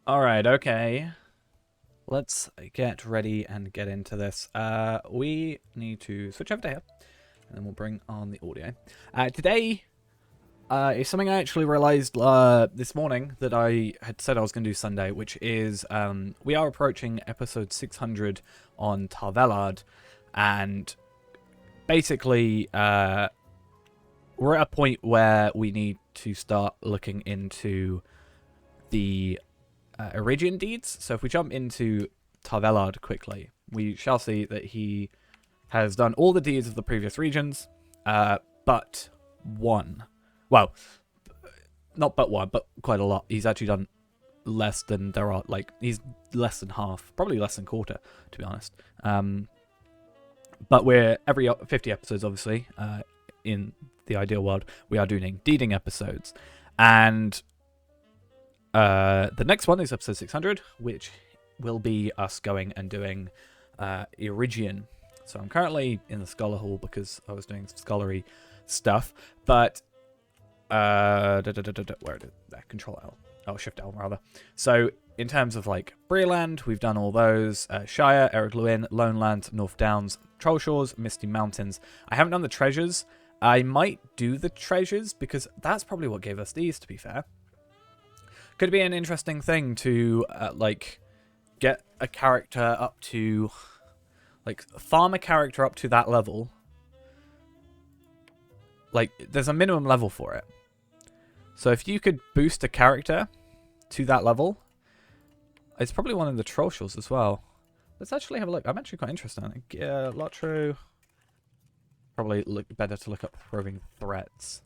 Alright, okay. Let's get ready and get into this. We need to switch over to here, and then we'll bring on the audio. Today is something I actually realized this morning that I had said I was going to do Sunday, which is we are approaching episode 600 on Tarvelard, and basically we're at a point where we need to start looking into the Eregion deeds. So if we jump into Tarvelard quickly, we shall see that he has done all the deeds of the previous regions, but one. Well, not but one, but quite a lot. He's actually done less than there are, like, he's less than half, probably less than quarter, to be honest. But we're every 50 episodes, obviously, in the ideal world, we are doing deeding episodes. And the next one is episode 600, which will be us going and doing Eregion. So I'm currently in the Scholar Hall because I was doing some scholarly stuff, but where did that? Control L. Oh, Shift L rather. So in terms of like Breland, we've done all those. Shire, Eregion, Lone Lands, North Downs, Troll Shores, Misty Mountains. I haven't done the treasures. I might do the treasures because that's probably what gave us these, to be fair. Could be an interesting thing to like get a character up to, like, farm a character up to that level. Like, there's a minimum level for it. So if you could boost a character to that level, it's probably one of the troll shores as well. Let's actually have a look. I'm actually quite interested in it. Lotro. Probably better to look up Roving Threats.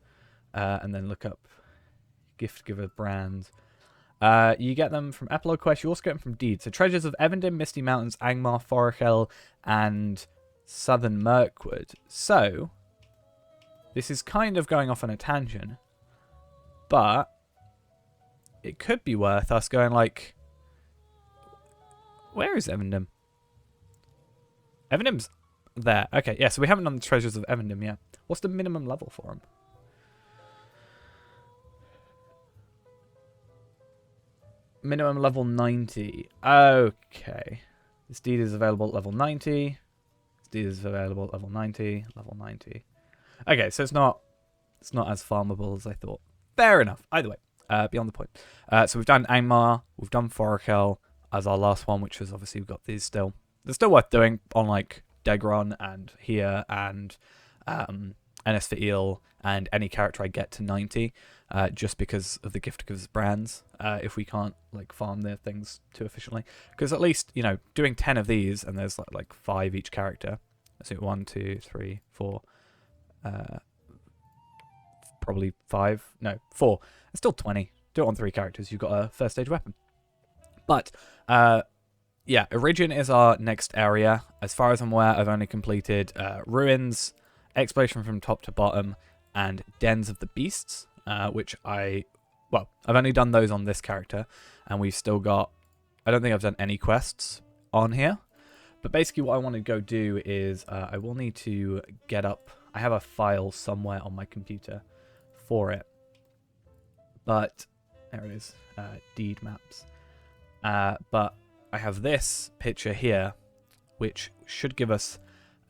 And then look up Gift Giver Brand. You get them from Epilogue Quest. You also get them from Deeds. So Treasures of Evendon, Misty Mountains, Angmar, Forachel, and Southern Mirkwood. So this is kind of going off on a tangent, but it could be worth us going like, where is Evendon? Evendon's there. Okay, yeah, so we haven't done the Treasures of Evendon yet. What's the minimum level for them? Minimum level 90. Okay. This deed is available at level 90. This deed is available at level 90. Level 90. Okay, so it's not as farmable as I thought. Fair enough. Either way, beyond the point. So we've done Angmar, we've done Forachel as our last one, which is obviously we've got these still. They're still worth doing on like Degron and here and NS for Eel and any character I get to 90, just because of the gift gives brands. If we can't like farm their things too efficiently, because at least, you know, doing 10 of these and there's like 5 each character. Let's see, 1, 2, 3, 4. Probably 5. No, 4. It's still 20. Do it on 3 characters. You've got a first stage weapon. But yeah, Eregion is our next area. As far as I'm aware, I've only completed Ruins, Exploration from top to bottom, and Dens of the Beasts, which I've only done those on this character, and we've still got, I don't think I've done any quests on here. But basically what I want to go do is I will need to get up, I have a file somewhere on my computer for it, but there it is, deed maps. But I have this picture here, which should give us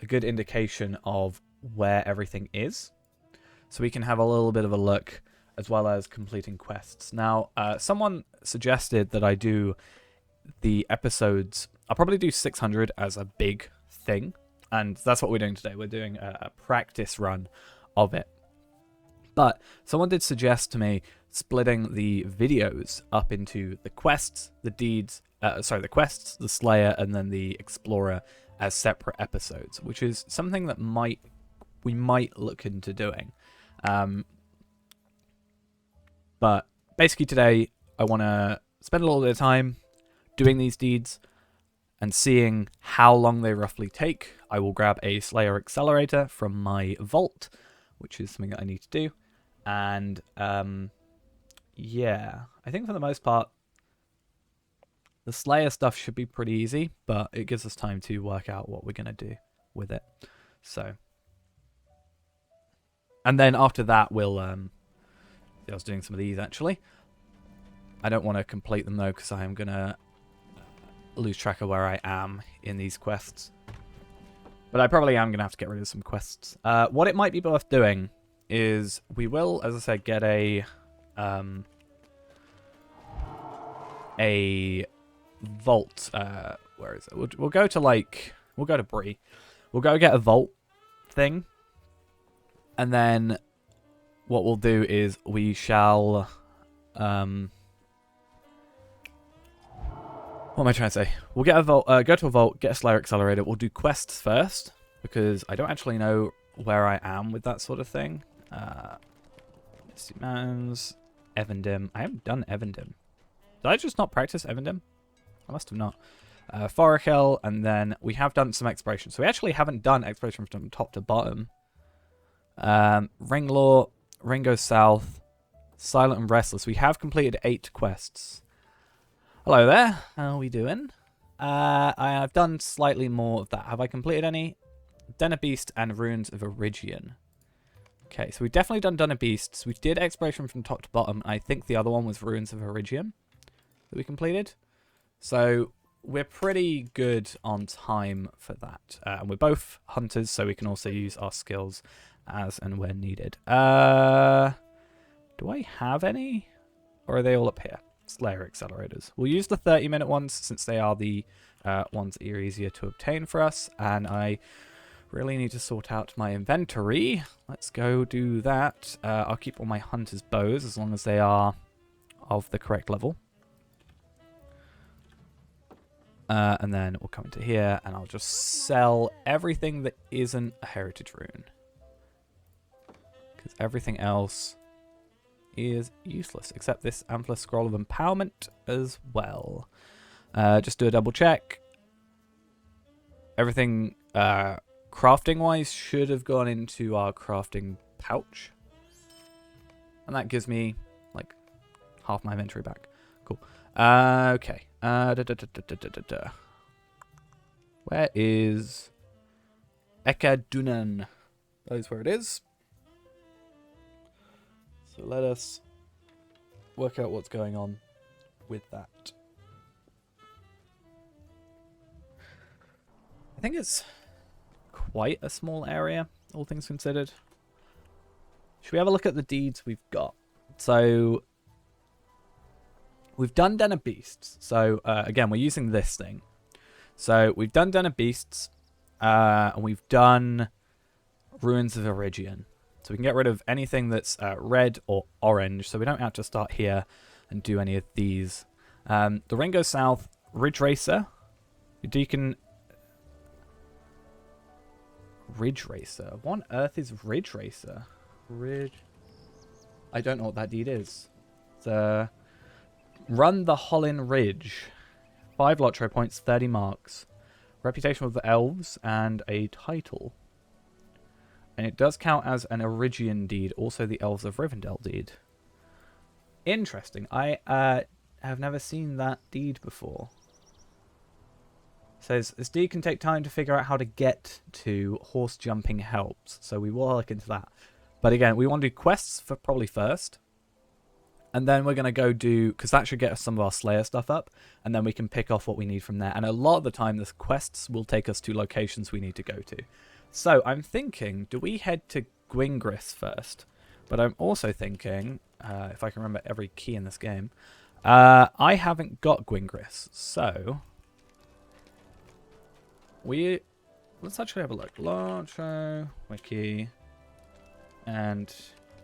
a good indication of where everything is, so we can have a little bit of a look, as well as completing quests. Now, someone suggested that I do the episodes, I'll probably do 600 as a big thing, and that's what we're doing today. We're doing a practice run of it. But someone did suggest to me splitting the videos up into the quests, the deeds, the quests, the Slayer, and then the Explorer as separate episodes, which is something that we might look into doing. But basically today, I want to spend a little bit of time doing these deeds and seeing how long they roughly take. I will grab a Slayer Accelerator from my vault, which is something that I need to do. And yeah, I think for the most part, the Slayer stuff should be pretty easy, but it gives us time to work out what we're going to do with it. So, and then after that, we'll I was doing some of these actually. I don't want to complete them though, because I am going to lose track of where I am in these quests. But I probably am going to have to get rid of some quests. What it might be worth doing is we will, as I said, get a vault. Where is it? We'll go to we'll go to Bree. We'll go get a vault thing. And then what we'll do is we shall... what am I trying to say? We'll get a vault, go to a vault, get a Slayer Accelerator. We'll do quests first, because I don't actually know where I am with that sort of thing. Misty Mountains, Evendim. I haven't done Evendim. Did I just not practice Evendim? I must have not. Forakel, and then we have done some exploration. So we actually haven't done exploration from top to bottom. Ringlaw, Ringo South, Silent and Restless. We have completed 8 quests. Hello there. How are we doing? I've done slightly more of that. Have I completed any? Den of Beast and Ruins of Eregion. Okay, so we've definitely done Den of Beasts. We did exploration from top to bottom. I think the other one was Ruins of Eregion that we completed. So we're pretty good on time for that. And we're both hunters, so we can also use our skills as and when needed. Do I have any? Or are they all up here? Slayer accelerators. We'll use the 30-minute ones since they are the ones that are easier to obtain for us. And I really need to sort out my inventory. Let's go do that. I'll keep all my hunter's bows as long as they are of the correct level. And then we'll come into here and I'll just sell everything that isn't a heritage rune. Because everything else is useless, except this Ampler Scroll of Empowerment as well. Just do a double check. Everything crafting-wise should have gone into our crafting pouch. And that gives me, like, half my inventory back. Cool. Okay. Where is Eregion? That is where it is. So let us work out what's going on with that. I think it's quite a small area, all things considered. Should we have a look at the deeds we've got? So we've done Den of Beasts. So again, we're using this thing. So we've done Den of Beasts, and we've done Ruins of Eregion. So we can get rid of anything that's red or orange, so we don't have to start here and do any of these. The Ringo South, Ridge Racer. Deacon... Ridge Racer? What on earth is Ridge Racer? I don't know what that deed is. It's Run the Hollin Ridge. 5 Lotro points, 30 marks. Reputation with the elves, and a title. And it does count as an Eregion deed, also the Elves of Rivendell deed. Interesting. I have never seen that deed before. It says, this deed can take time to figure out how to get to. Horse jumping helps. So we will look into that. But again, we want to do quests for probably first. And then we're going to go do, because that should get us some of our Slayer stuff up. And then we can pick off what we need from there. And a lot of the time, the quests will take us to locations we need to go to. So I'm thinking, do we head to Gwingris first? But I'm also thinking, if I can remember every key in this game, I haven't got Gwingris. So let's actually have a look. Lotro, Wiki, and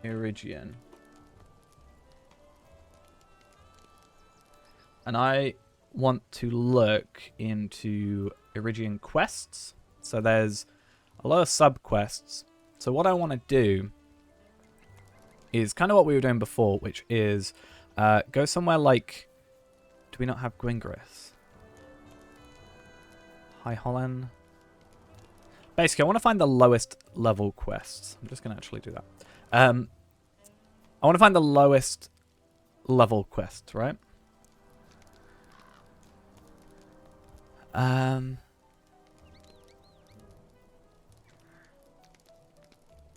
Eregion. And I want to look into Eregion quests. So there's a lot of sub-quests. So what I want to do is kind of what we were doing before, which is go somewhere like... Do we not have Gwingris? High Holland. Basically, I want to find the lowest level quests. I'm just going to actually do that. I want to find the lowest level quests, right?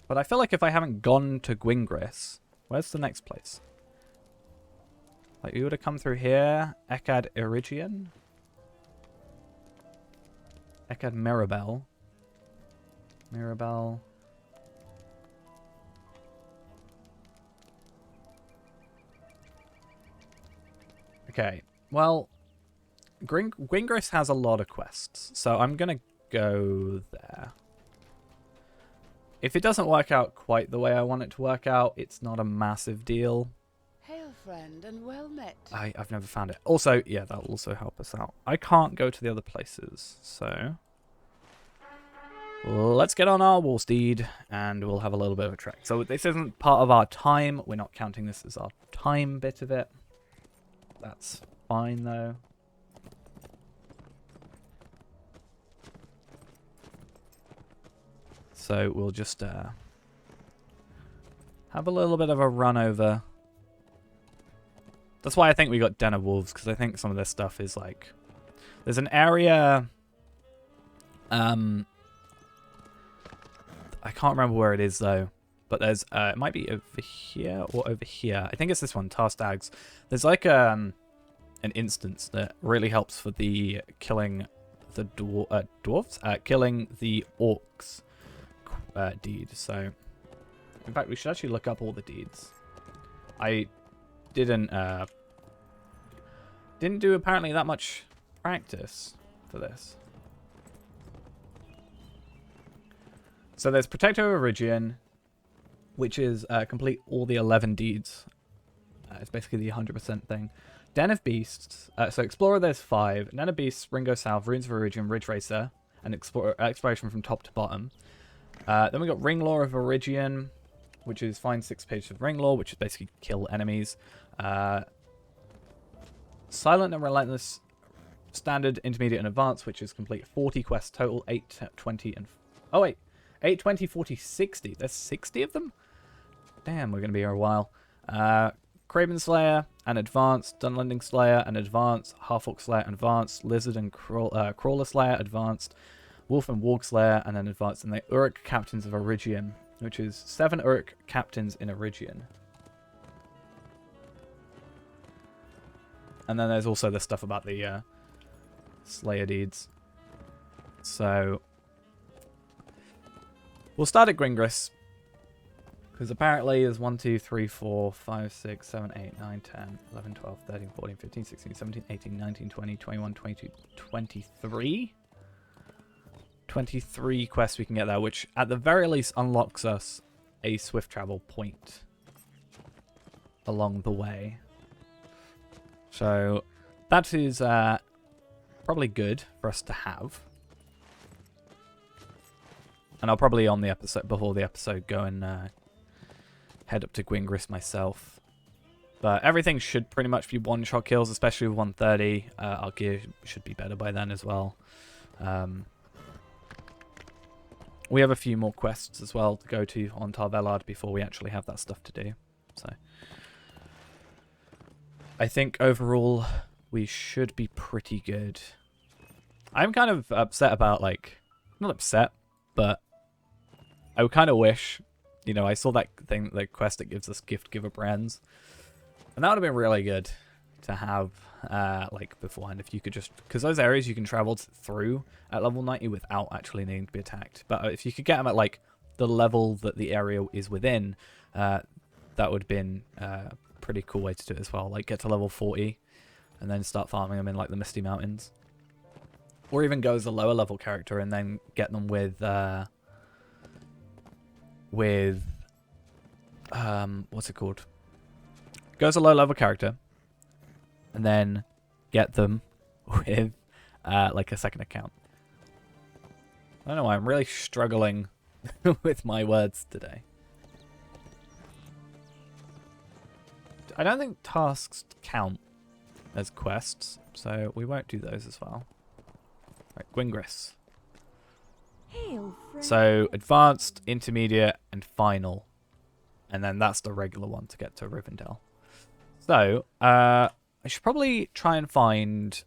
But I feel like if I haven't gone to Gwingris, where's the next place? Like, you would have come through here. Ecad Eregion? Ecad Mirabelle. Mirabelle. Okay, well, Gwingris has a lot of quests, so I'm going to go there. If it doesn't work out quite the way I want it to work out, it's not a massive deal. Hail, friend, and well met. I've never found it. Also, yeah, that'll also help us out. I can't go to the other places, so let's get on our war steed, and we'll have a little bit of a trek. So this isn't part of our time. We're not counting this as our time bit of it. That's fine, though. So we'll just have a little bit of a run over. That's why I think we got Den of Wolves, because I think some of this stuff is like... There's an area... I can't remember where it is, though. But there's... it might be over here or over here. I think it's this one, Tar Stags. There's like an instance that really helps for the killing the dwarves? Killing the orcs deed. So, in fact, we should actually look up all the deeds. I didn't do apparently that much practice for this. So there's Protector of Eregion, which is complete all the 11 deeds. It's basically the 100% thing. Den of Beasts. So Explorer, there's 5. Den of Beasts, Ringo South, Runes of Eregion, Ridge Racer, and Exploration from top to bottom. Then we got Ring Law of Eregion, which is find 6 pages of Ring Law, which is basically kill enemies. Silent and Relentless, Standard, Intermediate, and Advanced, which is complete 40 quests total, 8, 20, and... Oh, wait. 8, 20, 40, 60. There's 60 of them? Damn, we're going to be here a while. Craven Slayer, and Advanced. Dunlending Slayer, and Advanced. Half-Orc Slayer, and Advanced. Lizard and Crawler Slayer, Advanced. Wolf and Warg Slayer, and then Advanced. And the Uruk Captains of Eregion, which is 7 Uruk Captains in Eregion. And then there's also the stuff about the Slayer deeds. So we'll start at Gwingris, because apparently there's 1, 2, 3, 4, 5, 6, 7, 8, 9, 10, 11, 12, 13, 14, 15, 16, 17, 18, 19, 20, 21, 22, 23. 23 quests we can get there, which at the very least unlocks us a swift travel point along the way. So that is probably good for us to have. And I'll probably on the episode, before the episode, go and head up to Gwingris myself. But everything should pretty much be one-shot kills, especially with 130. Our gear should be better by then as well. We have a few more quests as well to go to on Tar Velard before we actually have that stuff to do. So I think overall we should be pretty good. I'm kind of upset about, like, not upset, but I kind of wish, you know, I saw that thing, the quest that gives us gift giver brands, and that would have been really good to have, like, beforehand, if you could just, because those areas you can travel through at level 90 without actually needing to be attacked. But if you could get them at, like, the level that the area is within, that would have been a pretty cool way to do it as well. Like, get to level 40 and then start farming them in, like, the Misty Mountains. Or even go as a lower level character and then get them with what's it called? Go as a low level character and then get them with like a second account. I don't know why I'm really struggling with my words today. I don't think tasks count as quests, so we won't do those as well. Right, Gwingris. So advanced, intermediate, and final, and then that's the regular one to get to Rivendell. So I should probably try and find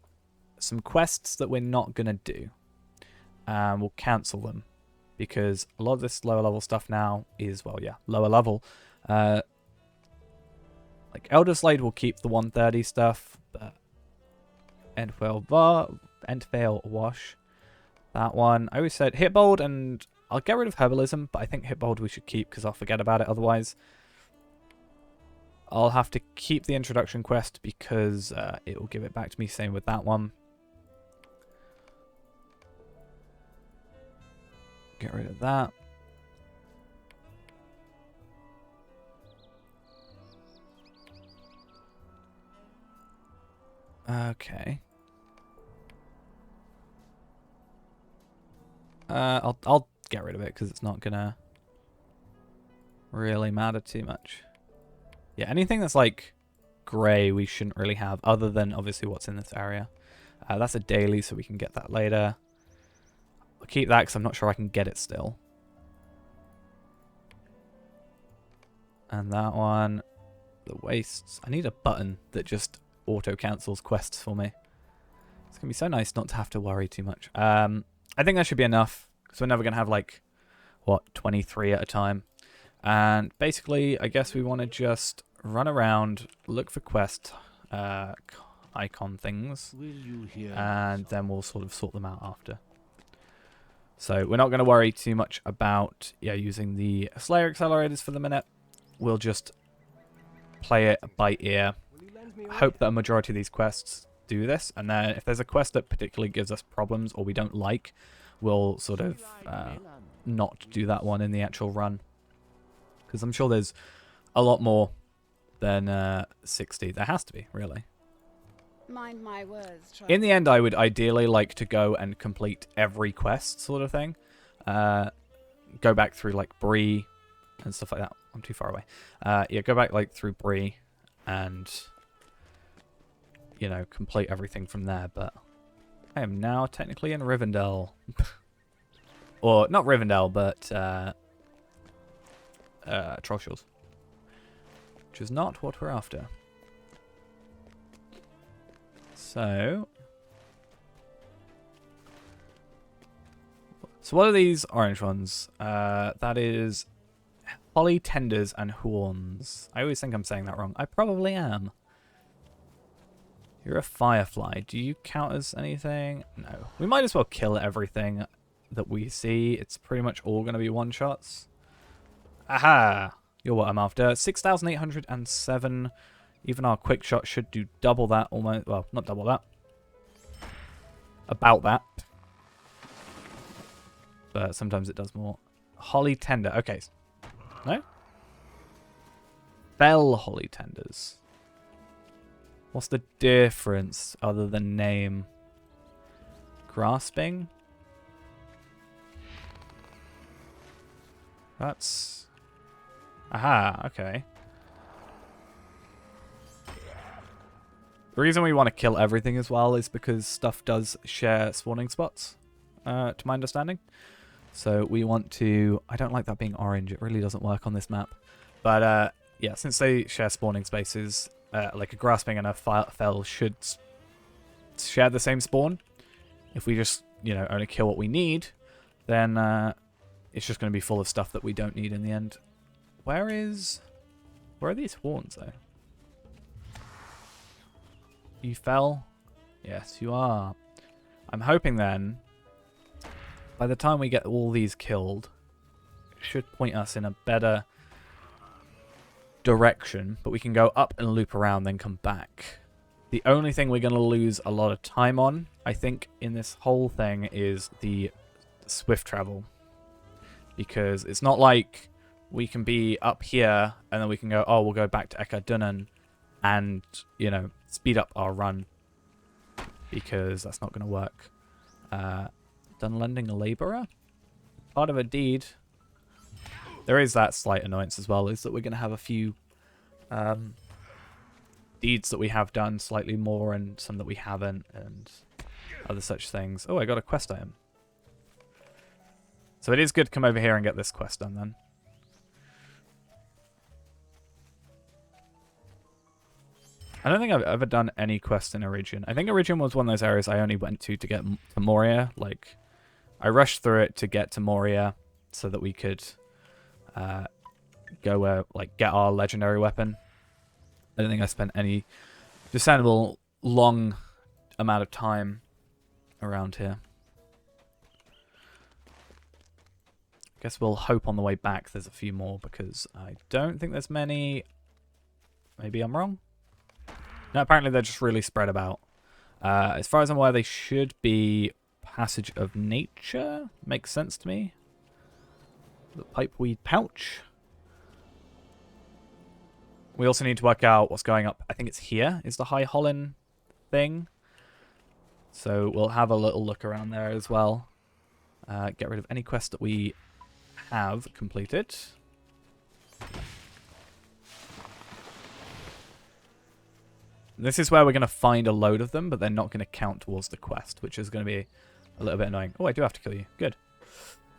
some quests that we're not gonna do. We'll cancel them because a lot of this lower level stuff now is, well, yeah, lower level. Like Like, Elder Slade will keep the 130 stuff, but Endvale Wash. That one. I always said Hitbold, and I'll get rid of Herbalism, but I think Hitbold we should keep because I'll forget about it otherwise. I'll have to keep the introduction quest because it will give it back to me. Same with that one. Get rid of that. Okay. I'll get rid of it because it's not gonna really matter too much. Yeah, anything that's like grey we shouldn't really have, other than obviously what's in this area. That's a daily, so we can get that later. I'll keep that because I'm not sure I can get it still. And that one, the wastes. I need a button that just auto cancels quests for me. It's gonna be so nice not to have to worry too much. I think that should be enough because we're never gonna have like what 23 at a time. And basically, I guess we want to just run around, look for quest icon things, and then we'll sort of sort them out after. So we're not going to worry too much about using the Slayer accelerators for the minute. We'll just play it by ear. Hope that a majority of these quests do this, and then if there's a quest that particularly gives us problems or we don't like, we'll sort of not do that one in the actual run. Because I'm sure there's a lot more than 60. There has to be, really. Mind my words, In the end, I would ideally like to go and complete every quest sort of thing. Go back through like Bree and stuff like that. I'm too far away. Yeah, go back like through Bree and, you know, complete everything from there. But I am now technically in Rivendell. Or, not Rivendell, but Trollshaws. Which is not what we're after. So what are these orange ones? That is Holly Tenders and Horns. I always think I'm saying that wrong. I probably am. You're a firefly. Do you count as anything? No. We might as well kill everything that we see. It's pretty much all going to be one-shots. Aha! You're what I'm after. 6,807. Even our quick shot should do double that almost. Well, not double that. About that. But sometimes it does more. Holly Tender. Okay. No? Bell Holly Tenders. What's the difference other than name? Grasping? That's... Aha, okay. The reason we want to kill everything as well is because stuff does share spawning spots, to my understanding. So we want to... I don't like that being orange. It really doesn't work on this map. But yeah, since they share spawning spaces, like a grasping and a fell should share the same spawn. If we just, you know, only kill what we need, then it's just going to be full of stuff that we don't need in the end. Where are these horns, though? You fell? Yes, you are. I'm hoping then, by the time we get all these killed, it should point us in a better direction, but we can go up and loop around, then come back. The only thing we're going to lose a lot of time on, I think, in this whole thing is the swift travel. Because it's not like we can be up here and then we can go, oh, we'll go back to Eregion and, you know, speed up our run. Because that's not going to work. Done lending a labourer? Part of a deed. There is that slight annoyance as well, is that we're going to have a few deeds that we have done slightly more and some that we haven't and other such things. Oh, I got a quest item. So it is good to come over here and get this quest done then. I don't think I've ever done any quests in Eregion. I think Eregion was one of those areas I only went to get to Moria. Like, I rushed through it to get to Moria so that we could go like get our legendary weapon. I don't think I spent any discernible long amount of time around here. Guess we'll hope on the way back there's a few more, because I don't think there's many. Maybe I'm wrong? No, apparently they're just really spread about. As far as I'm aware, they should be Passage of Nature. Makes sense to me. The pipeweed pouch. We also need to work out what's going up. I think it's here, is the High Holland thing. So we'll have a little look around there as well. Get rid of any quest that we have completed. This is where we're going to find a load of them, but they're not going to count towards the quest, which is going to be a little bit annoying. Oh, I do have to kill you. Good.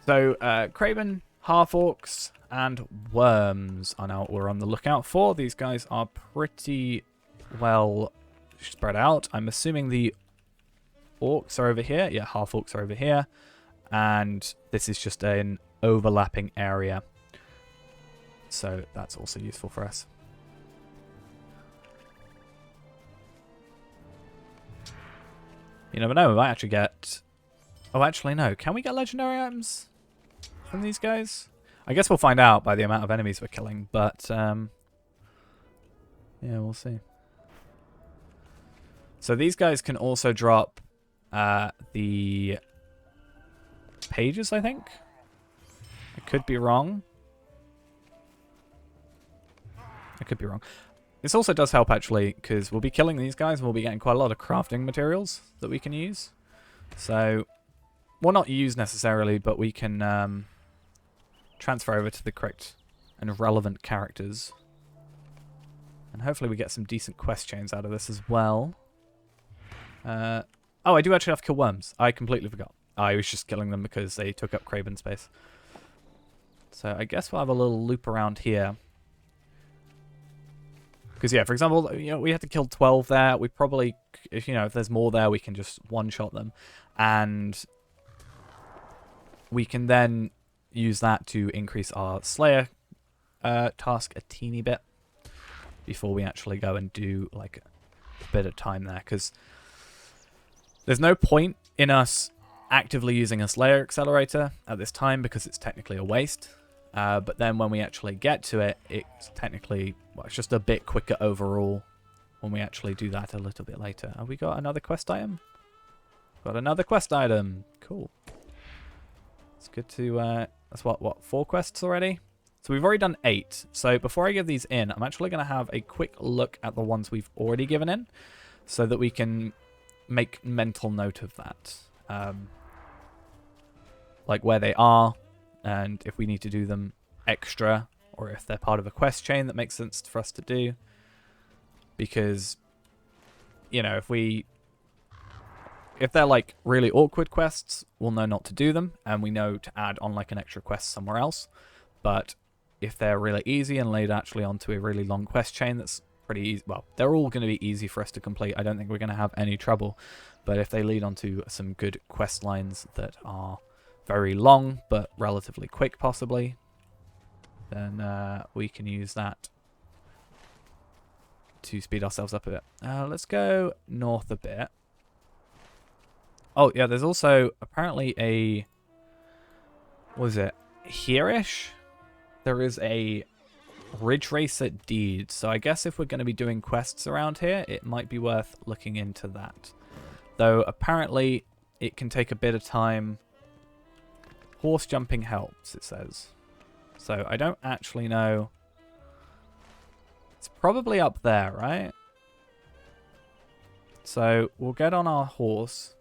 So, Craven, half-orcs, and worms are now what we're on the lookout for. These guys are pretty well spread out. I'm assuming the orcs are over here. Yeah, half-orcs are over here. And this is just an overlapping area. So that's also useful for us. You never know, we might actually get... Oh, actually, no. Can we get legendary items from these guys? I guess we'll find out by the amount of enemies we're killing, but... yeah, we'll see. So these guys can also drop the pages, I think. I could be wrong. I could be wrong. This also does help, actually, because we'll be killing these guys and we'll be getting quite a lot of crafting materials that we can use. So, well, not use necessarily, but we can transfer over to the correct and relevant characters. And hopefully we get some decent quest chains out of this as well. Oh, I do actually have to kill worms. I completely forgot. I was just killing them because they took up Craven space. So I guess we'll have a little loop around here. Because, yeah, for example, you know, we had to kill 12 there. We probably, if there's more there, we can just one-shot them. And we can then use that to increase our Slayer task a teeny bit before we actually go and do, like, a bit of time there. Because there's no point in us actively using a Slayer accelerator at this time because it's technically a waste. But then when we actually get to it, it's technically, well, it's just a bit quicker overall when we actually do that a little bit later. Have we got another quest item? Got another quest item. Cool. It's good to, that's what, 4 quests already? So we've already done 8. So before I give these in, I'm actually going to have a quick look at the ones we've already given in so that we can make mental note of that. Like where they are. And if we need to do them extra, or if they're part of a quest chain that makes sense for us to do. Because, if they're like really awkward quests, we'll know not to do them, and we know to add on like an extra quest somewhere else. But if they're really easy and laid actually onto a really long quest chain that's pretty easy, well, they're all going to be easy for us to complete. I don't think we're going to have any trouble. But if they lead onto some good quest lines that are very long, but relatively quick, possibly, then we can use that to speed ourselves up a bit. Let's go north a bit. Oh, yeah, there's also apparently a... What is it? Here-ish? There is a Ridge Racer deed. So I guess if we're going to be doing quests around here, it might be worth looking into that. Though apparently it can take a bit of time. Horse jumping helps, it says. So I don't actually know. It's probably up there, right? So we'll get on our horse,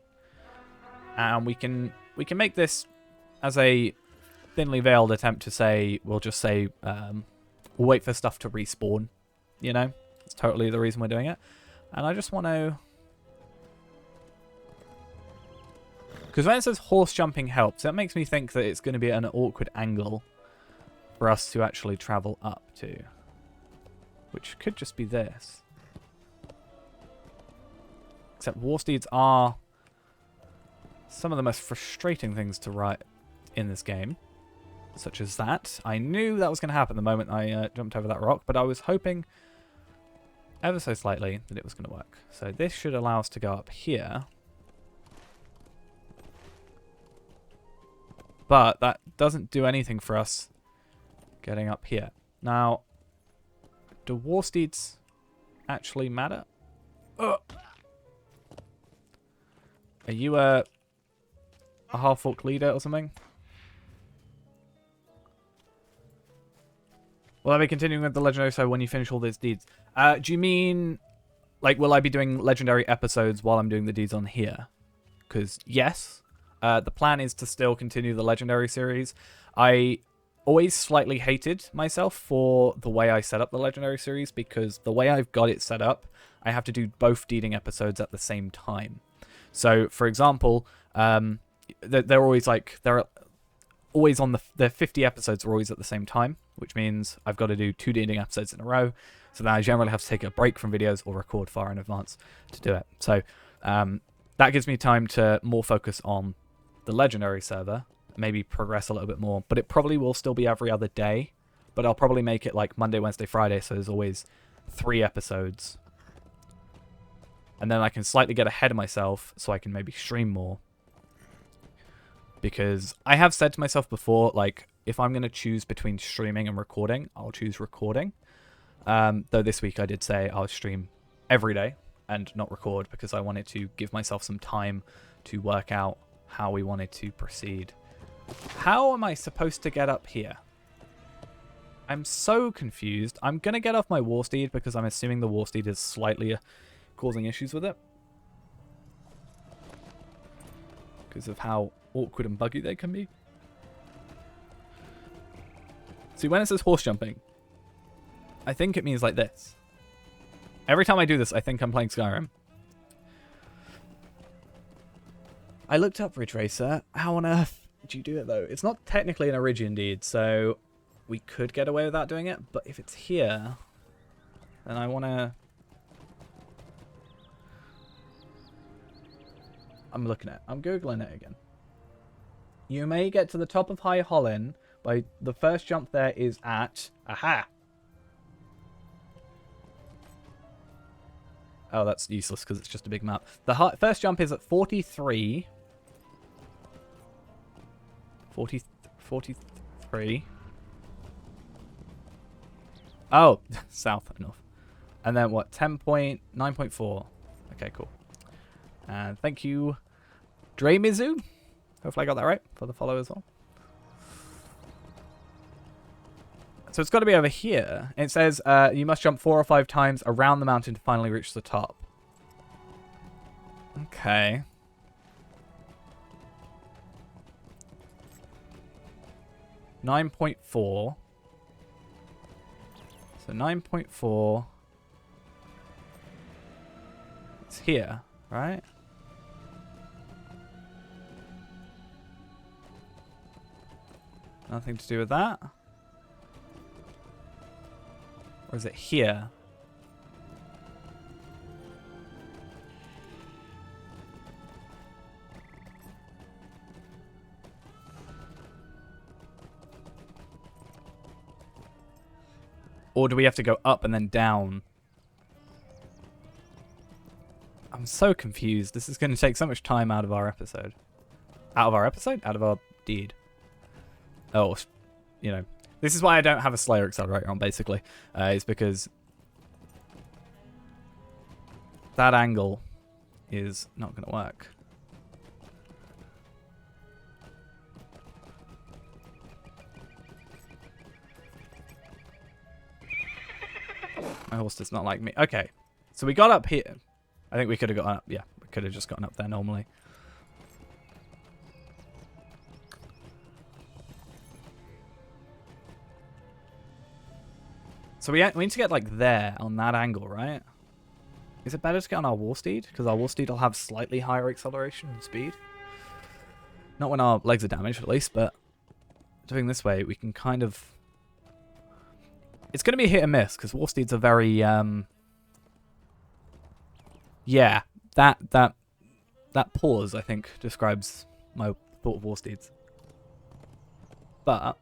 and we can make this as a thinly veiled attempt to say, we'll just say, we'll wait for stuff to respawn. It's totally the reason we're doing it. And I just want to... Because when it says horse jumping helps, that makes me think that it's going to be an awkward angle for us to actually travel up to. Which could just be this. Except war steeds are some of the most frustrating things to ride in this game. Such as that. I knew that was going to happen the moment I jumped over that rock, but I was hoping ever so slightly that it was going to work. So this should allow us to go up here. But that doesn't do anything for us getting up here. Now, do war steeds actually matter? Ugh. Are you a half-orc leader or something? Will I be continuing with the legendary so when you finish all these deeds? Do you mean, like, will I be doing legendary episodes while I'm doing the deeds on here? Because, yes. The plan is to still continue the legendary series. I always slightly hated myself for the way I set up the legendary series, because the way I've got it set up, I have to do both deeding episodes at the same time. So, for example, they're always like, they're always on the 50 episodes are always at the same time, which means I've got to do 2 deeding episodes in a row. So then I generally have to take a break from videos or record far in advance to do it. So that gives me time to more focus on the legendary server, maybe progress a little bit more, but it probably will still be every other day, but I'll probably make it like Monday, Wednesday, Friday, so there's always 3 episodes. And then I can slightly get ahead of myself so I can maybe stream more. Because I have said to myself before, like, if I'm going to choose between streaming and recording, I'll choose recording. Though this week I did say I'll stream every day and not record, because I wanted to give myself some time to work out how we wanted to proceed. How am I supposed to get up here? I'm so confused. I'm going to get off my war steed because I'm assuming the war steed is slightly causing issues with it. Because of how awkward and buggy they can be. See, when it says horse jumping, I think it means like this. Every time I do this, I think I'm playing Skyrim. I looked up Ridge Racer. How on earth do you do it, though? It's not technically an Eregion deed, so we could get away without doing it. But if it's here, then I want to... I'm looking at it. I'm Googling it again. You may get to the top of High Hollin by the first jump there is at... Aha! Oh, that's useless because it's just a big map. The first jump is at 43. 43. Oh, south enough. And then what? 10.9.4. Okay, cool. And thank you, Dremizu. Hopefully I got that right for the follow as well. So it's got to be over here. It says you must jump 4 or 5 times around the mountain to finally reach the top. Okay. .4. So 9.4. It's here, right? Nothing to do with that. Or is it here? Or do we have to go up and then down? I'm so confused. This is going to take so much time out of our episode. Out of our episode? Out of our deed. Oh, you know. This is why I don't have a Slayer accelerator on, basically. Is because that angle is not going to work. My horse does not like me. Okay, so we got up here. I think we could have gotten up. Yeah, we could have just gotten up there normally. So we need to get like there on that angle, right? Is it better to get on our war steed? Because our war steed will have slightly higher acceleration and speed. Not when our legs are damaged, at least, but doing this way, we can kind of... It's going to be a hit and miss, because war steeds are very... Yeah, that pause, I think, describes my thought of war steeds. But...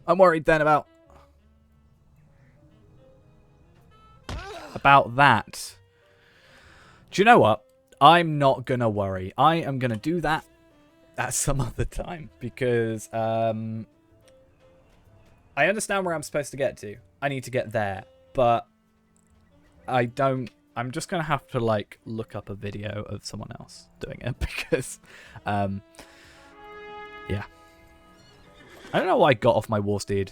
I'm worried then about that. Do you know what? I'm not gonna worry. I am gonna do that at some other time because I understand where I'm supposed to get to. I need to get there, but I don't. I'm just gonna have to like look up a video of someone else doing it because, yeah. I don't know why I got off my war steed.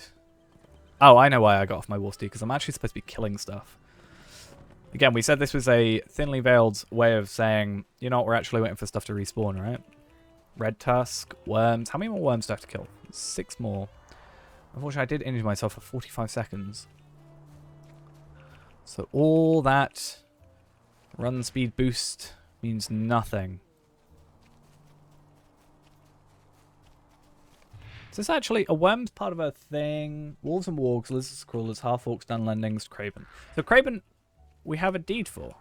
Oh, I know why I got off my war steed because I'm actually supposed to be killing stuff. Again, we said this was a thinly veiled way of saying, you know what, we're actually waiting for stuff to respawn, right? Red tusk, worms. How many more worms do I have to kill? 6 more. Unfortunately, I did injure myself for 45 seconds. So all that run speed boost means nothing. So it's actually a worm's part of a thing. Wolves and wargs, lizards, crawlers, half-orcs, dunlendings, craven. So craven, we have a deed for.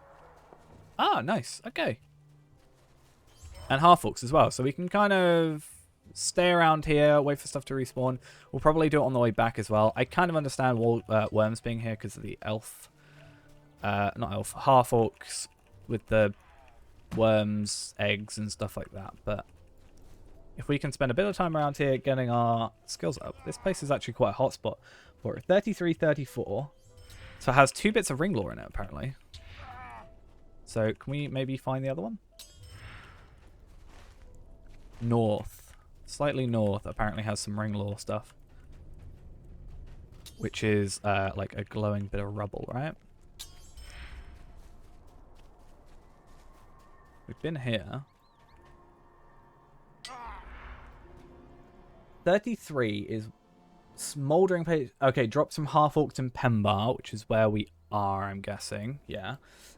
Ah, nice. Okay. And half-orcs as well. So we can kind of stay around here, wait for stuff to respawn. We'll probably do it on the way back as well. I kind of understand worms being here because of the elf. Not elf. Half-orcs with the worms, eggs, and stuff like that. But if we can spend a bit of time around here getting our skills up. This place is actually quite a hot spot for it. 33, 34. So it has 2 bits of ring lore in it, apparently. So can we maybe find the other one? North. Slightly north apparently has some ring lore stuff. Which is like a glowing bit of rubble, right? We've been here. 33 is Smouldering Page. Okay, drops from Half-Orcs and Pembar, which is where we are, I'm guessing. Yeah.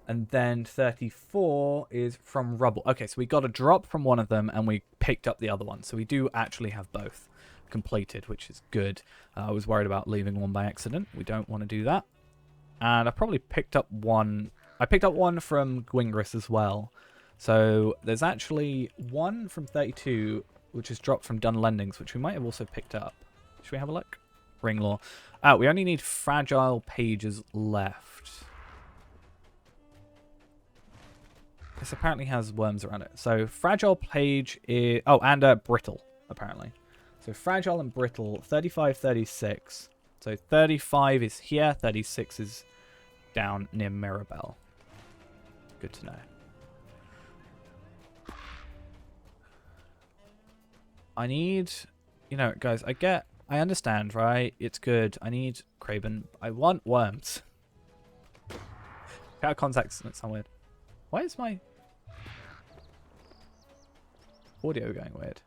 And then 34 is from Rubble. Okay, so we got a drop from one of them and we picked up the other one. So we do actually have both completed, which is good. I was worried about leaving one by accident. We don't want to do that. And I probably picked up one. I picked up one from Gwingris as well. So there's actually one from 32, which is dropped from Dunlendings, which we might have also picked up. Should we have a look? Ring lore. Oh, we only need fragile pages left. This apparently has worms around it. So fragile page is... Oh, and brittle, apparently. So fragile and brittle, 35, 36. So 35 is here, 36 is down near Mirabelle. Good to know. I need... You know, guys, I understand, right? It's good. I need Craven. I want worms. Out of context, and it sounds weird. Why is my audio going weird?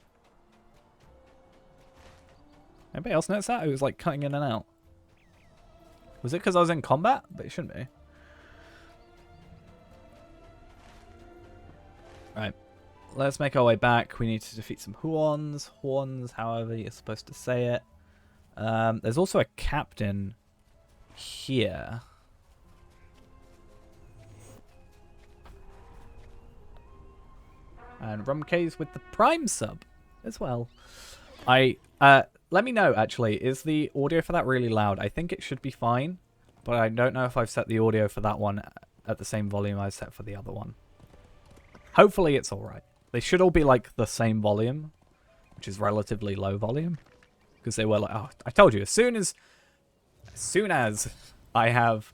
Anybody else notice that? It was like cutting in and out. Was it because I was in combat? But it shouldn't be. Right. Let's make our way back. We need to defeat some Huons. Horns, however you're supposed to say it. There's also a captain here. And Rumk's with the Prime sub as well. Let me know, actually. Is the audio for that really loud? I think it should be fine. But I don't know if I've set the audio for that one at the same volume I set for the other one. Hopefully it's alright. They should all be like the same volume, which is relatively low volume, because they were like, oh, I told you, as soon as I have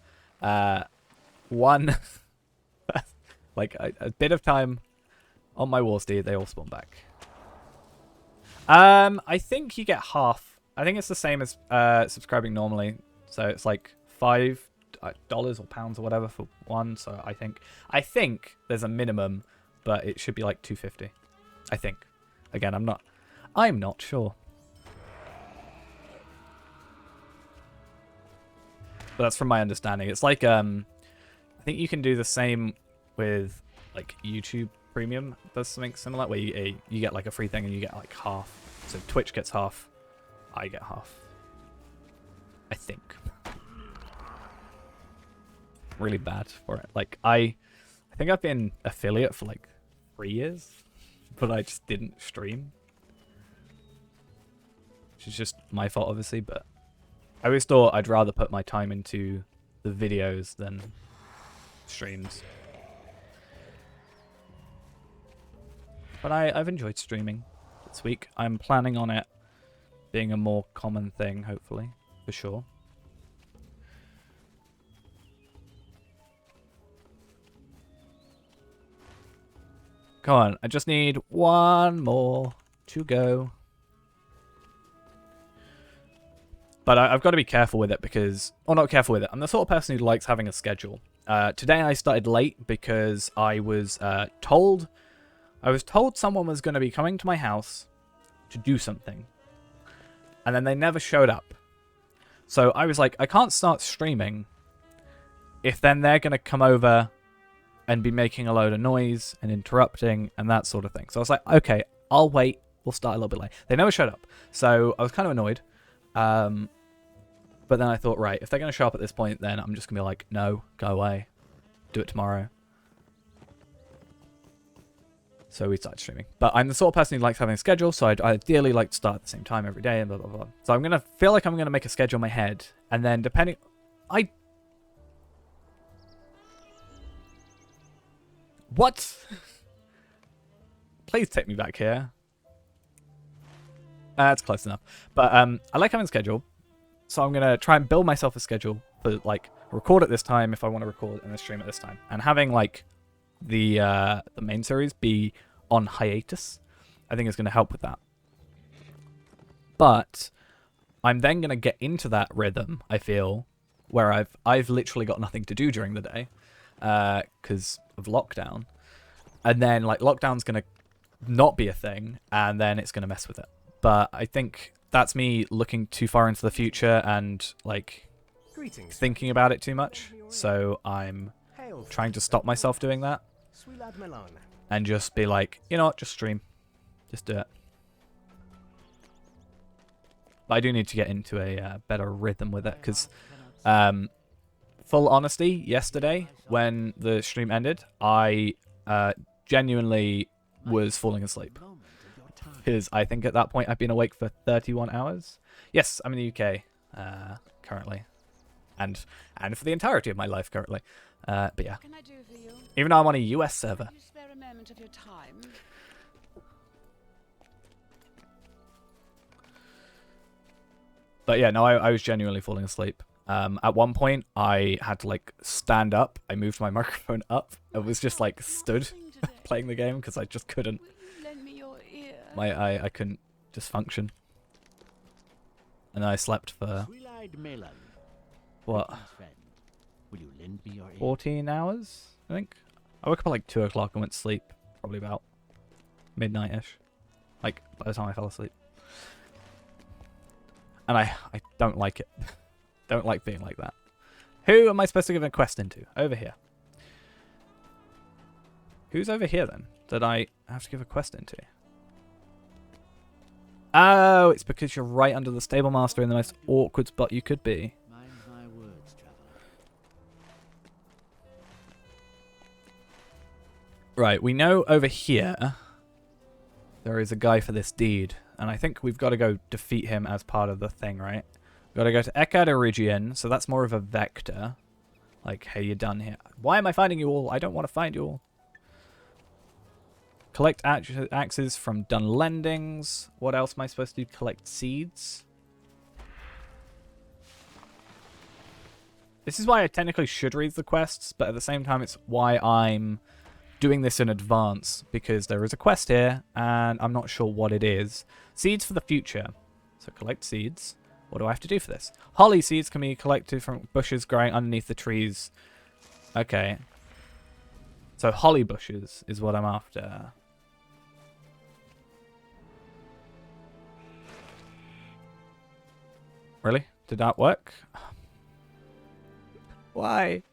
one like a bit of time on my war steed, they all spawn back. I think you get half. I think it's the same as subscribing normally, so it's like $5 or pounds or whatever for one. So I think there's a minimum. But it should be like $2.50, I think. Again, I'm not sure. But that's from my understanding. It's like I think you can do the same with like YouTube Premium. Does something similar where you get like a free thing and you get like half. So Twitch gets half, I get half. I think. Really bad for it. Like I think I've been affiliate for like 3 years, but I just didn't stream. which is just my fault, obviously, but I always thought I'd rather put my time into the videos than streams. But I've enjoyed streaming this week. I'm planning on it being a more common thing, hopefully, for sure. Come on, I just need one more to go. But I've got to be careful with it because... Or not careful with it. I'm the sort of person who likes having a schedule. Today I started late because I was told someone was going to be coming to my house to do something. And then they never showed up. So I was like, I can't start streaming if then they're going to come over and be making a load of noise and interrupting and that sort of thing. So I was like, okay, I'll wait. We'll start a little bit late. They never showed up. So I was kind of annoyed. But then I thought, right, if they're going to show up at this point, then I'm just going to be like, no, go away. Do it tomorrow. So we started streaming. But I'm the sort of person who likes having a schedule, so I'd ideally like to start at the same time every day and blah, blah, blah. So I'm going to feel like I'm going to make a schedule in my head. And then depending... What? Please take me back here. That's close enough. But I like having a schedule. So I'm going to try and build myself a schedule for, like, record at this time if I want to record and then stream at this time. And having, like, the main series be on hiatus, I think is going to help with that. But I'm then going to get into that rhythm, I feel, where I've literally got nothing to do during the day because of lockdown. And then, like, lockdown's going to not be a thing, and then it's going to mess with it. But I think that's me looking too far into the future and, like, thinking about it too much. So I'm trying to stop myself doing that and just be like, you know what, just stream. Just do it. But I do need to get into a better rhythm with it because, full honesty, yesterday when the stream ended, I genuinely was falling asleep. Because I think at that point I've been awake for 31 hours. Yes, I'm in the UK currently. And for the entirety of my life currently. But yeah. What can I do for you? Even though I'm on a US server. Can you spare a moment of your time? But yeah, no, I was genuinely falling asleep. At one point, I had to, like, stand up. I moved my microphone up. I was just, like, stood playing the game because I just couldn't. I couldn't just function. And I slept for, what, 14 hours, I think? I woke up at like 2 o'clock and went to sleep probably about midnight-ish. Like, by the time I fell asleep. And I don't like it. Don't like being like that. Who am I supposed to give a quest into? Over here. Who's over here then that I have to give a quest into? Oh, it's because you're right under the stable master in the most awkward spot you could be. Mind my words, traveler. Right, we know over here there is a guy for this deed, and I think we've got to go defeat him as part of the thing, right? We've got to go to Eregion, so that's more of a vector. Like, hey, you're done here. Why am I finding you all? I don't want to find you all. Collect axes from done lendings. What else am I supposed to do? Collect seeds. This is why I technically should read the quests, but at the same time it's why I'm doing this in advance, because there is a quest here, and I'm not sure what it is. Seeds for the future. So collect seeds. What do I have to do for this? Holly seeds can be collected from bushes growing underneath the trees. Okay. So holly bushes is what I'm after. Really? Did that work? Why?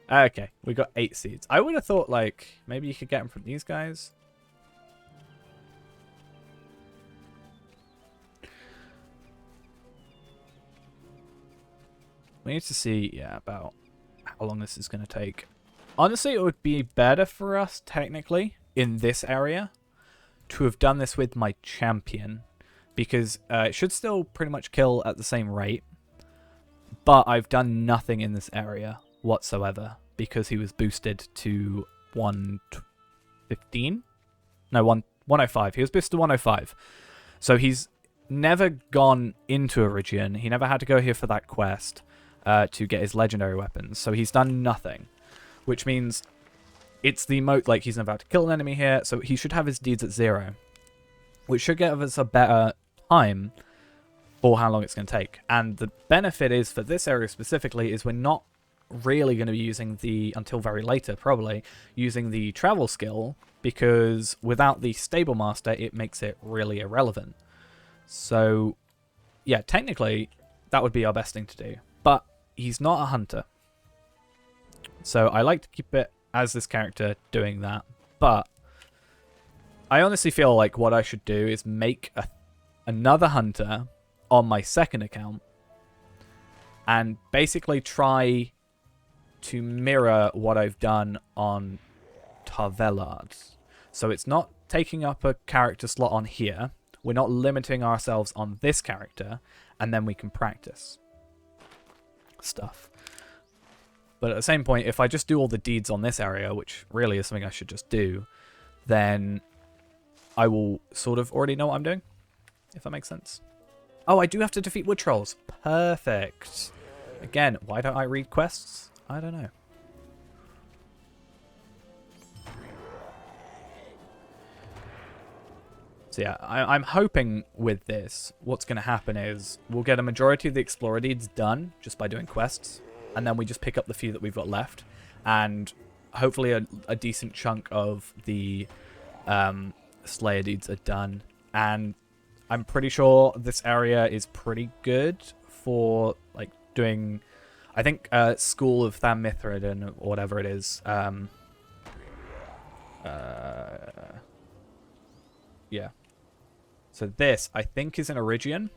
Okay, we got 8 seeds. I would have thought, like, maybe you could get them from these guys. We need to see, yeah, about how long this is going to take. Honestly, it would be better for us, technically, in this area, to have done this with my champion. because it should still pretty much kill at the same rate, but I've done nothing in this area whatsoever because he was boosted to 115? No, 105. He was boosted to 105. So he's never gone into Eregion. He never had to go here for that quest to get his legendary weapons. So he's done nothing, which means it's the like he's about to kill an enemy here, so he should have his deeds at 0, which should give us a better time for how long it's going to take. And the benefit is for this area specifically is we're not really going to be using until very later probably, using the travel skill, because without the stable master it makes it really irrelevant. So yeah, technically that would be our best thing to do, but he's not a hunter, so I like to keep it as this character doing that. But I honestly feel like what I should do is make another hunter on my second account and basically try to mirror what I've done on Tarvelard. So it's not taking up a character slot on here. We're not limiting ourselves on this character, and then we can practice stuff. But at the same point, if I just do all the deeds on this area, which really is something I should just do, then I will sort of already know what I'm doing, if that makes sense. Oh, I do have to defeat wood trolls. Perfect. Again, why don't I read quests? I don't know. So yeah, I'm hoping with this, what's going to happen is we'll get a majority of the Explorer deeds done just by doing quests, and then we just pick up the few that we've got left, and hopefully a decent chunk of the Slayer deeds are done. And I'm pretty sure this area is pretty good for like doing, I think, School of Thamithridin or whatever it is. Yeah. So this, I think, is an Eregion,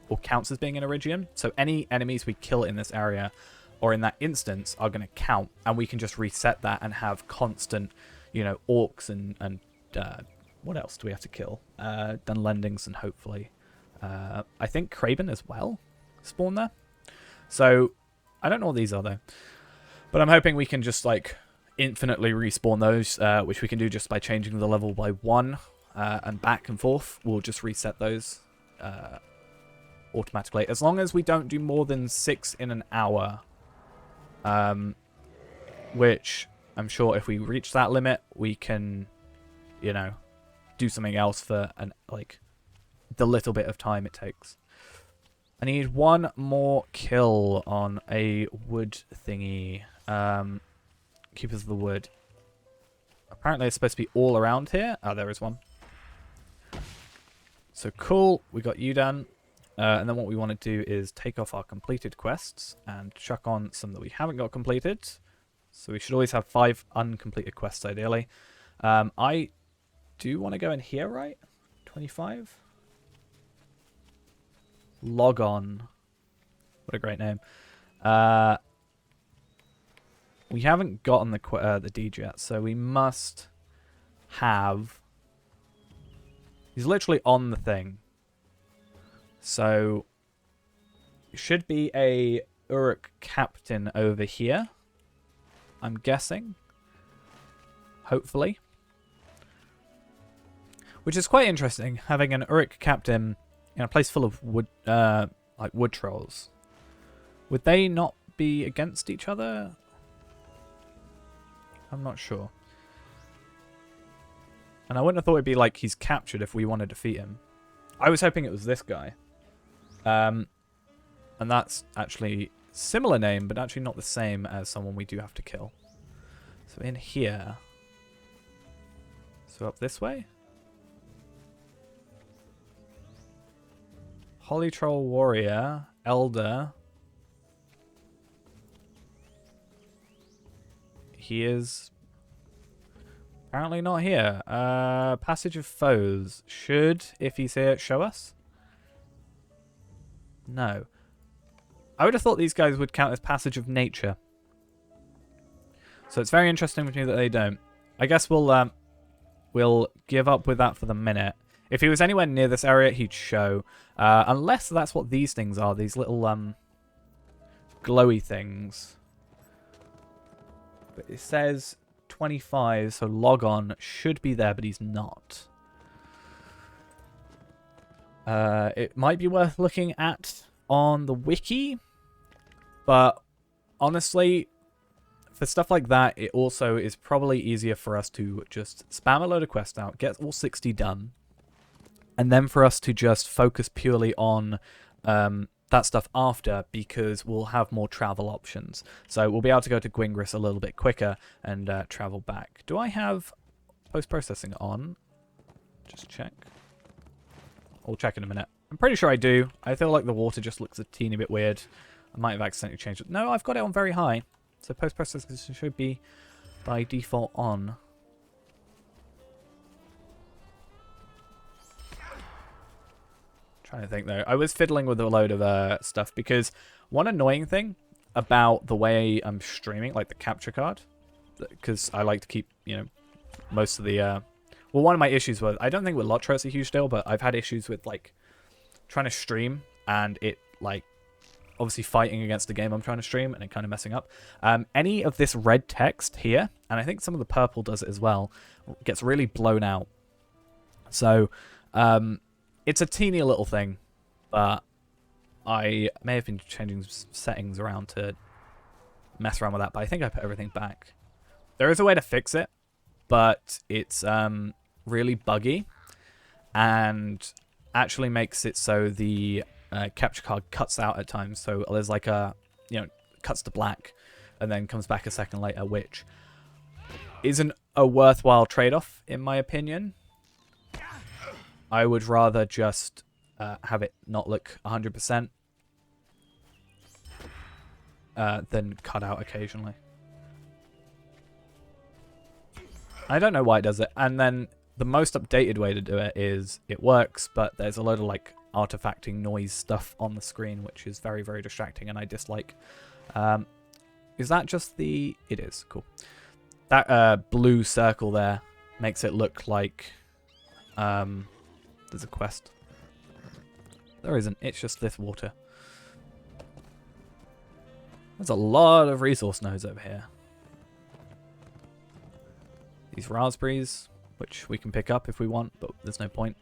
or counts as being an Eregion. So any enemies we kill in this area, or in that instance, are going to count, and we can just reset that and have constant, you know, orcs and what else do we have to kill? Dunlendings and hopefully, I think Kraben as well spawn there. So I don't know what these are though, but I'm hoping we can just like infinitely respawn those, which we can do just by changing the level by 1 and back and forth. We'll just reset those automatically, as long as we don't do more than 6 in an hour. Which I'm sure if we reach that limit, we can, you know, do something else for like the little bit of time it takes. I need one more kill on a wood thingy. Keepers of the Wood. Apparently it's supposed to be all around here. Oh, there is one. So cool, we got you done. And then what we want to do is take off our completed quests and chuck on some that we haven't got completed. So we should always have 5 uncompleted quests, ideally. I do want to go in here, right? 25? Log on. What a great name. We haven't gotten the deed yet, so we must have... He's literally on the thing. So, it should be a Uruk captain over here, I'm guessing. Hopefully. Which is quite interesting, having an Uruk captain in a place full of wood, like wood trolls. Would they not be against each other? I'm not sure. And I wouldn't have thought it'd be like he's captured if we want to defeat him. I was hoping it was this guy. And that's actually similar name, but actually not the same as someone we do have to kill. So in here. So up this way. Holy Troll Warrior, Elder. He is apparently not here. Passage of Foes. Should, if he's here, show us? No. I would have thought these guys would count as Passage of Nature. So it's very interesting to me that they don't. I guess we'll give up with that for the minute. If he was anywhere near this area, he'd show. Unless that's what these things are. These little glowy things. But it says 25, so log on should be there, but he's not. It might be worth looking at on the wiki, but honestly, for stuff like that, it also is probably easier for us to just spam a load of quests out, get all 60 done, and then for us to just focus purely on that stuff after, because we'll have more travel options. So we'll be able to go to Gwingris a little bit quicker and travel back. Do I have post-processing on? Just check. I'll check in a minute. I'm pretty sure I do. I feel like the water just looks a teeny bit weird. I might have accidentally changed it. No, I've got it on very high. So post-processing should be by default on. Trying to think though. I was fiddling with a load of stuff because one annoying thing about the way I'm streaming, like the capture card, because I like to keep, you know, most of the well, one of my issues was, I don't think with Lotro it's a huge deal, but I've had issues with like trying to stream and it like obviously fighting against the game I'm trying to stream and it kind of messing up. Any of this red text here, and I think some of the purple does it as well, gets really blown out. So it's a teeny little thing, but I may have been changing settings around to mess around with that, but I think I put everything back. There is a way to fix it, but it's really buggy and actually makes it so the capture card cuts out at times. So there's like a, you know, cuts to black and then comes back a second later, which isn't a worthwhile trade-off in my opinion. I would rather just have it not look 100% than cut out occasionally. I don't know why it does it. And then the most updated way to do it is it works, but there's a load of like artifacting noise stuff on the screen, which is very, very distracting and I dislike. Is that just the... It is. Cool. That blue circle there makes it look like there's a quest. There isn't. It's just this water. There's a lot of resource nodes over here. These raspberries, which we can pick up if we want, but there's no point.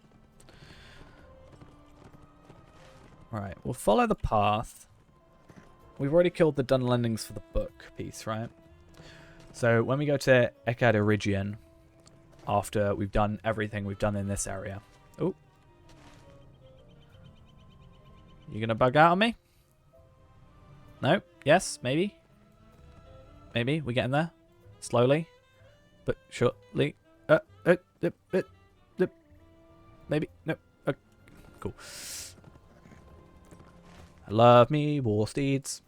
Right, we'll follow the path. We've already killed the Dunlendings for the book piece, right? So when we go to Eregion, after we've done everything we've done in this area. Oh. You gonna bug out on me? No? Yes? Maybe? Maybe? We getting there? Slowly? But shortly. Maybe. No. Cool. I love me war steeds.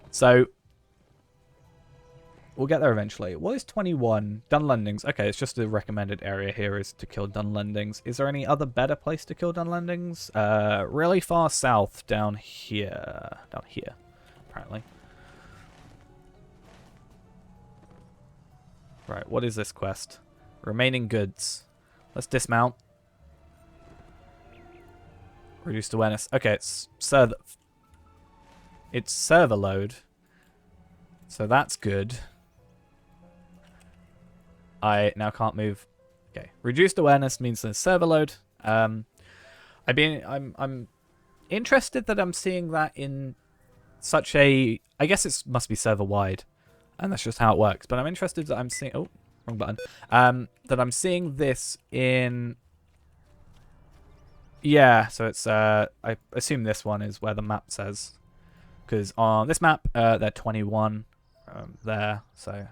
So we'll get there eventually. What is 21? Dunlendings. Okay, it's just the recommended area here is to kill Dunlendings. Is there any other better place to kill Dunlendings? Really far south down here. Down here, apparently. Right, what is this quest? Remaining goods. Let's dismount. Reduced awareness. Okay, it's server load. So that's good. I now can't move. Okay. Reduced awareness means there's server load. I'm interested that I'm seeing that in such a... I guess it must be server wide. And that's just how it works. But I'm interested that I'm seeing... Oh, wrong button. That I'm seeing this in... Yeah, so it's... I assume this one is where the map says. Because on this map, they're 21 there. So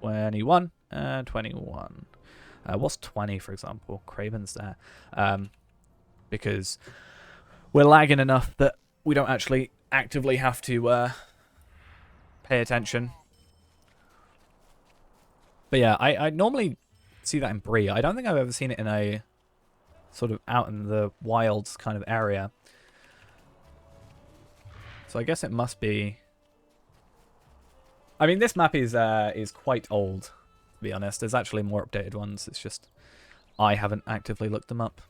21 and 21. What's 20, for example? Craven's there. Because we're lagging enough that we don't actually actively have to pay attention. But yeah, I normally see that in Bree. I don't think I've ever seen it in a sort of out in the wilds kind of area. So I guess it must be... I mean, this map is quite old, to be honest. There's actually more updated ones. It's just I haven't actively looked them up.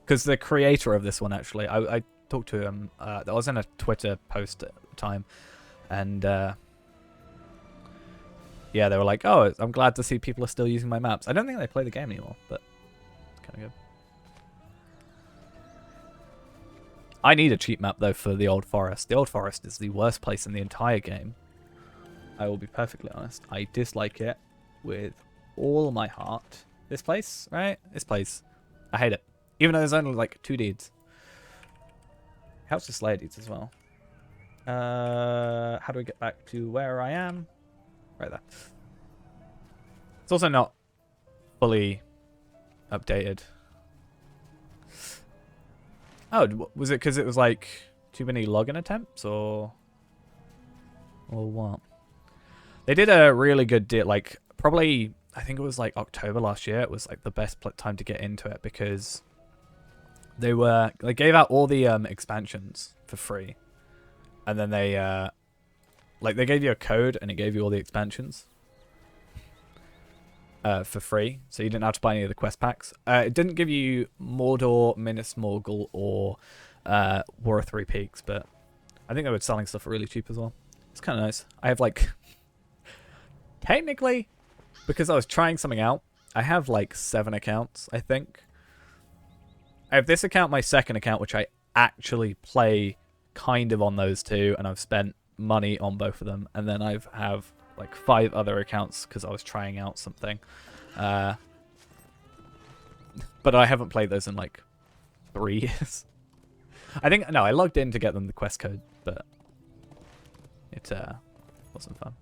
Because the creator of this one, actually, I talked to him. I was in a Twitter post at the time. And, yeah, they were like, oh, I'm glad to see people are still using my maps. I don't think they play the game anymore, but it's kind of good. I need a cheap map, though, for the Old Forest. The Old Forest is the worst place in the entire game. I will be perfectly honest. I dislike it with all my heart. This place, right? This place. I hate it. Even though there's only, like, 2 deeds. Helps to Slayer deeds as well. How do we get back to where I am? Right there. It's also not fully updated. Oh, was it because it was like too many login attempts or what? They did a really good deal. Like probably, I think it was like October last year. It was like the best time to get into it because they gave out all the expansions for free, and then they gave you a code and it gave you all the expansions for free, so you didn't have to buy any of the quest packs. It didn't give you Mordor, Minas Morgul, or War of Three Peaks, but I think they were selling stuff really cheap as well. It's kind of nice. I have like, technically, because I was trying something out, I have like 7 accounts, I think. I have this account, my second account, which I actually play kind of on those two, and I've spent money on both of them, and then I have like 5 other accounts because I was trying out something, but I haven't played those in like 3 years. I think I logged in to get them the quest code, but it wasn't fun.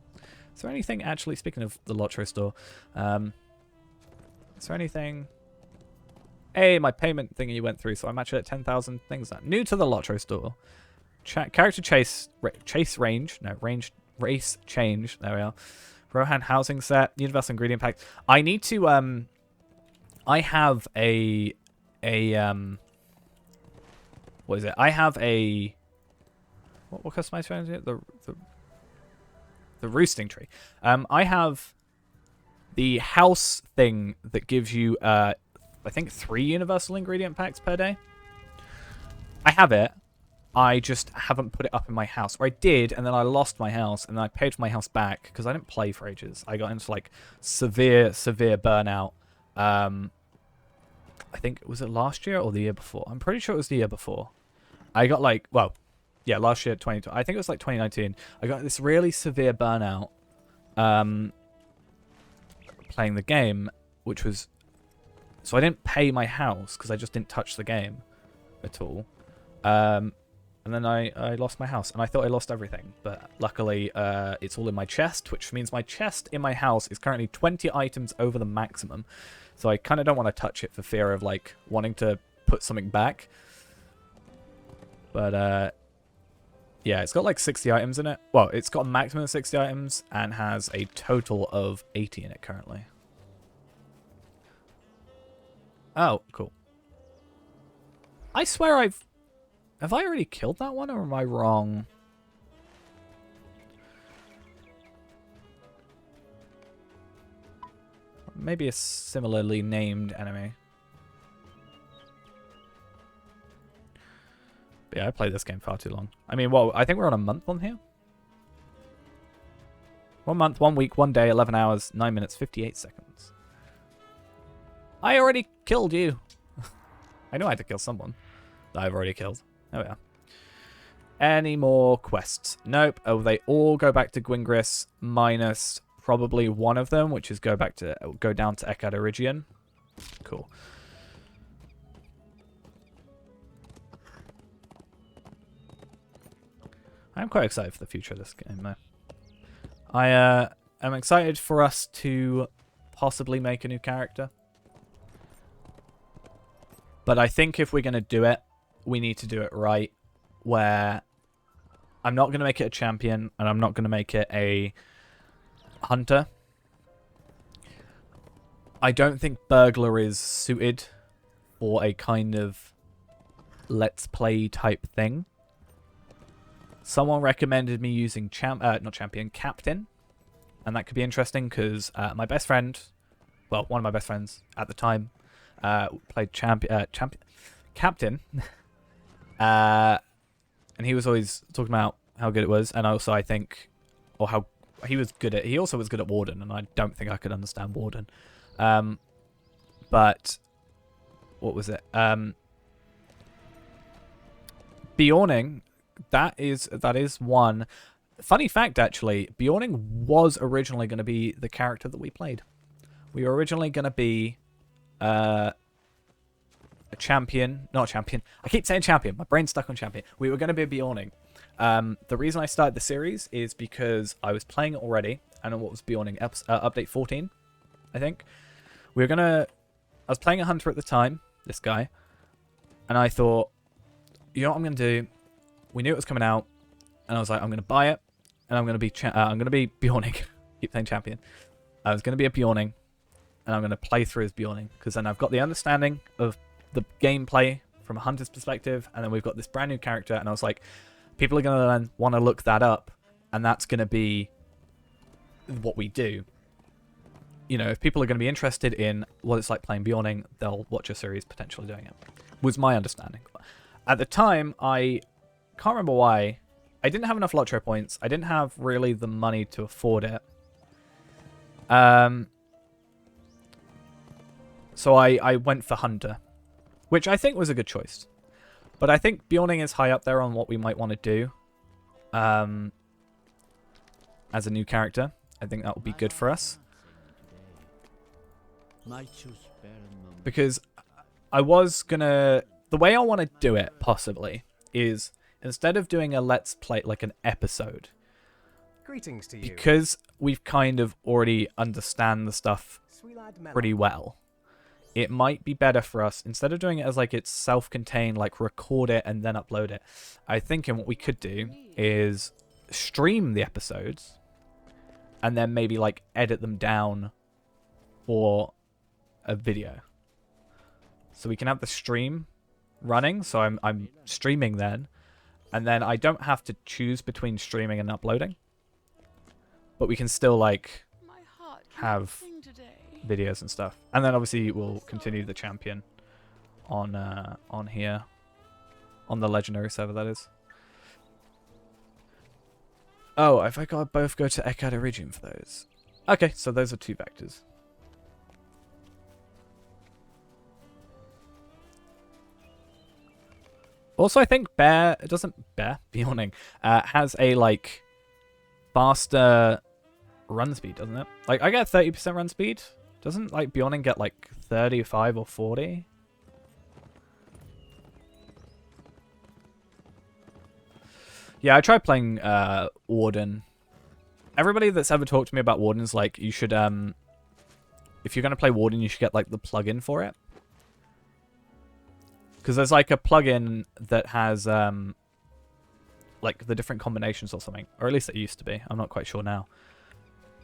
Is there anything actually, speaking of the Lotro store, is there anything? Hey, my payment thingy went through, so I'm actually at 10,000 things now. New to the Lotro store. Character race change. There we are. Rohan housing set. Universal ingredient pack. I need to I have a what is it? I have a what customized is it? The roosting tree. I have the house thing that gives you I think 3 universal ingredient packs per day. I have it. I just haven't put it up in my house. Or I did, and then I lost my house, and then I paid for my house back because I didn't play for ages. I got into like severe burnout. I think, was it last year or the year before? I'm pretty sure it was the year before. I got like, well, yeah, last year, 2020. I think it was like 2019. I got this really severe burnout playing the game, which was... So I didn't pay my house because I just didn't touch the game at all. And then I lost my house, and I thought I lost everything. But luckily, it's all in my chest, which means my chest in my house is currently 20 items over the maximum. So I kind of don't want to touch it for fear of, like, wanting to put something back. But, yeah, it's got, like, 60 items in it. Well, it's got a maximum of 60 items and has a total of 80 in it currently. Oh, cool. I swear Have I already killed that one, or am I wrong? Maybe a similarly named enemy. But yeah, I played this game far too long. I mean, well, I think we're on a month on here. 1 month, 1 week, 1 day, 11 hours, 9 minutes, 58 seconds. I already killed you. I know I had to kill someone that I've already killed. There we are. Any more quests? Nope. Oh, they all go back to Gwingris minus probably one of them, which is go down to Eregion. Cool. I'm quite excited for the future of this game, though. I am excited for us to possibly make a new character. But I think if we're going to do it, we need to do it right, where I'm not going to make it a champion, and I'm not going to make it a hunter. I don't think burglar is suited for a kind of let's play type thing. Someone recommended me using captain, and that could be interesting because my best friend well, one of my best friends at the time, played captain, and he was always talking about how good it was, and also I think, or how he was good at. He also was good at Warden, and I don't think I could understand Warden. But what was it? Bjorning, that is one. Funny fact, actually, Bjorning was originally going to be the character that we played. We were originally going to be a champion. Not a champion. I keep saying champion. My brain's stuck on champion. We were going to be a Bjorning. The reason I started the series is because I was playing it already. I know what was Bjorning. Update 14, I think. I was playing a Hunter at the time, this guy. And I thought, you know what I'm going to do? We knew it was coming out. And I was like, I'm going to buy it. And I'm going to be Bjorning. Keep saying champion. I was going to be a Bjorning. And I'm going to play through as Bjorning. Because then I've got the understanding of the gameplay from a Hunter's perspective. And then we've got this brand new character. And I was like, people are going to then want to look that up. And that's going to be what we do. You know, if people are going to be interested in what it's like playing Bjorning, they'll watch a series potentially doing it. Was my understanding. At the time, I can't remember why. I didn't have enough Lotro points. I didn't have really the money to afford it. So I went for Hunter, which I think was a good choice. But I think Bjorning is high up there on what we might want to do as a new character. I think that would be good for us. Because I was going to... The way I want to do it, possibly, is instead of doing a Let's Play, like an episode, Greetings to you. because we've kind of already understand the stuff pretty well, it might be better for us, instead of doing it as like it's self-contained, like record it and then upload it, I think what we could do is stream the episodes and then maybe like edit them down for a video. So we can have the stream running, so I'm streaming then, and then I don't have to choose between streaming and uploading, but we can still like My heart have sing today. videos and stuff. And then obviously we'll continue the champion on here, on the legendary server, that is. Oh, if I got both go to Eregion for those. Okay, so those are 2 vectors. Also, I think Bjorning has a like faster run speed, doesn't it? Like I get 30% run speed. Doesn't like Bjorning get like 35 or 40? Yeah, I tried playing Warden. Everybody that's ever talked to me about Warden is like, you should if you're gonna play Warden, you should get like the plugin for it. Because there's like a plugin that has like the different combinations or something. Or at least it used to be. I'm not quite sure now.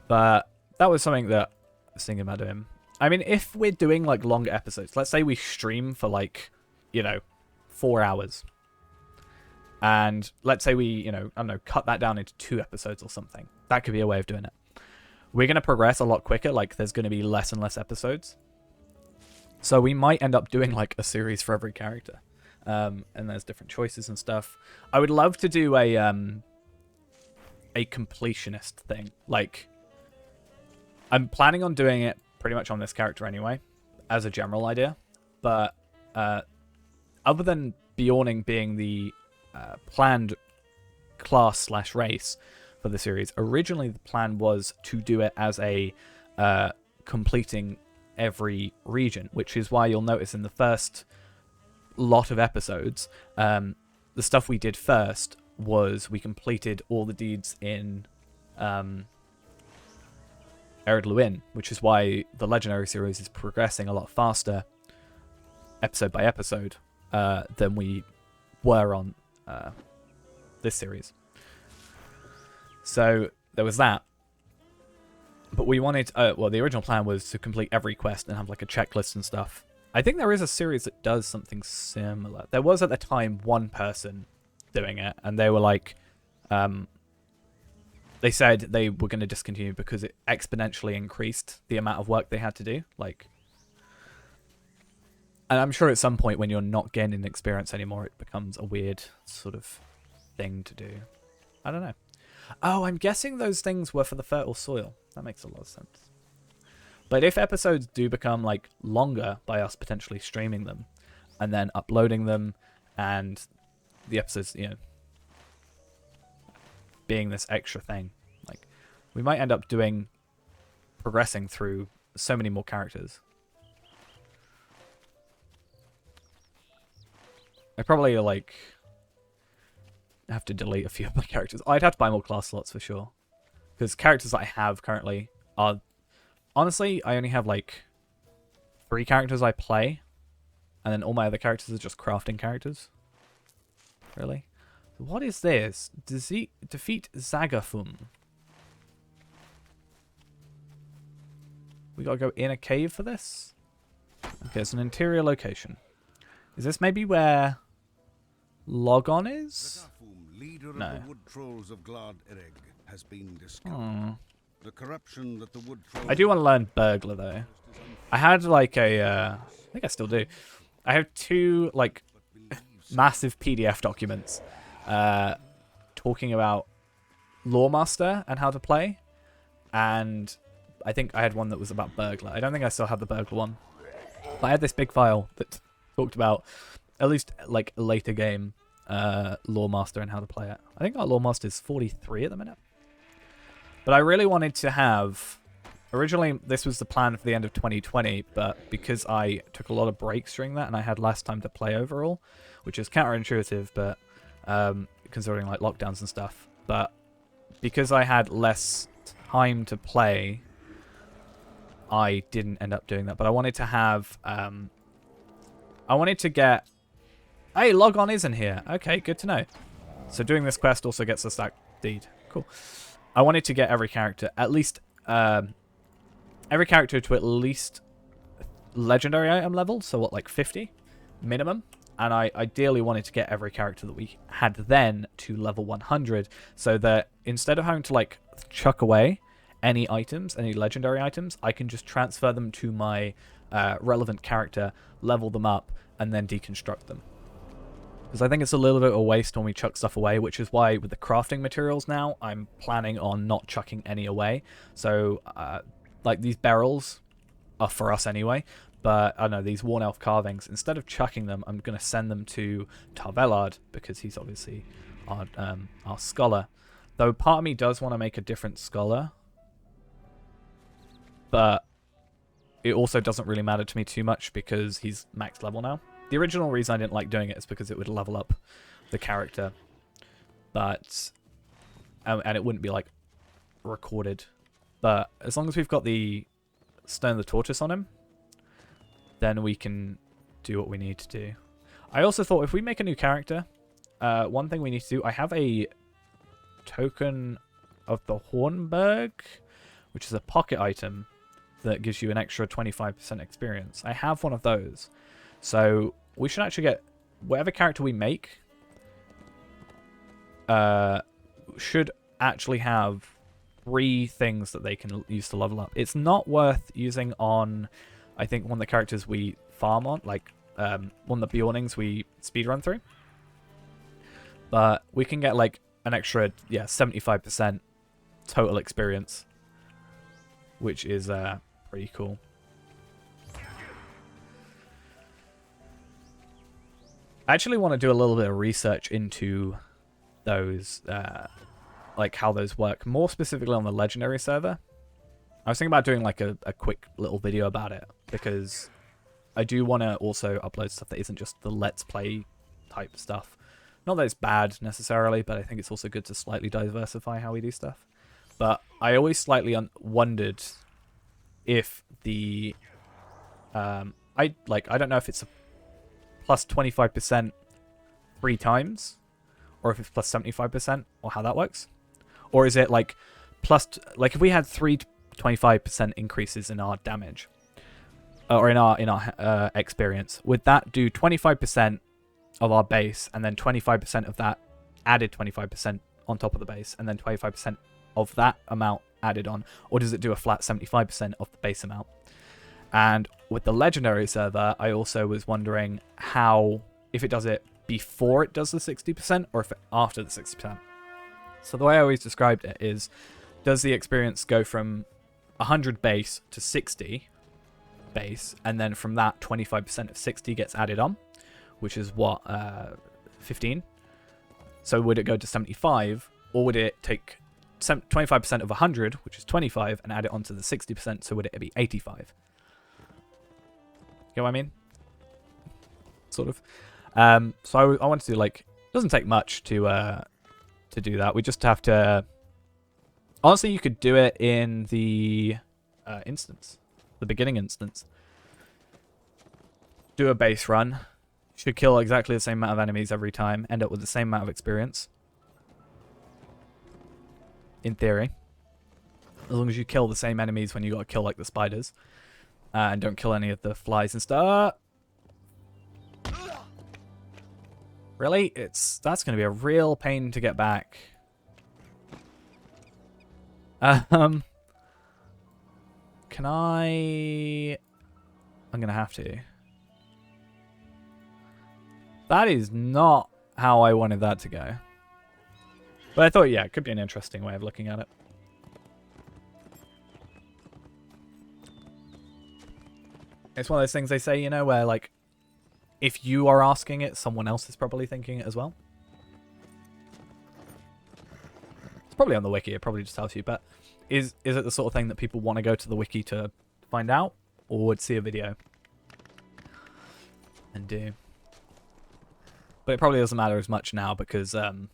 But that was something that I was thinking about doing. I mean, if we're doing like longer episodes, let's say we stream for like, 4 hours. And let's say we, I don't know, cut that down into 2 episodes or something. That could be a way of doing it. We're going to progress a lot quicker. Like there's going to be less and less episodes. So we might end up doing like a series for every character. And there's different choices and stuff. I would love to do a completionist thing. Like, I'm planning on doing it pretty much on this character anyway, as a general idea. But other than Bjorning being the planned class/race for the series, originally the plan was to do it as a completing every region, which is why you'll notice in the first lot of episodes, the stuff we did first was we completed all the deeds in Eregion, which is why the Legendary series is progressing a lot faster, episode by episode, than we were on this series. So there was that. But we wanted, well, the original plan was to complete every quest and have like a checklist and stuff. I think there is a series that does something similar. There was at the time one person doing it, and they were like, they they said they were going to discontinue because it exponentially increased the amount of work they had to do. Like, and I'm sure at some point when you're not gaining experience anymore, it becomes a weird sort of thing to do. I don't know. Oh, I'm guessing those things were for the fertile soil. That makes a lot of sense. But if episodes do become like longer by us potentially streaming them and then uploading them, and the episodes, you know, being this extra thing, like, we might end up progressing through so many more characters. I probably like have to delete a few of my characters. I'd have to buy more class slots for sure, because characters that I have currently are, honestly, I only have like 3 characters I play, and then all my other characters are just crafting characters. Really? What is this? Defeat Zagafum. We gotta go in a cave for this? Okay, it's an interior location. Is this maybe where Logon is? Leader No. of the wood trolls of Glad Ereg has been discovered. The corruption that the wood trolls... I do want to learn Burglar though. I had like a, I think I still do. I have 2 like massive PDF documents talking about Lawmaster and how to play, and I think I had one that was about Burglar. I don't think I still have the Burglar one, but I had this big file that talked about at least like a later game Lawmaster and how to play it. I think our Lawmaster is 43 at the minute. But I really wanted to have... Originally, this was the plan for the end of 2020, but because I took a lot of breaks during that and I had less time to play overall, which is counterintuitive, but considering like lockdowns and stuff. But because I had less time to play, I didn't end up doing that. But I wanted to have... I wanted to get... Hey, Logon isn't here. Okay, good to know. So doing this quest also gets us that deed. Cool. I wanted to get every character, at least... every character to at least legendary item level. So what, like 50? Minimum. And I ideally wanted to get every character that we had then to level 100. So that instead of having to like chuck away any items, any legendary items, I can just transfer them to my relevant character, level them up, and then deconstruct them. Because I think it's a little bit of a waste when we chuck stuff away, which is why with the crafting materials now, I'm planning on not chucking any away. So, like these barrels are for us anyway, but I don't know, these worn elf carvings, instead of chucking them, I'm going to send them to Tarvelard, because he's obviously our scholar. Though part of me does want to make a different scholar, but it also doesn't really matter to me too much because he's max level now. The original reason I didn't like doing it is because it would level up the character, but and it wouldn't be like recorded. But as long as we've got the Stone of the Tortoise on him, then we can do what we need to do. I also thought if we make a new character, one thing we need to do, I have a token of the Hornberg, which is a pocket item that gives you an extra 25% experience. I have one of those. So we should actually get whatever character we make should actually have 3 things that they can use to level up. It's not worth using on, I think, one of the characters we farm on, like one of the Bjornings we speedrun through. But we can get like an extra, 75% total experience, which is pretty cool. I actually want to do a little bit of research into those, like how those work, more specifically on the legendary server. I was thinking about doing like a quick little video about it, because I do want to also upload stuff that isn't just the let's play type stuff. Not that it's bad necessarily, but I think it's also good to slightly diversify how we do stuff. But I always slightly wondered if the I don't know if it's a plus 25% 3 times, or if it's plus 75%, or how that works. Or is it like plus, like if we had 3 25% increases in our damage, or in our experience, would that do 25% of our base, and then 25% of that added 25% on top of the base, and then 25% of that amount added on, or does it do a flat 75% of the base amount? And with the legendary server, I also was wondering how, if it does it before it does the 60% or if it after the 60%. So the way I always described it is, does the experience go from 100 base to 60 base, and then from that 25% of 60 gets added on, which is what, 15? So would it go to 75, or would it take 25% of 100, which is 25, and add it onto the 60%, so would it be 85? You know what I mean? Sort of. So I wanted to, like, it doesn't take much to do that. We just have to... Honestly, you could do it in the instance. The beginning instance. Do a base run. Should kill exactly the same amount of enemies every time. End up with the same amount of experience. In theory. As long as you kill the same enemies when you gotta kill, like, the spiders. And don't kill any of the flies and stuff. Really? That's gonna be a real pain to get back. Can I... I'm gonna have to. That is not how I wanted that to go. But I thought, yeah, it could be an interesting way of looking at it. It's one of those things they say, you know, where, like, if you are asking it, someone else is probably thinking it as well. It's probably on the wiki, it probably just tells you, but is it the sort of thing that people want to go to the wiki to find out, or would see a video and do? But it probably doesn't matter as much now because the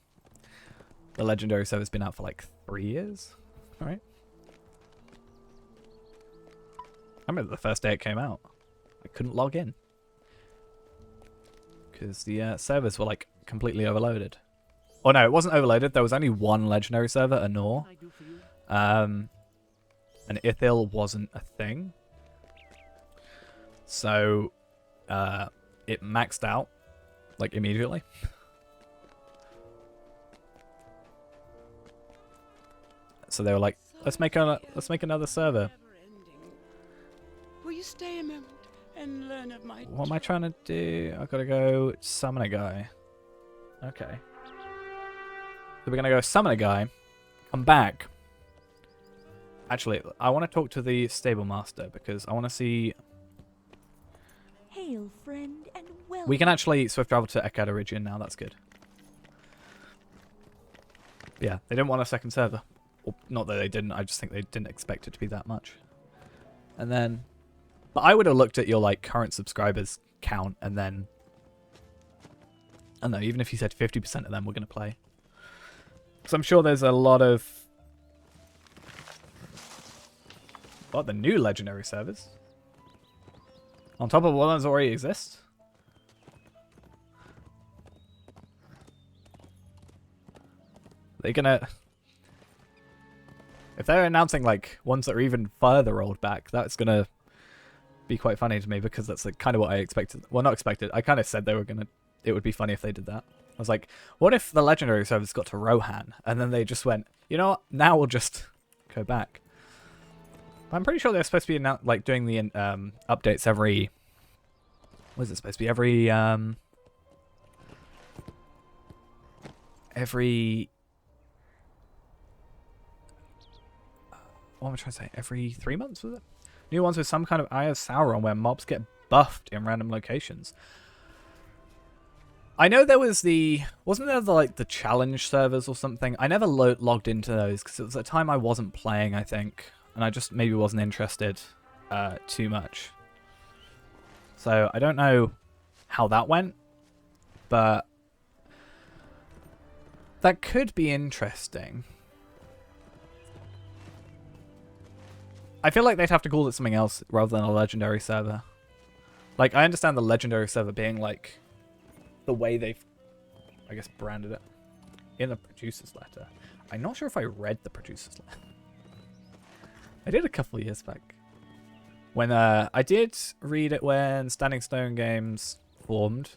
Legendary server's been out for like 3 years, right? I remember the first day it came out, I couldn't log in because the servers were like completely overloaded. Oh no, it wasn't overloaded. There was only one Legendary server, Anor. And Ithil wasn't a thing. So it maxed out like immediately. So they were like, let's make another server. Will you stay a moment and learn of my... What am I trying to do? I've got to go summon a guy. Okay. So we're going to go summon a guy. Come back. Actually, I want to talk to the stable master because I want to see... Hail, friend, and welcome. We can actually swift travel to Eregion now. That's good. Yeah, they didn't want a second server. Well, not that they didn't. I just think they didn't expect it to be that much. And then... But I would have looked at your like current subscribers count and then... I don't know, even if you said 50% of them were going to play. Because I'm sure there's a lot of... What, the new Legendary servers? On top of ones that already exist? They're gonna... If they're announcing like ones that are even further rolled back, that's gonna be quite funny to me because that's like kind of what I expected. Well, not expected. I kind of said they were gonna... It would be funny if they did that. I was like, what if the Legendary servers got to Rohan and then they just went, you know what? Now we'll just go back. I'm pretty sure they're supposed to be like doing the updates every... What is it supposed to be? Every... What am I trying to say? Every 3 months, was it? New ones with some kind of Eye of Sauron where mobs get buffed in random locations. I know there was the... Wasn't there the, like, the challenge servers or something? I never logged into those because it was a time I wasn't playing, I think. And I just maybe wasn't interested too much. So I don't know how that went. But that could be interesting. I feel like they'd have to call it something else rather than a Legendary server. Like, I understand the Legendary server being, like, the way they've, I guess, branded it in the producer's letter. I'm not sure if I read the producer's letter. I did a couple of years back. When, I did read it when Standing Stone Games formed.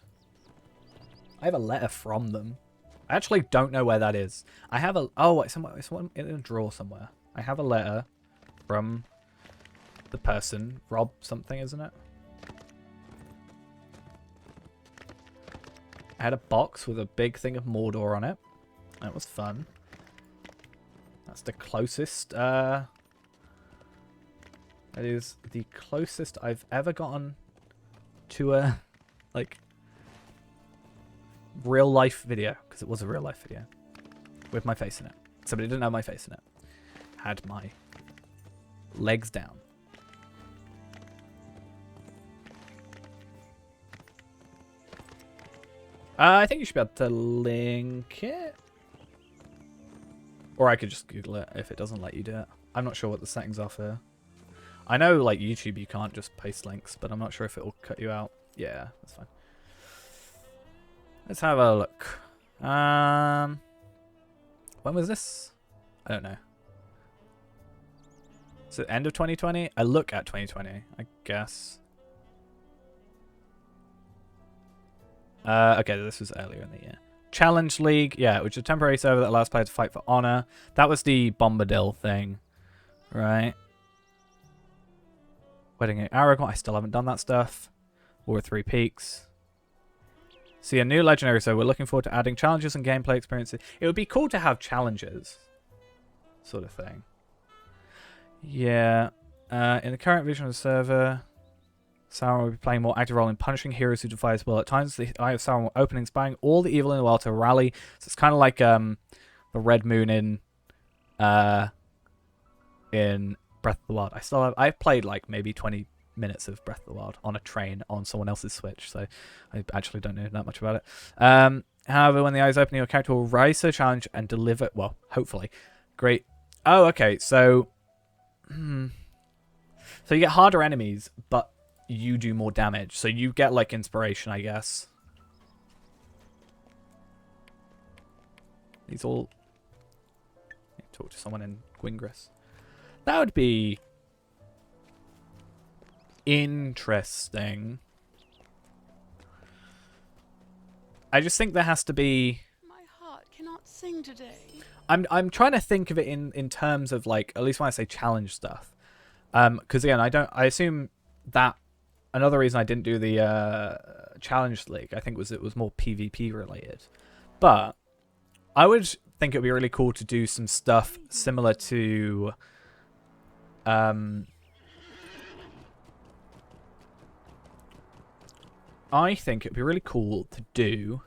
I have a letter from them. I actually don't know where that is. I have a... Oh, it's one in a drawer somewhere. I have a letter from the person. Rob something, isn't it? I had a box with a big thing of Mordor on it. That was fun. That's the closest... That is the closest I've ever gotten to a... like... real life video, because it was a real life video with my face in it. Somebody didn't have my face in it. Had my legs down. I think you should be able to link it. Or I could just Google it if it doesn't let you do it. I'm not sure what the settings are for. I know, like, YouTube, you can't just paste links, but I'm not sure if it will cut you out. Yeah, that's fine. Let's have a look. When was this? I don't know. Is it end of 2020? I look at 2020, I guess. Okay, this was earlier in the year. Challenge League, yeah, which is a temporary server that allows players to fight for honor. That was the Bombadil thing, right? Wedding at Eregion, I still haven't done that stuff. War of Three Peaks. See, a new legendary, so we're looking forward to adding challenges and gameplay experiences. It would be cool to have challenges, sort of thing. Yeah. In the current version of the server, Sauron will be playing more active role in punishing heroes who defy his will. At times, the Eye of Sauron will open, inspiring all the evil in the world to rally. So it's kind of like the Red Moon in Breath of the Wild. I've played like maybe 20 minutes of Breath of the Wild on a train on someone else's Switch, so I actually don't know that much about it. However, when the eyes open, your character will rise to a challenge and deliver, well, hopefully. Great. Oh, okay, so... So you get harder enemies, but you do more damage. So you get, like, inspiration, I guess. These all... Talk to someone in Gwingris. That would be... interesting. I just think there has to be... My heart cannot sing today. I'm trying to think of it in terms of, like, at least when I say challenge stuff. Because again, I assume that another reason I didn't do the challenge league, I think, was it was more PvP related. But I would think it would be really cool to do some stuff similar to I think it'd be really cool to do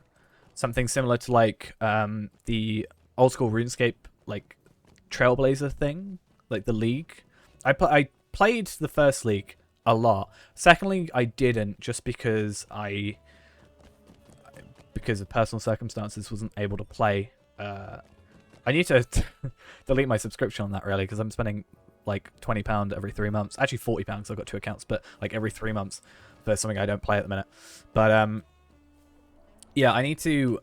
something similar to, like, the old school RuneScape, like, Trailblazer thing, like the league. I played the first league a lot. Secondly, I didn't, just because because of personal circumstances wasn't able to play. I need to delete my subscription on that, really, because I'm spending like £20 every 3 months. Actually, £40 because I've got 2 accounts, but like every 3 months for something I don't play at the minute. But yeah, I need to.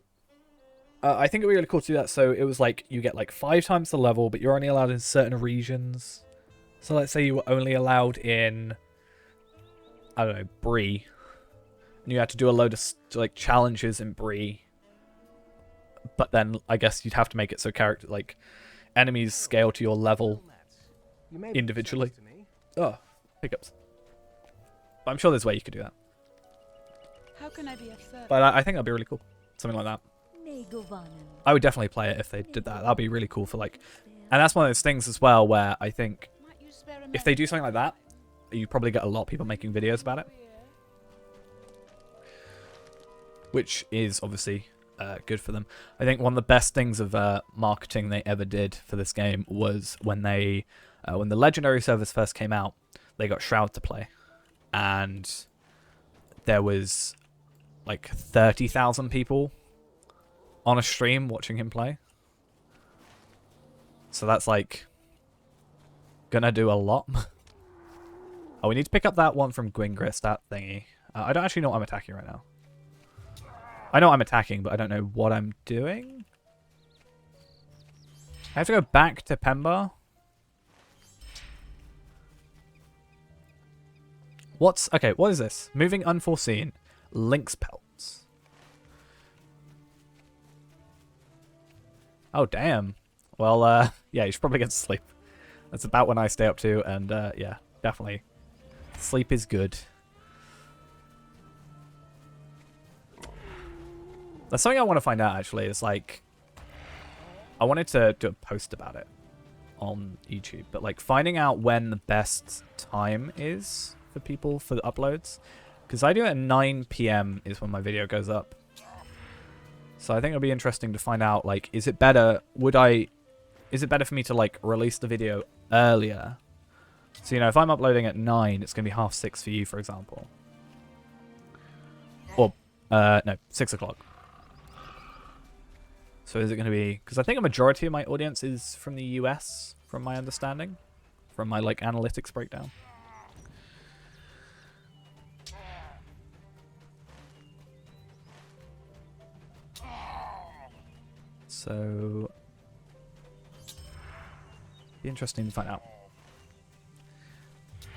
I think it'd be really cool to do that. So it was like you get like 5 times the level, but you're only allowed in certain regions. So let's say you were only allowed in, I don't know, Bree, and you had to do a load of like challenges in Bree. But then I guess you'd have to make it so enemies scale to your level individually. Oh, hiccups. But I'm sure there's a way you could do that. How can I be of service? But I think that'd be really cool. Something like that. I would definitely play it if they did that. That'd be really cool for like... And that's one of those things as well where I think if they do something like that, you probably get a lot of people making videos about it. Which is obviously good for them. I think one of the best things of marketing they ever did for this game was when they... when the Legendary servers first came out, they got Shroud to play. And there was like 30,000 people on a stream watching him play. So that's like gonna do a lot. Oh, we need to pick up that one from Gwingris, that thingy. I don't actually know what I'm attacking right now. I know I'm attacking, but I don't know what I'm doing. I have to go back to Pemba. Okay, what is this? Moving Unforeseen. Lynx Pelts. Oh, damn. Well, yeah, you should probably get to sleep. That's about when I stay up too, and yeah, definitely. Sleep is good. That's something I want to find out, actually. It's like, I wanted to do a post about it on YouTube, but like finding out when the best time is for people for the uploads. Because I do it at 9 PM is when my video goes up. So I think it'll be interesting to find out, like, is it better for me to like release the video earlier? So, you know, if I'm uploading at 9, it's going to be 6:30 for you, for example. Or, no, 6 o'clock. So is it going to be... Because I think a majority of my audience is from the US, from my understanding. From my, like, analytics breakdown. So... be interesting to find out.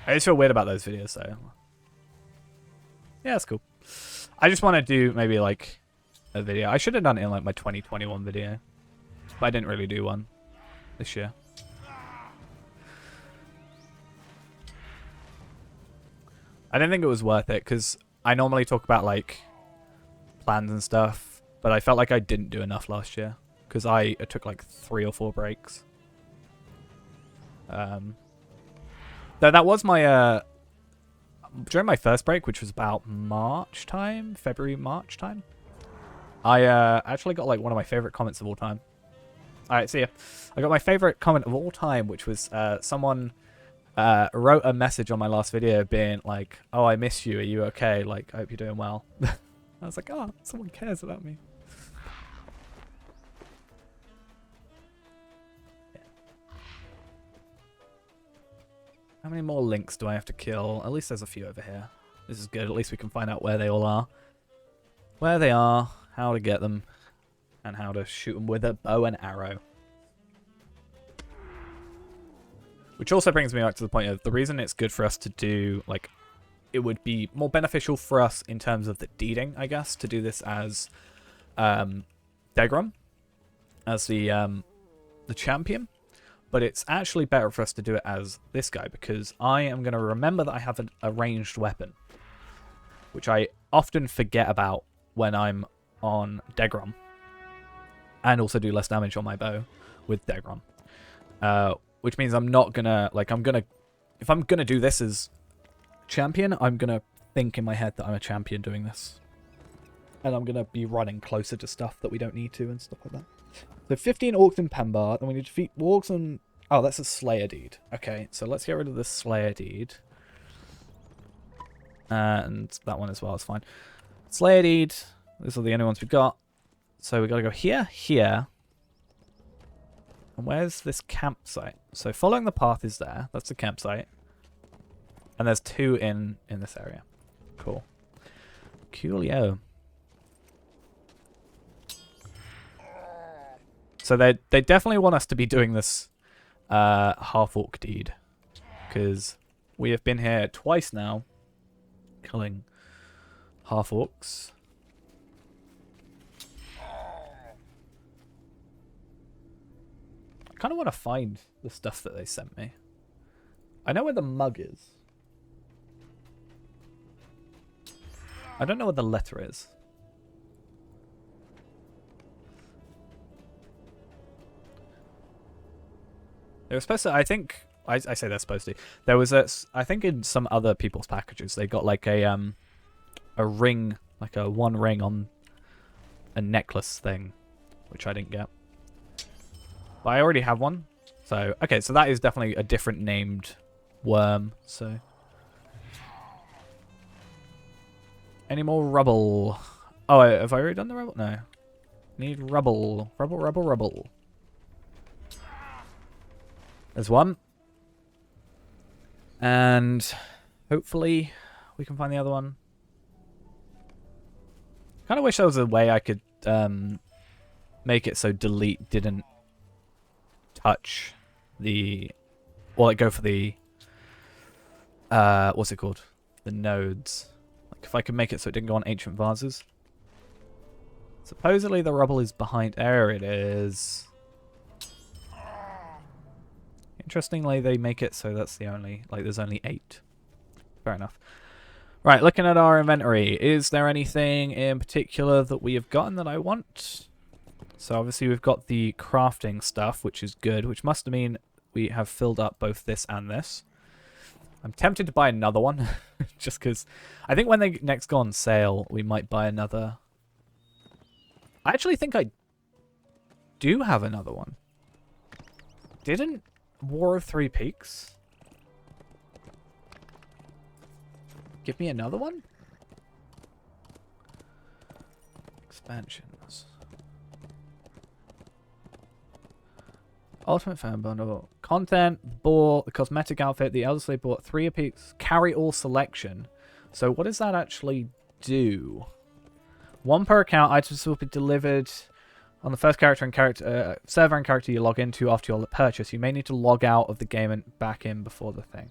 I just feel weird about those videos, so... yeah, that's cool. I just want to do maybe, like... a video. I should have done it in like my 2021 video, but I didn't really do one this year. I didn't think it was worth it because I normally talk about like plans and stuff, but I felt like I didn't do enough last year because I took like 3 or 4 breaks. Though that was my during my first break, which was about March time, February, March time. I actually got like one of my favorite comments of all time. Alright, see ya. I got my favorite comment of all time, which was someone wrote a message on my last video being like, oh, I miss you. Are you okay? Like, I hope you're doing well. I was like, oh, someone cares about me. Yeah. How many more links do I have to kill? At least there's a few over here. This is good. At least we can find out where they all are. Where they are. How to get them, and how to shoot them with a bow and arrow. Which also brings me back to the point of the reason it's good for us to do, like, it would be more beneficial for us in terms of the deeding, I guess, to do this as Degrom, as the champion. But it's actually better for us to do it as this guy, because I am going to remember that I have a ranged weapon, which I often forget about when I'm on Degrom, and also do less damage on my bow with Degrom, which means I'm not gonna, like, if I'm gonna do this as champion, I'm gonna think in my head that I'm a champion doing this, and I'm gonna be running closer to stuff that we don't need to and stuff like that. So 15 orcs in Pembar, then we need to defeat wargs and... oh, that's a Slayer Deed. Okay, so let's get rid of the Slayer Deed, and that one as well is fine. Slayer Deed. These are the only ones we've got. So we've got to go here, here. And where's this campsite? So following the path is there. That's the campsite. And there's 2 in this area. Cool. Coolio. So they definitely want us to be doing this half-orc deed. Because we have been here twice now. Killing half-orcs. I kind of want to find the stuff that they sent me. I know where the mug is. I don't know what the letter is. They were supposed to, I think, I say they're supposed to. There was I think in some other people's packages, they got like a ring, like a 1 ring on a necklace thing, which I didn't get. But I already have one. So, okay, so that is definitely a different named worm, so. Any more rubble? Oh, have I already done the rubble? No. Need rubble. Rubble, rubble, rubble. There's one. And hopefully we can find the other one. Kind of wish there was a way I could make it so delete didn't touch the, or like go for the what's it called, the nodes. Like if I could make it so it didn't go on ancient vases. Supposedly the rubble is behind, there it is. Interestingly, they make it so that's the only, like, there's only 8. Fair enough. Right, looking at our inventory, is there anything in particular that we have gotten that I want? So obviously we've got the crafting stuff, which is good, which must mean we have filled up both this and this. I'm tempted to buy another one, just because I think when they next go on sale, we might buy another. I actually think I do have another one. Didn't War of Three Peaks give me another one? Expansions. Ultimate Fan Bundle. Content, bought the cosmetic outfit, the Elder Slave bought 3 apiece. Carry all selection. So what does that actually do? 1 per account. Items will be delivered on the first server and character you log into after your purchase. You may need to log out of the game and back in before the thing.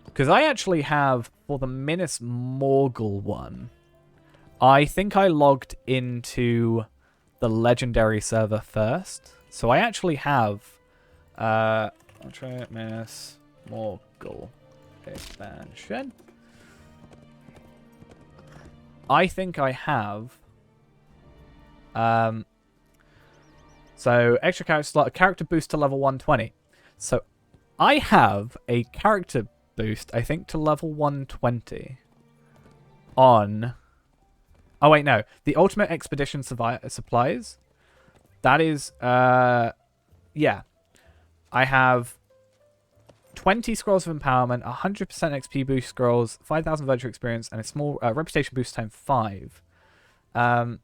Because I actually have, for the Minas Morgul one, I think I logged into the legendary server first. So I actually have I'll try Minas Morgul expansion. I think I have so extra character slot, a character boost to level 120. So I have a character boost, I think, to level 120 on... Oh, wait, no. The Ultimate Expedition supplies. That is, yeah. I have 20 Scrolls of Empowerment, 100% XP boost scrolls, 5,000 virtual experience, and a small reputation boost time 5. I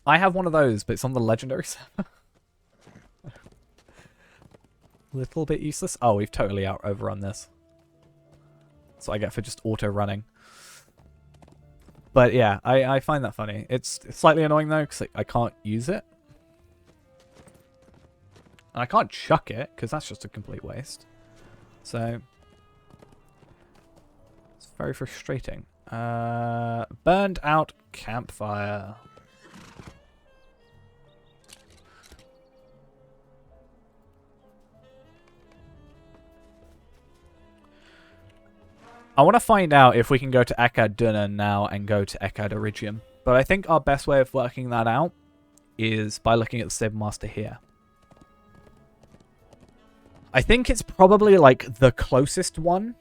have one of those, but it's on the legendary server. Little bit useless. Oh, we've totally overrun this. That's what I get for just auto-running. But yeah, I find that funny. It's slightly annoying though, because I can't use it. And I can't chuck it, because that's just a complete waste. So, it's very frustrating. Burned out campfire. I want to find out if we can go to Eckad Dunan now and go to Eckad Eregion. But I think our best way of working that out is by looking at the Stable Master here. I think it's probably like the closest one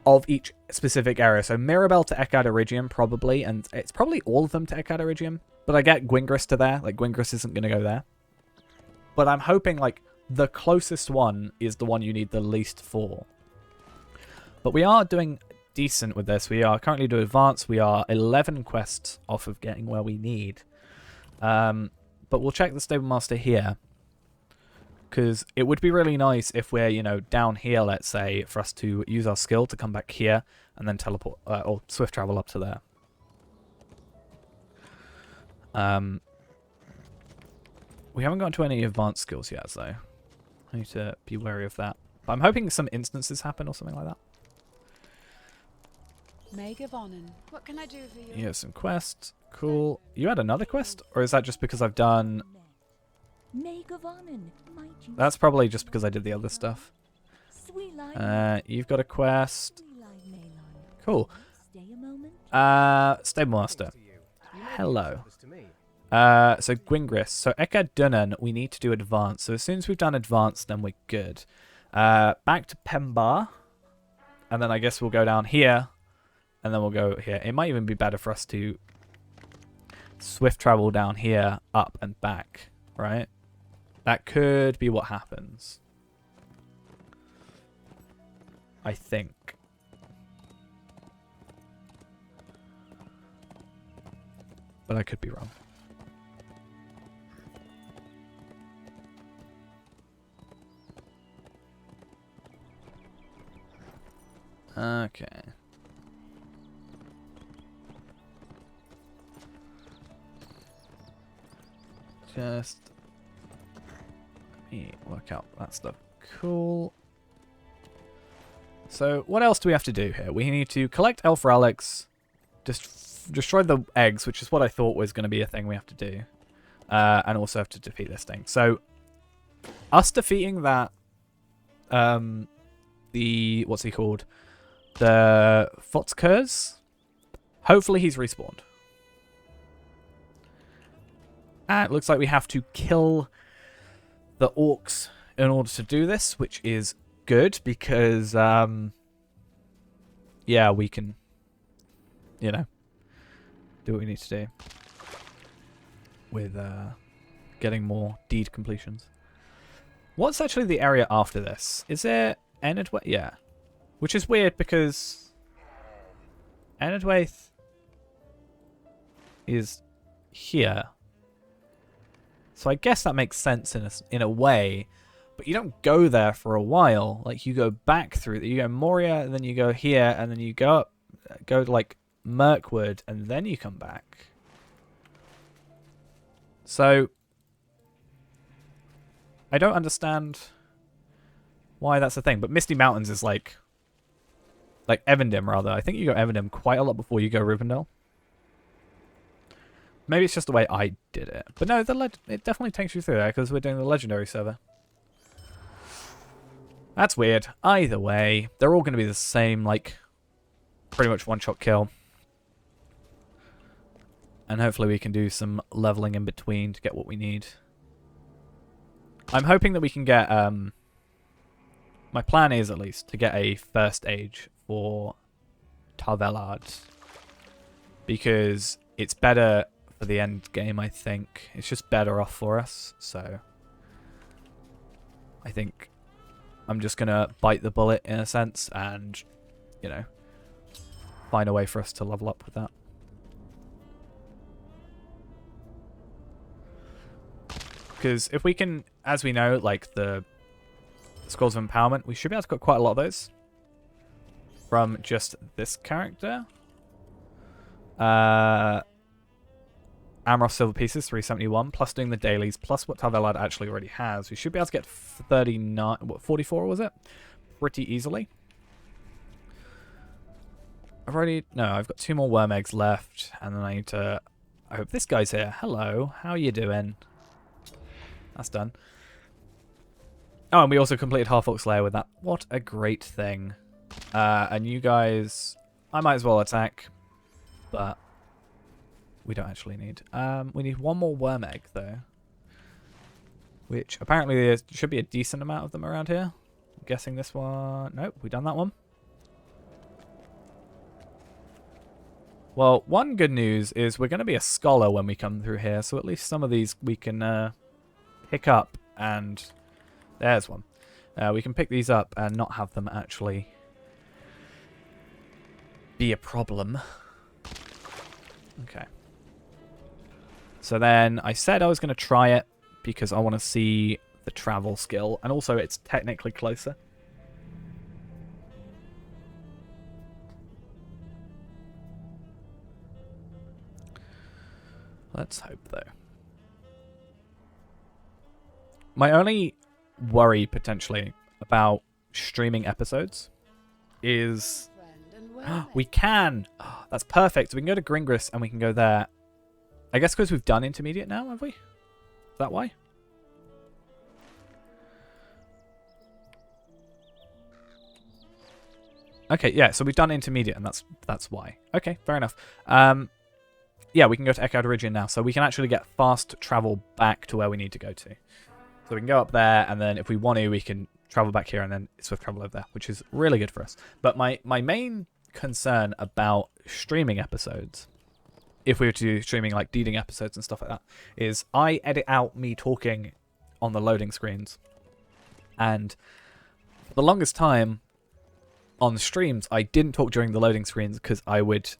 of each specific area. So Mirabel to Eckad Eregion probably, and it's probably all of them to Eckad Eregion. But I get Gwingris to there. Like Gwingris isn't going to go there. But I'm hoping like the closest one is the one you need the least for. But we are doing decent with this. We are currently doing advanced. We are 11 quests off of getting where we need. But we'll check the Stable Master here. Because it would be really nice if we're, you know, down here, let's say, for us to use our skill to come back here and then teleport or swift travel up to there. We haven't gotten to any advanced skills yet, so I need to be wary of that. But I'm hoping some instances happen or something like that. Megavonen. What can I do for you? You have some quests. Cool. You had another quest? Or is that just because I've done... That's probably just because I did the other stuff. You've got a quest. Cool. Stable Master. Hello. So Gwingris. So Eckad Dunan, we need to do advanced. So as soon as we've done advanced, then we're good. Back to Pembar. And then I guess we'll go down here. And then we'll go here. It might even be better for us to swift travel down here, up and back, right? That could be what happens. I think. But I could be wrong. Okay. Just let me work out that stuff. Cool. So what else do we have to do here? We need to collect elf relics, destroy the eggs, which is what I thought was going to be a thing we have to do, and also have to defeat this thing. So us defeating that, the, what's he called? The Fotzkers. Hopefully he's respawned. And it looks like we have to kill the orcs in order to do this, which is good because, yeah, we can, you know, do what we need to do with getting more deed completions. What's actually the area after this? Is it Enedwaith? Yeah. Which is weird because Enedwaith is here. So I guess that makes sense in a way, but you don't go there for a while. Like, you go back through, you go Moria, and then you go here, and then you go to like Mirkwood, and then you come back. So I don't understand why that's a thing. But Misty Mountains is like Evendim, rather. I think you go Evendim quite a lot before you go Rivendell. Maybe it's just the way I did it. But no, it definitely takes you through there because we're doing the Legendary server. That's weird. Either way, they're all going to be the same, like, pretty much one-shot kill. And hopefully we can do some leveling in between to get what we need. I'm hoping that we can get, my plan is, at least, to get a first age for Tarvelard. Because it's better for the end game, I think. It's just better off for us, so I think I'm just going to bite the bullet in a sense and, you know, find a way for us to level up with that. Because if we can, as we know, like the Scrolls of Empowerment, we should be able to get quite a lot of those from just this character. Amroth Silver Pieces, 371, plus doing the dailies, plus what Tarvelad actually already has. We should be able to get 39, what, 44 was it? Pretty easily. I've got 2 more worm eggs left, and then I need to, I hope this guy's here. Hello, how you doing? That's done. Oh, and we also completed Half-Orc Slayer with that. What a great thing. And you guys, I might as well attack, but we don't actually need. We need 1 more worm egg, though. Which, apparently, there should be a decent amount of them around here. I'm guessing this one. Nope, we done that one. Well, one good news is we're going to be a scholar when we come through here, so at least some of these we can pick up, and there's one. We can pick these up and not have them actually be a problem. Okay. So then I said I was going to try it because I want to see the travel skill, and also it's technically closer. Let's hope, though. My only worry, potentially, about streaming episodes is... we can! Oh, that's perfect. So we can go to Gringris and we can go there. I guess because we've done Intermediate now, have we? Is that why? Okay, yeah, so we've done Intermediate, and that's why. Okay, fair enough. Yeah, we can go to Eregion now, so we can actually get fast travel back to where we need to go to. So we can go up there, and then if we want to, we can travel back here, and then swift travel over there, which is really good for us. But my main concern about streaming episodes, if we were to do streaming like deeding episodes and stuff like that, is I edit out me talking on the loading screens. And for the longest time on streams, I didn't talk during the loading screens because I would...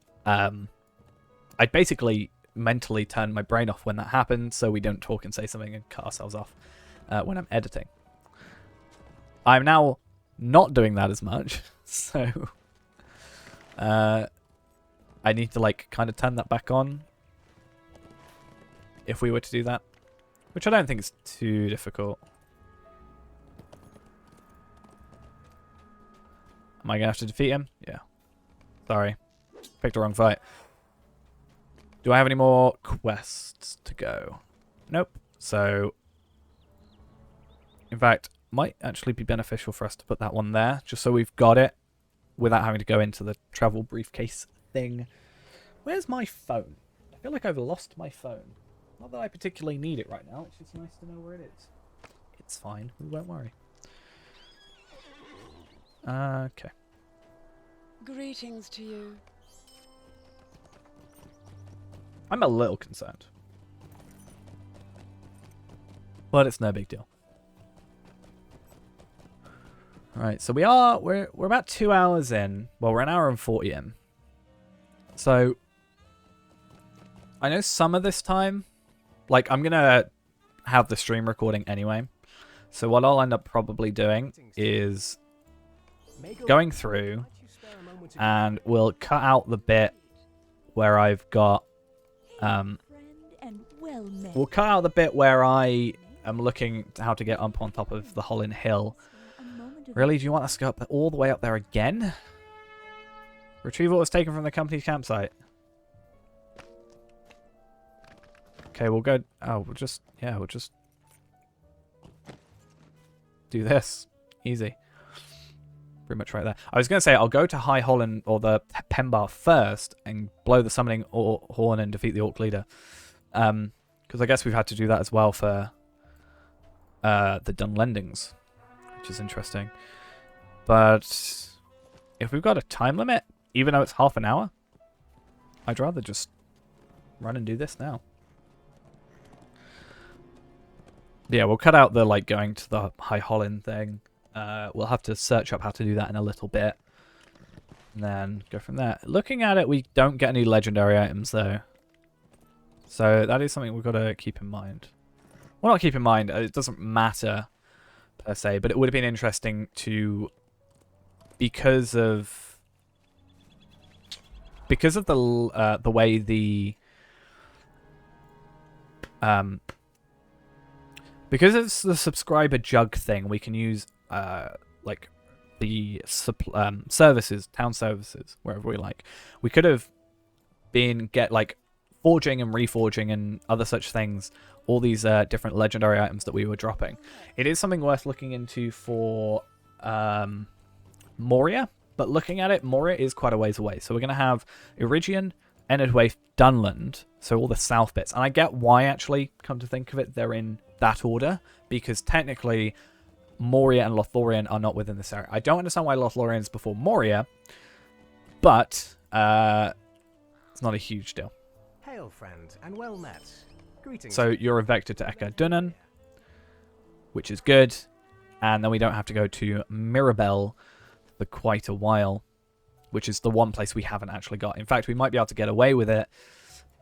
I'd basically mentally turn my brain off when that happened, so we don't talk and say something and cut ourselves off when I'm editing. I'm now not doing that as much, so I need to like kind of turn that back on if we were to do that, which I don't think is too difficult. Am I gonna have to defeat him? Yeah. Sorry, picked the wrong fight. Do I have any more quests to go? Nope. So In fact, might actually be beneficial for us to put that one there, just so we've got it without having to go into the travel briefcase thing. Where's my phone? I feel like I've lost my phone. Not that I particularly need it right now, it's just nice to know where it is. It's fine, we won't worry. Okay. Greetings to you. I'm a little concerned. But it's no big deal. Alright, so we're about 2 hours in. Well, we're an hour and 40 in. So I know some of this time, like, I'm gonna have the stream recording anyway. So what I'll end up probably doing is going through, and we'll cut out the bit where I've got we'll cut out the bit where I am looking at how to get up on top of the Holland Hill. Really? Do you want us to go up all the way up there again? Retrieve what was taken from the company's campsite. Okay, we'll go... Oh, we'll just do this. Easy. Pretty much right there. I was going to say, I'll go to High Holland, or the Pembar first, and blow the summoning horn and defeat the Orc leader. Because I guess we've had to do that as well for the Dunlendings, which is interesting. But if we've got a time limit, even though it's half an hour, I'd rather just run and do this now. Yeah, we'll cut out the going to the High Holland thing. We'll have to search up how to do that in a little bit. And then go from there. Looking at it, we don't get any legendary items, though. So that is something we've got to keep in mind. Well, not keep in mind. It doesn't matter, per se. But it would have been interesting to... Because of the way the... Because it's the subscriber jug thing, we can use the services, town services, wherever we like. We could have been forging and reforging and other such things, all these different legendary items that we were dropping. It is something worth looking into for Moria, but looking at it, Moria is quite a ways away. So we're going to have Eregion, Enedwaith, Dunland, so all the south bits. And I get why, actually, come to think of it, they're in that order, because technically Moria and Lothlorien are not within this area. I don't understand why Lothlorien is before Moria, but it's not a huge deal. Hail, friend, and well met. Greetings. So you're a vector to Echo Dunnan, which is good, and then we don't have to go to Mirabel for quite a while, which is the one place we haven't actually got. In fact, we might be able to get away with it,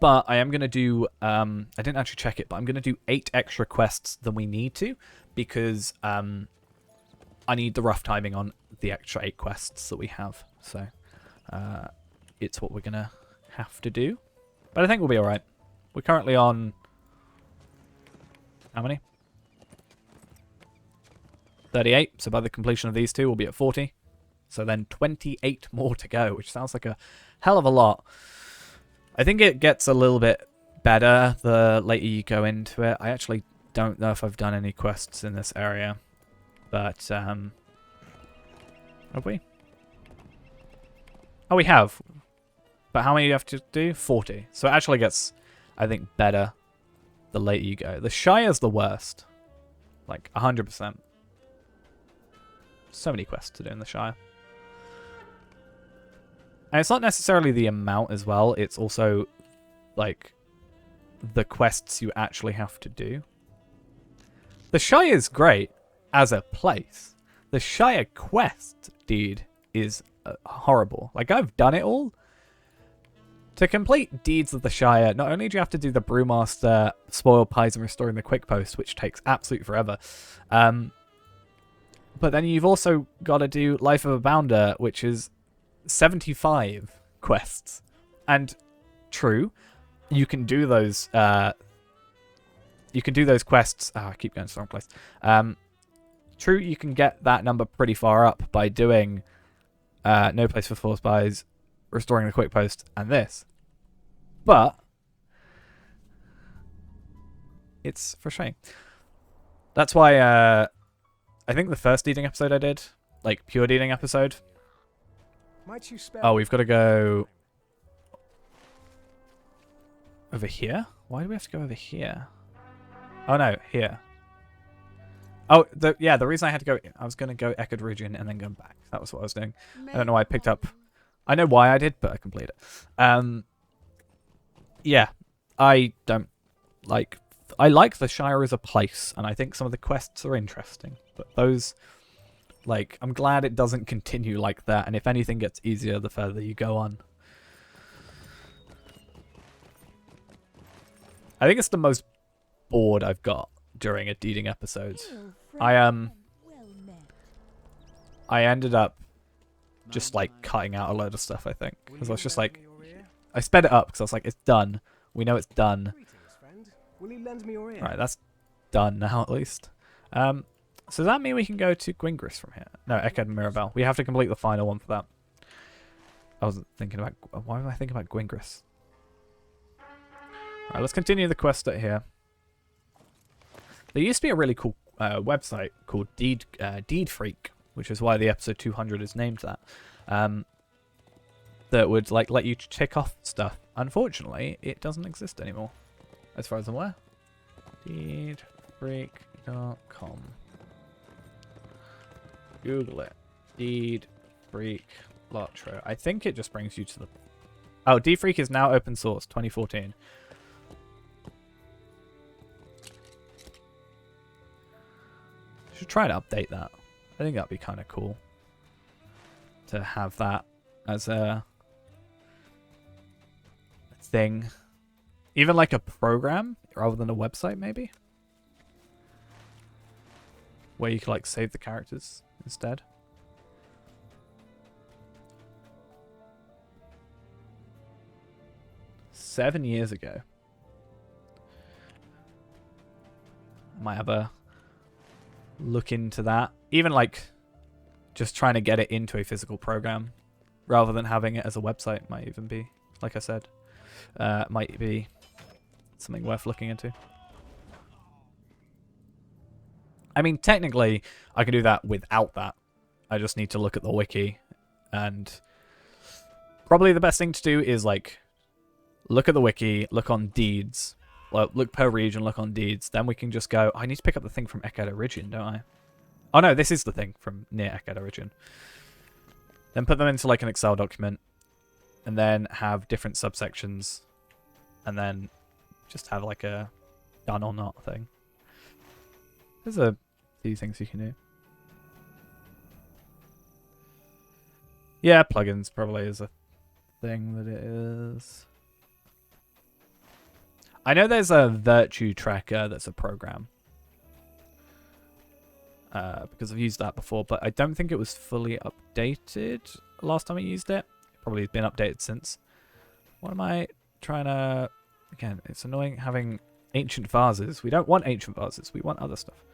but I am going to do... I didn't actually check it, but I'm going to do 8 extra quests than we need to, because I need the rough timing on the extra 8 quests that we have. So it's what we're going to have to do. But I think we'll be alright. We're currently on... How many? 38. So by the completion of these two, we'll be at 40. So then 28 more to go, which sounds like a hell of a lot. I think it gets a little bit better the later you go into it. I actually don't know if I've done any quests in this area. But, have we? Oh, we have. But how many do you have to do? 40. So it actually gets, I think, better the later you go. The Shire's the worst. 100%. So many quests to do in the Shire. And it's not necessarily the amount as well. It's also, the quests you actually have to do. The Shire is great as a place. The Shire quest, dude, is horrible. I've done it all. To complete Deeds of the Shire, not only do you have to do the Brewmaster, Spoiled Pies, and Restoring the Quick Post, which takes absolutely forever, but then you've also got to do Life of a Bounder, which is 75 quests. And true, you can do those quests. Oh, I keep going to the wrong place. True, you can get that number pretty far up by doing No Place for Force Buys, Restoring the Quick Post, and this. But it's frustrating. That's why I think the first deeding episode I did, like pure deeding episode. Might you spare Oh, we've got to go over here. Why do we have to go over here? Oh no, here. Oh, the reason I had to go, I was going to go Eregion and then go back. That was what I was doing. I don't know why I picked up. I know why I did, but I completed it. Yeah, I don't like. I like the Shire as a place, and I think some of the quests are interesting. But those, like, I'm glad it doesn't continue like that. And if anything gets easier, the further you go on. I think it's the most bored I've got during a deeding episode. I ended up just like cutting out a load of stuff, I think, because I was just like, I sped it up because I was like, it's done. We know it's done. Greetings, friend. Will you lend me your ear? Right, that's done now at least. So does that mean we can go to Gwingris from here? No, Eregion and Mirabelle. We have to complete the final one for that. I was thinking about, why was I thinking about Gwingris? Right, let's continue the quest at here. There used to be a really cool website called Deed Freak, which is why the episode 200 is named that. That would like let you tick off stuff. Unfortunately, it doesn't exist anymore, as far as I'm aware. Deedfreak.com. Google it. Deed Freak Lotro. I think it just brings you to the. Oh, Deed Freak is now open source, 2014. Should try to update that. I think that'd be kind of cool to have that as a thing, even like a program rather than a website, maybe, where you could like save the characters instead. Seven years ago. Might have a look into that. Even like just trying to get it into a physical program rather than having it as a website might even be, like I said, might be something worth looking into. I mean, technically, I can do that without that. I just need to look at the wiki, and probably the best thing to do is like look at the wiki, look on deeds. Well, look per region, look on deeds. Then we can just go, I need to pick up the thing from Eregion, don't I? Oh no, this is the thing from near Eregion. Then put them into like an Excel document. And then have different subsections. And then just have like a done or not thing. There's a few things you can do. Yeah, plugins probably is a thing that it is. I know there's a virtue tracker that's a program. Because I've used that before, but I don't think it was fully updated last time I used it. Probably been updated since. What am I trying to... Again, it's annoying having ancient vases. We don't want ancient vases. We want other stuff.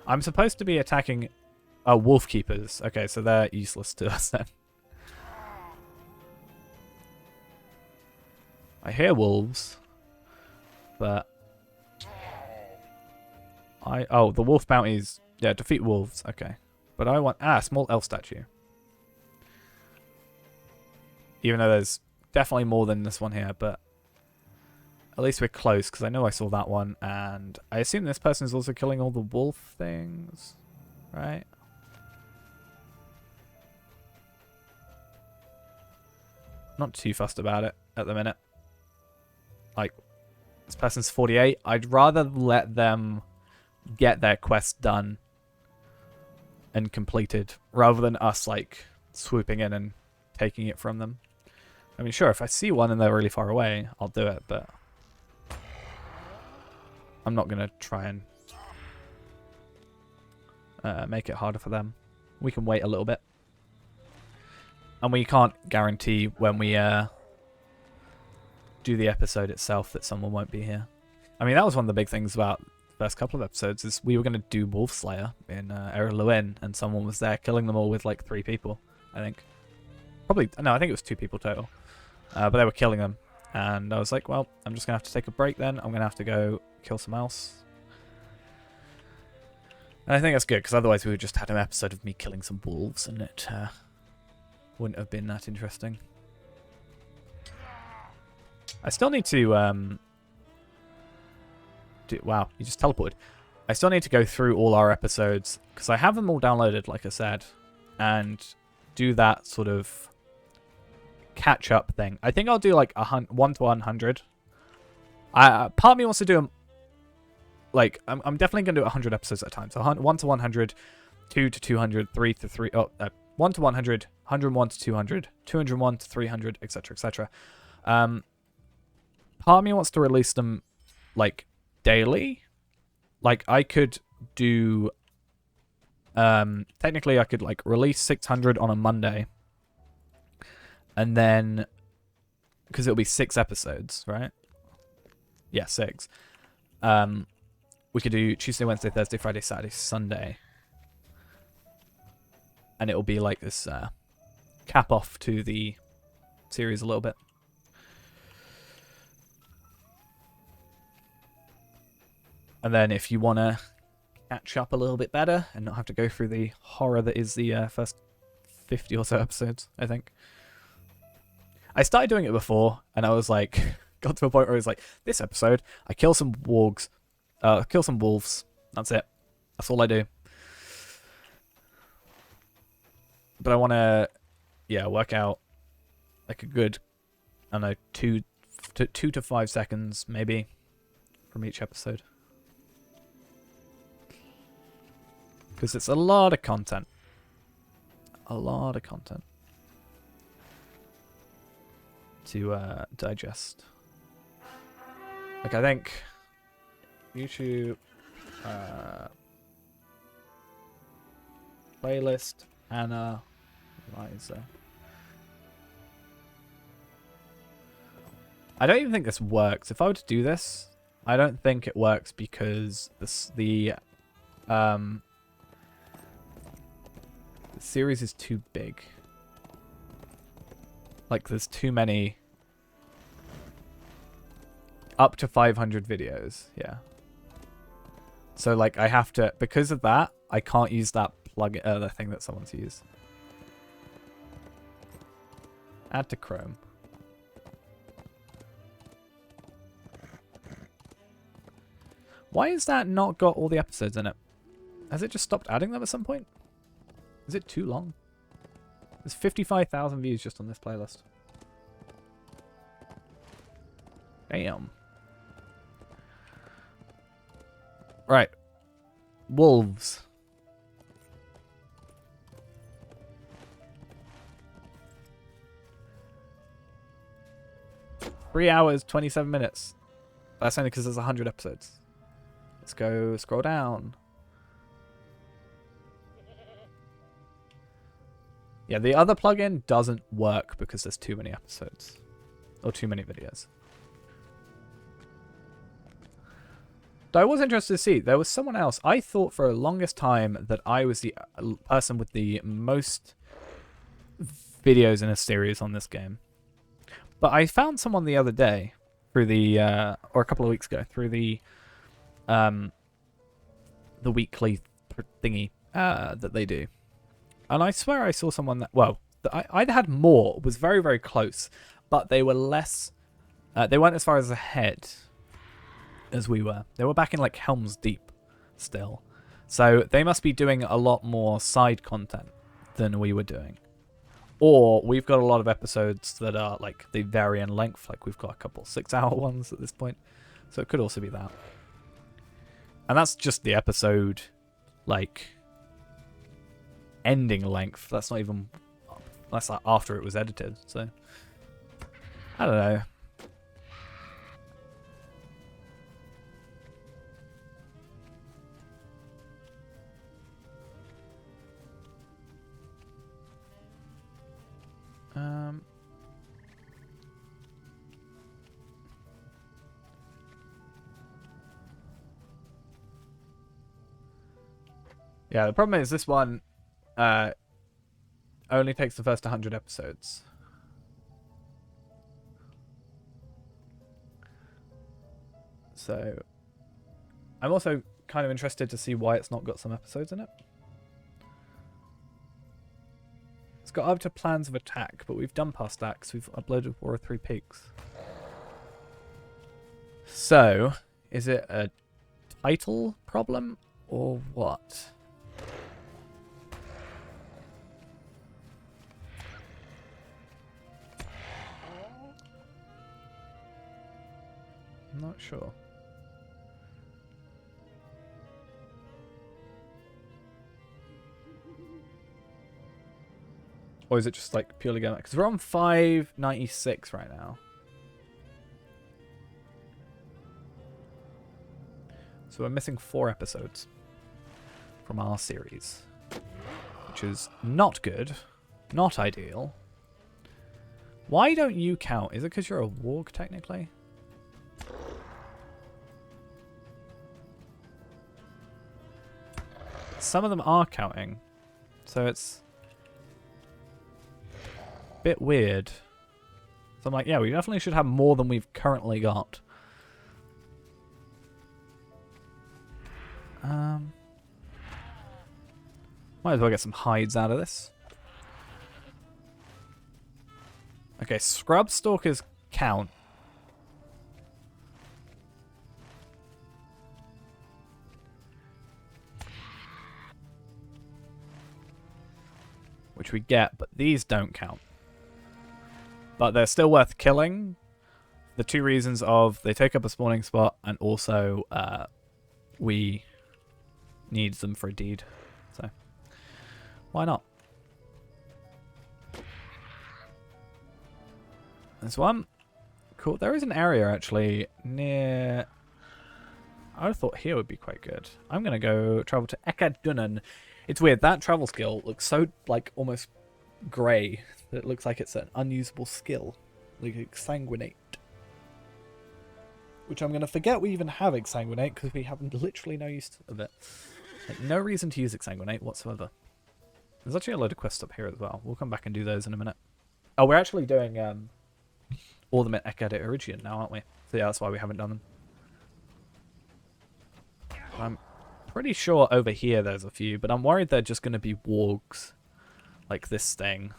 I'm supposed to be attacking... Oh, wolf keepers. Okay, so they're useless to us then. I hear wolves, but oh, the wolf bounties, yeah, defeat wolves, okay. But I want, small elf statue. Even though there's definitely more than this one here, but at least we're close, because I know I saw that one, and I assume this person is also killing all the wolf things, right? Not too fussed about it at the minute. Like, this person's 48. I'd rather let them get their quest done and completed rather than us, like, swooping in and taking it from them. I mean, sure, if I see one and they're really far away, I'll do it, but I'm not going to try and make it harder for them. We can wait a little bit. And we can't guarantee when we do the episode itself that someone won't be here. I mean, that was one of the big things about the first couple of episodes is we were going to do Wolf Slayer in Eregion, and someone was there killing them all with like 3 people, I think. Probably, no, I think it was 2 people total. But they were killing them. And I was like, well, I'm just going to have to take a break then. I'm going to have to go kill someone else. And I think that's good, because otherwise we would just had an episode of me killing some wolves, and it wouldn't have been that interesting. I still need to... wow, you just teleported. I still need to go through all our episodes, because I have them all downloaded, like I said, and do that sort of catch-up thing. I think I'll do like 1 to 100. Part of me wants to do them... Like, I'm definitely going to do 100 episodes at a time. So 1 to 100, 2 to 200, 3 to 3... 1 to 100, 101 to 200, 201 to 300, etc., etc. Part of me wants to release them, like, daily. Like, I could do... technically, I could, like, release 600 on a Monday. And then... Because it'll be 6 episodes, right? Yeah, 6. We could do Tuesday, Wednesday, Thursday, Friday, Saturday, Sunday. And it'll be like this cap off to the series a little bit. And then if you want to catch up a little bit better and not have to go through the horror that is the first 50 or so episodes, I think. I started doing it before, and I was like, got to a point where I was like, this episode, I kill some wargs. Kill some wolves. That's it. That's all I do. But I want to, yeah, work out like a good, I don't know, 2 to 5 seconds maybe from each episode. Because it's a lot of content. A lot of content to digest. Like, I think YouTube playlist Anna Liza. I don't even think this works. If I were to do this, I don't think it works because the series is too big. Like, there's too many. Up to 500 videos, yeah. So, like, I have to, because of that, I can't use that plugin, the thing that someone's used. Add to Chrome. Why has that not got all the episodes in it? Has it just stopped adding them at some point? Is it too long? There's 55,000 views just on this playlist. Damn. Right. Wolves. Three hours, 27 minutes. That's only because there's 100 episodes. Let's go scroll down. Yeah, the other plugin doesn't work because there's too many episodes. Or too many videos. Though I was interested to see, there was someone else. I thought for the longest time that I was the person with the most videos in a series on this game. But I found someone the other day through the, or a couple of weeks ago, through the weekly thingy that they do. And I swear I saw someone that, well, I either had more, was very, very close, but they were less, they weren't as far as ahead as we were. They were back in like Helm's Deep still. So they must be doing a lot more side content than we were doing. Or we've got a lot of episodes that are like, they vary in length. Like we've got a couple 6-hour ones at this point. So it could also be that. And that's just the episode, like, ending length. That's not even, that's like after it was edited. So I don't know. Yeah, the problem is this one only takes the first 100 episodes. So I'm also kind of interested to see why it's not got some episodes in it. It's got up to plans of attack, but we've done past that because we've uploaded War of Three Peaks. So, is it a title problem or what? I'm not sure. Or is it just like purely going? Because we're on 596 right now. So we're missing 4 episodes from our series, which is not good, not ideal. Why don't you count? Is it because you're a warg technically? Some of them are counting, so it's a bit weird. So I'm like, yeah, we definitely should have more than we've currently got. Might as well get some hides out of this. Okay, scrub stalkers count. Which we get, but these don't count. But they're still worth killing. The 2 reasons of they take up a spawning spot and also we need them for a deed. So why not? This one. Cool. There is an area actually near... I would have thought here would be quite good. I'm going to go travel to Eregion. It's weird. That travel skill looks so like almost grey that it looks like it's an unusable skill. Like Exsanguinate. Which I'm going to forget we even have Exsanguinate because we have literally no use of it. Like, no reason to use Exsanguinate whatsoever. There's actually a load of quests up here as well. We'll come back and do those in a minute. Oh, we're actually doing all of them at Eregion now, aren't we? So yeah, that's why we haven't done them. I'm pretty sure over here there's a few, but I'm worried they're just going to be wargs. Like this thing.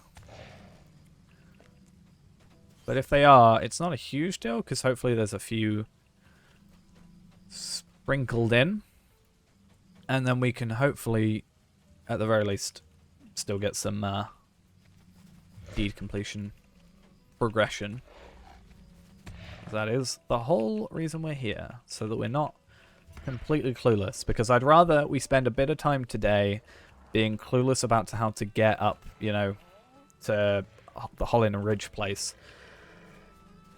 But if they are, it's not a huge deal, because hopefully there's a few sprinkled in. And then we can hopefully, at the very least, still get some deed completion progression. That is the whole reason we're here, so that we're not completely clueless. Because I'd rather we spend a bit of time today being clueless about how to get up, you know, to the Hollin Ridge place,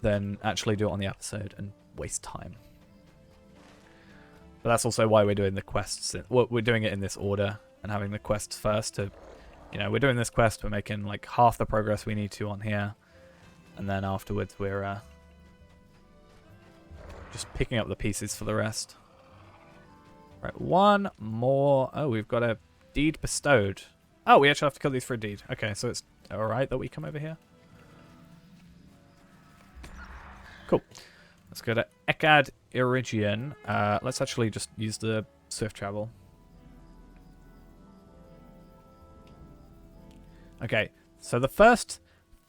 than actually do it on the episode and waste time. But that's also why we're doing the quests. We're doing it in this order and having the quests first to, you know, we're doing this quest, we're making like half the progress we need to on here, and then afterwards we're just picking up the pieces for the rest. Right, one more. Oh, we've got a deed bestowed. Oh, we actually have to kill these for a deed. Okay, so it's alright that we come over here. Cool. Let's go to Eregion. Let's actually just use the swift travel. Okay, so the first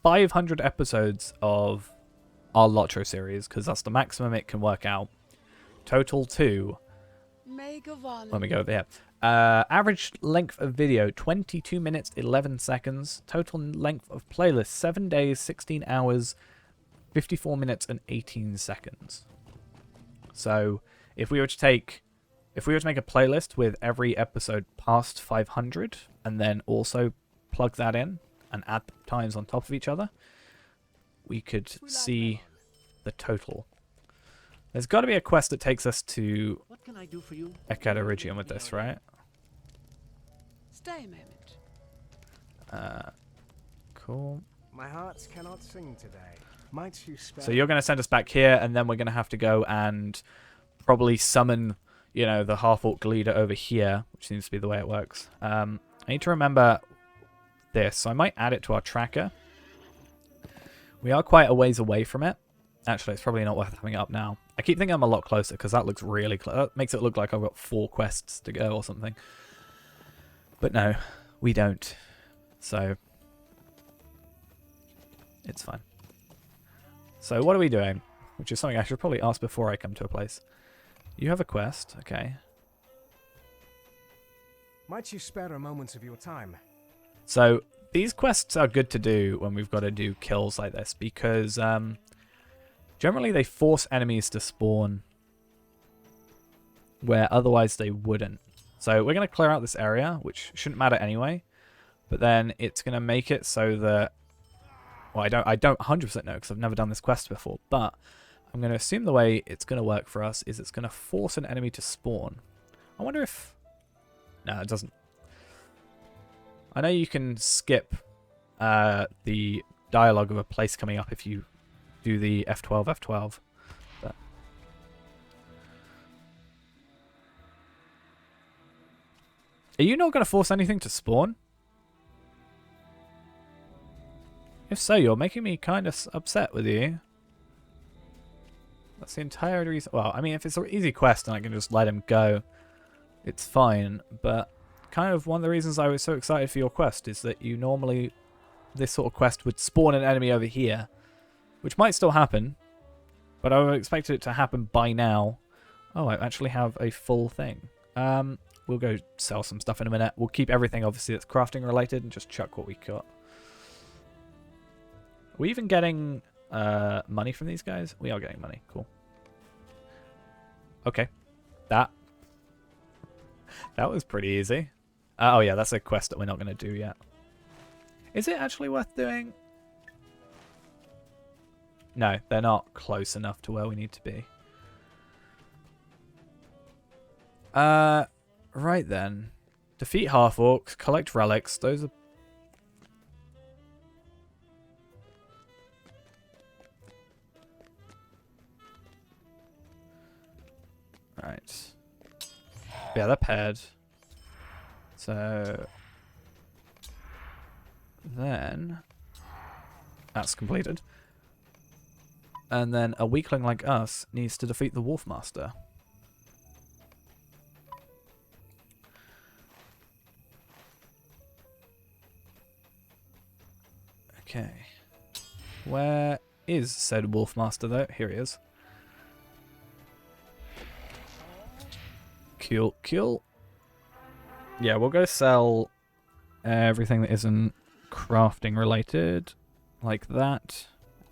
500 episodes of our Lotro series, because that's the maximum it can work out, total to... Let me go there. Average length of video, 22 minutes, 11 seconds. Total length of playlist, 7 days, 16 hours, 54 minutes, and 18 seconds. So, if we were to make a playlist with every episode past 500, and then also plug that in and add times on top of each other, we could see the total. There's got to be a quest that takes us to Eregion with this, right? Stay a moment. Cool. My hearts cannot sing today. Might you spare... So you're going to send us back here, and then we're going to have to go and probably summon, you know, the half-orc leader over here, which seems to be the way it works. I need to remember this, so I might add it to our tracker. We are quite a ways away from it. Actually, it's probably not worth having it up now. I keep thinking I'm a lot closer because that looks really close. That makes it look like I've got 4 quests to go or something. But no, we don't. So, it's fine. So what are we doing? Which is something I should probably ask before I come to a place. You have a quest, okay. Might you spare a moment of your time? So these quests are good to do when we've got to do kills like this because generally they force enemies to spawn where otherwise they wouldn't. So we're going to clear out this area, which shouldn't matter anyway, but then it's going to make it so that, well, I don't 100% know because I've never done this quest before, but I'm going to assume the way it's going to work for us is it's going to force an enemy to spawn. I wonder if... No, it doesn't. I know you can skip the dialogue of a place coming up if you do the F12, but... Are you not going to force anything to spawn? If so, you're making me kind of upset with you. That's the entire reason. Well, I mean, if it's an easy quest and I can just let him go, it's fine. But kind of one of the reasons I was so excited for your quest is that you normally, this sort of quest would spawn an enemy over here, which might still happen, but I would have expected it to happen by now. Oh, I actually have a full thing. We'll go sell some stuff in a minute. We'll keep everything, obviously, that's crafting related and just chuck what we got. Are we even getting money from these guys? We are getting money. Cool. Okay. That was pretty easy. Oh, yeah, that's a quest that we're not going to do yet. Is it actually worth doing? No, they're not close enough to where we need to be. Right then. Defeat half-orcs, collect relics. Those are... Right. Yeah, they're paired. So... Then... That's completed. And then a weakling like us needs to defeat the Wolfmaster. Okay. Where is said Wolfmaster though? Here he is. Cool, cool. Yeah, we'll go sell everything that isn't crafting related. Like that.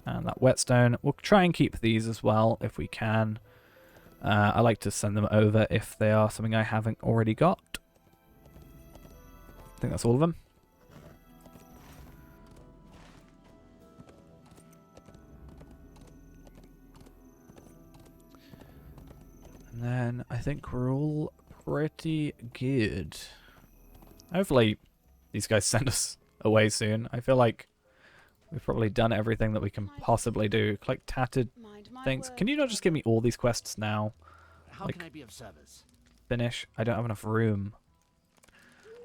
And that whetstone. We'll try and keep these as well if we can. I like to send them over if they are something I haven't already got. I think that's all of them. And then I think we're all pretty good. Hopefully these guys send us away soon. I feel like we've probably done everything that we can possibly do. Collect tattered things. Can you not just give me all these quests now? How can I be of service? Finish. I don't have enough room.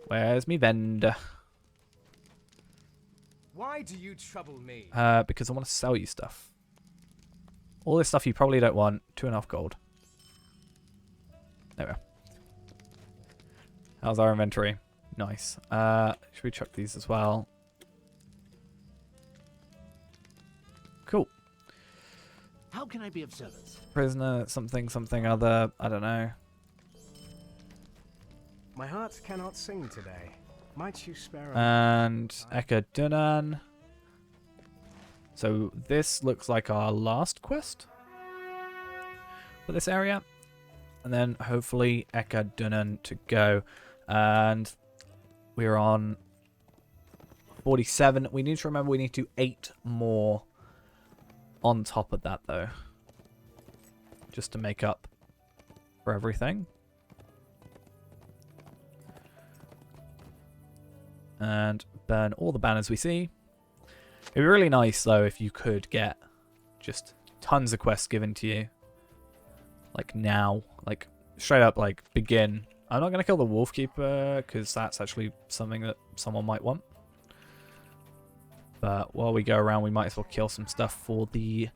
Where's me vendor? Why do you trouble me? Because I want to sell you stuff. All this stuff you probably don't want. 2.5 gold. There we go. How's our inventory? Nice. Should we chuck these as well? Cool. How can I be of service? Prisoner, something, something other. I don't know. My heart cannot sing today. Might you spare a And Eregion. So this looks like our last quest for this area. And then hopefully Eregion to go. And we're on 47. We need to remember we need to do 8 more on top of that though. Just to make up for everything. And burn all the banners we see. It'd be really nice though if you could get just tons of quests given to you. Like now. Like straight up like begin. I'm not going to kill the Wolf Keeper because that's actually something that someone might want. But while we go around we might as well kill some stuff for the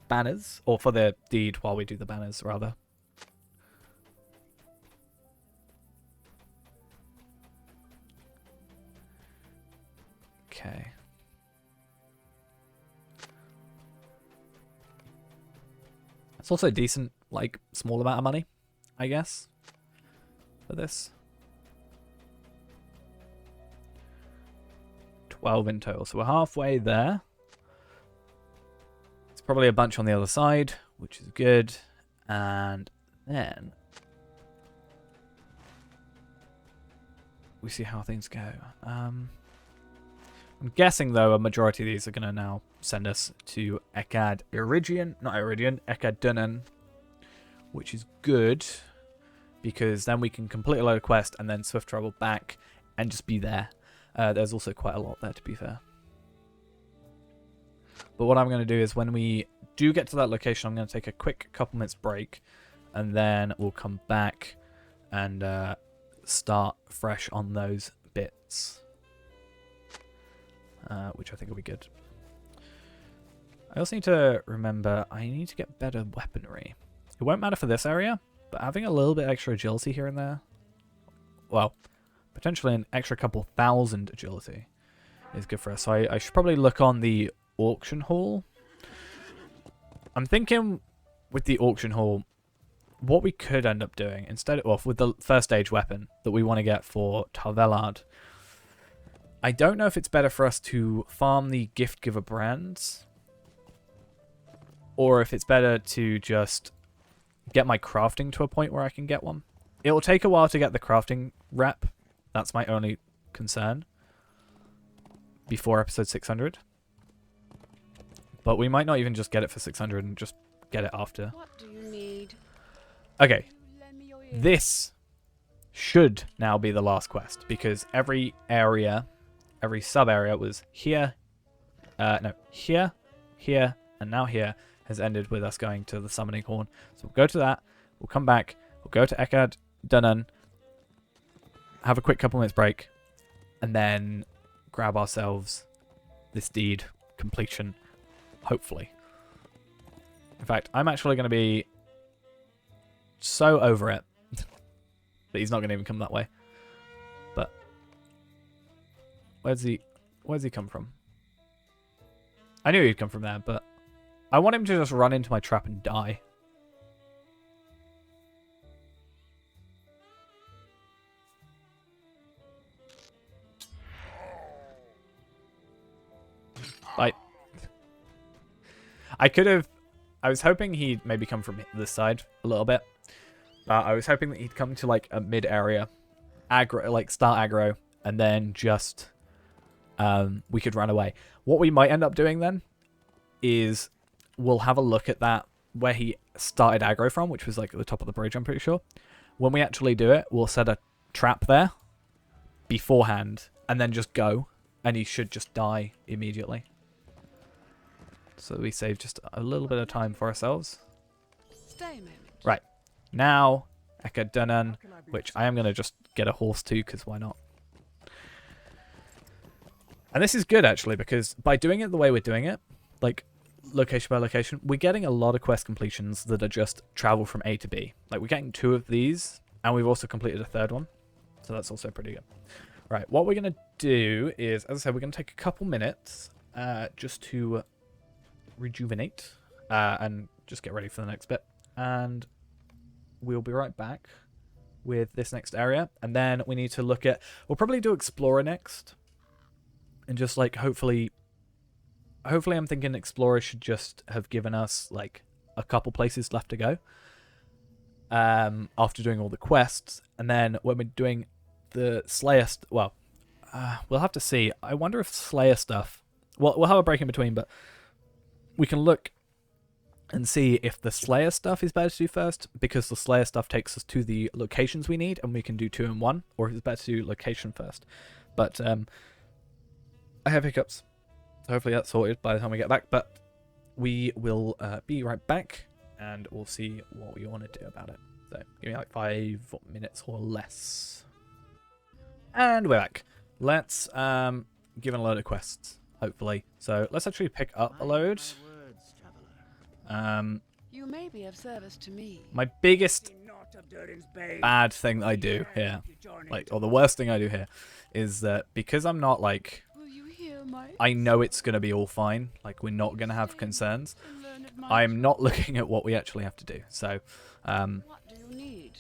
banners, or for the deed while we do the banners, rather. Okay. It's also a decent, like, small amount of money, I guess, for this. 12 in total, so we're halfway there. It's probably a bunch on the other side, which is good. And then we see how things go. I'm guessing, though, a majority of these are going to now send us to Eregion, not Eregion, Eregion, which is good, because then we can complete a load of quests and then swift travel back and just be there. There's also quite a lot there, to be fair. But what I'm going to do is when we do get to that location, I'm going to take a quick couple minutes break, and then we'll come back and start fresh on those bits. Which I think will be good. I also need to remember I need to get better weaponry. It won't matter for this area, but having a little bit extra agility here and there, well, potentially an extra couple thousand agility is good for us. So I should probably look on the auction hall. I'm thinking with the auction hall, what we could end up doing instead of with the first stage weapon that we want to get for Tarvelard. I don't know if it's better for us to farm the gift giver brands, or if it's better to just get my crafting to a point where I can get one. It will take a while to get the crafting rep. That's my only concern before episode 600. But we might not even just get it for 600 and just get it after. What do you need? Okay, Lend me your ear. this should now be the last quest, because every area, every sub-area was here, here, here, and now here has ended with us going to the Summoning Horn. So we'll go to that, we'll come back, we'll go to Eckard Dunnan, have a quick couple minutes break, and then grab ourselves this deed completion, hopefully. In fact, I'm actually going to be so over it that he's not going to even come that way. But where's he come from? I knew he'd come from there, but I want him to just run into my trap and die. Like, I was hoping he'd maybe come from this side a little bit. I was hoping that he'd come to like a mid area, aggro, like start aggro, and then just we could run away. What we might end up doing then is we'll have a look at that where he started aggro from, which was like at the top of the bridge, I'm pretty sure. When we actually do it, we'll set a trap there beforehand and then just go, and he should just die immediately. So we save just a little bit of time for ourselves. Stay a moment. Right. Now, Eckard Dunnan, which I am going to just get a horse too, because why not? And this is good, actually, because by doing it the way we're doing it, like location by location, we're getting a lot of quest completions that are just travel from A to B. Like, we're getting 2 of these, and we've also completed a 3rd one. So that's also pretty good. Right, what we're going to do is, as I said, we're going to take a couple minutes just to rejuvenate and just get ready for the next bit. And we'll be right back with this next area. And then we need to look at... We'll probably do Explorer next. And just, like, hopefully I'm thinking Explorer should just have given us, like, a couple places left to go. After doing all the quests. And then when we're doing the Slayer... we'll have to see. I wonder if Slayer stuff... Well, we'll have a break in between, but we can look and see if the Slayer stuff is better to do first, because the Slayer stuff takes us to the locations we need, and we can do 2 in 1, or if it's better to do location first. But I have hiccups, so hopefully that's sorted by the time we get back. But we will be right back, and we'll see what we want to do about it. So give me like 5 minutes or less. And we're back. Let's give it a load of quests, hopefully. So let's actually pick up a load. You may be of service to me. My biggest bad thing that I do here, like, or the worst thing I do here, is that because I'm not like, Will you hear my I know it's gonna be all fine. Like, we're not gonna have concerns. I'm not looking at what we actually have to do. So, What do you need?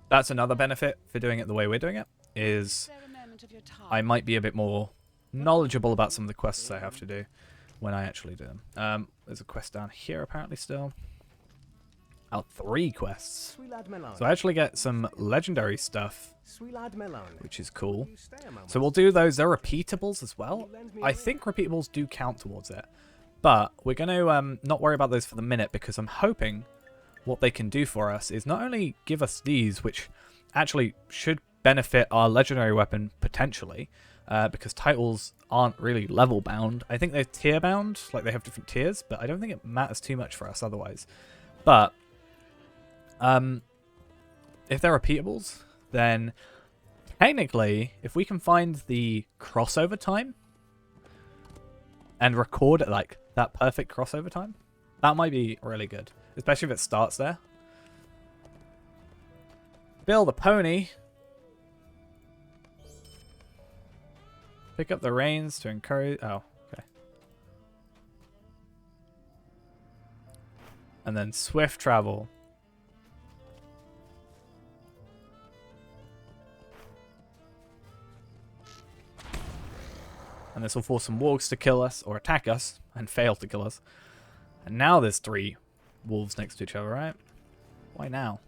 that's another benefit for doing it the way we're doing it. Is There a moment of your time? I might be a bit more knowledgeable about some of the quests I have to do when I actually do them. There's a quest down here apparently still. Oh, 3 quests. Sweet lad Melon. So I actually get some legendary stuff, Sweet lad Melon. which is cool. Will you stay a moment? So we'll do those. They're repeatables as well. Will you lend me a I ring? think repeatables do count towards it. But we're going to not worry about those for the minute, because I'm hoping what they can do for us is not only give us these, which actually should benefit our legendary weapon potentially, because titles aren't really level bound. I think they're tier bound, like they have different tiers, but I don't think it matters too much for us otherwise. But if they're repeatables, then technically, if we can find the crossover time and record like that perfect crossover time, that might be really good, especially if it starts there. Bill the pony. Pick up the reins to encourage. Oh, okay. And then swift travel. And this will force some wargs to kill us or attack us and fail to kill us. And now there's 3 wolves next to each other, right? Why now?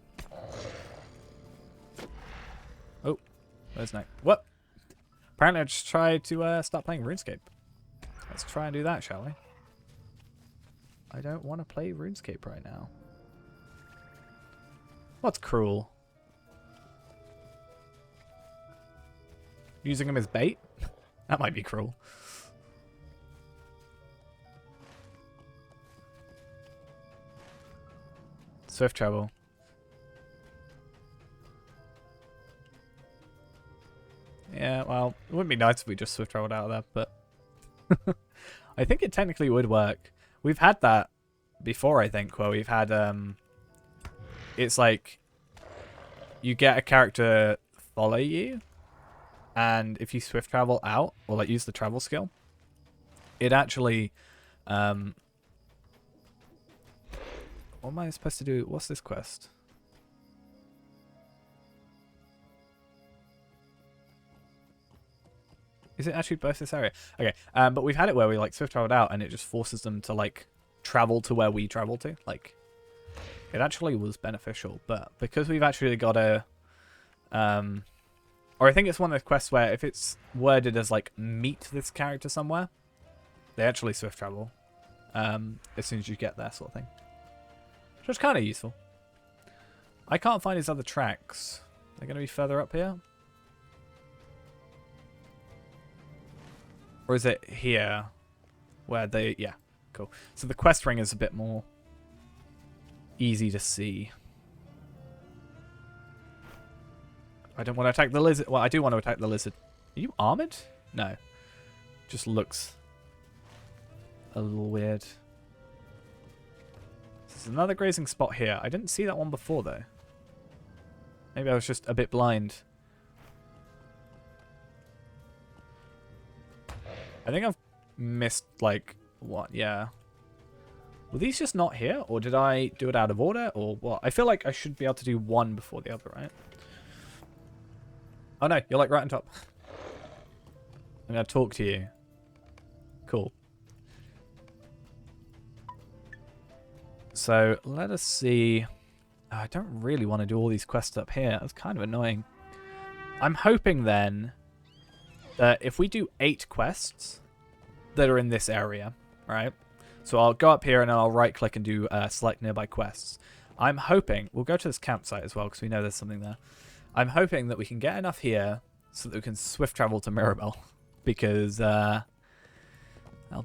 Oh, there's no. What? Apparently I just tried to start playing RuneScape. Let's try and do that, shall we? I don't want to play RuneScape right now. What's cruel? Using him as bait? That might be cruel. Swift travel. Yeah, well, it wouldn't be nice if we just swift traveled out of there, but I think it technically would work. We've had that before, I think, where we've had it's like you get a character follow you, and if you swift travel out or like use the travel skill, it actually what am I supposed to do? What's this quest? Is it actually both this area? Okay, but we've had it where we like swift traveled out and it just forces them to like travel to where we travel to. Like, it actually was beneficial, but because we've actually got a or I think it's one of those quests where if it's worded as like meet this character somewhere, they actually swift travel as soon as you get there, sort of thing. Which is kind of useful. I can't find his other tracks. They're going to be further up here. Or is it here? Where they... Yeah, cool. So the quest ring is a bit more easy to see. I don't want to attack the lizard. Well, I do want to attack the lizard. Are you armored? No. Just looks a little weird. There's another grazing spot here. I didn't see that one before, though. Maybe I was just a bit blind. I think I've missed, like, what? Yeah. Were these just not here? Or did I do it out of order? Or what? I feel like I should be able to do one before the other, right? Oh, no. You're, like, right on top. I'm going to talk to you. Cool. So, let us see. Oh, I don't really want to do all these quests up here. That's kind of annoying. I'm hoping, then, that if we do 8 quests that are in this area, right? So I'll go up here and I'll right-click and do select nearby quests. I'm hoping... We'll go to this campsite as well because we know there's something there. I'm hoping that we can get enough here so that we can swift travel to Mirabelle because that'll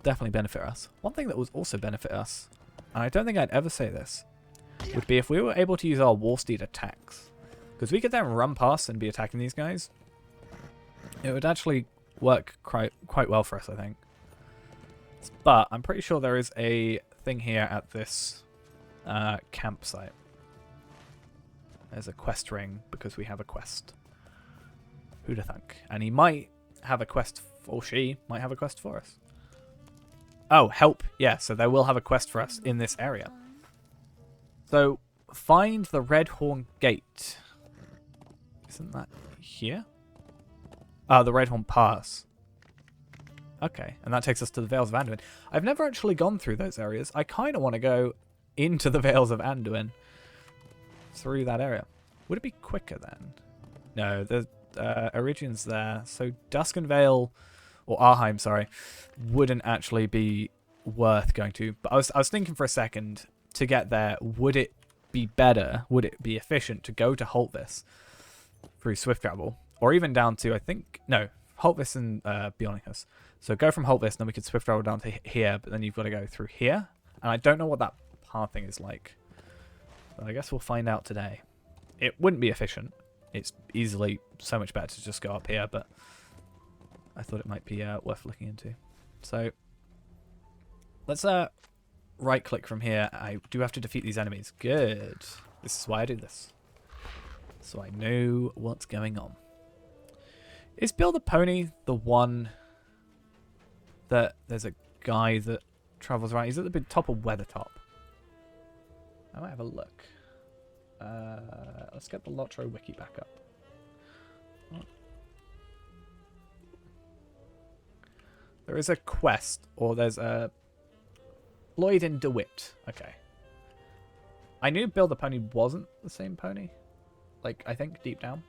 definitely benefit us. One thing that would also benefit us, and I don't think I'd ever say this, would be if we were able to use our War Steed attacks. Because we could then run past and be attacking these guys. It would actually work quite well for us, I think. But I'm pretty sure there is a something here at this campsite. There's a quest ring because we have a quest. Who'da thunk? And he might have a quest, or she might have a quest for us. Oh, help. Yeah, so they will have a quest for us in this area. So, find the Red Horn Gate. Isn't that here? Oh, the Red Horn Pass. Okay, and that takes us to the Vales of Anduin. I've never actually gone through those areas. I kind of want to go into the Vales of Anduin through that area. Would it be quicker then? No, the Eregion's there. So Duskenvale, or Arheim, sorry, wouldn't actually be worth going to. But I was thinking for a second, to get there, would it be better, would it be efficient to go to Holtvis through Swift Travel? Or even down to, I think, no, Holtvis and Bionicus. So go from Holtvis, and then we could Swift Travel down to here, but then you've got to go through here. And I don't know what that pathing is like. But I guess we'll find out today. It wouldn't be efficient. It's easily so much better to just go up here, but I thought it might be worth looking into. So let's right click from here. I do have to defeat these enemies. Good. This is why I do this. So I know what's going on. Is Bill the Pony the one that there's a guy that travels around? He's at the top of Weathertop. I might have a look. Let's get the Lotro wiki back up. There is a quest, or there's a Lloyd and DeWitt. Okay. I knew Bill the Pony wasn't the same pony. Like, I think deep down.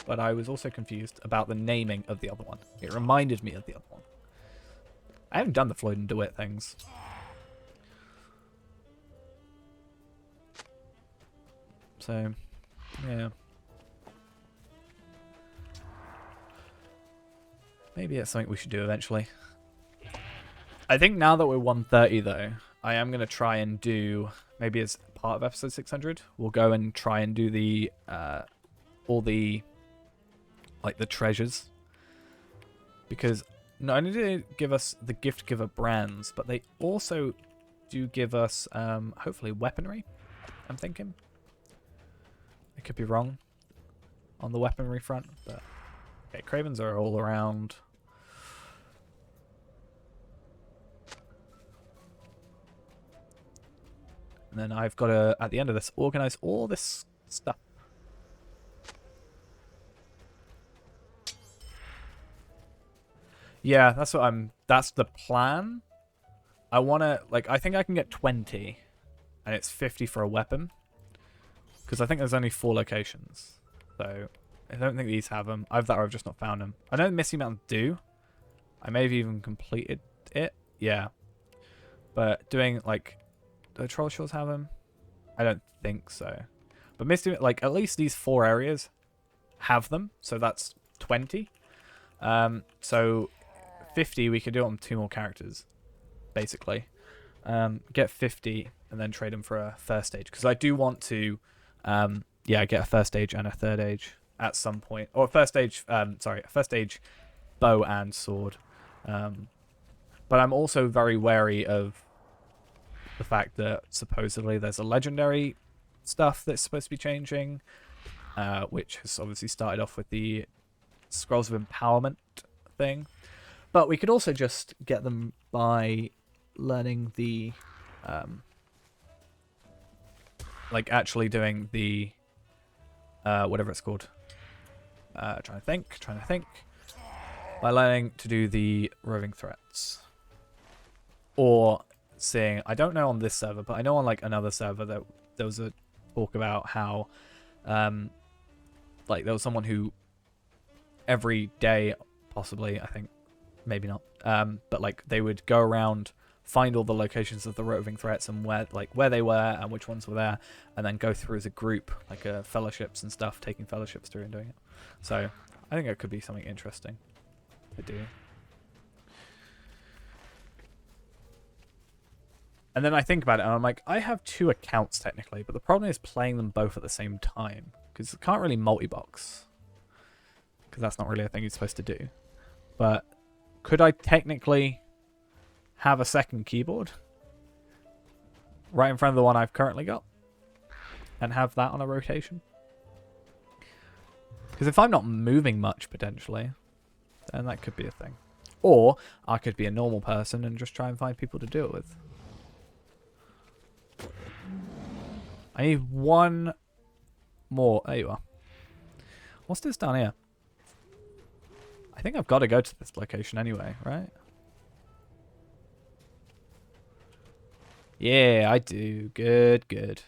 But I was also confused about the naming of the other one. It reminded me of the other one. I haven't done the Floyd and DeWitt things. So, yeah. Maybe it's something we should do eventually. I think now that we're 130 though, I am going to try and do, maybe as part of episode 600, we'll go and try and do the, all the, like the treasures. Because not only do they give us the gift giver brands, but they also do give us, hopefully weaponry, I'm thinking. I could be wrong on the weaponry front, but okay, Cravens are all around. And then I've got to, at the end of this, organize all this stuff. Yeah, that's what that's the plan. I want to, like, I think I can get 20, and it's 50 for a weapon. Because I think there's only 4 locations. So, I don't think these have them. Either that or I've just not found them. I know the Misty Mountains do. I may have even completed it. Yeah. But doing, like, do the Troll Shores have them? I don't think so. But Misty, like, at least these 4 areas have them. So that's 20. So 50, we could do it on 2 more characters, basically. Get 50 and then trade them for a first stage. Because I do want to... yeah, get a first stage and a third age at some point, or a first stage. Sorry, a first stage bow and sword. But I'm also very wary of the fact that supposedly there's a legendary stuff that's supposed to be changing, which has obviously started off with the Scrolls of Empowerment thing. But we could also just get them by learning the like actually doing the whatever it's called. Trying to think. By learning to do the roving threats. Or seeing, I don't know on this server, but I know on like another server that there was a talk about how like there was someone who every day, possibly, I think, maybe not, but like they would go around, find all the locations of the roving threats and where they were and which ones were there, and then go through as a group, like fellowships and stuff, taking fellowships through and doing it. So I think it could be something interesting to do. And then I think about it and I'm like, I have 2 accounts technically, but the problem is playing them both at the same time, because you can't really multi-box, because that's not really a thing you're supposed to do. But could I technically have a second keyboard? right in front of the one I've currently got, and have that on a rotation. Because if I'm not moving much, potentially, then that could be a thing. Or I could be a normal person and just try and find people to do it with. I need one more. There you are. What's this down here? I think I've got to go to this location anyway, right? Yeah, I do. Good, good.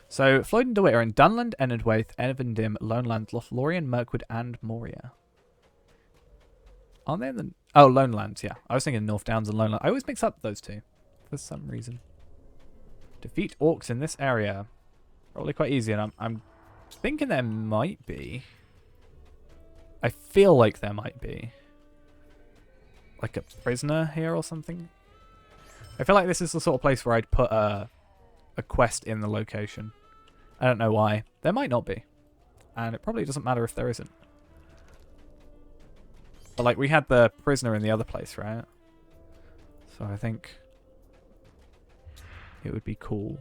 So, Floyd and DeWitt are in Dunland, Enidwaith, Evandim, Lonelands, Lothlorien, Mirkwood, and Moria. Aren't they in the... Oh, Lonelands, yeah. I was thinking North Downs and Lonelands. I always mix up those two for some reason. Defeat orcs in this area. Probably quite easy, and I'm thinking there might be... I feel like there might be. Like a prisoner here or something. I feel like this is the sort of place where I'd put a quest in the location. I don't know why. There might not be. And it probably doesn't matter if there isn't. But like we had the prisoner in the other place, right? So I think it would be cool.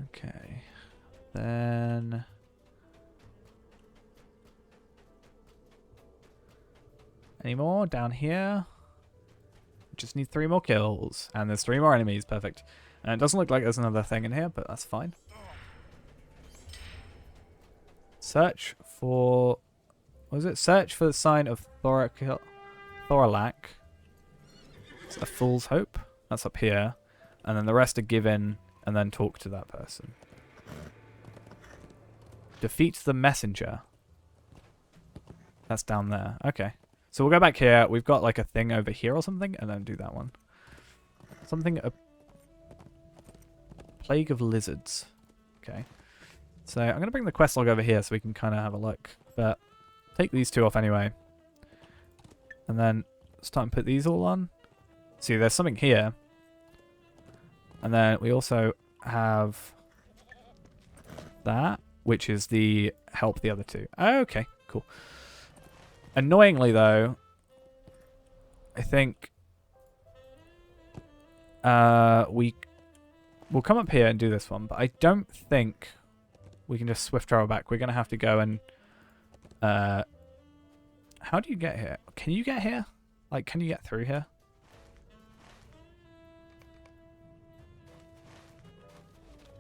Okay. Then... Any more down here? Just need 3 more kills. And there's 3 more enemies. Perfect. And it doesn't look like there's another thing in here, but that's fine. Search for... What was it? Search for the sign of Thoralak. It's a Fool's Hope. That's up here. And then the rest are give in and then talk to that person. Defeat the messenger. That's down there. Okay. So we'll go back here. We've got like a thing over here or something, and then do that one. Something... A Plague of Lizards. Okay. So I'm going to bring the quest log over here so we can kind of have a look. But take these 2 off anyway. And then start and put these all on. See, there's something here. And then we also have that, which is the help the other 2. Okay, cool. Annoyingly, though, I think we'll come up here and do this one, but I don't think we can just swift travel back. We're going to have to go and... how do you get here? Can you get here? Like, can you get through here?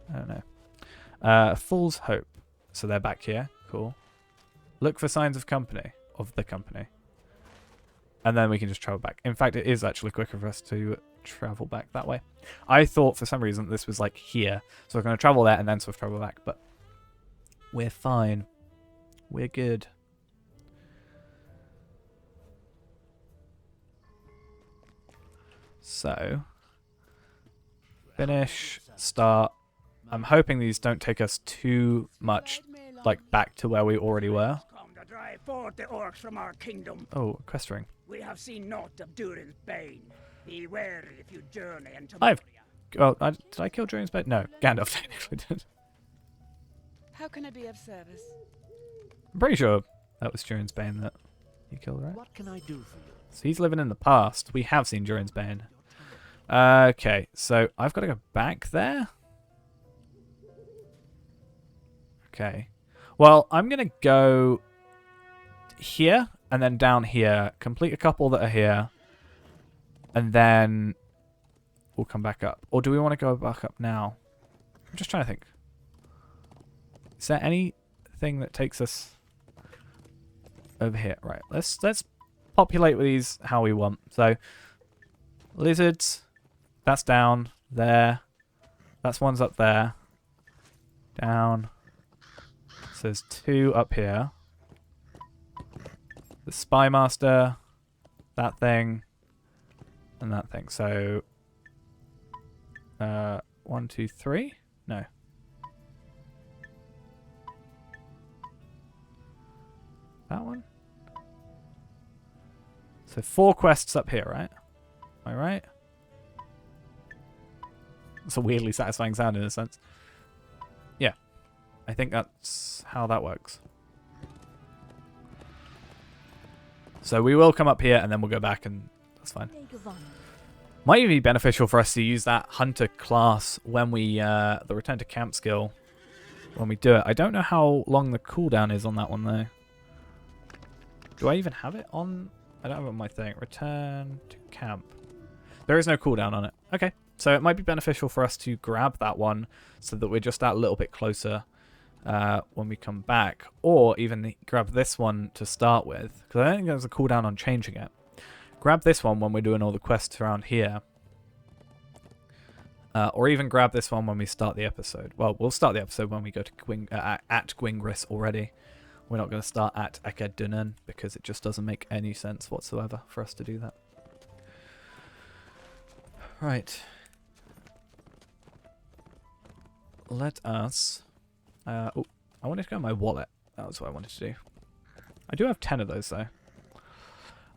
I don't know. Fool's Hope. So they're back here. Cool. Look for signs of company. Of the company. And then we can just travel back. In fact, it is actually quicker for us to travel back that way. I thought for some reason this was like here. So we're going to travel there and then swift travel back. But we're fine. We're good. So, finish, start. I'm hoping these don't take us too much like back to where we already were. Drive forth the orcs from our kingdom. Oh, quest ring. We have seen naught of Durin's bane. Be wary if you journey into Did I kill Durin's bane? No, Gandalf technically did. How can I be of service? I'm pretty sure that was Durin's bane that you killed, right? What can I do for you? So he's living in the past. We have seen Durin's bane. Okay, so I've got to go back there. Okay. Well, I'm going to go here and then down here, complete a couple that are here, and then we'll come back up. Or do we want to go back up now? I'm just trying to think. Is there anything that takes us over here? Right, let's populate with these how we want. So lizards, that's down there. That's one's up there. Down. So there's 2 up here. The Spy Master, that thing, and that thing. So, 1, 2, 3? No. That one? So 4 quests up here, right? Am I right? It's a weirdly satisfying sound in a sense. Yeah. I think that's how that works. So we will come up here and then we'll go back and that's fine. Might even be beneficial for us to use that hunter class when we, the return to camp skill, when we do it. I don't know how long the cooldown is on that one though. Do I even have it on? I don't have it on my thing. Return to camp. There is no cooldown on it. Okay. So it might be beneficial for us to grab that one so that we're just that little bit closer when we come back. Or even grab this one to start with. Because I don't think there's a cooldown on changing it. Grab this one when we're doing all the quests around here. Or even grab this one when we start the episode. Well, we'll start the episode when we go to at Gwingris already. We're not going to start at Eregion because it just doesn't make any sense whatsoever for us to do that. Right. Let us... oh, I wanted to go in my wallet. That was what I wanted to do. I do have 10 of those, though.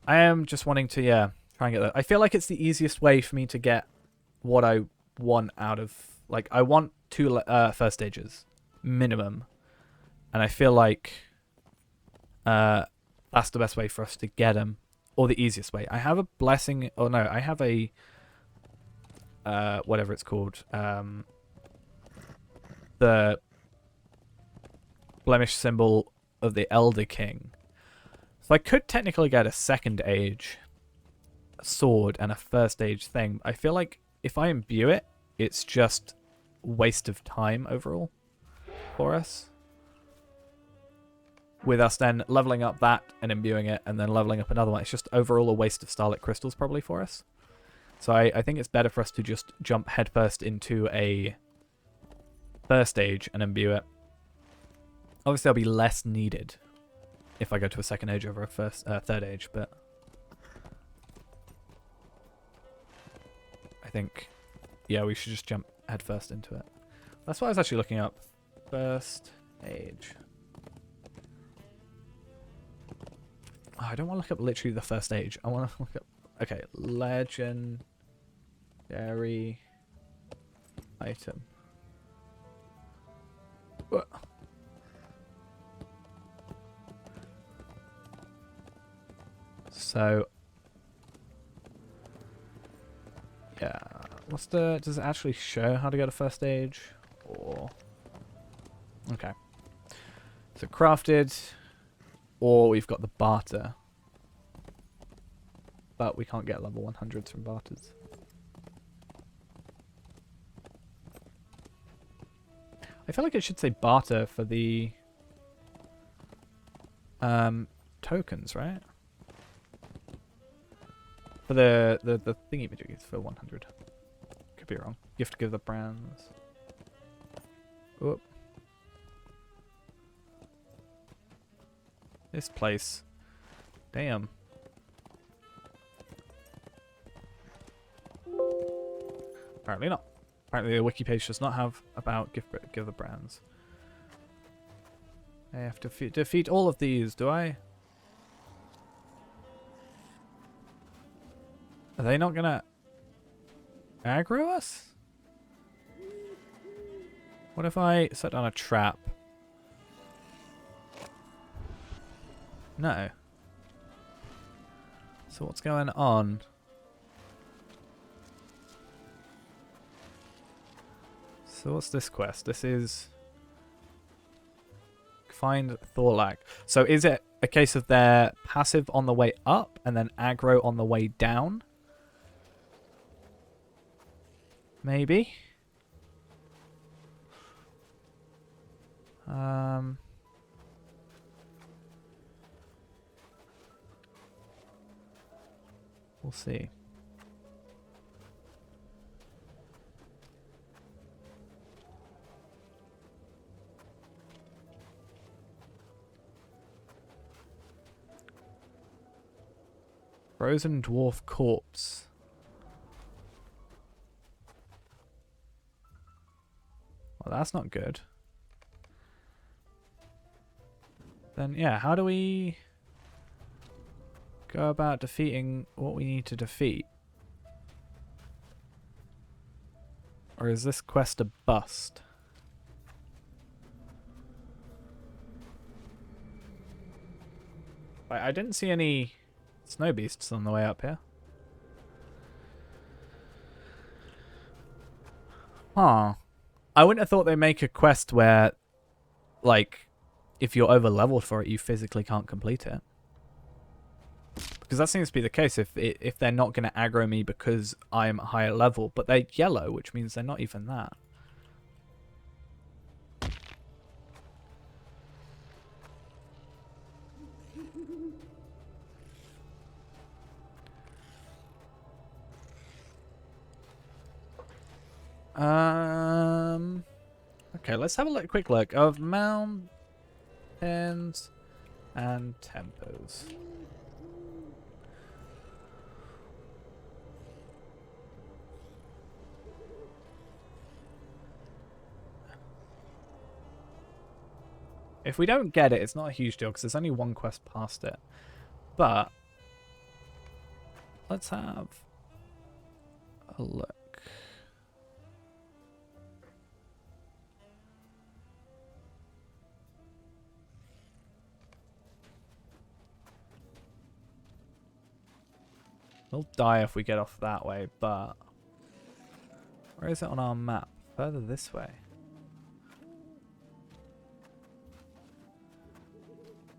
I am just wanting to, yeah, try and get that. I feel like it's the easiest way for me to get what I want out of... Like, I want 2 first stages. Minimum. And I feel like... that's the best way for us to get them. Or the easiest way. I have a blessing... Oh, no. I have a... whatever it's called. The blemish symbol of the Elder King. So I could technically get a second age sword and a first age thing. I feel like if I imbue it, it's just waste of time overall for us. With us then leveling up that and imbuing it and then leveling up another one. It's just overall a waste of Starlit Crystals probably for us. So I think it's better for us to just jump headfirst into a first age and imbue it. Obviously, there'll be less needed if I go to a second age over a third age, but I think, yeah, we should just jump headfirst into it. That's what I was actually looking up. First age. Oh, I don't want to look up literally the first age. I want to look up... Okay, legendary item. So, yeah, what's the... Does it actually show how to get a first stage? Or... Okay. So crafted, or we've got the barter. But we can't get level 100s from barters. I feel like it should say barter for the tokens, right? For the thingy-majiggies for 100. Could be wrong. You have to give the brands. Whoop. This place. Damn. Apparently not. Apparently the wiki page does not have about give the brands. I have to defeat all of these, do I? Are they not gonna aggro us? What if I set down a trap? No. So what's going on? So what's this quest? This is find Thorlak. So is it a case of they're passive on the way up and then aggro on the way down? Maybe. We'll see. Frozen dwarf corpse. Well, that's not good. Then, yeah, how do we go about defeating what we need to defeat? Or is this quest a bust? I didn't see any snow beasts on the way up here. Huh. I wouldn't have thought they'd make a quest where, like, if you're over leveled for it, you physically can't complete it. Because that seems to be the case if they're not going to aggro me because I'm a higher level. But they're yellow, which means they're not even that. Okay, let's have a quick look of mountains and tempos. If we don't get it, it's not a huge deal because there's only one quest past it. But let's have a look. We'll die if we get off that way, but where is it on our map? Further this way.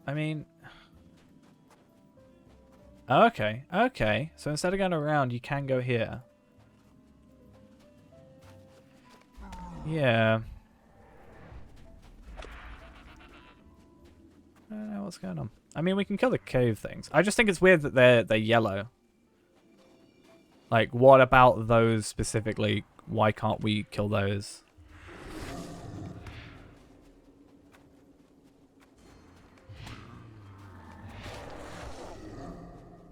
I mean, okay, okay. So instead of going around, you can go here. Yeah. I don't know what's going on. I mean, we can kill the cave things. I just think it's weird that they're yellow. Like, what about those specifically? Why can't we kill those?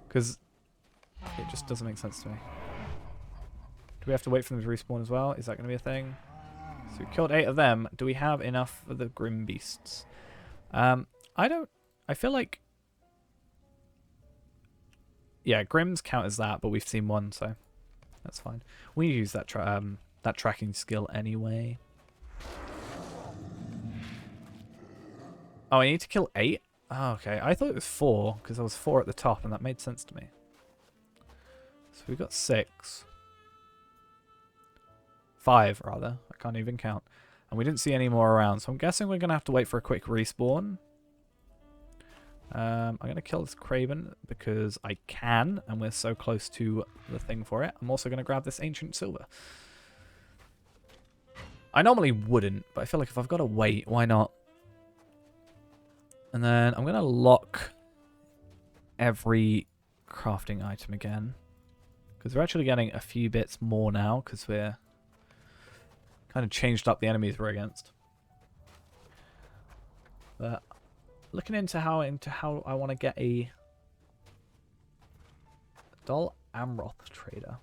Because it just doesn't make sense to me. Do we have to wait for them to respawn as well? Is that going to be a thing? So we killed 8 of them. Do we have enough for the Grim Beasts? I feel like... Yeah, Grims count as that, but we've seen one, so that's fine. We use that that tracking skill anyway. Oh, I need to kill 8? Oh, okay. I thought it was 4, because there was 4 at the top, and that made sense to me. So we got 6. 5, rather. I can't even count. And we didn't see any more around, so I'm guessing we're going to have to wait for a quick respawn. I'm going to kill this Craven because I can, and we're so close to the thing for it. I'm also going to grab this Ancient Silver. I normally wouldn't, but I feel like if I've got to wait, why not? And then I'm going to lock every crafting item again. Because we're actually getting a few bits more now, because we're kind of changed up the enemies we're against. But looking into how I want to get a Dol Amroth trader.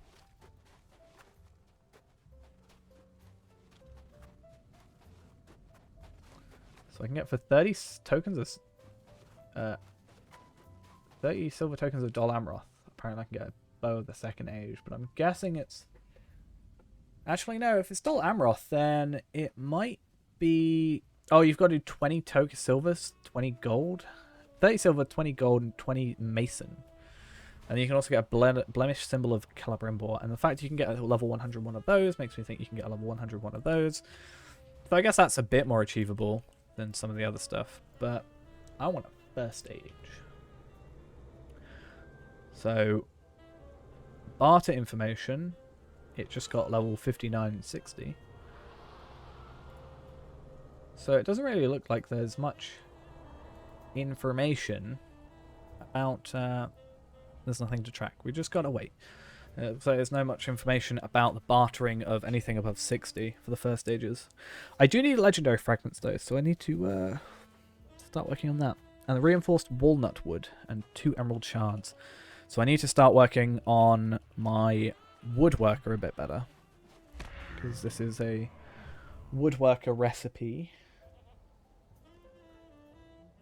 So I can get for 30 tokens of 30 silver tokens of Dol Amroth. Apparently I can get a bow of the second age, but I'm guessing it's actually no, if it's Dol Amroth then it might be. Oh, you've got to do 20 token silvers, 20 gold, 30 silver, 20 gold, and 20 mason. And you can also get a blemish symbol of Celebrimbor. And the fact you can get a level 101 of those makes me think you can get a level 101 of those. So I guess that's a bit more achievable than some of the other stuff. But I want a first age. So, barter information. It just got level 59 and 60. So it doesn't really look like there's much information about... there's nothing to track. We just gotta wait. So there's no much information about the bartering of anything above 60 for the first stages. I do need legendary fragments though, so I need to start working on that. And the reinforced walnut wood and 2 emerald shards. So I need to start working on my woodworker a bit better. Because this is a woodworker recipe.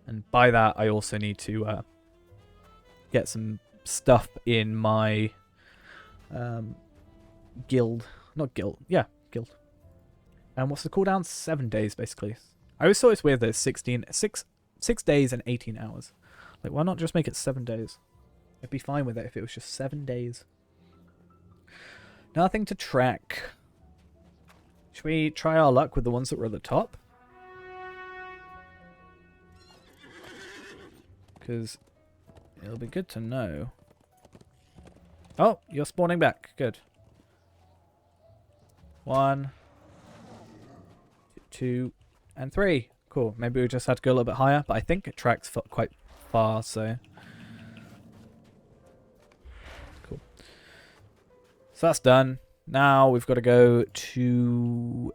And by that, I also need to get some stuff in my guild. Not guild. Yeah, guild. And what's the cooldown? 7 days, basically. I always thought it's weird that it's 6 days and 18 hours. Like, why not just make it 7 days? I'd be fine with it if it was just 7 days. Nothing to track. Should we try our luck with the ones that were at the top? Because it'll be good to know. Oh, you're spawning back. Good. 1, 2, and 3. Cool. Maybe we just had to go a little bit higher, but I think it tracks quite far, so... Cool. So that's done. Now we've got to go to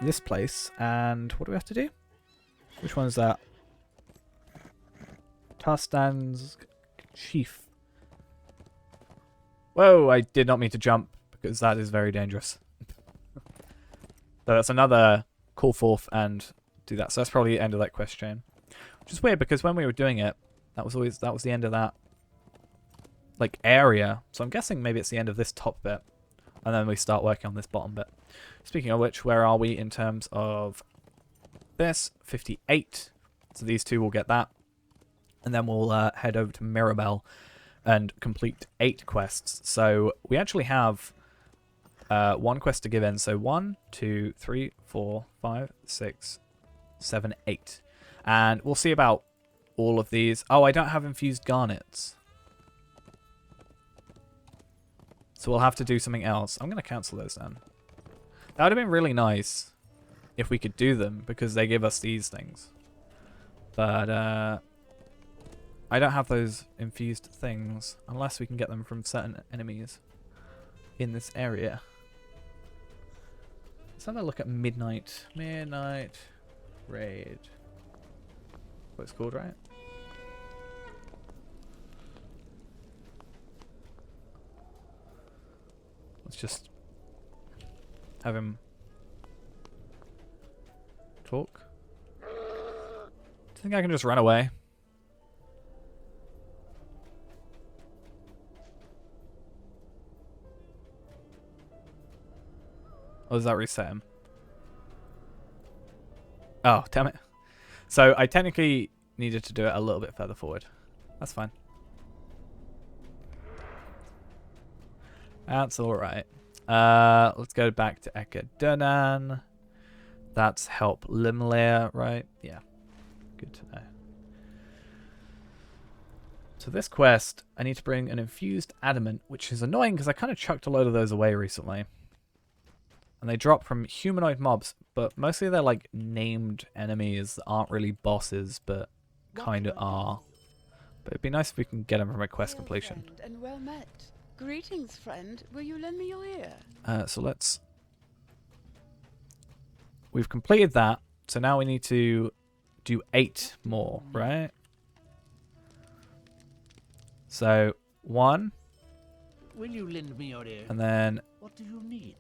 this place, and what do we have to do? Which one is that? Tarstan's Chief. Whoa, I did not mean to jump, because that is very dangerous. So that's another call forth and do that. So that's probably the end of that quest chain. Which is weird, because when we were doing it, that was the end of that like area. So I'm guessing maybe it's the end of this top bit. And then we start working on this bottom bit. Speaking of which, where are we in terms of this? 58. So these two will get that. And then we'll head over to Mirabelle and complete 8 quests. So we actually have 1 quest to give in. So 1, 2, 3, 4, 5, 6, 7, 8. And we'll see about all of these. Oh, I don't have infused garnets. So we'll have to do something else. I'm going to cancel those then. That would have been really nice if we could do them, because they give us these things. But I don't have those infused things unless we can get them from certain enemies in this area. Let's have a look at Midnight. Midnight Raid. What it's called, right? Let's just have him talk. Do you think I can just run away? Or does that reset him? Oh, damn it. So I technically needed to do it a little bit further forward. That's fine. That's alright. Let's go back to Eregion. That's help Limlair, right? Yeah. Good to know. So this quest, I need to bring an infused adamant, which is annoying because I kind of chucked a load of those away recently. And they drop from humanoid mobs, but mostly they're like named enemies that aren't really bosses, but kind of are. But it'd be nice if we can get them from a quest completion. Friend, and well met. Greetings, friend. Will you lend me your ear? So let's... We've completed that, so now we need to do 8 more, right? So, 1. Will you lend me your ear? And then... What do you need?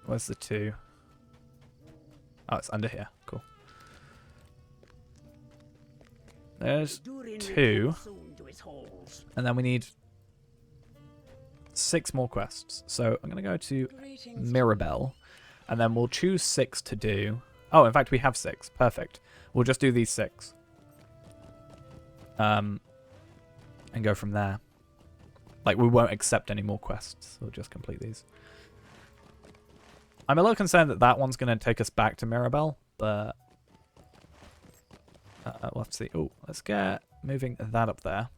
Where's the 2? Oh, it's under here. Cool. There's 2. And then we need 6 more quests. So I'm going to go to Mirabelle. And then we'll choose 6 to do. Oh, in fact, we have 6. Perfect. We'll just do these 6. And go from there. Like, we won't accept any more quests. We'll just complete these. I'm a little concerned that that one's going to take us back to Mirabelle, but we'll have to see. Oh, let's get moving that up there.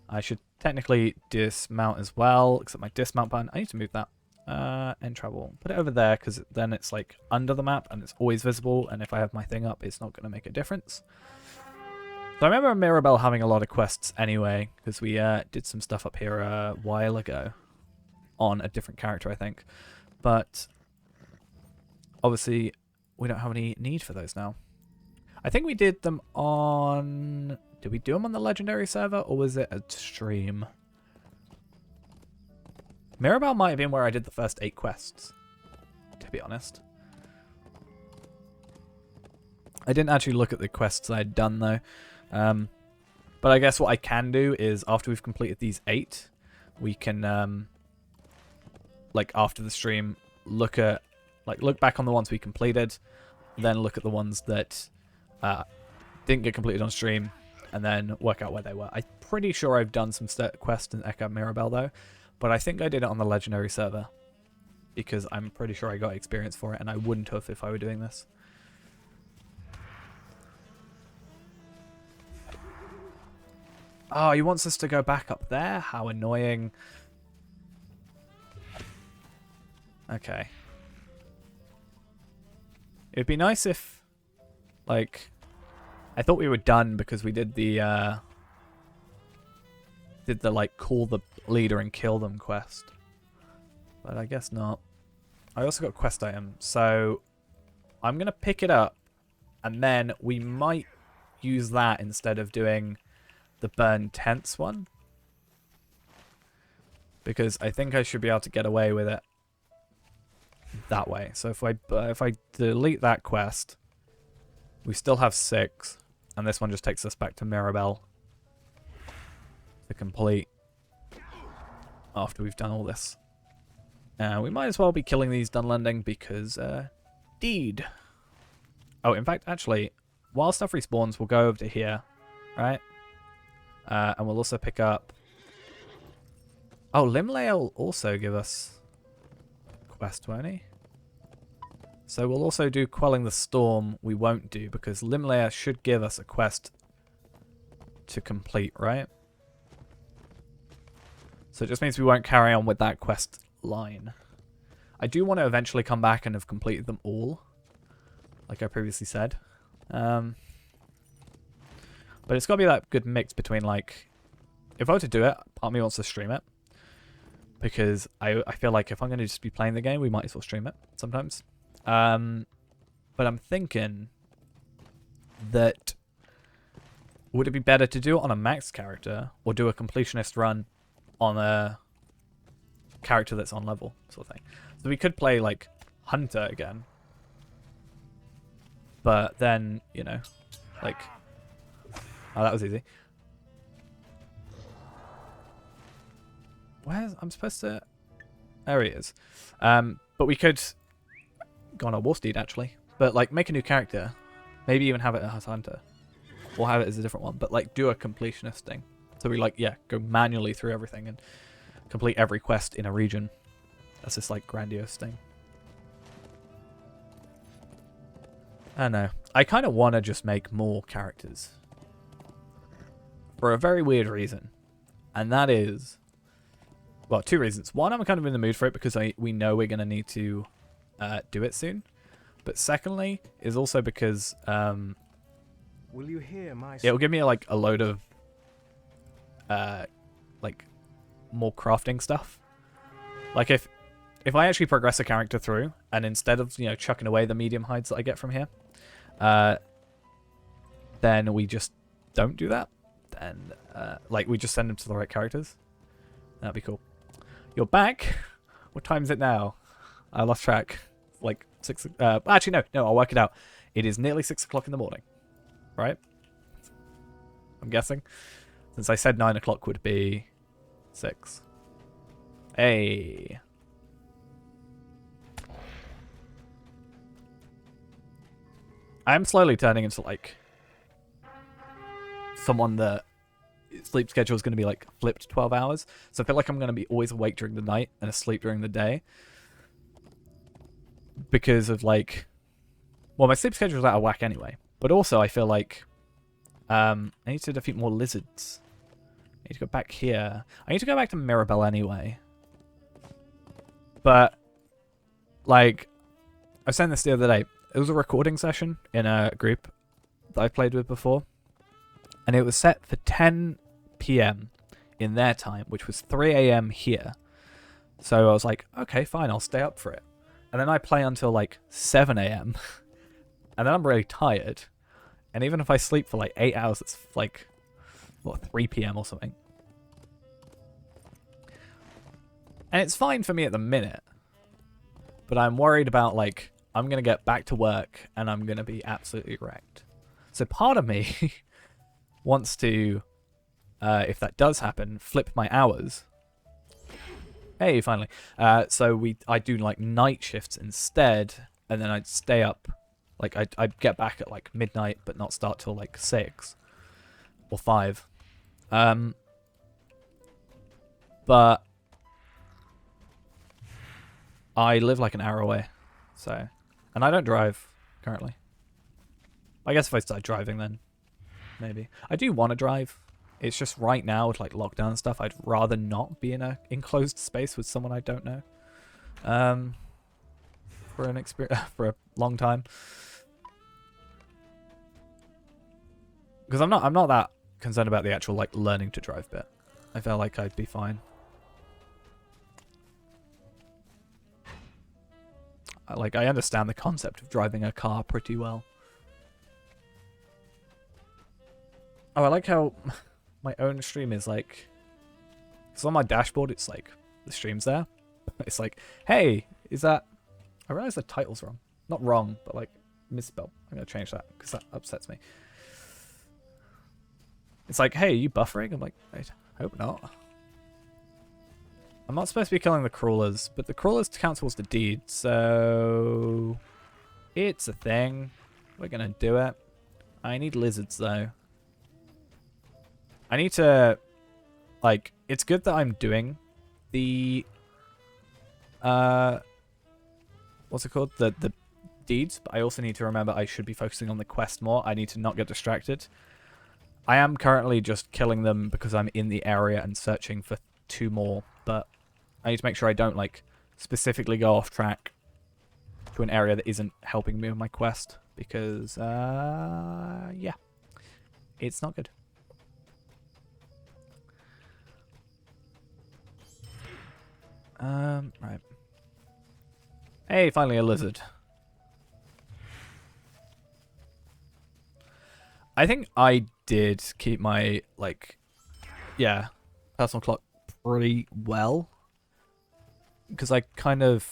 I should technically dismount as well, except my dismount button. I need to move that. End travel. Put it over there, because then it's like under the map and it's always visible, and if I have my thing up, it's not going to make a difference. So I remember Mirabelle having a lot of quests anyway, because we did some stuff up here a while ago on a different character, I think. But obviously, we don't have any need for those now. I think we did them on... Did we do them on the Legendary server, or was it a stream? Mirabelle might have been where I did the first 8 quests, to be honest. I didn't actually look at the quests I'd done, though. But I guess what I can do is, after we've completed these 8, we can... like after the stream, look back on the ones we completed, then look at the ones that didn't get completed on stream, and then work out where they were. I'm pretty sure I've done some quests in Echo Mirabelle though, but I think I did it on the legendary server because I'm pretty sure I got experience for it, and I wouldn't have if I were doing this. Oh, he wants us to go back up there? How annoying. Okay. It'd be nice if, like, I thought we were done because we did the like call the leader and kill them quest, but I guess not. I also got quest item, so I'm gonna pick it up, and then we might use that instead of doing the burn tents one, because I think I should be able to get away with it that way. So if I delete that quest, we still have 6, and this one just takes us back to Mirabelle to complete after we've done all this. We might as well be killing these Dunlending because deed. Oh, in fact, actually, while stuff respawns, we'll go over to here, right? And we'll also pick up... Oh, Limley will also give us quest, won't he? So we'll also do Quelling the Storm. We won't do because Limlayer should give us a quest to complete, right? So it just means we won't carry on with that quest line. I do want to eventually come back and have completed them all, like I previously said. But it's got to be that good mix between, like, if I were to do it, part of me wants to stream it. Because I feel like if I'm going to just be playing the game, we might as well stream it sometimes. But I'm thinking that would it be better to do it on a max character or do a completionist run on a character that's on level sort of thing. So we could play like Hunter again. But then, you know, like... Oh, that was easy. Where's... I'm supposed to... There he is. But we could go on a war steed, actually. But, like, make a new character. Maybe even have it as Hunter. Or have it as a different one. But, like, do a completionist thing. So we, like, yeah, go manually through everything and complete every quest in a region. That's this, like, grandiose thing. I don't know. I kind of want to just make more characters. For a very weird reason. And that is... Well, 2 reasons. One, I'm kind of in the mood for it because we know we're going to need to do it soon. But secondly, is also because Will you hear my it'll give me like a load of like more crafting stuff. Like if I actually progress a character through and instead of, you know, chucking away the medium hides that I get from here, then we just don't do that. Then like we just send them to the right characters. That'd be cool. You're back. What time is it now? I lost track. Like 6. Actually, no. I'll work it out. It is nearly 6 o'clock in the morning, right? I'm guessing, since I said 9 o'clock would be 6. Hey. I'm slowly turning into like someone that sleep schedule is going to be like flipped 12 hours. So I feel like I'm going to be always awake during the night and asleep during the day. Because of like... Well, my sleep schedule is out of whack anyway. But also I feel like I need to defeat more lizards. I need to go back here. I need to go back to Mirabelle anyway. But, like, I was saying this the other day. It was a recording session in a group that I played with before. And it was set for 10 PM in their time, which was 3 AM here. So I was like, okay, fine, I'll stay up for it. And then I play until like 7 AM. And then I'm really tired. And even if I sleep for like 8 hours, it's like, what, 3 PM or something. And it's fine for me at the minute. But I'm worried about, like, I'm going to get back to work and I'm going to be absolutely wrecked. So part of me wants to, if that does happen, flip my hours. Hey, finally. So I do, like, night shifts instead. And then I'd stay up Like I'd get back at like midnight, but not start till like 6 or 5. But I live like an hour away, so, and I don't drive currently. I guess if I start driving, then maybe. I do want to drive. It's just right now with like lockdown and stuff, I'd rather not be in a enclosed space with someone I don't know. For an experience for a long time. Because I'm not that concerned about the actual like learning to drive bit. I feel like I'd be fine. I understand the concept of driving a car pretty well. Oh, I like how my own stream is like, it's on my dashboard, it's like, the stream's there. It's like, hey, is that, I realize the title's wrong. Not wrong, but like, misspelled. I'm going to change that, because that upsets me. It's like, hey, are you buffering? I'm like, I hope not. I'm not supposed to be killing the crawlers, but the crawlers count towards the deed, so it's a thing. We're gonna do it. I need lizards though. I need to, like, it's good that I'm doing the what's it called? The deeds, but I also need to remember I should be focusing on the quest more. I need to not get distracted. I am currently just killing them because I'm in the area and searching for 2 more, but I need to make sure I don't, like, specifically go off track to an area that isn't helping me with my quest, because, yeah, it's not good. Right. Hey, finally a lizard. I think I did keep my, like, yeah, personal clock pretty well. Because I kind of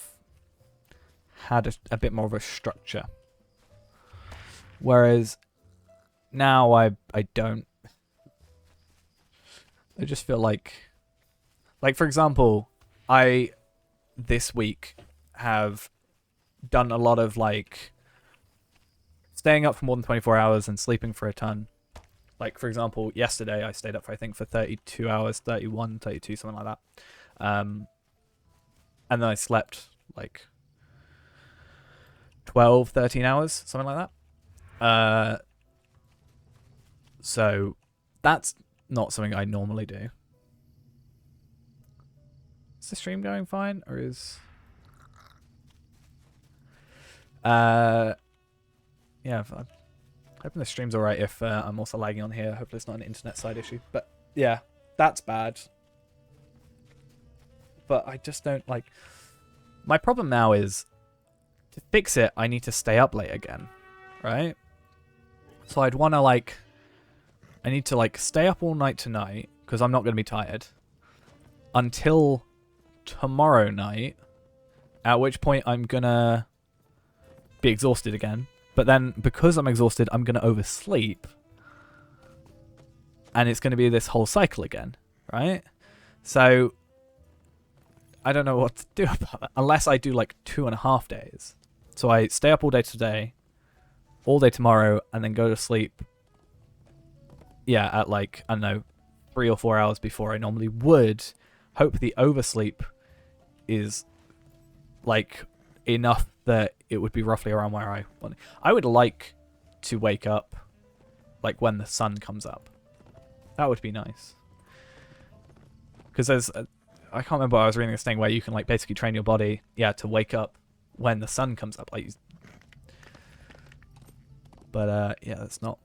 had a bit more of a structure. Whereas now I don't. I just feel like for example, I this week have done a lot of like staying up for more than 24 hours and sleeping for a ton. Like for example, yesterday I stayed up for I think for 32 hours, 31, 32, something like that. And then I slept like 12, 13 hours, something like that. So that's not something I normally do. Is the stream going fine, or is... yeah, I'm hoping the stream's alright if I'm also lagging on here. Hopefully it's not an internet side issue. But yeah, that's bad. But I just don't like... My problem now is, to fix it, I need to stay up late again, right? So I'd want to, like... I need to, like, stay up all night tonight, because I'm not going to be tired, until tomorrow night, at which point I'm going to be exhausted again. But then, because I'm exhausted, I'm going to oversleep. And it's going to be this whole cycle again, right? So... I don't know what to do about that. Unless I do like 2.5 days. So I stay up all day today, all day tomorrow, and then go to sleep. Yeah, at like, I don't know, 3 or 4 hours before I normally would. Hope the oversleep is like enough that it would be roughly around where I want. I would like to wake up like when the sun comes up. That would be nice. Because there's... I can't remember, I was reading this thing where you can like basically train your body, yeah, to wake up when the sun comes up. Like, but yeah, that's not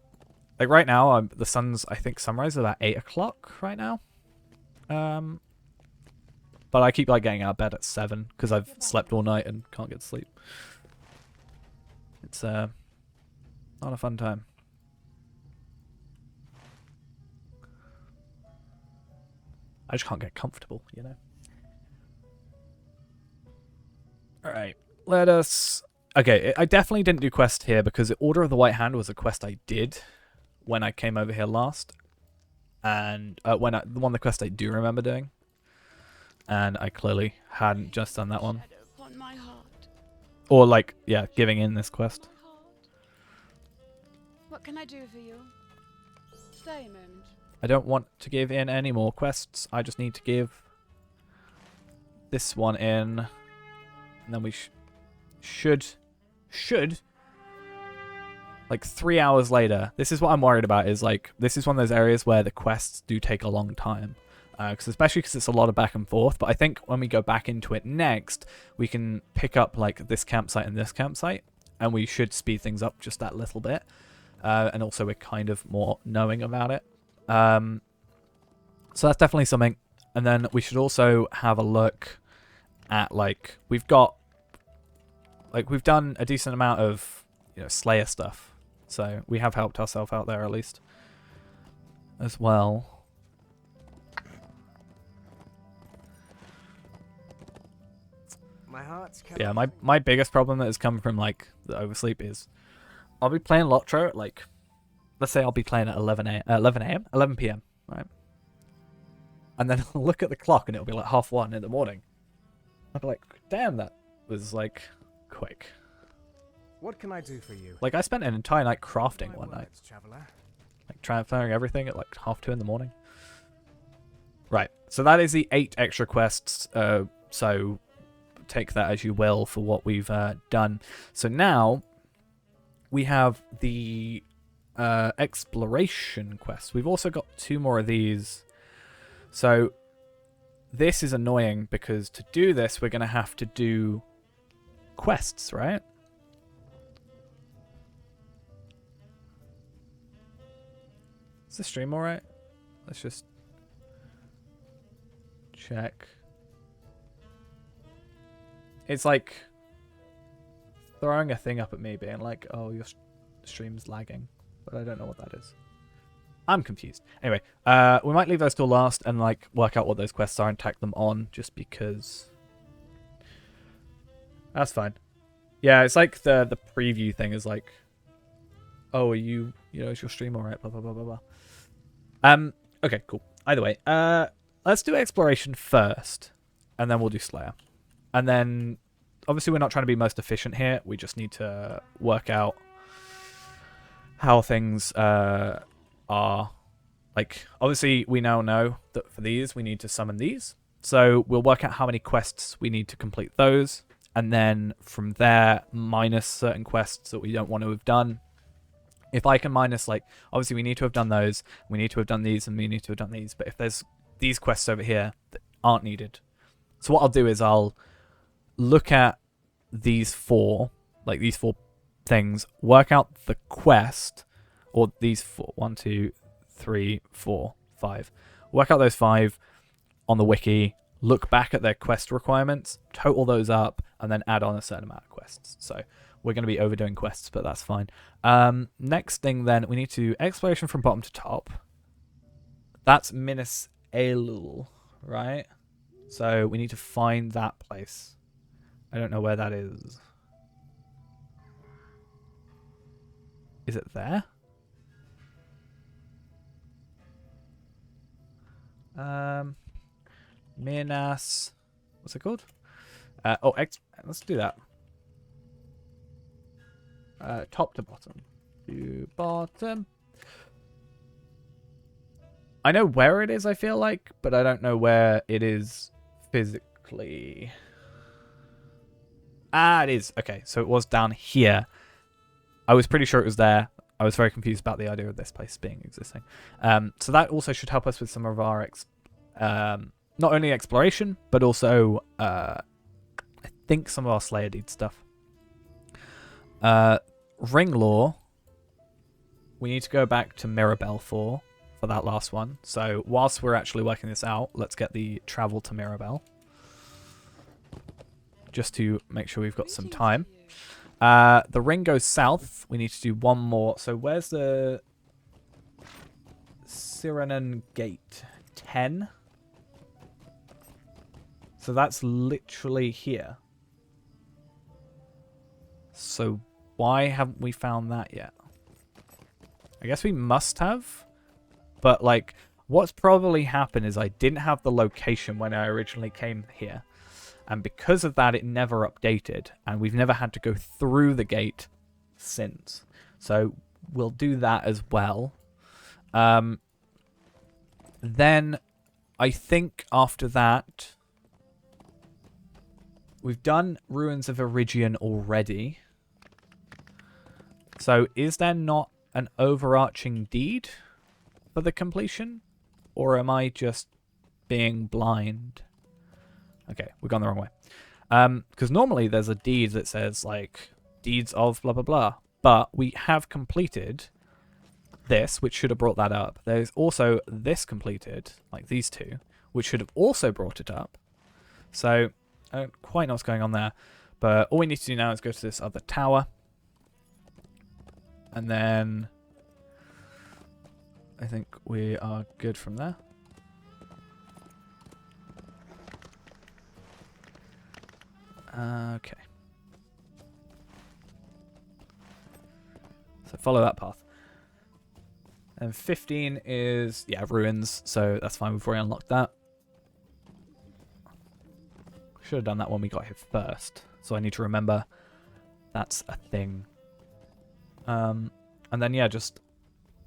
like right now. The sun's I think sunrise is about 8 o'clock right now. But I keep like getting out of bed at 7 because I've slept all night and can't get to sleep. It's not a fun time. I just can't get comfortable, you know. Alright, let us... Okay, I definitely didn't do quest here because the Order of the White Hand was a quest I did when I came over here last. And the one the quest I do remember doing. And I clearly hadn't just done that one. Shadow upon my heart. Or like, yeah, giving in this quest. My heart. What can I do for you? Stay a moment. I don't want to give in any more quests. I just need to give this one in. And then we should, like 3 hours later. This is what I'm worried about, is like, this is one of those areas where the quests do take a long time. Especially because it's a lot of back and forth. But I think when we go back into it next, we can pick up like this campsite and this campsite. And we should speed things up just that little bit. And also we're kind of more knowing about it. So that's definitely something. And then we should also have a look at, like, we've done a decent amount of, you know, Slayer stuff. So we have helped ourselves out there at least as well. My heart's Yeah, my biggest problem that has come from like the oversleep is I'll be playing Lotro at like, let's say I'll be playing at 11 p.m, right? And then I'll look at the clock and it'll be like 1:30 in the morning. I'll be like, damn, that was like quick. What can I do for you? Like I spent an entire night crafting My one night. words, traveler. Like transferring everything at like 2:30 in the morning. Right, so that is the 8 extra quests. So take that as you will for what we've done. So now we have the exploration quest. We've also got 2 more of these. So this is annoying because to do this, we're going to have to do quests, right? Is the stream alright? Let's just check. It's like throwing a thing up at me being like, oh, your stream's lagging. But I don't know what that is. I'm confused. Anyway, we might leave those till last and like work out what those quests are and tack them on just because. That's fine. Yeah, it's like the preview thing is like, oh, are you know, is your stream alright? Blah, blah, blah, blah, blah. Okay, cool. Either way, let's do exploration first and then we'll do Slayer. And then, obviously, we're not trying to be most efficient here. We just need to work out how things are. Like, obviously, we now know that for these, we need to summon these. So we'll work out how many quests we need to complete those. And then from there, minus certain quests that we don't want to have done. If I can minus, like, obviously, we need to have done those. We need to have done these, and we need to have done these. But if there's these quests over here that aren't needed. So what I'll do is I'll look at these 4 things, work out the quest, or these 4, 1, 2, 3, 4, 5. Work out those 5 on the wiki, look back at their quest requirements, total those up, and then add on a certain amount of quests. So we're going to be overdoing quests, but that's fine. Next thing then, we need to exploration from bottom to top. That's Minas Elul, right? So we need to find that place. I don't know where that is. Is it there? Minas. What's it called? Let's do that. Top to bottom. To bottom. I know where it is, I feel like, but I don't know where it is physically. Ah, it is. Okay, so it was down here. I was pretty sure it was there. I was very confused about the idea of this place existing. So that also should help us with some of our not only exploration, but also I think some of our Slayer deed stuff. Ring lore. We need to go back to Mirabelle for that last one. So whilst we're actually working this out, let's get the travel to Mirabelle. Just to make sure we've got some time. The ring goes south. We need to do one more. So where's the Siranan Gate? 10? So that's literally here. So why haven't we found that yet? I guess we must have. But like, what's probably happened is I didn't have the location when I originally came here. And because of that, it never updated. And we've never had to go through the gate since. So we'll do that as well. Then I think after that, we've done Ruins of Eregion already. So is there not an overarching deed for the completion? Or am I just being blind? Okay, we've gone the wrong way. Because normally there's a deed that says, like, deeds of blah, blah, blah. But we have completed this, which should have brought that up. There's also this completed, like these two, which should have also brought it up. So, I don't quite know what's going on there. But all we need to do now is go to this other tower. And then I think we are good from there. Okay. So follow that path. And 15 is, yeah, ruins, so that's fine. We've already unlocked that. Should have done that when we got here first. So I need to remember that's a thing. And then, yeah, just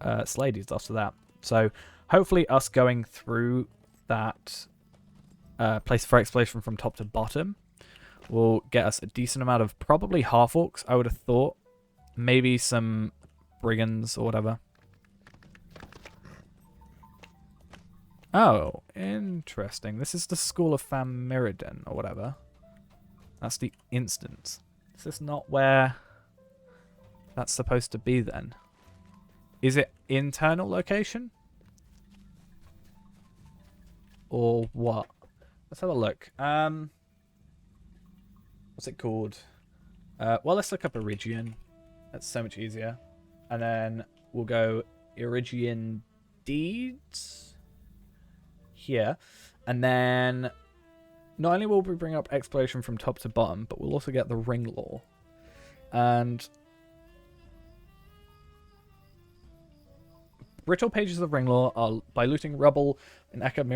Sladies after that. So hopefully us going through that place for exploration from top to bottom will get us a decent amount of probably half-orcs, I would have thought. Maybe some brigands or whatever. Oh, interesting. This is the School of Famiridin or whatever. That's the instance. Is this not where that's supposed to be then? Is it internal location? Or what? Let's have a look. What's it called? Well, let's look up Eregion. That's so much easier. And then we'll go Eregion Deeds here. And then not only will we bring up exploration from top to bottom, but we'll also get the ring lore. And ritual pages of ring lore are by looting rubble in Ekad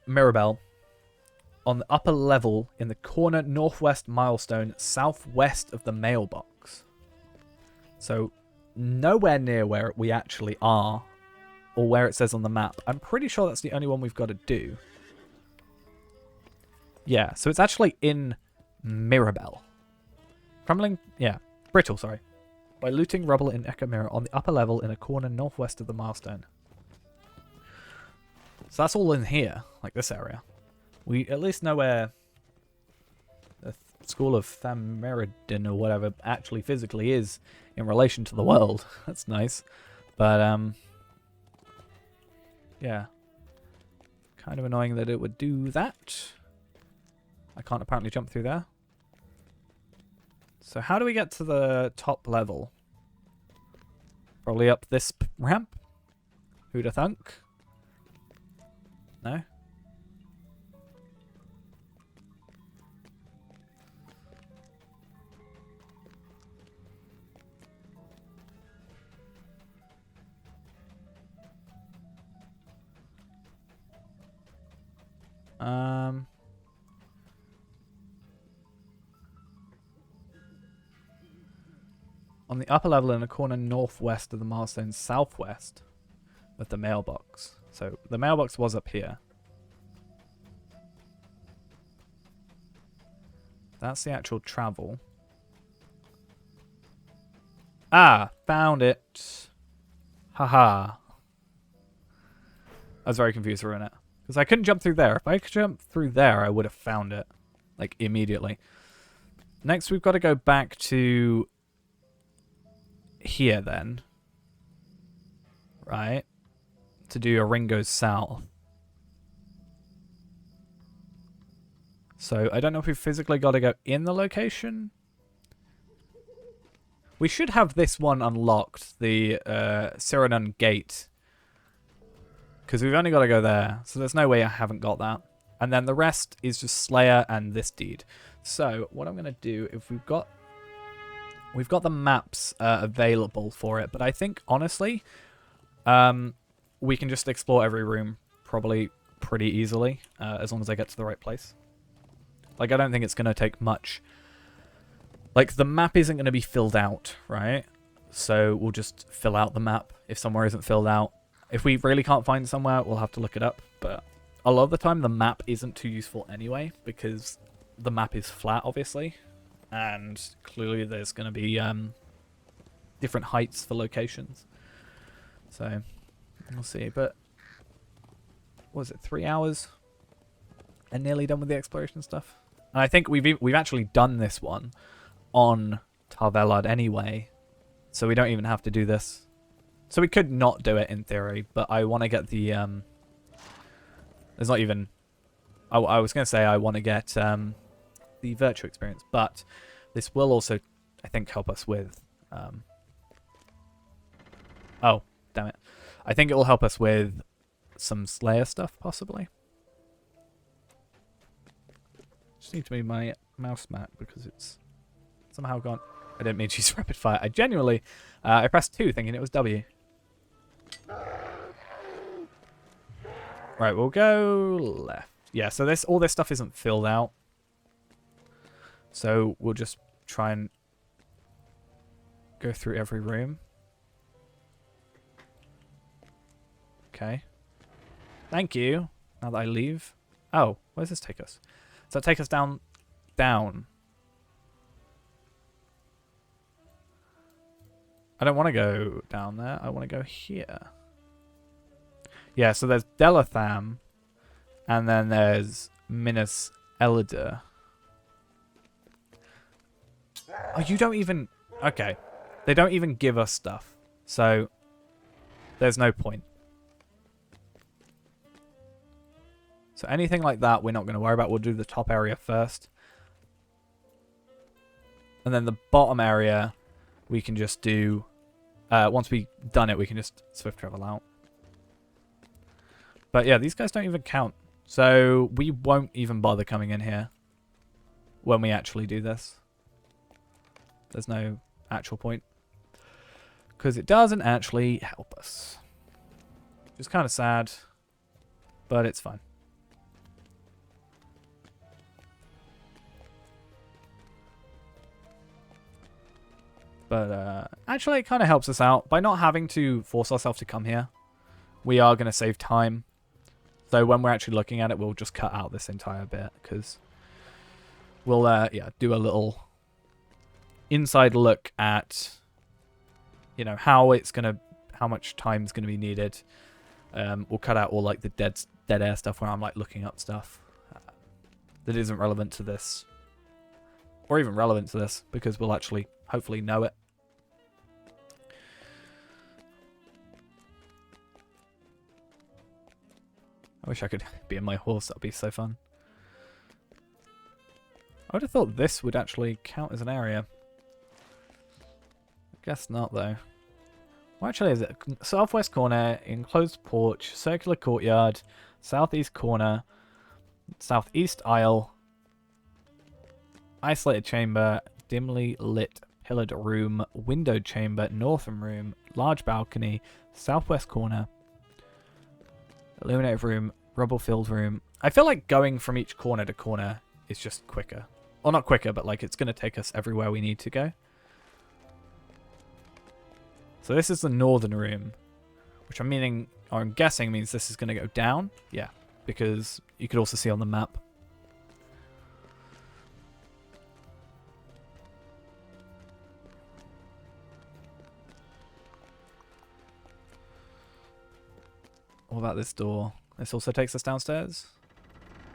Mirabel on the upper level in the corner northwest milestone southwest of the mailbox. So nowhere near where we actually are or where it says on the map. I'm pretty sure that's the only one we've got to do. Yeah, so it's actually in Mirabel. Crumbling, yeah, Brittle, sorry. By looting rubble in Ekad Mirror on the upper level in a corner northwest of the milestone. So that's all in here, like this area. We at least know where the School of Famiridin or whatever actually physically is in relation to the world. That's nice. But, yeah. Kind of annoying that it would do that. I can't apparently jump through there. So how do we get to the top level? Probably up this ramp? Who'da thunk? No? On the upper level in the corner northwest of the milestone southwest of the mailbox. So the mailbox was up here. That's the actual travel. Ah, found it. Haha. I was very confused for a minute. Because I couldn't jump through there. If I could jump through there, I would have found it. Like, immediately. Next, we've got to go back to here, then. Right? To do a ring goes south. So, I don't know if we've physically got to go in the location. We should have this one unlocked. The Cyrano Gate. Because we've only got to go there. So there's no way I haven't got that. And then the rest is just Slayer and this deed. So what I'm going to do, if we've got the maps available for it. But I think, honestly, we can just explore every room probably pretty easily. As long as I get to the right place. Like, I don't think it's going to take much. Like, the map isn't going to be filled out, right? So we'll just fill out the map if somewhere isn't filled out. If we really can't find somewhere, we'll have to look it up. But a lot of the time, the map isn't too useful anyway, because the map is flat, obviously. And clearly there's going to be different heights for locations. So we'll see. But what was it, 3 hours? And nearly done with the exploration stuff. And I think we've actually done this one on Tarvelard anyway. So we don't even have to do this. So we could not do it in theory, but I want to get the... there's not even... I was going to say I want to get the virtual experience, but this will also, I think, help us with... oh, damn it. I think it will help us with some Slayer stuff, possibly. Just need to move my mouse mat because it's somehow gone... I didn't mean to use rapid fire. I genuinely... I pressed 2 thinking it was W. Right, we'll go left. Yeah, so all this stuff isn't filled out. So we'll just try and go through every room. Okay. Thank you. Now that I leave. Oh, where does this take us? Does that take us down? Down. I don't want to go down there. I want to go here. Yeah, so there's Delatham, and then there's Minas Elida. Oh, you don't even... Okay. They don't even give us stuff. So, there's no point. So anything like that, we're not going to worry about. We'll do the top area first. And then the bottom area, we can just do... once we've done it, we can just swift travel out. But yeah, these guys don't even count. So we won't even bother coming in here when we actually do this. There's no actual point. Because it doesn't actually help us. Which is kind of sad. But it's fine. But actually it kind of helps us out. By not having to force ourselves to come here, we are going to save time. So when we're actually looking at it, we'll just cut out this entire bit. Because we'll yeah, do a little inside look at, you know, how much time's going to be needed. We'll cut out all like the dead air stuff where I'm like looking up stuff that isn't relevant to this. Or even relevant to this, because we'll actually hopefully know it. I wish I could be in my horse. That would be so fun. I would have thought this would actually count as an area. I guess not, though. What actually is it? Southwest corner, enclosed porch, circular courtyard, southeast corner, southeast aisle, isolated chamber, dimly lit pillared room, windowed chamber, northern room, large balcony, southwest corner, illuminated room, rubble-filled room. I feel like going from each corner to corner is just quicker. Well, not quicker, but like it's going to take us everywhere we need to go. So this is the northern room, which I'm guessing means this is going to go down. Yeah, because you could also see on the map. What about this door? This also takes us downstairs?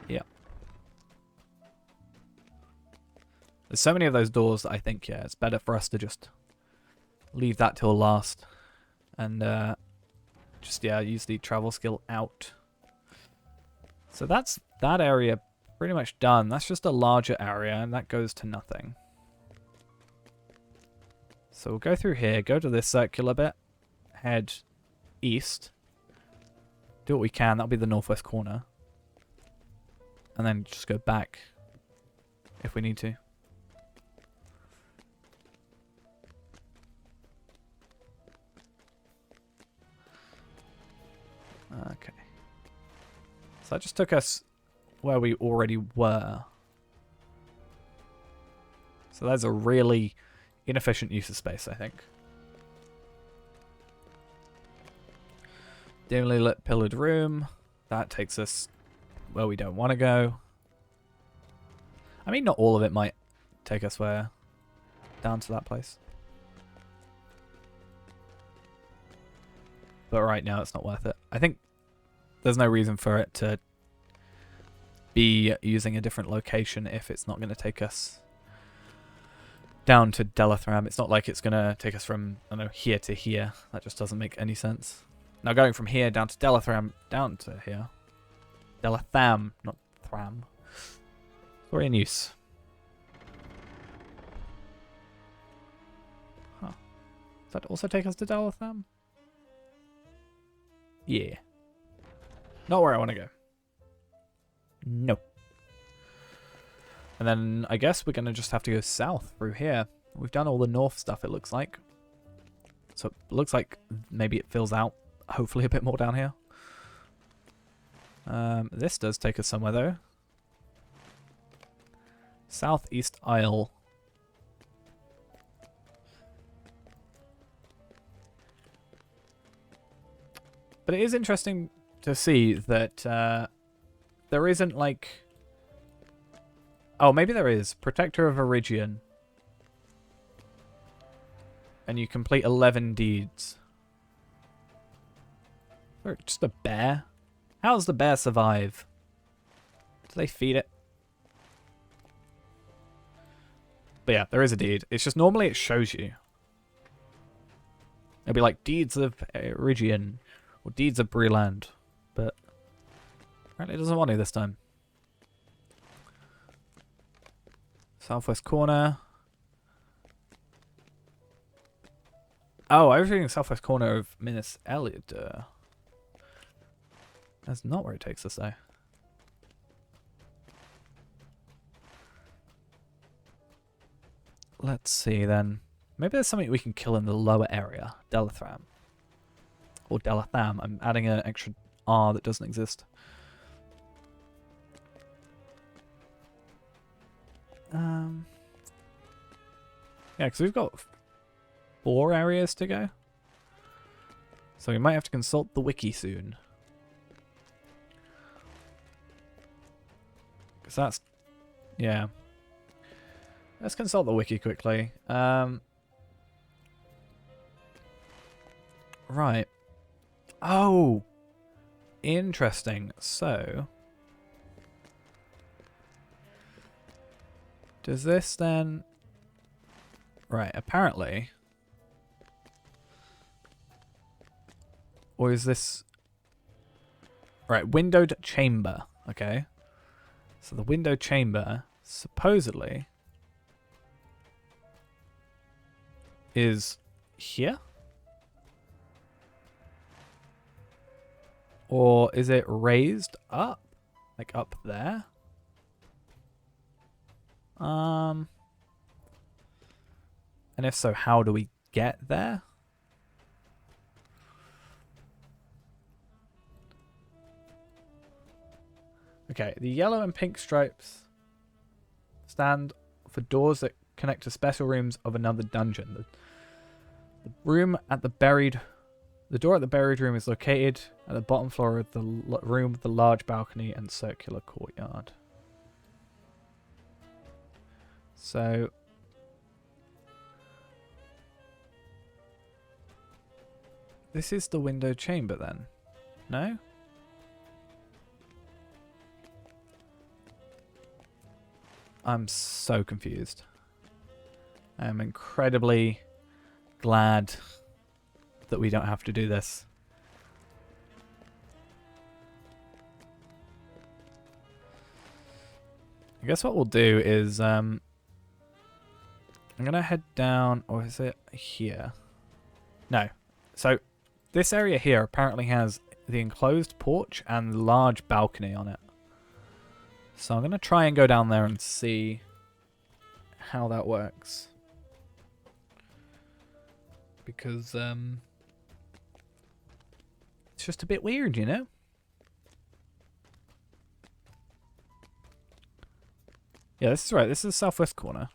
Yeah. There's so many of those doors that I think, yeah, it's better for us to just leave that till last. And just, yeah, use the travel skill out. So that's that area pretty much done. That's just a larger area, and that goes to nothing. So we'll go through here, go to this circular bit, head east. Do what we can. That'll be the northwest corner. And then just go back if we need to. Okay. So that just took us where we already were. So that's a really inefficient use of space, I think. Dimly lit pillared room. That takes us where we don't want to go. I mean, not all of it might take us where down to that place. But right now, it's not worth it. I think there's no reason for it to be using a different location if it's not going to take us down to Delathram. It's not like it's going to take us from, I don't know, here to here. That just doesn't make any sense. Now going from here down to Delathram, down to here. Delatham, not Thram. Sorry in use. Huh. Does that also take us to Delatham? Yeah. Not where I want to go. No. And then I guess we're going to just have to go south through here. We've done all the north stuff, it looks like. So it looks like maybe it fills out, hopefully, a bit more down here. This does take us somewhere, though. Southeast Isle. But it is interesting to see that there isn't like... Oh, maybe there is. Protector of Eregion. And you complete 11 deeds. Or just a bear? How does the bear survive? Do they feed it? But yeah, there is a deed. It's just normally it shows you. It'll be like deeds of Eregion or deeds of Breland. But apparently it doesn't want to this time. Southwest corner. Oh, I was reading southwest corner of Minas Eliod. That's not where it takes us, though. Let's see, then. Maybe there's something we can kill in the lower area. Delathram. Or Delatham. I'm adding an extra R that doesn't exist. Yeah, because we've got 4 areas to go. So we might have to consult the wiki soon. Because that's... Yeah. Let's consult the wiki quickly. Right. Oh! Interesting. So... Does this then... Right, apparently... Or is this... Right, windowed chamber. Okay. So the windowed chamber, supposedly... is here? Or is it raised up? Like up there? And if so, how do we get there? Okay, the yellow and pink stripes stand for doors that connect to special rooms of another dungeon. The room at the buried... The door at the buried room is located at the bottom floor of the room with the large balcony and circular courtyard. So... This is the window chamber then? No? I'm so confused. I am incredibly glad that we don't have to do this. I guess what we'll do is I'm gonna head down, or is it here? No. So this area here apparently has the enclosed porch and the large balcony on it. So I'm gonna try and go down there and see how that works. Because it's just a bit weird, you know? Yeah, this is right. This is the southwest corner.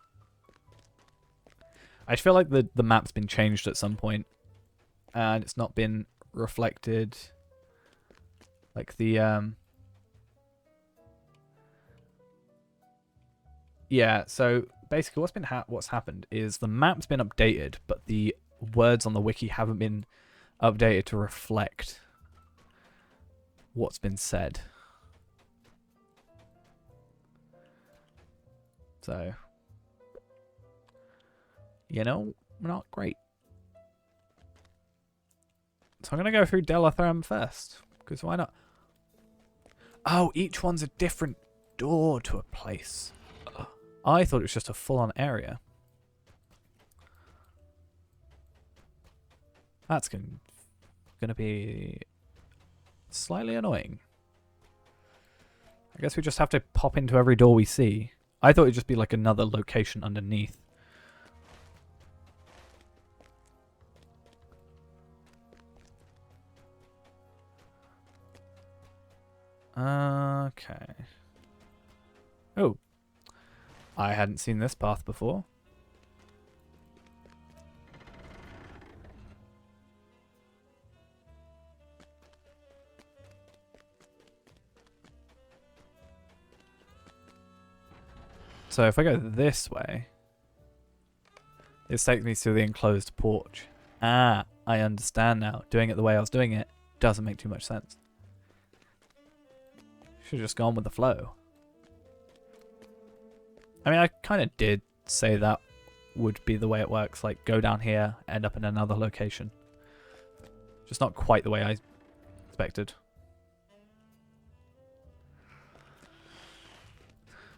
I feel like the map's been changed at some point, and it's not been reflected Like the yeah, so basically what's happened is the map's been updated, but the words on the wiki haven't been updated to reflect what's been said. So, you know, not great. So I'm going to go through Delathrem first, because why not? Oh, each one's a different door to a place. I thought it was just a full-on area. That's going to be slightly annoying. I guess we just have to pop into every door we see. I thought it'd just be like another location underneath. Okay. Oh. I hadn't seen this path before. So if I go this way, it takes me to the enclosed porch. Ah, I understand now. Doing it the way I was doing it doesn't make too much sense. Should have just gone with the flow. I mean, I kind of did say that would be the way it works. Like, go down here, end up in another location. Just not quite the way I expected.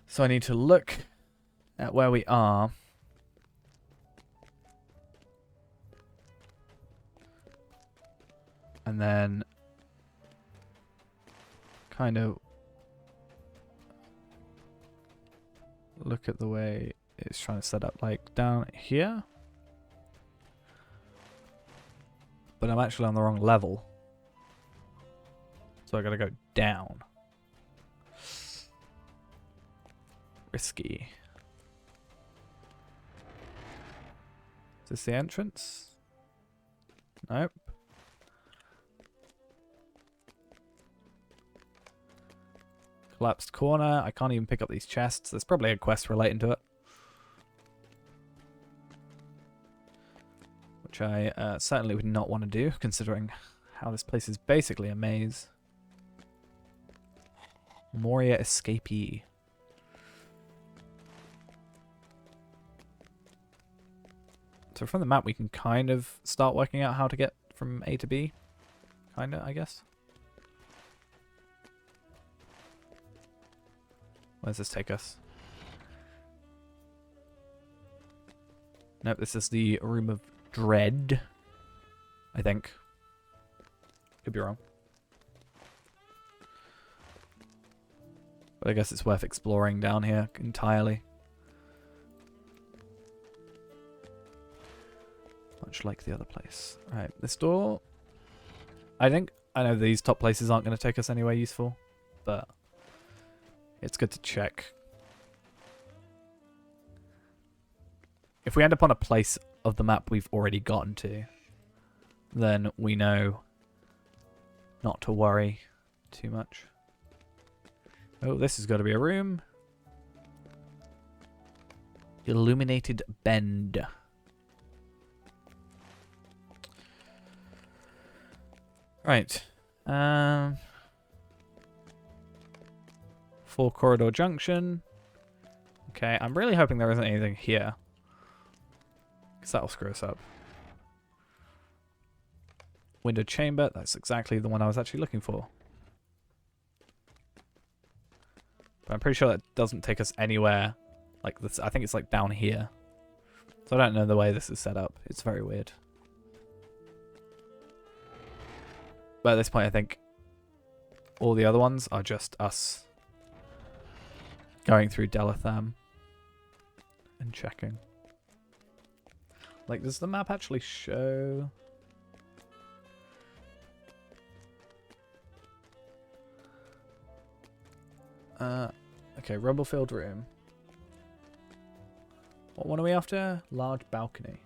So I need to look at where we are. And then kind of look at the way it's trying to set up, like down here. But I'm actually on the wrong level. So I gotta go down. Risky. Is this the entrance? Nope. Collapsed corner. I can't even pick up these chests. There's probably a quest relating to it. Which I certainly would not want to do, considering how this place is basically a maze. Moria escapee. So from the map we can kind of start working out how to get from A to B. Kinda, I guess. Where does this take us? Nope, this is the Room of Dread. I think. Could be wrong. But I guess it's worth exploring down here entirely. Much like the other place. Right, this door. I know these top places aren't going to take us anywhere useful, but it's good to check. If we end up on a place of the map we've already gotten to, then we know not to worry too much. Oh, this has got to be a room. Illuminated Bend. Right. 4 corridor junction. Okay, I'm really hoping there isn't anything here, because that'll screw us up. Window chamber. That's exactly the one I was actually looking for. But I'm pretty sure that doesn't take us anywhere like this. I think it's like down here. So I don't know the way this is set up. It's very weird. But at this point, I think all the other ones are just us going through Delathrem and checking. Like, does the map actually show? Okay, Rumblefield room. What one are we after? Large balcony.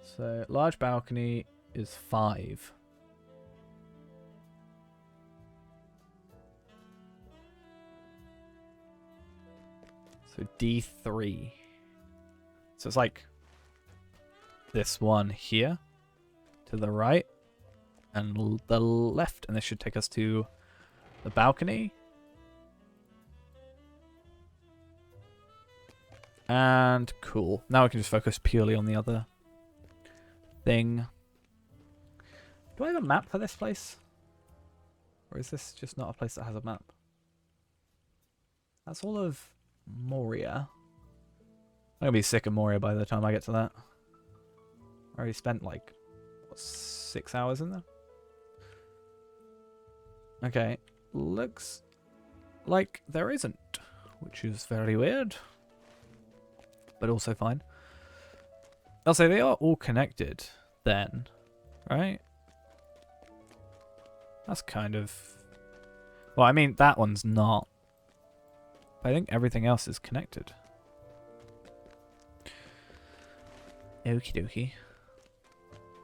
So, large balcony is 5. So D3. So it's like this one here to the right and the left, and this should take us to the balcony. And cool. Now we can just focus purely on the other thing. Do I have a map for this place? Or is this just not a place that has a map? That's all of Moria. I'm gonna be sick of Moria by the time I get to that. I already spent like, what, 6 hours in there? Okay, looks like there isn't, which is very weird, but also fine. I'll say they are all connected then, right? That's kind of... Well, I mean, that one's not. But I think everything else is connected. Okie dokie.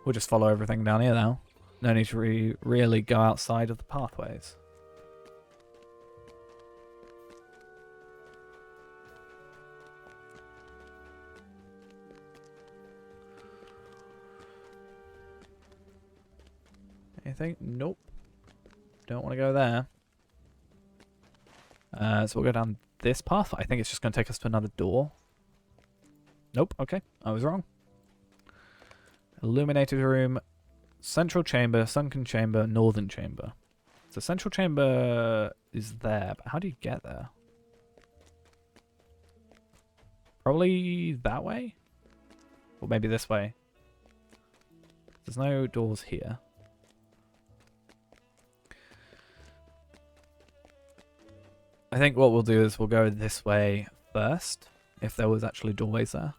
We'll just follow everything down here now. No need to really go outside of the pathways. Anything? Nope. Don't want to go there. So we'll go down this path. I think it's just going to take us to another door. Nope. Okay. I was wrong. Illuminated room. Central chamber. Sunken chamber. Northern chamber. So central chamber is there. But how do you get there? Probably that way? Or maybe this way. There's no doors here. I think what we'll do is we'll go this way first, if there was actually doorways there.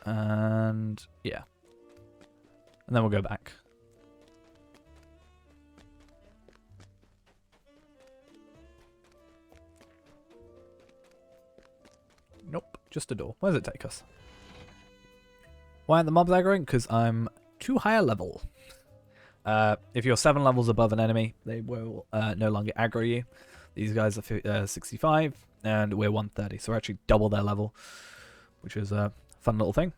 And yeah. And then we'll go back. Nope, just a door. Where does it take us? Why aren't the mobs aggroing? Because I'm too high a level. If you're 7 levels above an enemy, they will no longer aggro you. These guys are 65, and we're 130, so we're actually double their level, which is a fun little thing.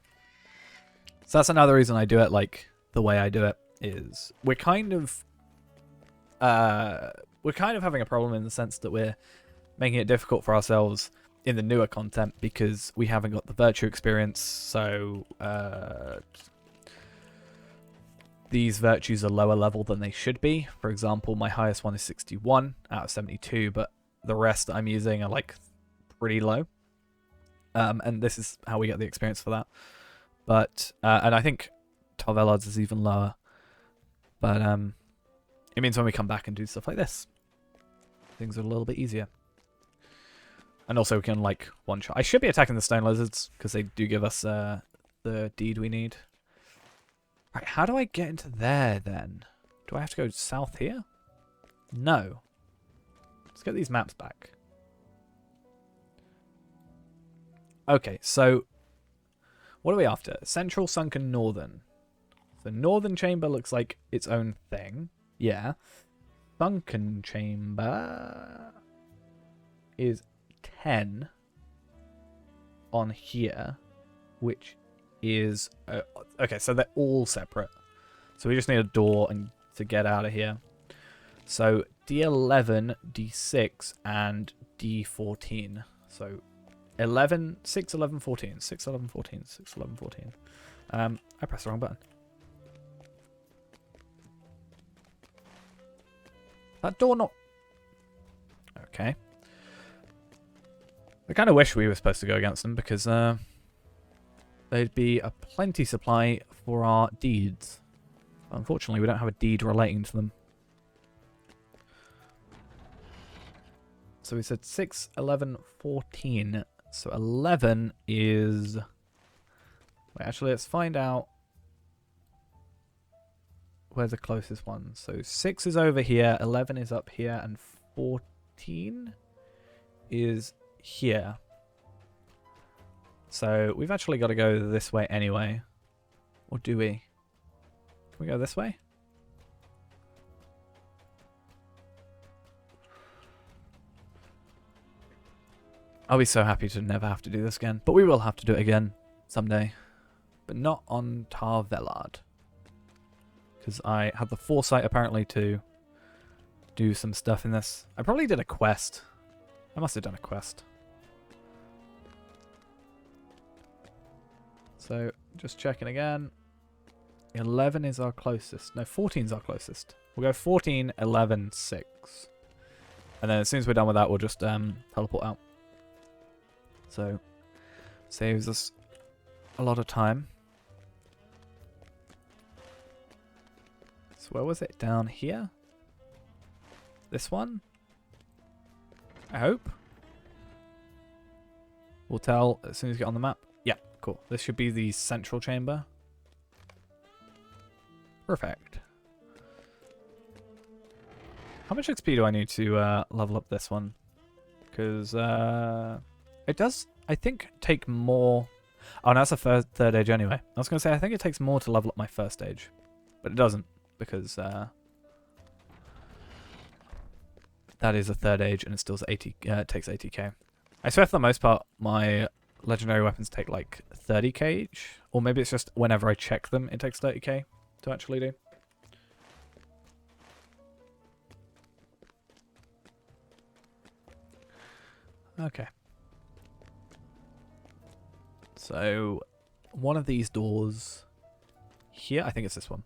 So that's another reason I do it like the way I do it, is we're kind of having a problem in the sense that we're making it difficult for ourselves in the newer content because we haven't got the virtue experience, so these virtues are lower level than they should be. For example, my highest one is 61 out of 72, but the rest I'm using are like pretty low. And this is how we get the experience for that. But and I think 12 Ellards is even lower. But it means when we come back and do stuff like this, things are a little bit easier. And also we can like one shot. I should be attacking the stone lizards because they do give us the deed we need. Right, how do I get into there then? Do I have to go south here? No. Let's get these maps back. Okay, so what are we after? Central, sunken, northern. The northern chamber looks like its own thing. Yeah. Sunken chamber is 10 on here, which is okay, so they're all separate, so we just need a door and to get out of here. So D11, D6 and D14. So 11, 6, 11, 14, 6, 11, 14, 6, 11, 14. I pressed the wrong button. That door not... Okay. I kind of wish we were supposed to go against them because there'd be a plenty supply for our deeds. Unfortunately, we don't have a deed relating to them. So we said 6, 11, 14. So 11 is... Wait, actually, let's find out where's the closest one. So 6 is over here, 11 is up here, and 14 is here. So we've actually got to go this way anyway. Or do we? Can we go this way? I'll be so happy to never have to do this again. But we will have to do it again someday. But not on Tar Velard. Because I had the foresight apparently to do some stuff in this. I probably did a quest. I must have done a quest. So, just checking again. 11 is our closest. No, 14 is our closest. We'll go 14, 11, 6. And then as soon as we're done with that, we'll just teleport out. So, saves us a lot of time. So where was it? Down here? This one? I hope. We'll tell as soon as we get on the map. Yeah, cool. This should be the central chamber. Perfect. How much XP do I need to level up this one? Because it does, I think, take more... Oh, no, that's a third age anyway. I was going to say, I think it takes more to level up my first stage. But it doesn't, because that is a third age and it still takes 80k. I swear for the most part, my legendary weapons take like 30k each. Or maybe it's just whenever I check them, it takes 30k to actually do. Okay. So, one of these doors here, I think it's this one.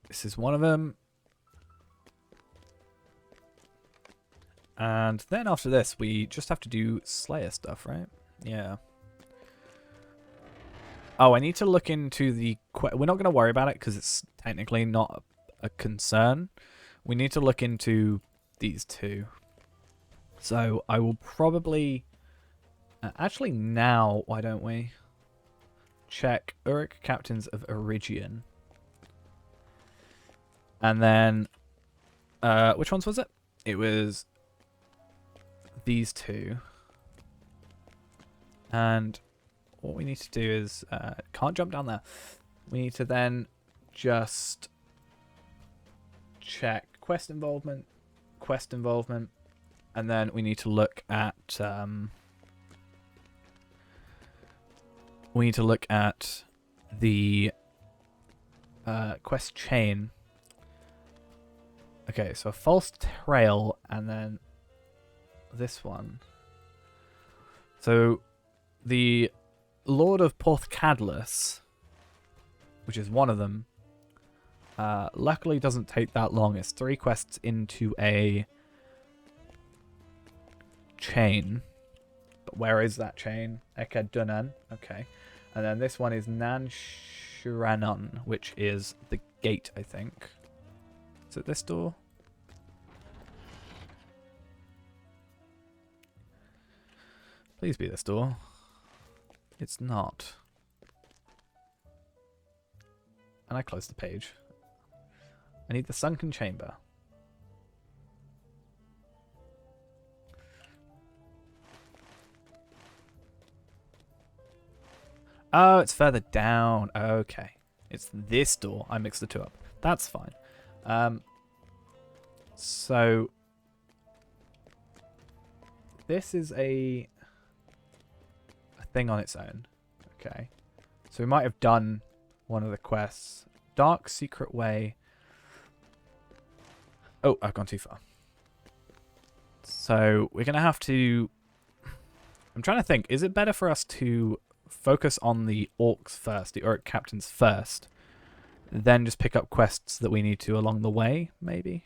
This is one of them. And then after this, we just have to do Slayer stuff, right? Yeah. Oh, I need to look into the... We're not going to worry about it because it's technically not a concern. We need to look into these two. So I will probably... actually now, why don't we? Check Uruk Captains of Eregion. And then... which ones was it? It was these two. And what we need to do is... can't jump down there. We need to then just check quest involvement, and then we need to look at the quest chain. Okay, so a false trail, and then this one. So the Lord of Porthcadlus, which is one of them, luckily doesn't take that long. It's 3 quests into a chain. But where is that chain? Ekadunan. Okay. And then this one is Nan Shiranon, which is the gate, I think. Is it this door? Please be this door. It's not. And I closed the page. I need the sunken chamber. Oh, it's further down. Okay. It's this door. I mixed the two up. That's fine. So this is a thing on its own. Okay. So we might have done one of the quests. Dark Secret Way. Oh, I've gone too far. So we're going to have to... I'm trying to think. Is it better for us to focus on the orcs first, the Uruk captains first, then just pick up quests that we need to along the way, maybe?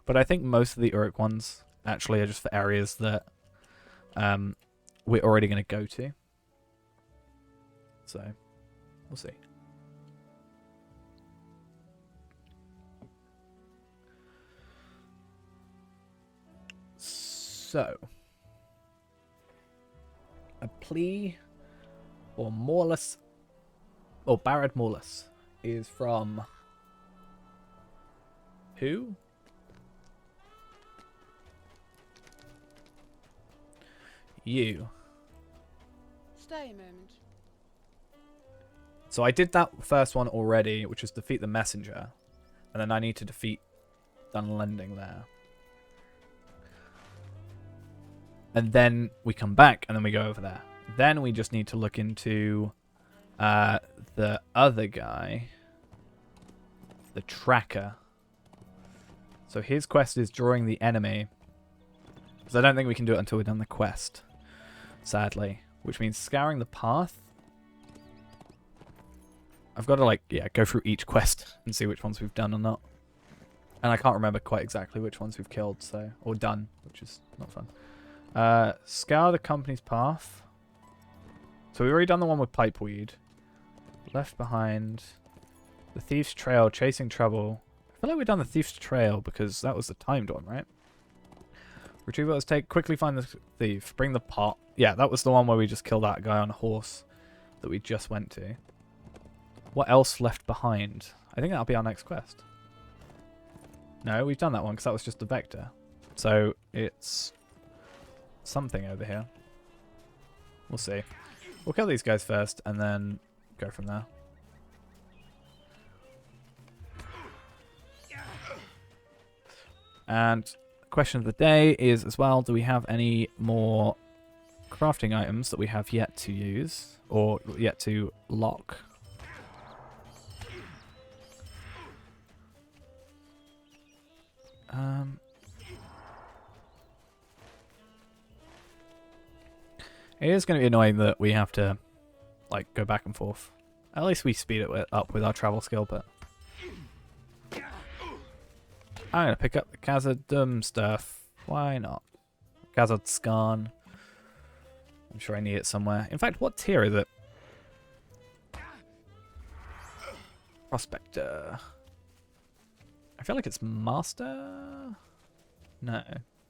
But I think most of the Uruk ones actually are just for areas that we're already going to go to. So, we'll see. So, a plea or Morlus, or Barad Morlus, is from who? You. Stay a moment. So I did that first one already, which was defeat the messenger, and then I need to defeat Dunlending there. And then we come back, and then we go over there. Then we just need to look into the other guy, the tracker. So his quest is drawing the enemy. Because I don't think we can do it until we've done the quest, sadly. Which means scouring the path. I've got to, like, yeah, go through each quest and see which ones we've done or not. And I can't remember quite exactly which ones we've killed, so, or done, which is not fun. Scour the company's path. So we've already done the one with pipeweed. Left behind. The thief's trail, chasing trouble. I feel like we've done the thief's trail because that was the timed one, right? Retrieve what was take. Quickly find the thief. Bring the pot. Yeah, that was the one where we just killed that guy on a horse that we just went to. What else left behind? I think that'll be our next quest. No, we've done that one because that was just the vector. So it's something over here. We'll see. We'll kill these guys first and then go from there. And the question of the day is as well, do we have any more crafting items that we have yet to use or yet to lock? It is going to be annoying that we have to, like, go back and forth. At least we speed it up with our travel skill, but... I'm going to pick up the Khazad stuff. Why not? Khazad Skarn. I'm sure I need it somewhere. In fact, what tier is it? Prospector. I feel like it's Master? No.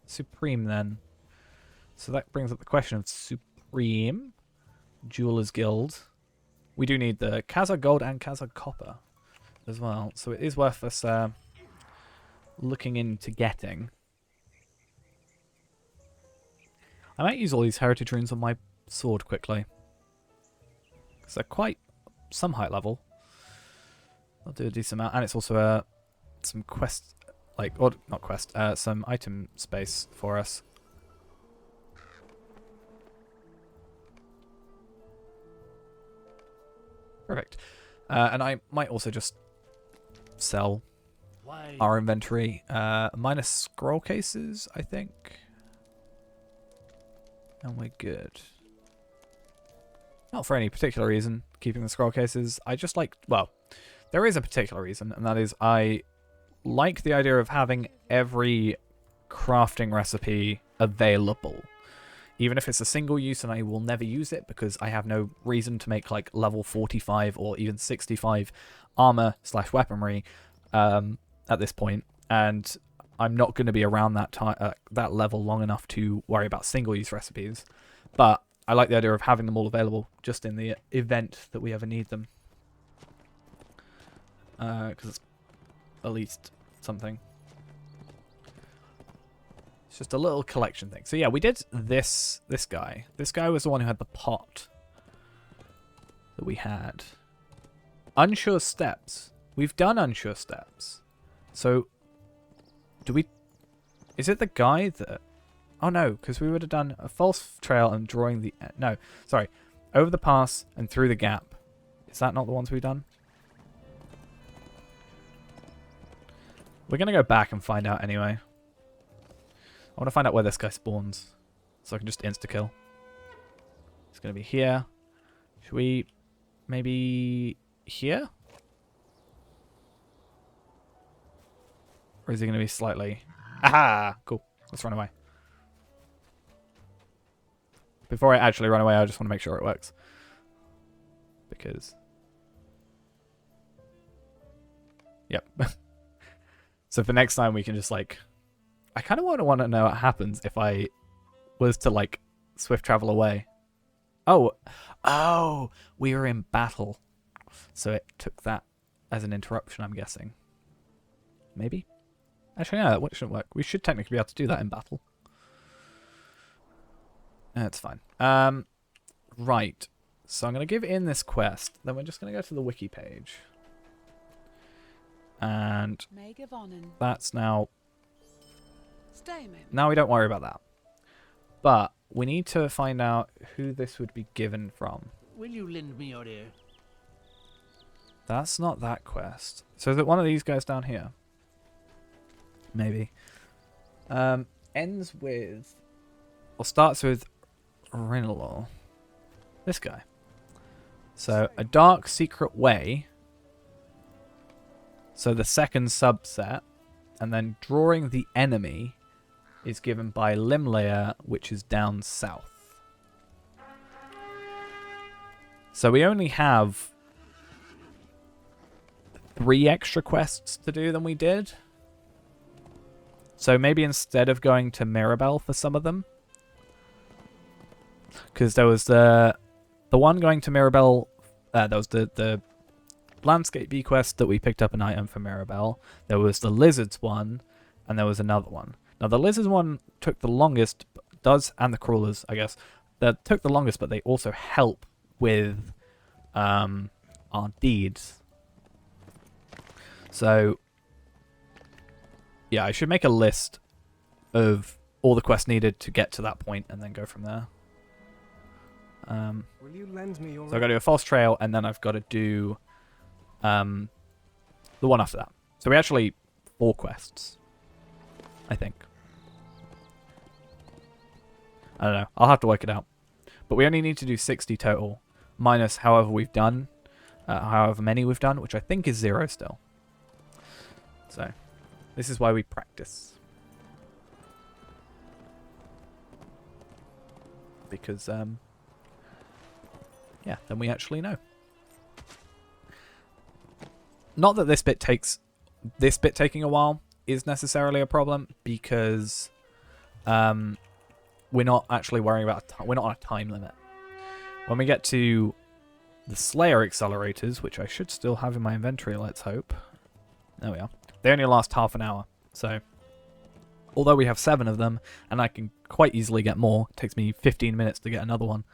Supreme, then. So that brings up the question of Supreme. Jeweler's Guild. We do need the Khazad Gold and Khazad Copper as well. So it is worth us looking into getting. I might use all these heritage runes on my sword quickly. Because they're quite some height level. I'll do a decent amount. And it's also some quest, like, or not quest, some item space for us. Perfect. And I might also just sell our inventory. Minus scroll cases, I think. And we're good. Not for any particular reason, keeping the scroll cases. I just like, well, there is a particular reason, and that is I like the idea of having every crafting recipe available. Even if it's a single use and I will never use it because I have no reason to make like level 45 or even 65 armor / weaponry at this point, and I'm not going to be around that level long enough to worry about single use recipes. But I like the idea of having them all available just in the event that we ever need them, because it's at least something. It's just a little collection thing. So yeah, we did this guy. This guy was the one who had the pot that we had. Unsure steps. We've done unsure steps. So do we... Is it the guy that... Oh no, because we would have done a false trail and drawing the... No, sorry. Over the pass and through the gap. Is that not the ones we've done? We're going to go back and find out anyway. I want to find out where this guy spawns, so I can just insta-kill. It's going to be here. Should we maybe here? Or is he going to be slightly... Aha! Cool. Let's run away. Before I actually run away, I just want to make sure it works. Because... Yep. So for next time, we can just, like... I kind of want to know what happens if I was to, like, swift travel away. Oh, we were in battle. So it took that as an interruption, I'm guessing. Maybe? Actually, no, that shouldn't work. We should technically be able to do that in battle. That's fine. Right. So I'm going to give in this quest. Then we're just going to go to the wiki page. And that's now... Stay a moment. Now we don't worry about that. But we need to find out who this would be given from. Will you lend me your ear? That's not that quest. So is it one of these guys down here? Maybe. Ends with... Or starts with Rinalol. This guy. So, a dark secret way. So the second subset. And then drawing the enemy is given by Limlayer, which is down south. So we only have 3 extra quests to do than we did. So maybe instead of going to Mirabelle for some of them. Because there was the one going to Mirabelle. There was the Landscape B quest that we picked up an item for Mirabelle. There was the Lizards one. And there was another one. Now the Lizards one took the longest. And the Crawlers, I guess. That took the longest, but they also help with our deeds. So, yeah, I should make a list of all the quests needed to get to that point and then go from there. Will you lend me your So I've got to do a false trail, and then I've got to do the one after that. So we actually 4 quests, I think. I don't know. I'll have to work it out. But we only need to do 60 total, minus however we've done, however many we've done, which I think is 0 still. So, this is why we practice. Because, yeah, then we actually know. Not that this bit taking a while is necessarily a problem, because we're not actually worrying about we're not on a time limit. When we get to the Slayer accelerators, which I should still have in my inventory, let's hope. There we are. They only last half an hour, so although we have 7 of them, and I can quite easily get more, it takes me 15 minutes to get another one.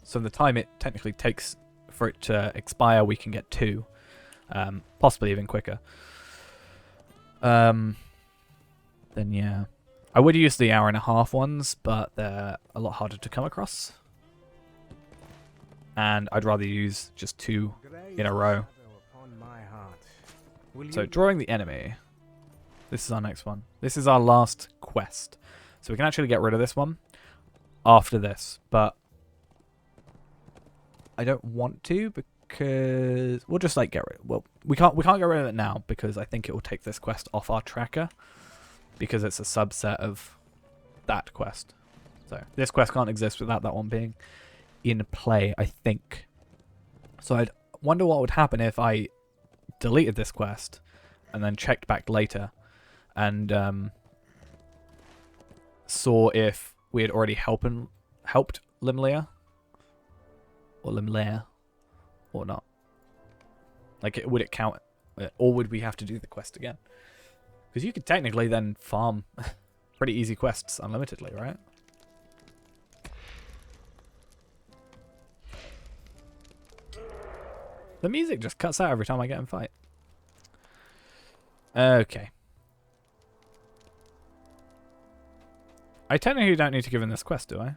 So the time it technically takes for it to expire, we can get 2, possibly even quicker. Then yeah, I would use the hour-and-a-half ones, but they're a lot harder to come across. And I'd rather use just 2 in a row. So drawing the enemy. This is our next one. This is our last quest. So we can actually get rid of this one after this, but I don't want to because we'll just like get rid. Well, we can't get rid of it now because I think it will take this quest off our tracker because it's a subset of that quest. So this quest can't exist without that one being in play, I think. So I'd wonder what would happen if I deleted this quest and then checked back later and saw if we had already helped Limlayer or Limlayer or not. Like, would it count, or would we have to do the quest again? Because you could technically then farm pretty easy quests unlimitedly, right? The music just cuts out every time I get in fight. Okay. I technically don't need to give in this quest, do I?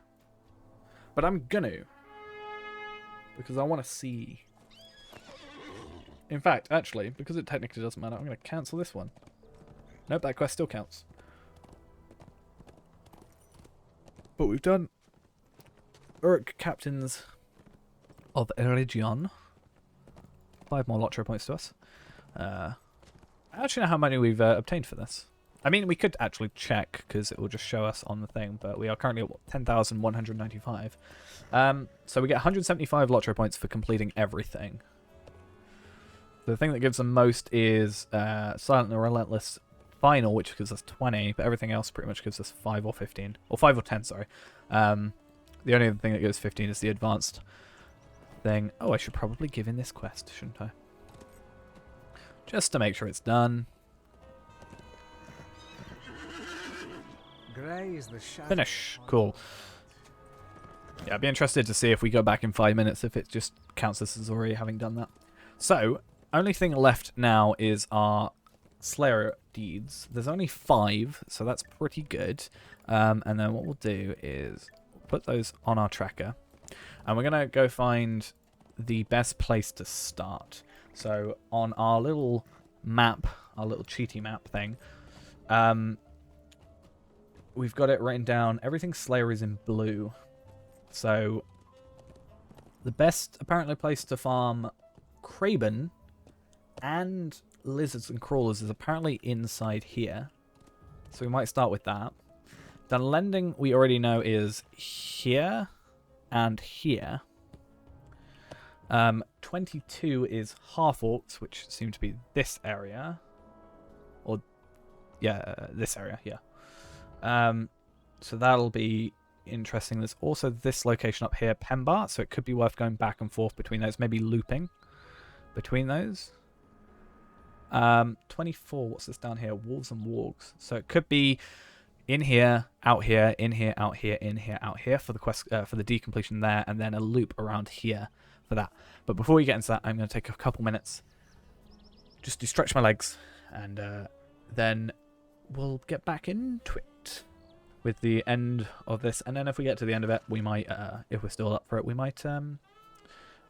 But I'm gonna. Because I want to see. In fact, actually, because it technically doesn't matter, I'm going to cancel this one. Nope, that quest still counts. But we've done Uruk Captains of Eregion. 5 more Lotro points to us. I actually know how many we've obtained for this. I mean, we could actually check, because it will just show us on the thing, but we are currently at 10,195. So we get 175 Lotro points for completing everything. The thing that gives them most is Silent and Relentless Final, which gives us 20, but everything else pretty much gives us 5 or 15. Or 5 or 10, sorry. The only other thing that gives 15 is the Advanced thing. Oh, I should probably give in this quest, shouldn't I? Just to make sure it's done. Grey is the shadow. Finish. Cool. Yeah, I'd be interested to see if we go back in 5 minutes if it just counts us as already having done that. So, only thing left now is our Slayer deeds. There's only 5, so that's pretty good. And then what we'll do is put those on our tracker. And we're going to go find the best place to start. So on our little map, our little cheaty map thing, we've got it written down. Everything Slayer is in blue. So the best, apparently, place to farm Kraben and lizards and crawlers is apparently inside here. So we might start with that. Then lending, we already know, is here and here. 22 is half orcs, which seem to be this area. Or, yeah, this area, yeah. So that'll be interesting. There's also this location up here, Pembar, so it could be worth going back and forth between those, maybe looping between those. 24, what's this down here? Wolves and wargs. So it could be in here, out here, in here, out here, in here, out here for the quest, for the decompletion there, and then a loop around here for that. But before we get into that, I'm going to take a couple minutes just to stretch my legs, and then we'll get back into it with the end of this. And then if we get to the end of it, we might, if we're still up for it, we might, I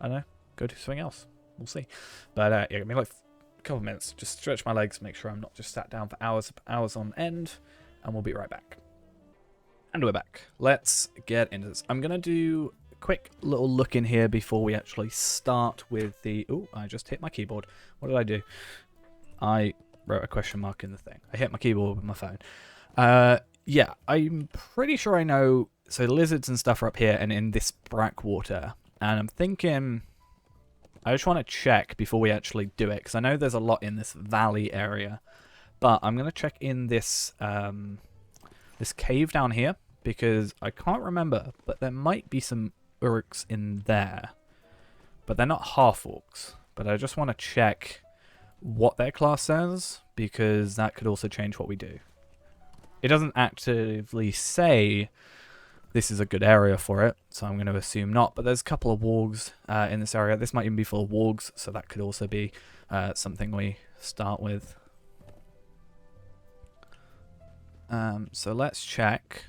don't know, go do something else. We'll see. But yeah, give me like a couple minutes, just stretch my legs, make sure I'm not just sat down for hours on end, and we'll be right back. And we're back. Let's get into this. I'm going to do a quick little look in here before we actually start with the... Oh, I just hit my keyboard. What did I do? I wrote a question mark in the thing. I hit my keyboard with my phone. Yeah, I'm pretty sure I know... So lizards and stuff are up here and in this brackwater. And I'm thinking... I just want to check before we actually do it, because I know there's a lot in this valley area. But I'm going to check in this this cave down here, because I can't remember, but there might be some orcs in there. But they're not half-orcs. But I just want to check what their class says, because that could also change what we do. It doesn't actively say this is a good area for it, so I'm going to assume not. But there's a couple of wargs in this area. This might even be full of wargs, so that could also be something we start with. So let's check.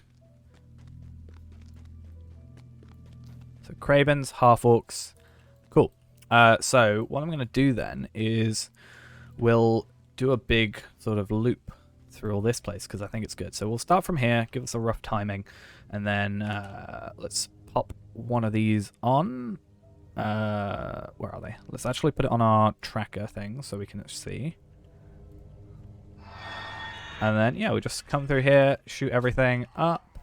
So Kravens, half-orcs. Cool. So what I'm going to do then is we'll do a big sort of loop through all this place, because I think it's good. So we'll start from here, give us a rough timing, and then let's pop one of these on. Where are they? Let's actually put it on our tracker thing so we can see. And then, yeah, we just come through here, shoot everything up,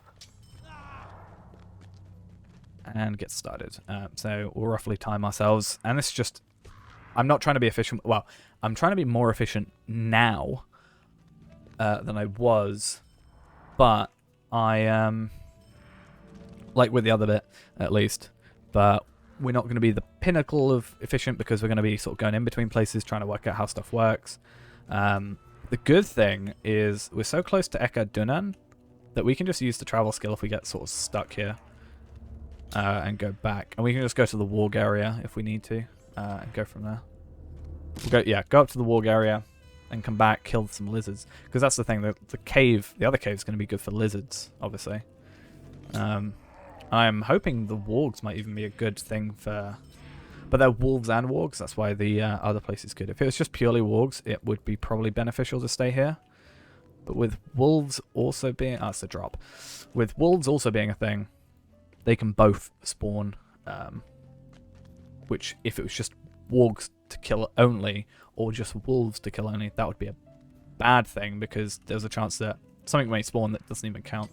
and get started. So we'll roughly time ourselves. And this is just... I'm not trying to be efficient. Well, I'm trying to be more efficient now than I was. But I... like with the other bit, at least. But we're not going to be the pinnacle of efficient, because we're going to be sort of going in between places, trying to work out how stuff works. The good thing is we're so close to Eka Dunan that we can just use the travel skill if we get sort of stuck here and go back. And we can just go to the warg area if we need to and go from there. We'll go up to the warg area and come back, kill some lizards. Because that's the thing, the other cave is going to be good for lizards, obviously. I'm hoping the wargs might even be a good thing for... But they're wolves and wargs, that's why the other place is good. If it was just purely wargs, it would be probably beneficial to stay here. But with wolves also being... Oh, it's a drop. With wolves also being a thing, they can both spawn. Which, if it was just wargs to kill only, or just wolves to kill only, that would be a bad thing, because there's a chance that something may spawn that doesn't even count.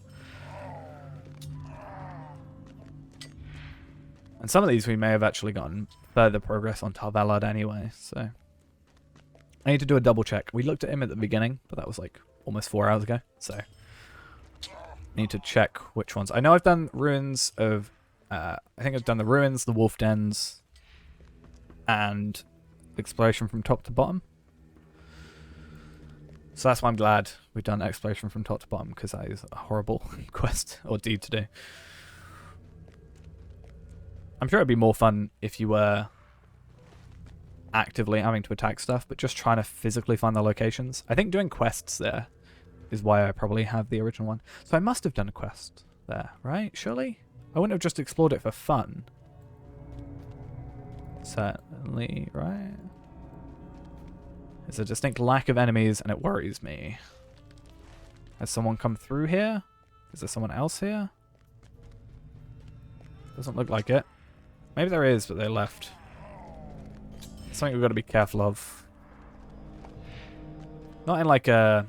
And some of these we may have actually gotten further progress on Tarvalad anyway, so... I need to do a double check. We looked at him at the beginning, but that was like almost 4 hours ago, so... need to check which ones. I know I've done ruins of... I think I've done the ruins, the wolf dens, and exploration from top to bottom. So that's why I'm glad we've done exploration from top to bottom, because that is a horrible quest or deed to do. I'm sure it'd be more fun if you were actively having to attack stuff, but just trying to physically find the locations. I think doing quests there is why I probably have the original one. So I must have done a quest there, right? Surely? I wouldn't have just explored it for fun. Certainly, right? There's a distinct lack of enemies, and it worries me. Has someone come through here? Is there someone else here? Doesn't look like it. Maybe there is, but they left. It's something we've got to be careful of. Not in like a...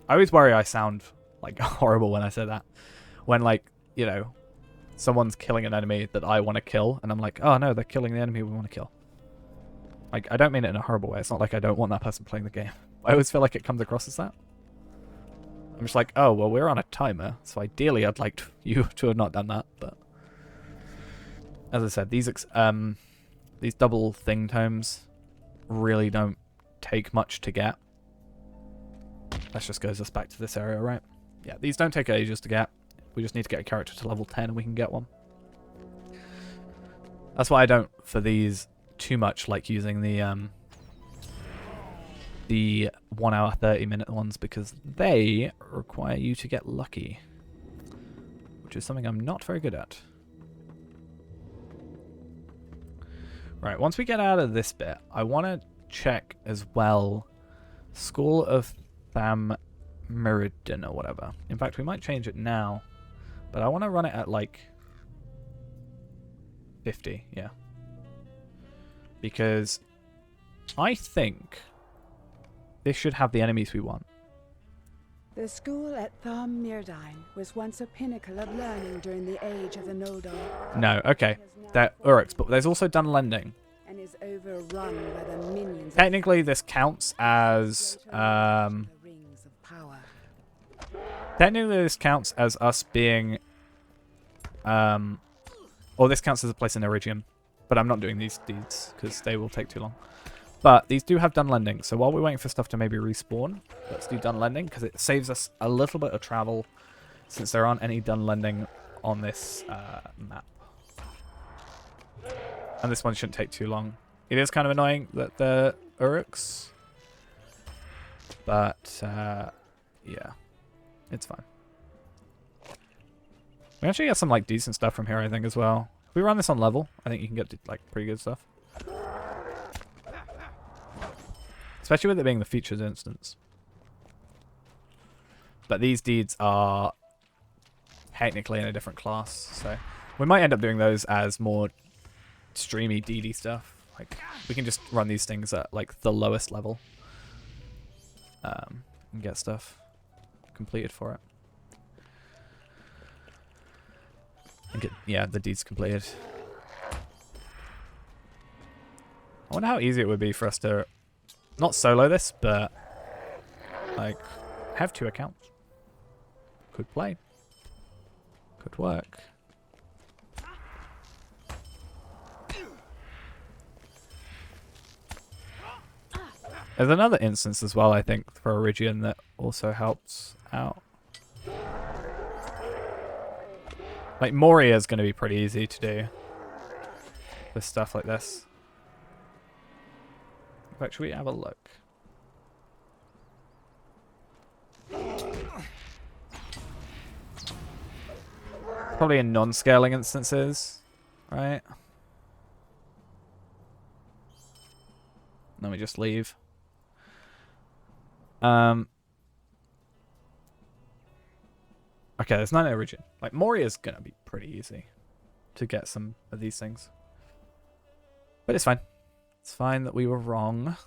I always worry I sound like horrible when I say that. When like, you know, someone's killing an enemy that I want to kill, and I'm like, oh no, they're killing the enemy we want to kill. Like, I don't mean it in a horrible way. It's not like I don't want that person playing the game. I always feel like it comes across as that. I'm just like, oh, well, we're on a timer, so ideally I'd like you to have not done that, but... As I said, these double thing tomes really don't take much to get. That just goes us back to this area, right? Yeah, these don't take ages to get. We just need to get a character to level 10 and we can get one. That's why I don't, for these, too much like using the 1 hour 30-minute ones, because they require you to get lucky, which is something I'm not very good at. Right, once we get out of this bit, I want to check as well School of Thammiridin or whatever. In fact, we might change it now, but I want to run it at like 50, yeah. Because I think this should have the enemies we want. The school at Thammiridin was once a pinnacle of learning during the age of the Noldor. No, okay. They're Uruks, but there's also Dunlending. And is overrun by the minions. Technically, this counts as... The rings of power. Technically, this counts as us being... or this counts as a place in Eregion. But I'm not doing these deeds, because they will take too long. But these do have Dunlending, so while we're waiting for stuff to maybe respawn, let's do Dunlending, because it saves us a little bit of travel, since there aren't any Dunlending on this map. And this one shouldn't take too long. It is kind of annoying that they're Uruks, but yeah, it's fine. We actually get some like decent stuff from here, I think, as well. If we run this on level, I think you can get like pretty good stuff. Especially with it being the featured instance. But these deeds are technically in a different class, so we might end up doing those as more streamy DD stuff. Like, we can just run these things at like the lowest level and get stuff completed for it. And get, yeah, the deeds completed. I wonder how easy it would be for us to not solo this, but like have 2 accounts. Could play. Could work. There's another instance as well, I think, for Eregion that also helps out. Like, Moria is going to be pretty easy to do with stuff like this. In fact, should we have a look? Probably in non-scaling instances, right? Then we just leave. Okay, there's none in Eregion. Like, Moria's gonna be pretty easy to get some of these things. But it's fine. It's fine that we were wrong.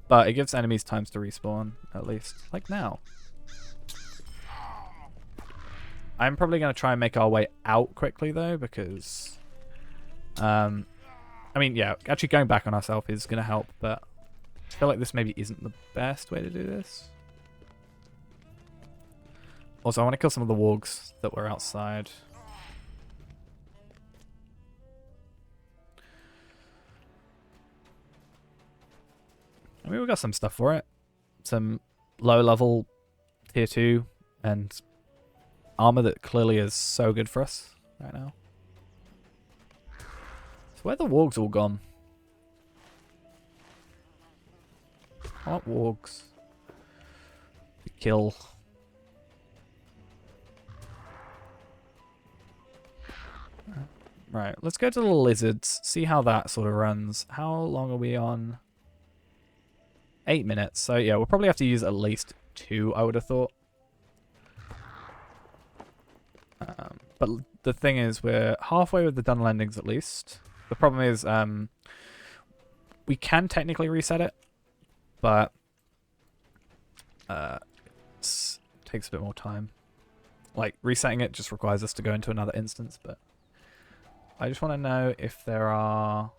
But it gives enemies times to respawn, at least. Like now. I'm probably going to try and make our way out quickly, though, because... I mean, yeah, actually going back on ourselves is going to help, but I feel like this maybe isn't the best way to do this. Also, I want to kill some of the wargs that were outside. I mean, we got some stuff for it. Some low-level tier 2 and armor that clearly is so good for us right now. So where are the wargs all gone? What wargs? To kill. Right, let's go to the lizards, see how that sort of runs. How long are we on? 8 minutes. So yeah, we'll probably have to use at least 2, I would have thought. But the thing is, we're halfway with the done landings at least. The problem is, we can technically reset it, but it takes a bit more time. Like, resetting it just requires us to go into another instance, but I just want to know if there are,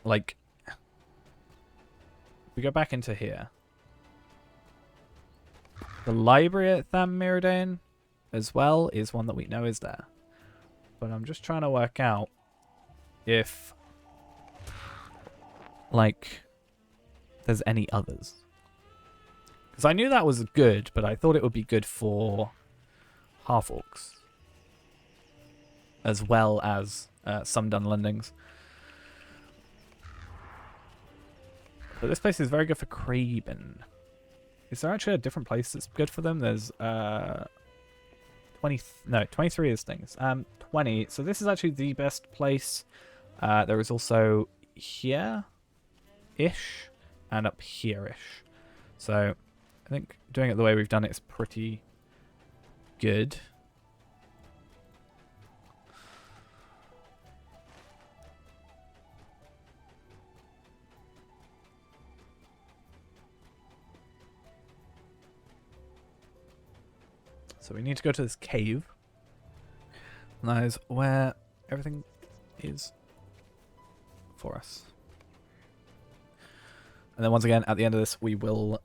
like, we go back into here. The library at Tham Mirrodane as well is one that we know is there. But I'm just trying to work out if, like, there's any others. Because I knew that was good, but I thought it would be good for half-orcs. As well as some done lendings. But this place is very good for Craven. Is there actually a different place that's good for them? There's 23 is things. 20. So this is actually the best place. There is also here-ish and up here-ish. So I think doing it the way we've done it is pretty good. So we need to go to this cave. And that is where everything is for us. And then once again, at the end of this, we will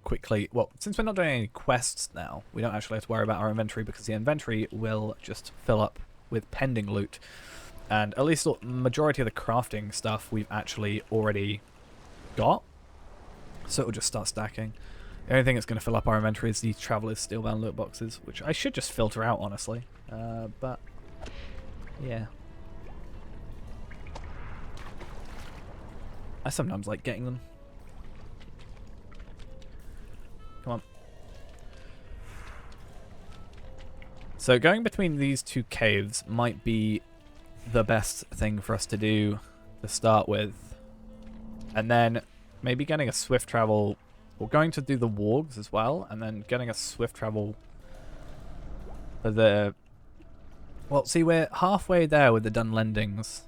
quickly... Well, since we're not doing any quests now, we don't actually have to worry about our inventory because the inventory will just fill up with pending loot. And at least the majority of the crafting stuff we've actually already got. So it will just start stacking. The only thing that's going to fill up our inventory is the Traveler's Steelbound loot boxes, which I should just filter out, honestly. But, yeah. I sometimes like getting them. Come on. So going between these two caves might be the best thing for us to do to start with. And then maybe getting a swift travel... We're going to do the wargs as well, and then getting a swift travel for the... Well, see, we're halfway there with the done lendings.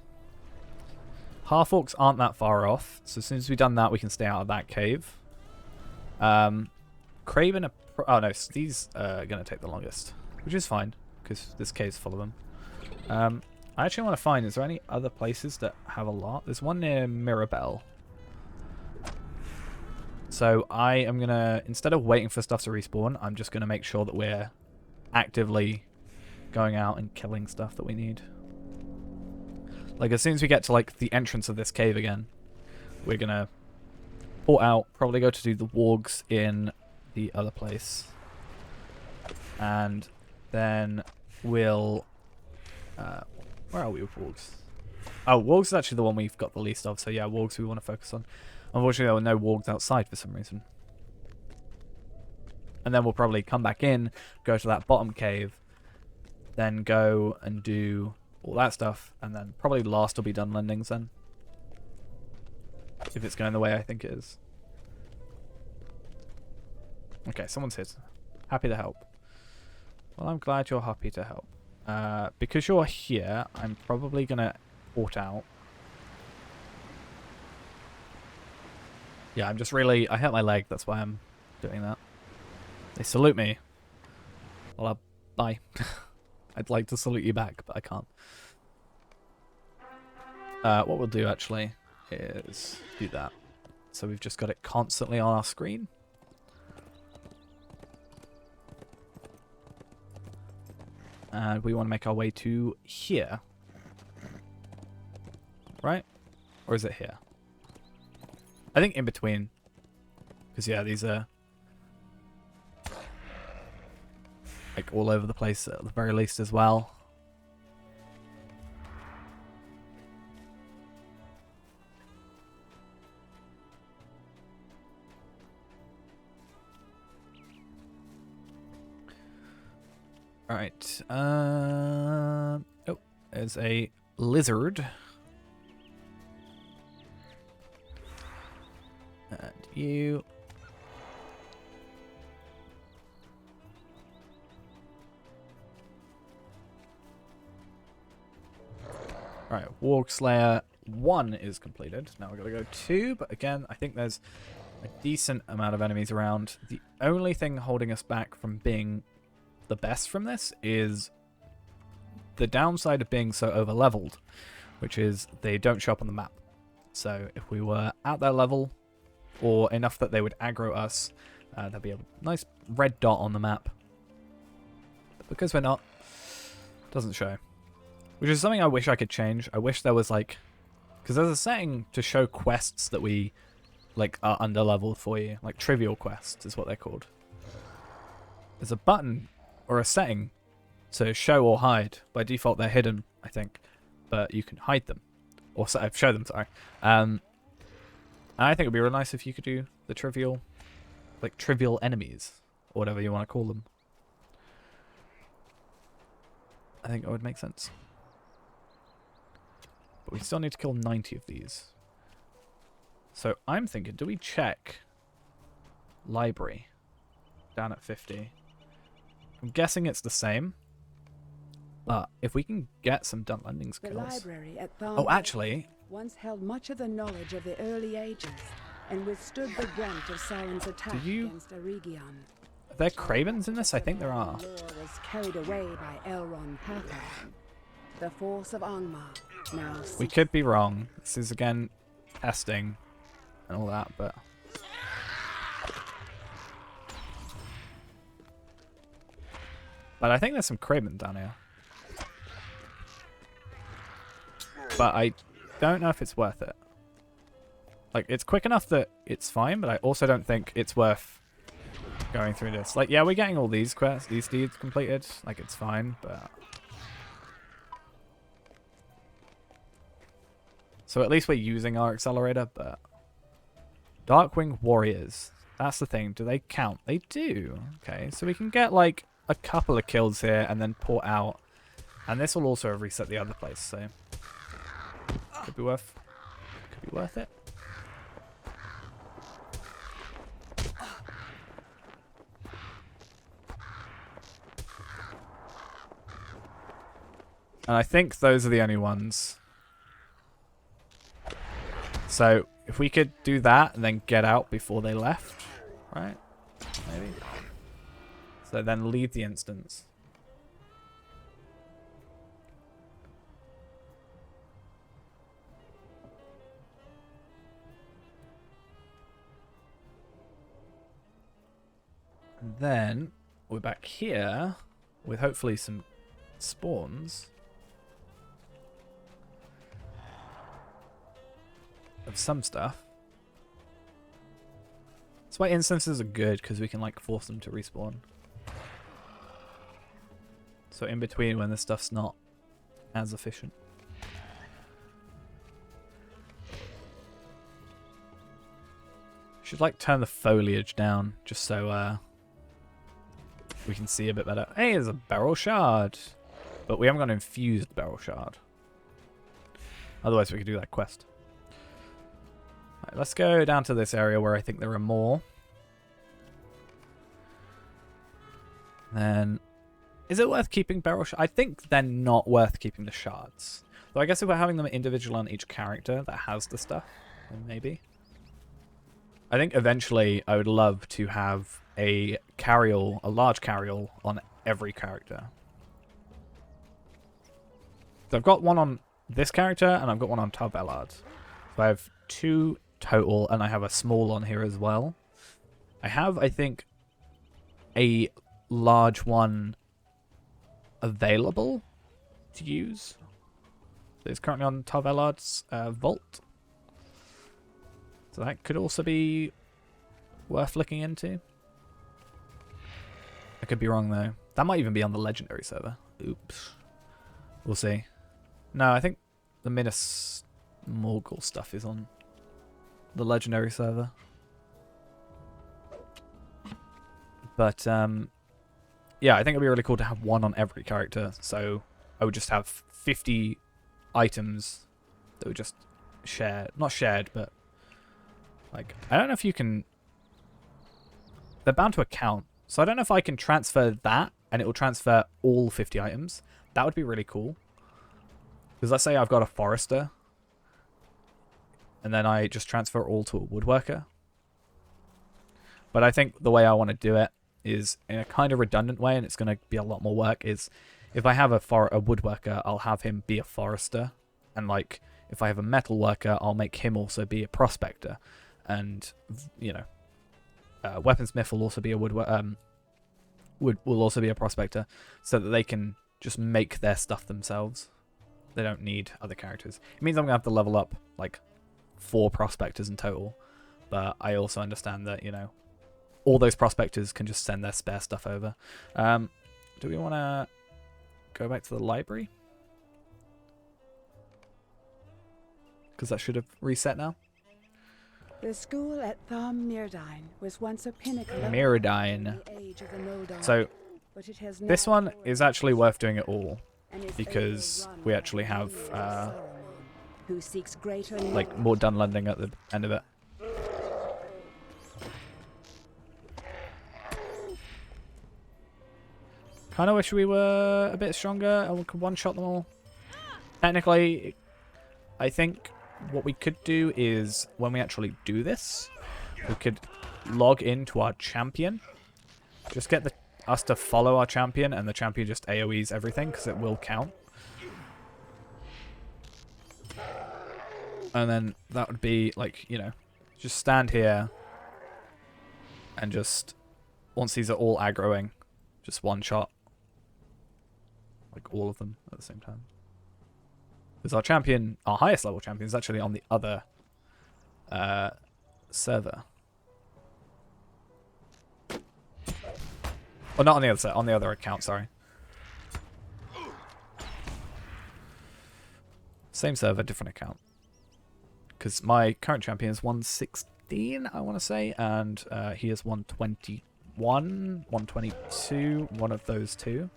Half-orcs aren't that far off, so as soon as we've done that, we can stay out of that cave. Craven... Oh, no, these are going to take the longest, which is fine, because this cave's full of them. I actually want to find, is there any other places that have a lot? There's one near Mirabelle. So I am going to, instead of waiting for stuff to respawn, I'm just going to make sure that we're actively going out and killing stuff that we need. Like, as soon as we get to, like, the entrance of this cave again, we're going to port out, probably go to do the wargs in the other place. And then we'll... where are we with wargs? Oh, wargs is actually the one we've got the least of, so yeah, wargs we want to focus on. Unfortunately, there were no wargs outside for some reason. And then we'll probably come back in, go to that bottom cave, then go and do all that stuff, and then probably last will be done lendings then. If it's going the way I think it is. Okay, someone's here. Happy to help. Well, I'm glad you're happy to help. Because you're here, I'm probably going to port out. Yeah, I'm just really... I hurt my leg, that's why I'm doing that. They salute me. Well, bye. I'd like to salute you back, but I can't. What we'll do, actually, is do that. So we've just got it constantly on our screen. And we want to make our way to here. Right? Or is it here? I think in between. Because, yeah, these are... like, all over the place at the very least as well. Right. Oh, there's a lizard. And you. Alright, Warg Slayer 1 is completed. Now we're going to go 2, but again, I think there's a decent amount of enemies around. The only thing holding us back from being the best from this is the downside of being so over-leveled, which is they don't show up on the map. So if we were at their level, or enough that they would aggro us, there'd be a nice red dot on the map. But because we're not, it doesn't show. Which is something I wish I could change. I wish there was like... Because there's a setting to show quests that we like are under-leveled for you. Like trivial quests is what they're called. There's a button or a setting to show or hide. By default they're hidden, I think. But you can hide them. Or show them, sorry. And I think it would be really nice if you could do the trivial... Like trivial enemies. Or whatever you want to call them. I think it would make sense. But we still need to kill 90 of these. So I'm thinking, do we check library down at 50? I'm guessing it's the same. But if we can get some Dunt Landings The kills... library at Oh, actually... once held much of the knowledge of the early ages and withstood the brunt of Sauron's attack against Eregion. Are there cravens in this? I think there are. The lore was carried away by Elrond Hathor. The force of Angmar now We could be wrong. This is, again, testing and all that, but... But I think there's some craven down here. But I don't know if it's worth it. Like, it's quick enough that it's fine, but I also don't think it's worth going through this. Like, yeah, we're getting all these quests, these deeds completed. Like, it's fine, but... So at least we're using our accelerator, but... Darkwing Warriors. That's the thing. Do they count? They do. Okay, so we can get, like, a couple of kills here and then port out. And this will also reset the other place, so... Could be worth it. And I think those are the only ones. So, if we could do that and then get out before they left, right? Maybe. So then leave the instance. And then we're back here with hopefully some spawns of some stuff. That's why instances are good, because we can like force them to respawn. So in between when the stuff's not as efficient. Should like turn the foliage down just so we can see a bit better. Hey, there's a barrel shard. But we haven't got an infused barrel shard. Otherwise we could do that quest. Right, let's go down to this area where I think there are more. Then, is it worth keeping barrel shards? I think they're not worth keeping the shards. So I guess if we're having them individual on each character that has the stuff, then maybe. I think eventually I would love to have a carryall, a large carryall on every character. So I've got one on this character and I've got one on Tar Ballard. So I have 2 total and I have a small on here as well. I have, I think, a large one available to use. So it's currently on Tar Ballard's vault. So that could also be worth looking into. I could be wrong though. That might even be on the legendary server. Oops. We'll see. No, I think the Minas Morgul stuff is on the legendary server. But yeah, I think it'd be really cool to have one on every character. So I would just have 50 items that would just share, not shared, but like, I don't know if you can, they're bound to account. So I don't know if I can transfer that and it will transfer all 50 items. That would be really cool. Because let's say I've got a forester and then I just transfer all to a woodworker. But I think the way I want to do it is in a kind of redundant way, and it's going to be a lot more work, is if I have a woodworker, I'll have him be a forester. And like, if I have a metal worker, I'll make him also be a prospector. And, you know, weaponsmith will also be a will also be a prospector, so that they can just make their stuff themselves. They don't need other characters. It means I'm going to have to level up like 4 prospectors in total. But I also understand that, you know, all those prospectors can just send their spare stuff over. Do we want to go back to the library? Because that should have reset now. The school at Thom Mirdine was once a pinnacle of Mirdine. the age of the Nodar, So but it has this now one fallen is actually worth doing it all, and is because overrun we by actually have Saruman, who seeks greater like knowledge. more Dunlending at the end of it. Kind of wish we were a bit stronger and we could one-shot them all. Technically, I think what we could do is, when we actually do this, we could log into our champion. Just get us to follow our champion, and the champion just AoEs everything, because it will count. And then that would be, like, you know, just stand here, and just, once these are all aggroing, just one-shot. Like, all of them at the same time. Because our champion, our highest level champion, is actually on the other server. Or not on the other set, on the other account, sorry. Same server, different account. Because my current champion is 116, I want to say, and he is 121, 122, one of those two.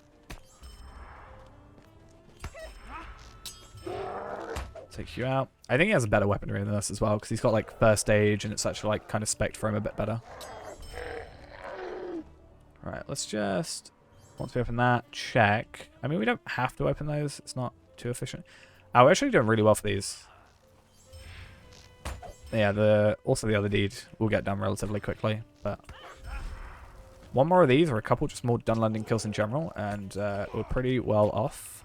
Take you out. I think he has a better weaponry than us as well, because he's got like first stage and it's actually like kind of spec'd for him a bit better. Alright, let's just, once we open that, check. I mean, we don't have to open those. It's not too efficient. Oh, we're actually doing really well for these. Yeah, also the other deed will get done relatively quickly, but one more of these or a couple just more Dunlending kills in general, and we're pretty well off.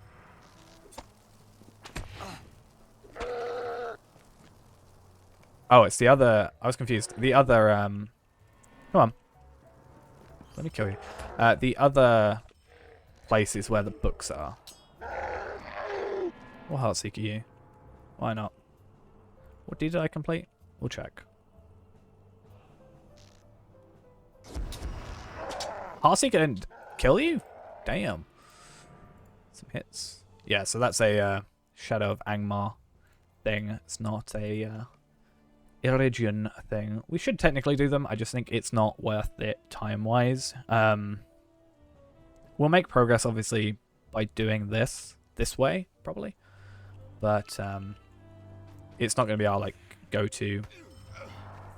Oh, it's the other... I was confused. The other... Come on. Let me kill you. The other place is where the books are. What Heartseeker you? Why not? What deed did I complete? We'll check. Heartseeker didn't kill you? Damn. Some hits. Yeah, so that's a Shadow of Angmar thing. It's not a... Eregion thing. We should technically do them. I just think it's not worth it time-wise. We'll make progress, obviously, by doing this way, probably. But it's not going to be our like go-to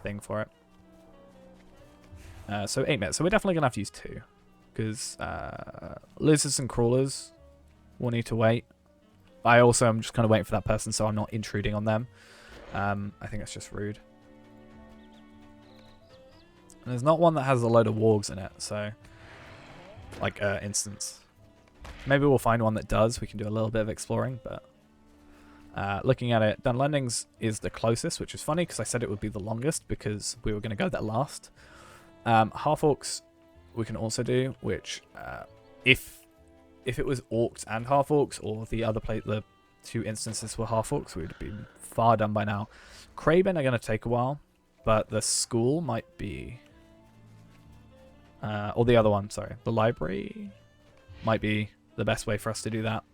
thing for it. So 8 minutes. So we're definitely going to have to use 2. Because lizards and crawlers will need to wait. I also am just kind of waiting for that person, so I'm not intruding on them. I think it's just rude. And there's not one that has a load of wargs in it, so... Like, instance. Maybe we'll find one that does. We can do a little bit of exploring, but... looking at it, Dunlending's is the closest, which is funny, because I said it would be the longest, because we were going to go there last. Half-orcs we can also do, which... if it was orcs and half-orcs, or the other the 2 instances were half-orcs, we would have been far done by now. Kraben are going to take a while, but the school might be... or the other one, sorry. The library might be the best way for us to do that.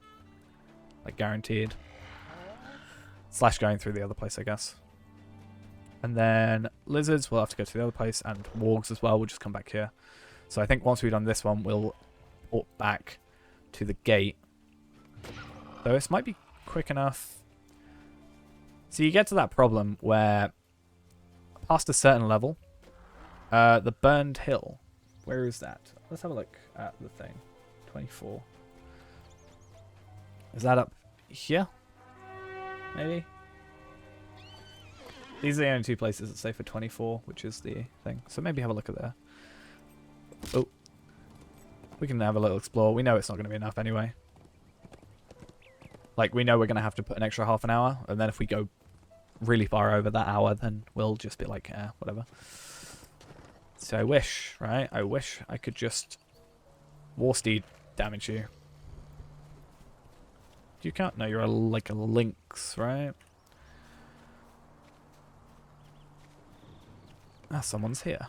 Like, guaranteed. Slash going through the other place, I guess. And then lizards, we'll have to go to the other place, and wargs as well, we'll just come back here. So I think once we've done this one, we'll port back to the gate. Though this might be quick enough. So you get to that problem where past a certain level, the burned hill, where is that? Let's have a look at the thing. 24. Is that up here? Maybe? These are the only two places that say for 24, which is the thing. So maybe have a look at there. Oh. We can have a little explore. We know it's not going to be enough anyway. Like, we know we're going to have to put an extra half an hour, and then if we go really far over that hour, then we'll just be like, whatever. So I wish, right? I wish I could just Warsteed damage you. You can't? No, you're like a lynx, right? Ah, someone's here.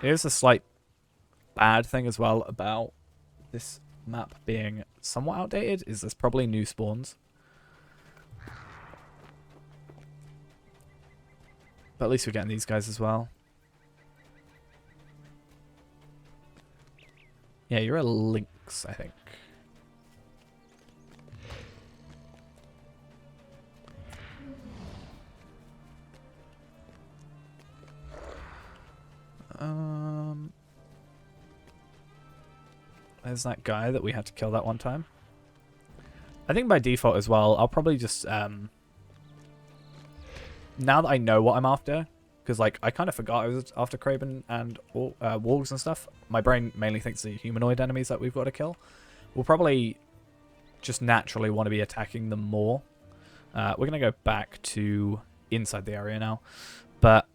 Here's a slight bad thing as well about this map being somewhat outdated, is there's probably new spawns. But at least we're getting these guys as well. Yeah, you're a lynx, I think. There's that guy that we had to kill that one time. I think by default as well, I'll probably just, now that I know what I'm after, because, like, I kind of forgot I was after Kraben and Wargs and stuff. My brain mainly thinks the humanoid enemies that we've got to kill. We'll probably just naturally want to be attacking them more. We're going to go back to inside the area now. But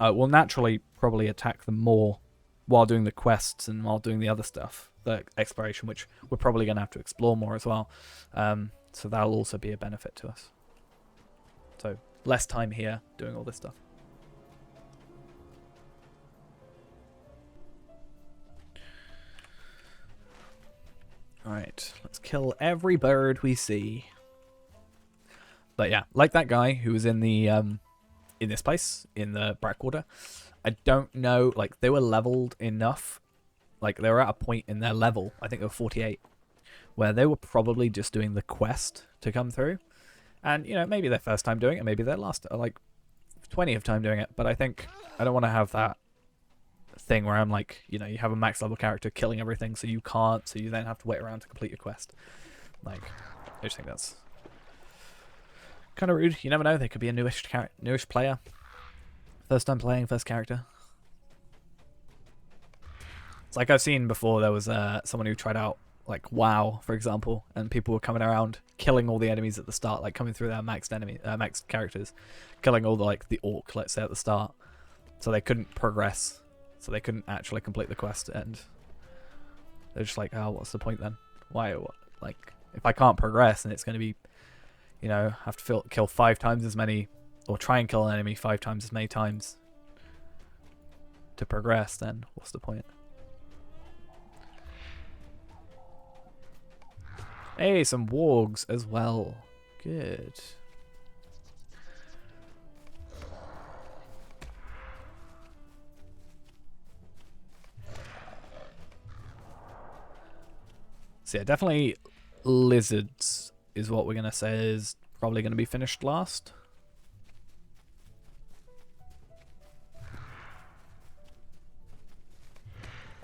we'll naturally probably attack them more while doing the quests and while doing the other stuff, the exploration, which we're probably going to have to explore more as well. So that'll also be a benefit to us. So less time here doing all this stuff. Alright, let's kill every bird we see. But yeah, like that guy who was in the in this place, in the Blackwater, I don't know, like, they were leveled enough, like, they were at a point in their level, I think they were 48, where they were probably just doing the quest to come through. And, you know, maybe their first time doing it, maybe their last, like, 20th time doing it, but I think I don't want to have that thing where I'm like, you know, you have a max level character killing everything, so you can't, so you then have to wait around to complete your quest. Like, I just think that's kind of rude. You never know, they could be a newish player. First time playing, first character. It's like I've seen before, there was someone who tried out, like, WoW, for example, and people were coming around, killing all the enemies at the start, like, coming through their maxed characters, killing all the, like, the orc, let's say, at the start. So they couldn't progress. So they couldn't actually complete the quest, and they're just like, oh, what's the point then? Why? Like, if I can't progress, and it's going to be, you know, have to kill 5 times as many, or try and kill an enemy 5 times as many times to progress, then what's the point? Hey, some wargs as well. Good. So yeah, definitely lizards is what we're going to say is probably going to be finished last.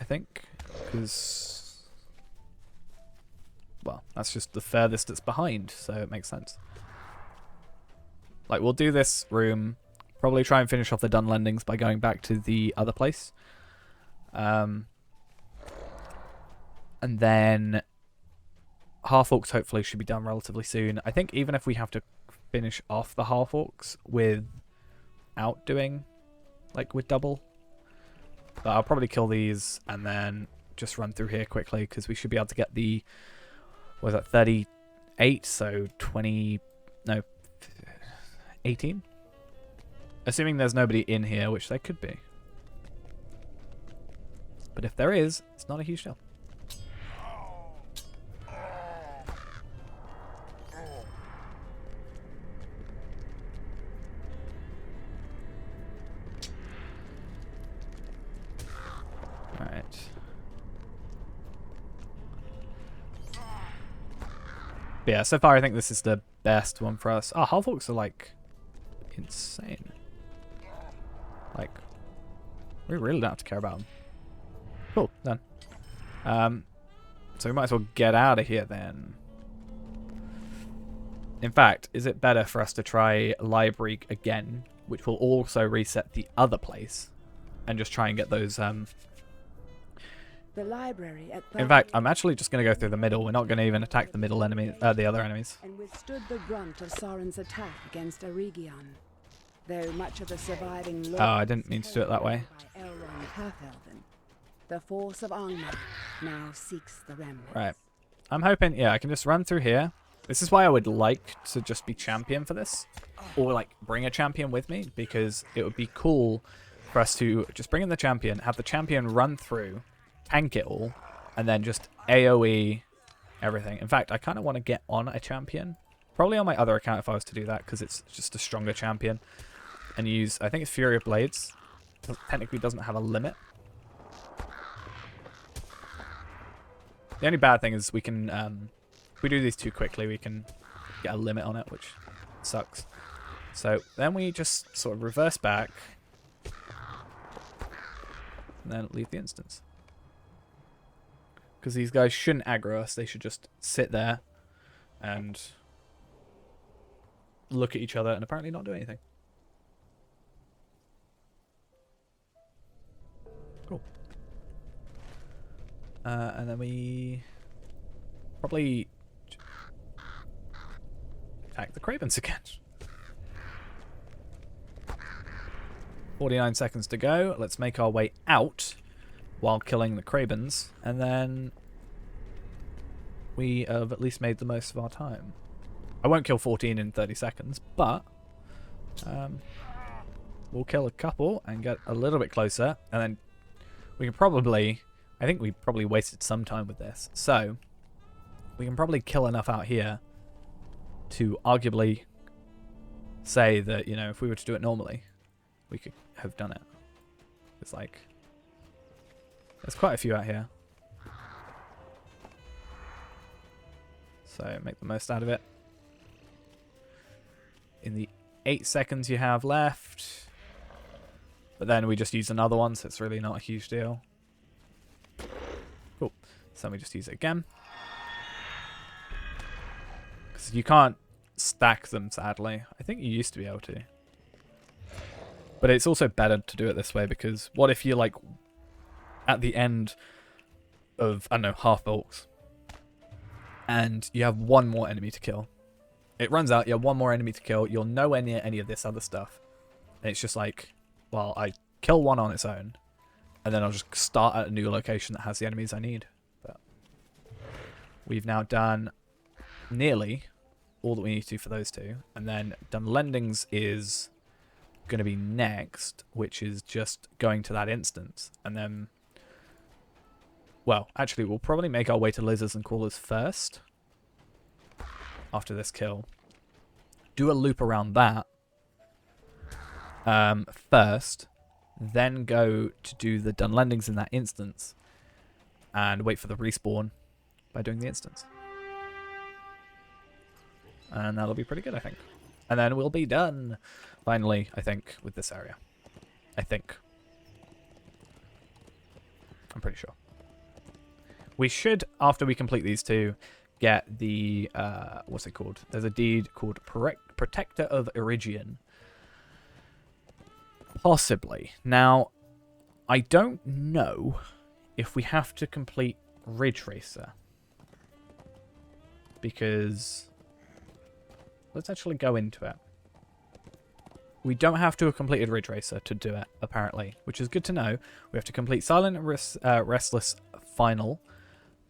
I think, because, well, that's just the furthest it's behind, so it makes sense. Like, we'll do this room, probably try and finish off the Dunlendings by going back to the other place. And then Half-Orcs hopefully should be done relatively soon. I think even if we have to finish off the Half-Orcs without doing, like, with double. But I'll probably kill these and then just run through here quickly, because we should be able to get the, what was that, 38, so 20, no, 18? Assuming there's nobody in here, which there could be. But if there is, it's not a huge deal. But yeah, so far I think this is the best one for us. Oh, half-orcs are like insane. Like, we really don't have to care about them. Cool, done. So we might as well get out of here then. In fact, is it better for us to try library again, which will also reset the other place, and just try and get those... The library at In fact, I'm actually just going to go through the middle. We're not going to even attack the middle enemy, the other enemies. and withstood the brunt of Sauron's attack against Eregion. Though much of the surviving Oh, I didn't mean to do it that way. by Elrond Half-Elven, the force of Angmar now seeks the remnants. Right. I'm hoping, yeah, I can just run through here. This is why I would like to just be champion for this. Or, like, bring a champion with me. Because it would be cool for us to just bring in the champion, have the champion run through, tank it all, and then just AoE everything. In fact, I kind of want to get on a champion. Probably on my other account if I was to do that, because it's just a stronger champion. And use, I think it's Fury of Blades. Technically doesn't have a limit. The only bad thing is we can, if we do these too quickly, we can get a limit on it, which sucks. So then we just sort of reverse back. And then leave the instance. Because these guys shouldn't aggro us. They should just sit there and look at each other and apparently not do anything. Cool. And then we probably attack the Cravens again. 49 seconds to go. Let's make our way out while killing the Cravens, and then we have at least made the most of our time. I won't kill 14 in 30 seconds, but we'll kill a couple and get a little bit closer, and then we can probably... I think we probably wasted some time with this, so we can probably kill enough out here to arguably say that, you know, if we were to do it normally, we could have done it. It's like... There's quite a few out here. So make the most out of it. In the 8 seconds you have left. But then we just use another one, so it's really not a huge deal. Cool. So we just use it again. Because you can't stack them, sadly. I think you used to be able to. But it's also better to do it this way, because what if you're like at the end of, I don't know, half orcs, and you have one more enemy to kill. It runs out, you have one more enemy to kill, you're nowhere near any of this other stuff. And it's just like, well, I kill one on its own, and then I'll just start at a new location that has the enemies I need. But we've now done nearly all that we need to for those two. And then Dunlendings is going to be next, which is just going to that instance. And then, well, actually, we'll probably make our way to Lizards and Crawlers first. After this kill. Do a loop around that. First. Then go to do the Dunlendings in that instance. And wait for the respawn by doing the instance. And that'll be pretty good, I think. And then we'll be done, finally, I think, with this area. I think. I'm pretty sure. We should, after we complete these two, get the, what's it called? There's a deed called Protector of Eregion. Possibly. Now, I don't know if we have to complete Ridge Racer. Because... let's actually go into it. We don't have to have completed Ridge Racer to do it, apparently, which is good to know. We have to complete Silent and Restless Final,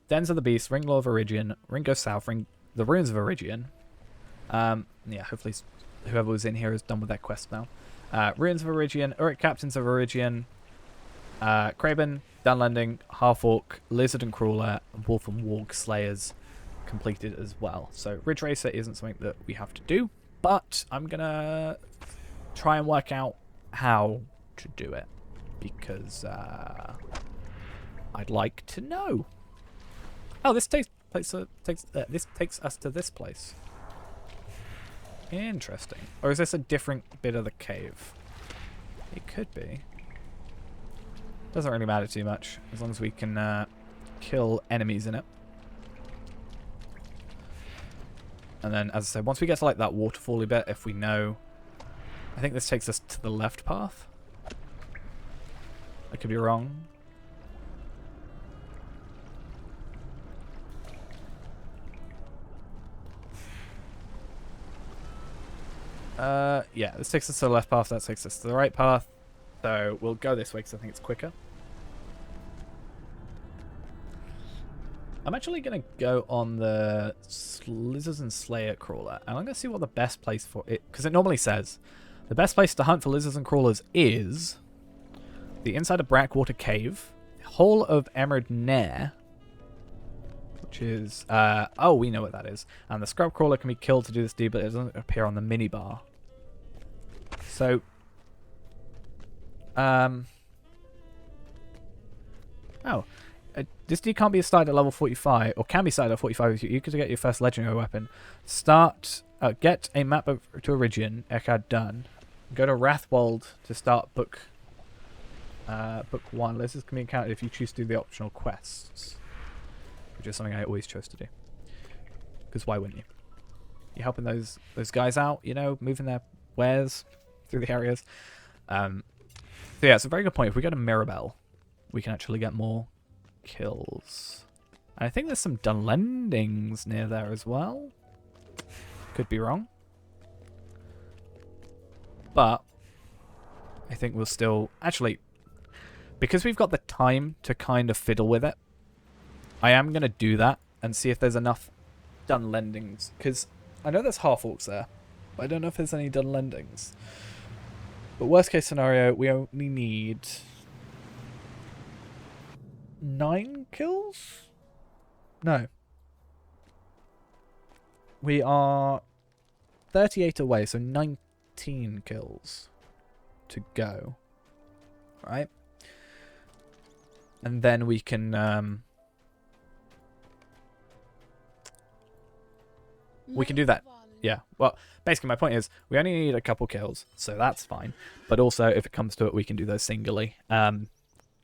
Dens of the Beast, Ring Law of Eregion, Ring Goes South, the Ruins of Eregion. Yeah, hopefully whoever was in here is done with that quest now. Ruins of Eregion, Uruk Captains of Eregion, Craven, Dunlending, Half-Orc, Lizard and Crawler, Wolf and Warg Slayers completed as well. So Ridge Racer isn't something that we have to do, but I'm gonna try and work out how to do it, because I'd like to know. Oh, this takes this takes us to this place. Interesting. Or is this a different bit of the cave? It could be. Doesn't really matter too much, as long as we can kill enemies in it. And then, as I said, once we get to like that waterfally bit, if we know... I think this takes us to the left path. I could be wrong. Yeah, this takes us to the left path, that takes us to the right path. So we'll go this way because I think it's quicker. I'm actually going to go on the Lizards and Slayer Crawler, and I'm going to see what the best place for it... Because it normally says, the best place to hunt for lizards and crawlers is the inside of Brackwater Cave, the Hole of Emerald Nair, which is... oh, we know what that is. And the Scrub Crawler can be killed to do this deed, but it doesn't appear on the minibar. So... Oh. This deed can't be started at level 45, or can be started at 45 if you could get your first legendary weapon. Get a map to Eregion, Eckard done. Go to Rathwold to start book 1. Lizards can be encountered if you choose to do the optional quests, which is something I always chose to do. Because why wouldn't you? You're helping those guys out, you know, moving their wares through the areas. So yeah, it's a very good point. If we go to Mirabelle, we can actually get more kills. And I think there's some Dunlendings near there as well. Could be wrong. But I think we'll still... Actually, because we've got the time to kind of fiddle with it, I am going to do that and see if there's enough Dunlendings. Because I know there's half-orcs there, but I don't know if there's any Dunlendings. But worst case scenario, we only need 9 kills? No. We are 38 away, so 19 kills to go. Right? And then we can do that. Yeah, well, basically my point is we only need a couple kills, so that's fine. But also, if it comes to it, we can do those singly.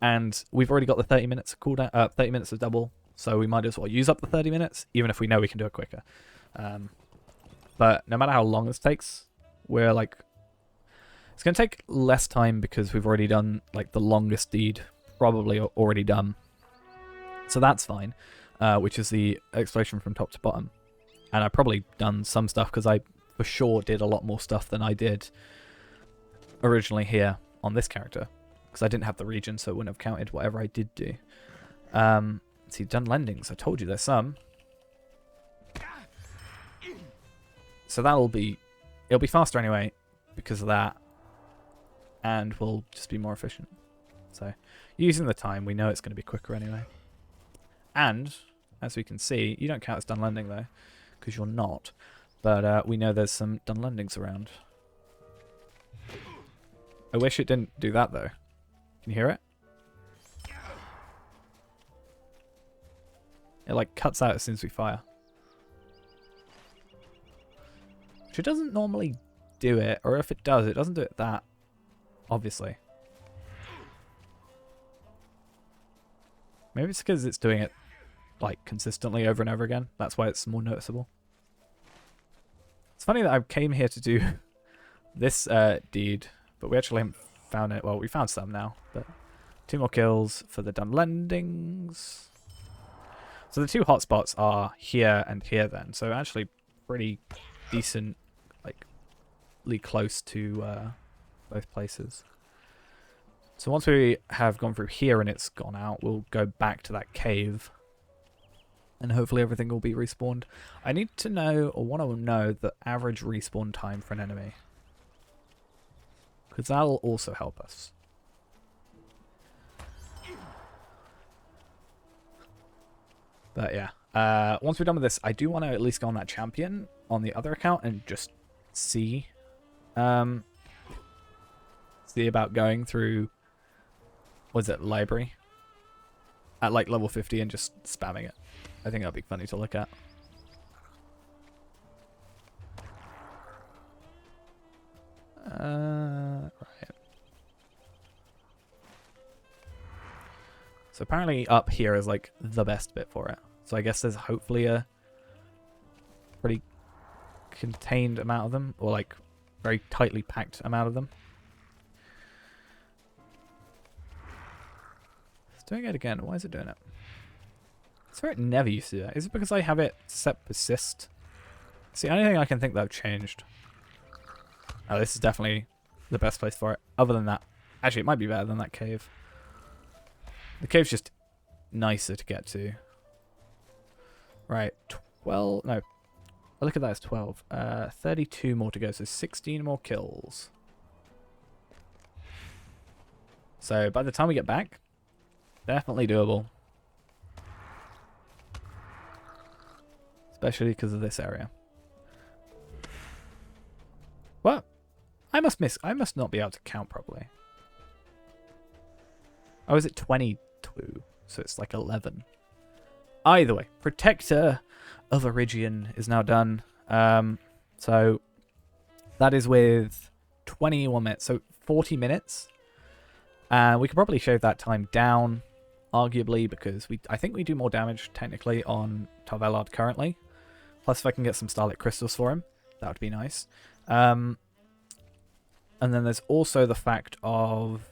And we've already got the 30 minutes of cooldown, 30 minutes of double, so we might as well use up the 30 minutes, even if we know we can do it quicker. But no matter how long this takes, we're like... It's going to take less time because we've already done like the longest deed, probably already done. So that's fine, which is the exploration from top to bottom. And I've probably done some stuff because I for sure did a lot more stuff than I did originally here on this character. Because I didn't have the region, so it wouldn't have counted whatever I did do. Let's see, Dunlendings. I told you there's some. So it'll be faster anyway because of that. And we'll just be more efficient. So using the time, we know it's going to be quicker anyway. And, as we can see, you don't count as Dunlending though, because you're not. But we know there's some Dunlendings around. I wish it didn't do that though. Can you hear it? It like cuts out as soon as we fire. Which it doesn't normally do it, or if it does, it doesn't do it that obviously. Maybe it's because it's doing it like consistently over and over again. That's why it's more noticeable. It's funny that I came here to do this deed, but we actually haven't found it. Well, we found some now, but 2 more kills for the Dunlendings. So the 2 hotspots are here and here then. So actually pretty decent, like, close to both places. So once we have gone through here and it's gone out, we'll go back to that cave. And hopefully everything will be respawned. I need to know, or want to know, the average respawn time for an enemy. Because that'll also help us. But yeah, once we're done with this, I do want to at least go on that champion on the other account and just see, see about going through, was it library? at like level 50 and just spamming it. I think that'd be funny to look at. Right. So apparently up here is like the best bit for it. So I guess there's hopefully a pretty contained amount of them, or like very tightly packed amount of them. It's doing it again. Why is it doing it? I swear it never used to do that. Is it because I have it set persist? It's the only thing I can think that I've changed. Oh, this is definitely the best place for it. Other than that, actually, it might be better than that cave. The cave's just nicer to get to. Right, 12. No, I look at that as 12. 32 more to go, so 16 more kills. So by the time we get back, definitely doable. Especially because of this area. What? I must not be able to count properly. Oh, is it 22? So it's like 11. Either way, Protector of Eregion is now done. So that is with 21 minutes. So 40 minutes. We could probably shave that time down, arguably, because I think we do more damage technically on Tarvelard currently. Plus, if I can get some Starlit Crystals for him, that would be nice. And then there's also the fact of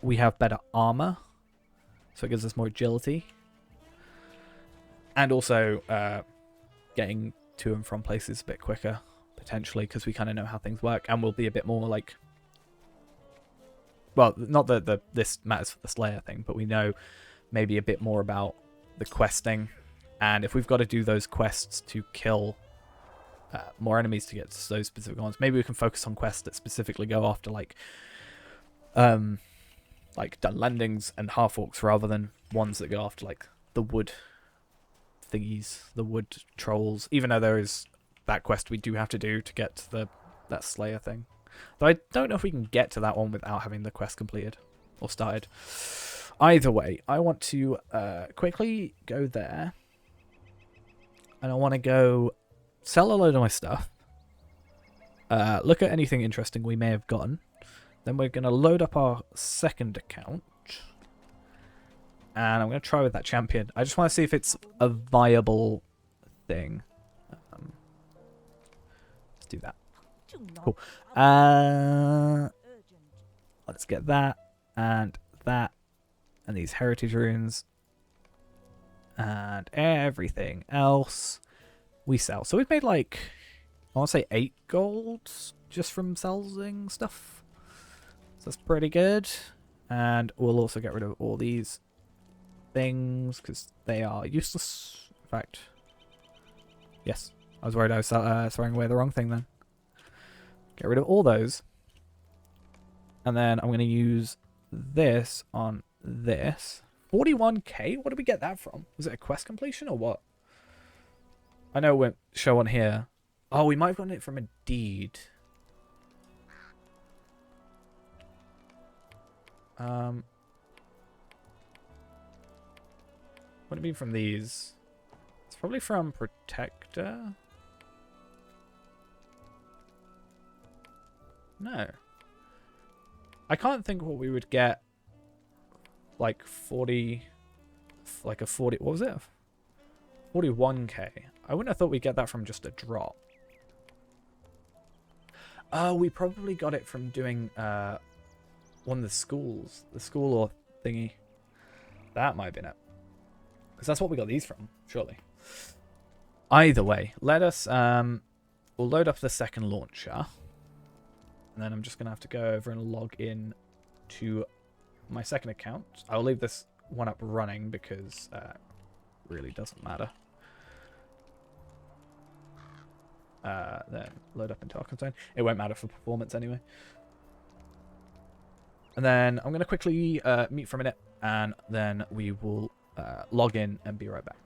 we have better armor, so it gives us more agility. And also getting to and from places a bit quicker, potentially, because we kind of know how things work, and we'll be a bit more like... Well, not that this matters for the Slayer thing, but we know maybe a bit more about the questing. And if we've got to do those quests to kill more enemies to get to those specific ones, maybe we can focus on quests that specifically go after like Dunlendings and Half-Orcs rather than ones that go after like the wood thingies, the wood trolls. Even though there is that quest we do have to do to get to that Slayer thing. Though I don't know if we can get to that one without having the quest completed or started. Either way, I want to quickly go there. And I want to go sell a load of my stuff. Look at anything interesting we may have gotten. Then we're going to load up our second account. And I'm going to try with that champion. I just want to see if it's a viable thing. Let's do that. Cool. Let's get that. And that. And these heritage runes. And everything else we sell. So we've made like, I want to say 8 gold just from selling stuff. So that's pretty good. And we'll also get rid of all these things because they are useless. In fact, yes, I was worried I was throwing away the wrong thing then. Get rid of all those. And then I'm going to use this on this. 41k? What did we get that from? Was it a quest completion or what? I know it won't show on here. Oh, we might have gotten it from a deed. Would it be from these? It's probably from Protector. No. I can't think what we would get. Like 40, like a 40, what was it? 41k. I wouldn't have thought we'd get that from just a drop. Oh, we probably got it from doing one of the schools. The school or thingy. That might have been it. Because that's what we got these from, surely. Either way, let us, we'll load up the second launcher. And then I'm just going to have to go over and log in to my second account. I'll leave this one up running because it really doesn't matter. Then load up into Arkansas. It won't matter for performance anyway. And then I'm going to quickly mute for a minute and then we will log in and be right back.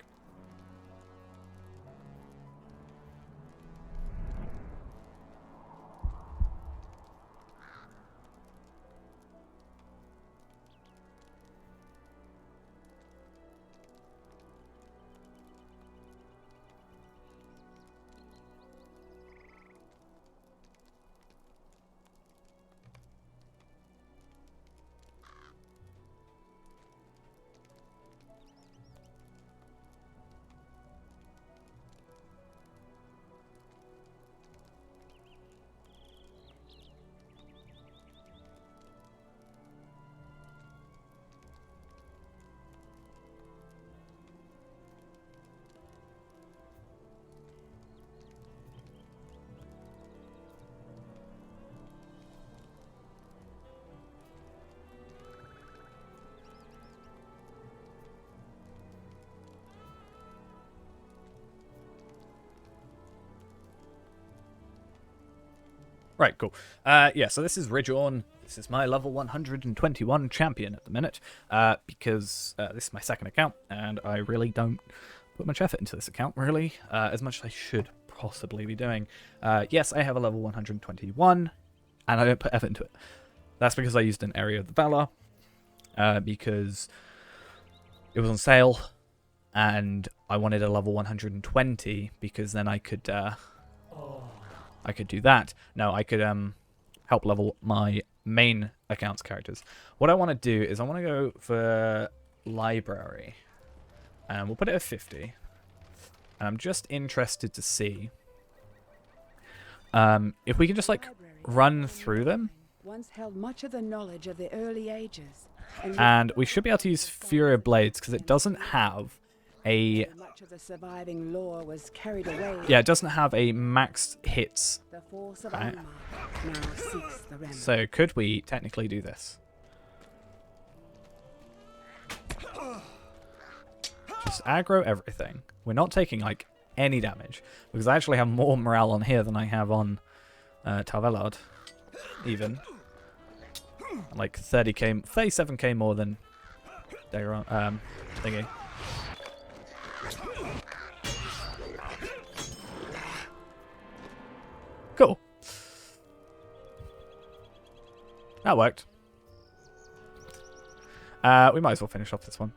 Right, cool. Yeah, so this is Eregion. This is my level 121 champion at the minute, because this is my second account, and I really don't put much effort into this account, really, as much as I should possibly be doing. Yes, I have a level 121, and I don't put effort into it. That's because I used an Area of the Valor, because it was on sale, and I wanted a level 120, because then I could do that. No, I could help level my main account's characters. What I want to do is I want to go for library, and we'll put it at 50. And I'm just interested to see if we can just like run through them. Once held much of the knowledge of the early ages. And we should be able to use Fury of Blades because it doesn't have a... Much of the surviving lore was carried away. Yeah, it doesn't have a max hits. The force of Right. Angmar now seeks the remnant. So could we technically do this? Just aggro everything. We're not taking like any damage because I actually have more morale on here than I have on Tarvelard, even. Like 30k, 37k more than Dayron, thingy. Cool. That worked. We might as well finish off this one.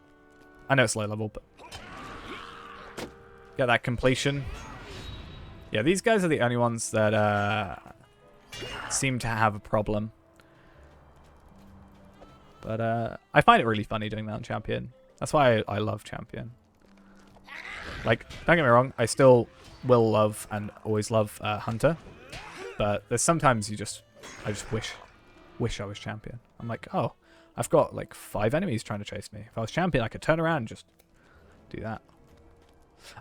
I know it's low level, but get that completion. Yeah, these guys are the only ones that seem to have a problem. But I find it really funny doing that on Champion. That's why I love Champion. Like, don't get me wrong, I still will love and always love Hunter. But there's sometimes I just wish I was Champion. I'm like, oh, I've got like 5 enemies trying to chase me. If I was Champion, I could turn around and just do that.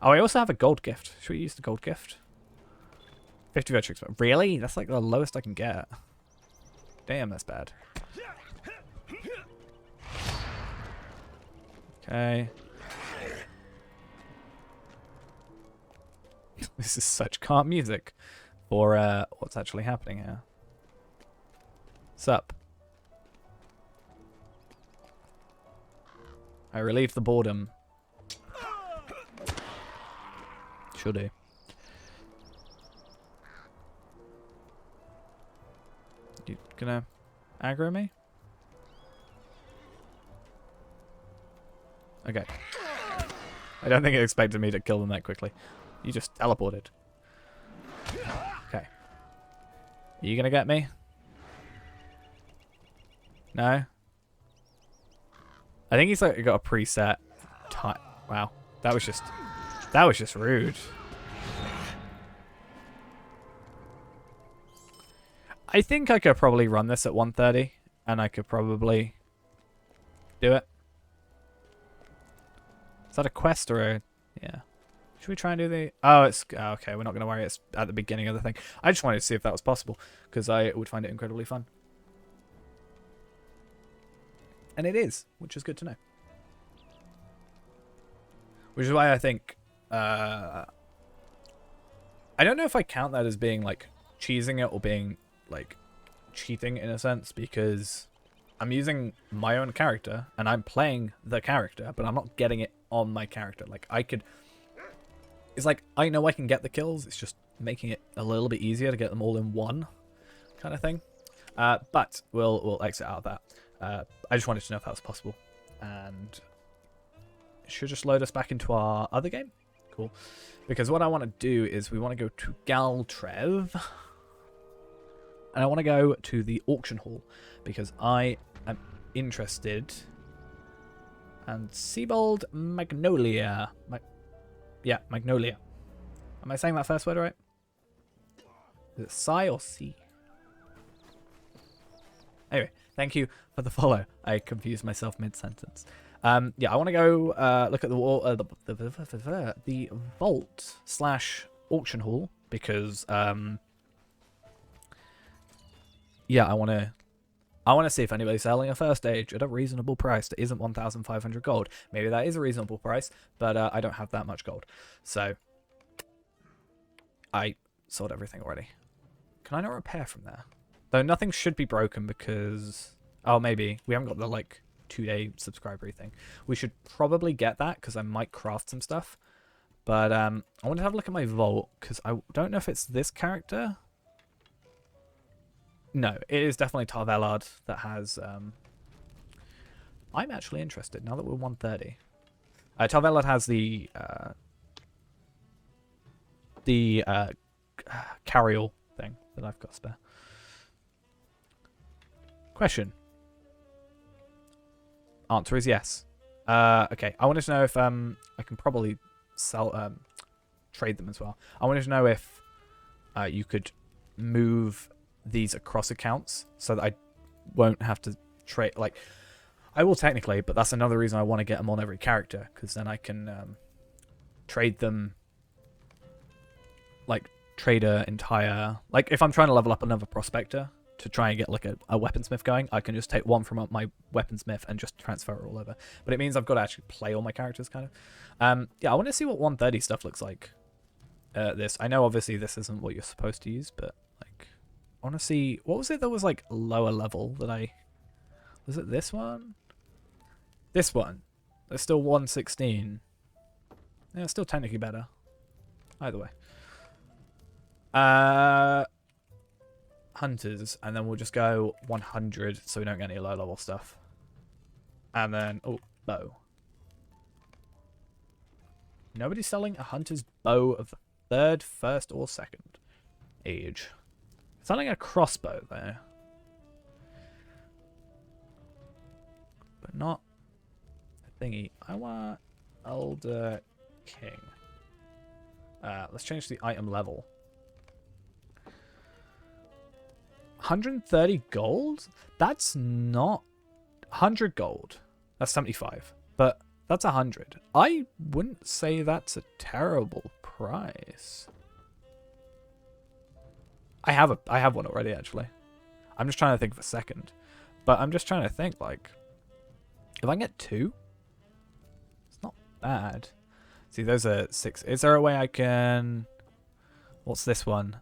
Oh, I also have a gold gift. Should we use the gold gift? 50 virtue expert. Really? That's like the lowest I can get. Damn, that's bad. Okay. This is such calm music for what's actually happening here. Sup? I relieve the boredom. Sure do. You gonna aggro me? Okay. I don't think it expected me to kill them that quickly. You just teleported. Okay. Are you gonna get me? No? I think he's like got a preset time. Wow. That was just rude. I think I could probably run this at 130 and I could probably do it. Is that a quest or a... Yeah. Should we try and do the... Oh, it's... Oh, okay, we're not going to worry. It's at the beginning of the thing. I just wanted to see if that was possible because I would find it incredibly fun. And it is, which is good to know. Which is why I think... I don't know if I count that as being, like, cheesing it or being, like, cheating in a sense because I'm using my own character and I'm playing the character, but I'm not getting it on my character. Like, I could... It's like, I know I can get the kills. It's just making it a little bit easier to get them all in one kind of thing. But we'll exit out of that. I just wanted to know if that was possible. And it should just load us back into our other game. Cool. Because what I want to do is we want to go to Galtrev. And I want to go to the auction hall. Because I am interested. And Sebald Magnolia. Yeah, Magnolia. Am I saying that first word right? Is it Psy or C? Anyway, thank you for the follow. I confused myself mid-sentence. Yeah, I want to go look at the vault / auction hall because yeah, I want to see if anybody's selling a first stage at a reasonable price that isn't 1,500 gold. Maybe that is a reasonable price, but I don't have that much gold, so I sold everything already Can I not repair from there? Though nothing should be broken because... Oh, maybe. We haven't got the, like, 2-day subscriber thing. We should probably get that because I might craft some stuff. But I want to have a look at my vault because I don't know if it's this character. No, it is definitely Tarvelard that has... I'm actually interested now that we're 130. Tarvelard has the carry-all thing that I've got spare. Question. Answer is yes. Okay, I wanted to know if I can probably sell trade them as well. I wanted to know if you could move these across accounts so that I won't have to trade. Like, I will technically, but that's another reason I want to get them on every character, because then I can trade them. Like, trade a entire... Like, if I'm trying to level up another prospector to try and get, like, a weaponsmith going, I can just take one from my weaponsmith and just transfer it all over. But it means I've got to actually play all my characters, kind of. Yeah, I want to see what 130 stuff looks like. I know, obviously, this isn't what you're supposed to use, but, like, I want to see... What was it that was, like, lower level that I... Was it this one? This one. There's still 116. Yeah, it's still technically better. Either way. Hunters, and then we'll just go 100 so we don't get any low level stuff. And then, oh, bow. Nobody's selling a hunter's bow of the 3rd, 1st, or 2nd age. Selling a crossbow there. But not a thingy. I want Elder King. Let's change the item level. 130 gold? That's not... 100 gold. That's 75. But that's 100. I wouldn't say that's a terrible price. I have one already, actually. I'm just trying to think of a second. But I'm just trying to think, like... If I can get 2? It's not bad. See, those are 6. Is there a way I can... What's this one?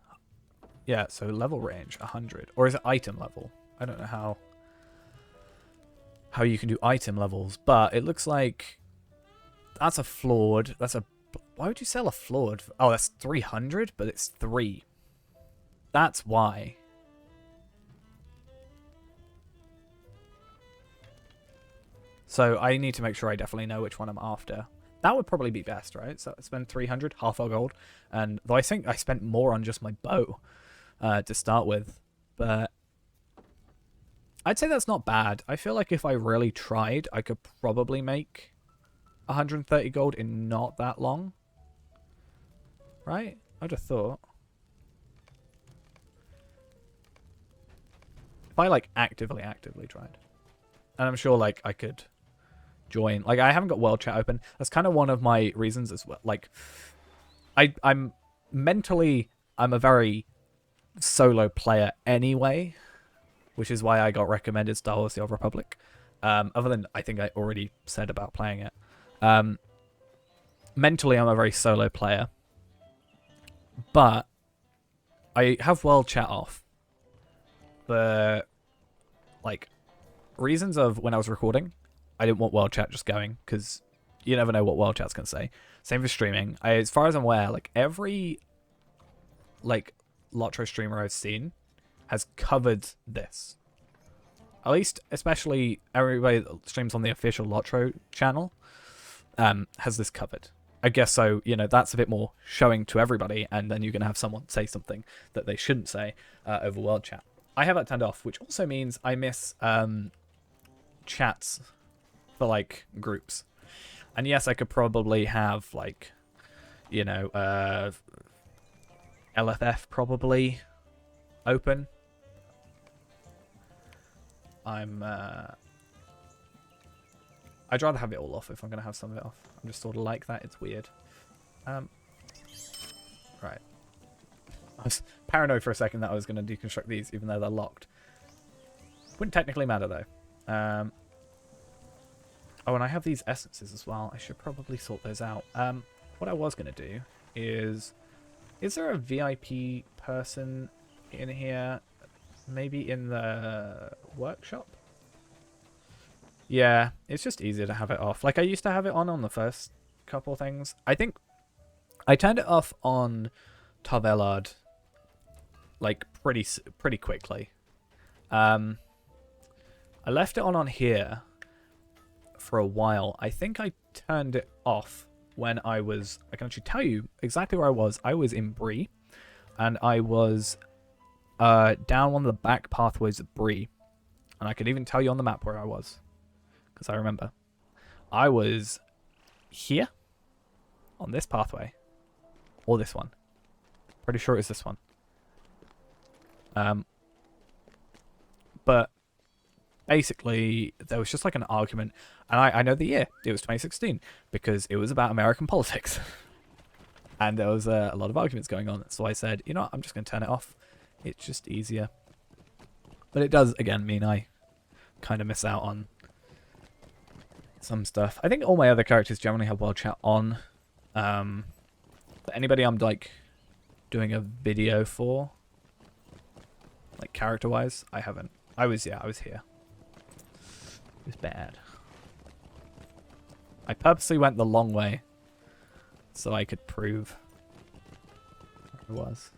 Yeah, so level range, 100. Or is it item level? I don't know how you can do item levels, but it looks like that's a flawed. That's a... Why would you sell a flawed? Oh, that's 300, but it's 3. That's why. So I need to make sure I definitely know which one I'm after. That would probably be best, right? So I spend 300, half our gold. And though I think I spent more on just my bow to start with. But I'd say that's not bad. I feel like if I really tried, I could probably make 130 gold in not that long. Right? I'd have thought. If I, like, actively tried. And I'm sure, like, I could join. Like, I haven't got world chat open. That's kind of one of my reasons as well. Like, I'm mentally, I'm a very solo player anyway, which is why I got recommended Star Wars The Old Republic. Other than I think I already said about playing it. Mentally, I'm a very solo player. But I have world chat off. For, like, reasons of when I was recording, I didn't want world chat just going, because you never know what world chat's going to say. Same for streaming. As far as I'm aware, like, every, like, Lotro streamer I've seen has covered this. At least, especially everybody that streams on the official Lotro channel has this covered. I guess so, you know, that's a bit more showing to everybody, and then you're going to have someone say something that they shouldn't say over world chat. I have that turned off, which also means I miss chats for, like, groups. And yes, I could probably have, like, you know, LFF probably open. I'd rather have it all off if I'm going to have some of it off. I'm just sort of like that. It's weird. Right. I was paranoid for a second that I was going to deconstruct these, even though they're locked. Wouldn't technically matter, though. Oh, and I have these essences as well. I should probably sort those out. What I was going to do is there a VIP person in here. Maybe in the workshop? Yeah, it's just easier to have it off. Like, I used to have it on the first couple things. I think I turned it off on Tarvelard, like, pretty quickly. I left it on here for a while. I think I turned it off when I was... I can actually tell you exactly where I was. I was in Bree, and I was down one of the back pathways of Bree. And I could even tell you on the map where I was, because I remember. I was here on this pathway, or this one. Pretty sure it's this one. But basically, there was just like an argument, and I know the year. It was 2016, because it was about American politics. And there was a lot of arguments going on. So I said, you know what, I'm just going to turn it off. It's just easier. But it does, again, mean I kind of miss out on some stuff. I think all my other characters generally have world chat on. But anybody I'm, like, doing a video for, like, character-wise, I haven't. I was here. It was bad. I purposely went the long way so I could prove where it was.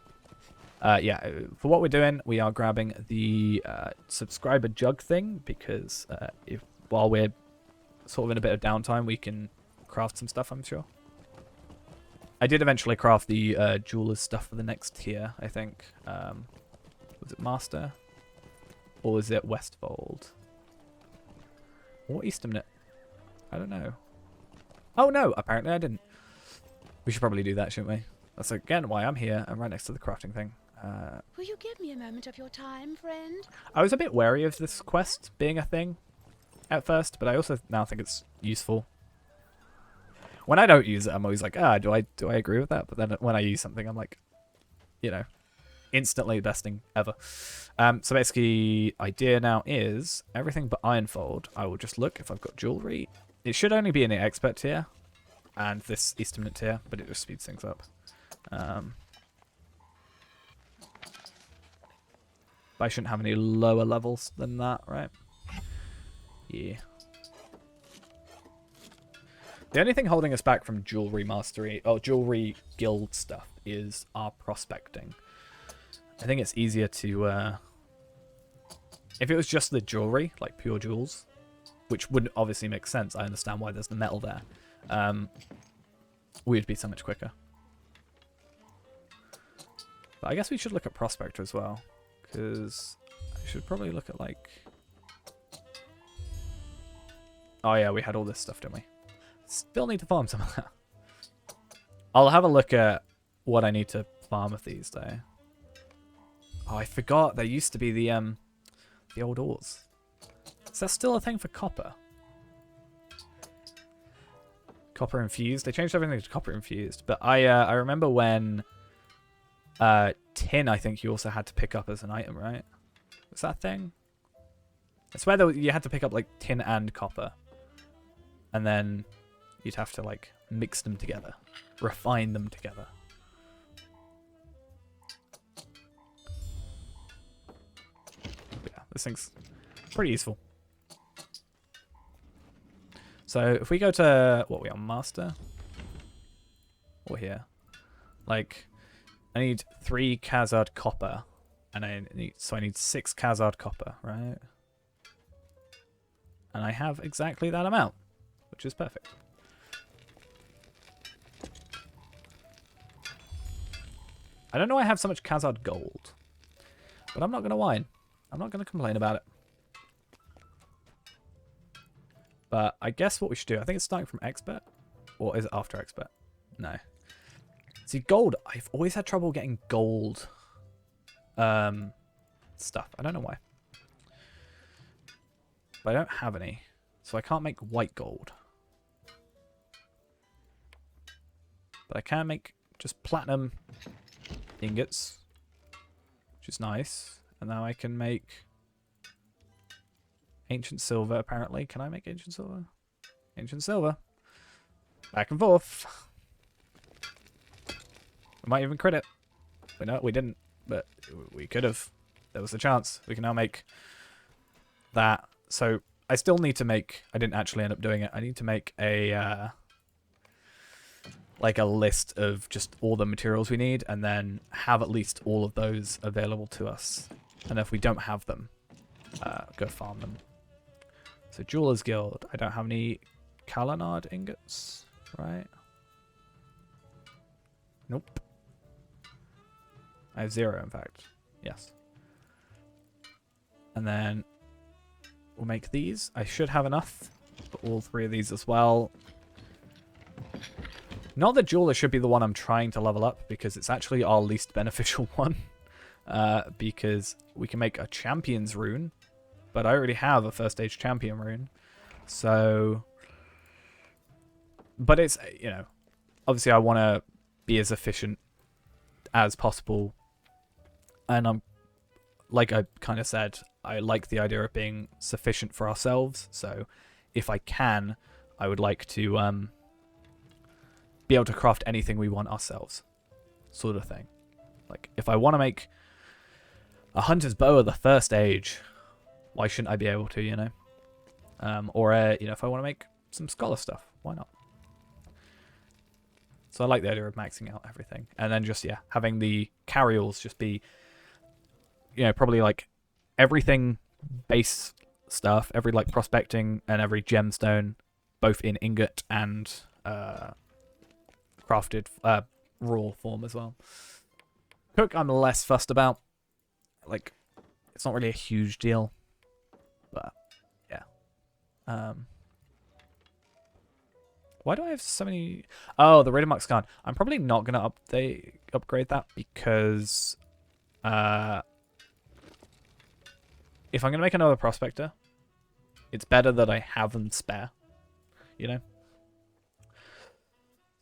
Yeah, for what we're doing, we are grabbing the subscriber jug thing, because while we're sort of in a bit of downtime, we can craft some stuff, I'm sure. I did eventually craft the jeweler's stuff for the next tier, I think. Was it Master? Or was it Westfold? Or Eastham? I don't know. Oh no, apparently I didn't. We should probably do that, shouldn't we? That's again why I'm here. I'm right next to the crafting thing. Will you give me a moment of your time, friend? I was a bit wary of this quest being a thing at first, but I also now think it's useful. When I don't use it, I'm always like, do I agree with that? But then when I use something, I'm like, you know, instantly the best thing ever. So basically, idea now is everything but Ironfold. I will just look if I've got jewelry. It should only be in the expert tier and this Eastern tier, but it just speeds things up. But I shouldn't have any lower levels than that, right? Yeah. The only thing holding us back from jewelry mastery, or jewelry guild stuff, is our prospecting. I think it's easier to, if it was just the jewelry, like pure jewels, which wouldn't obviously make sense, I understand why there's the metal there, we'd be so much quicker. But I guess we should look at Prospector as well, because I should probably look at, like... Oh yeah, we had all this stuff, didn't we? Still need to farm some of that. I'll have a look at what I need to farm of these, though. Oh, I forgot. There used to be the old ores. Is that still a thing for copper? Copper infused? They changed everything to copper infused. But I remember when tin, I think you also had to pick up as an item, right? Was that a thing? I swear you had to pick up like tin and copper. And then you'd have to like mix them together. Refine them together. But yeah, this thing's pretty useful. So if we go to, what are we on, Master? Or here. Like, I need 3 Khazard copper. And I need 6 Khazard copper, right? And I have exactly that amount, which is perfect. I don't know why I have so much Khazard gold, but I'm not going to whine. I'm not going to complain about it. But I guess what we should do, I think it's starting from expert, or is it after expert? No. See, gold, I've always had trouble getting gold stuff. I don't know why. But I don't have any, so I can't make white gold. But I can make just platinum ingots, which is nice. And now I can make ancient silver, apparently. Can I make ancient silver? Ancient silver. Back and forth. We might even crit it. But no, we didn't. but we could have. There was a chance. We can now make that. So I still need to make... I didn't actually end up doing it. I need to make a... like a list of just all the materials we need, and then have at least all of those available to us. And if we don't have them, go farm them. So Jeweler's Guild. I don't have any Kalanard ingots, right? Nope. I have 0, in fact. Yes. And then we'll make these. I should have enough for all 3 of these as well. Not that Jeweler should be the one I'm trying to level up, because it's actually our least beneficial one. Because we can make a Champion's Rune, but I already have a first stage Champion Rune. So... But it's, you know... Obviously I want to be as efficient as possible. And I'm... Like I kind of said, I like the idea of being sufficient for ourselves. So if I can, I would like to... be able to craft anything we want ourselves, sort of thing. Like, if I want to make a hunter's bow of the first age, why shouldn't I be able to, you know? Or, you know, if I want to make some scholar stuff, why not? So I like the idea of maxing out everything. And then just, yeah, having the carryalls just be, you know, probably like everything base stuff, every like prospecting and every gemstone, both in ingot and crafted raw form as well. Cook I'm less fussed about. Like, it's not really a huge deal. But, yeah. Why do I have so many... Oh, the Raider Marks Khan. I'm probably not going to upgrade that because... if I'm going to make another Prospector, it's better that I have them spare. You know?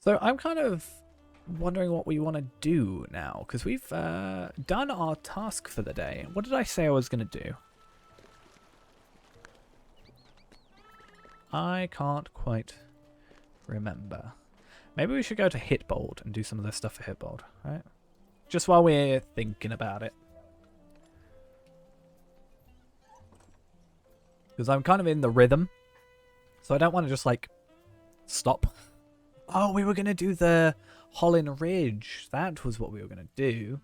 So I'm kind of wondering what we want to do now, because we've done our task for the day. What did I say I was going to do? I can't quite remember. Maybe we should go to Hitbold and do some of this stuff for Hitbold, right? Just while we're thinking about it. Because I'm kind of in the rhythm, so I don't want to just, like, stop. Oh, we were going to do the Hollin Ridge. That was what we were going to do.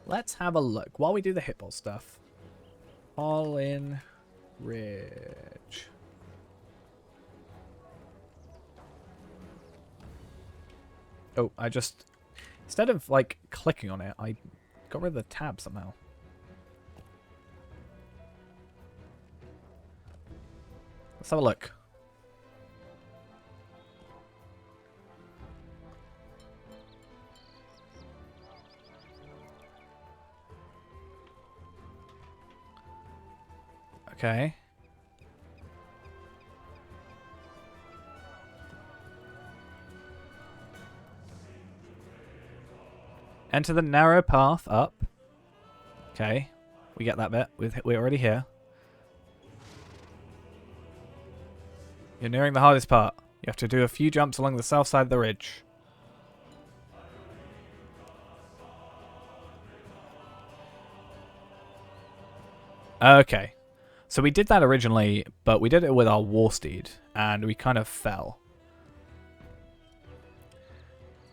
Let's have a look. While we do the Hitball stuff. Hollin Ridge. Oh, I just... Instead of, like, clicking on it, I got rid of the tab somehow. Let's have a look. Okay. Enter the narrow path up. Okay. We get that bit. We're already here. You're nearing the hardest part. You have to do a few jumps along the south side of the ridge. Okay. So we did that originally, but we did it with our war steed, and we kind of fell.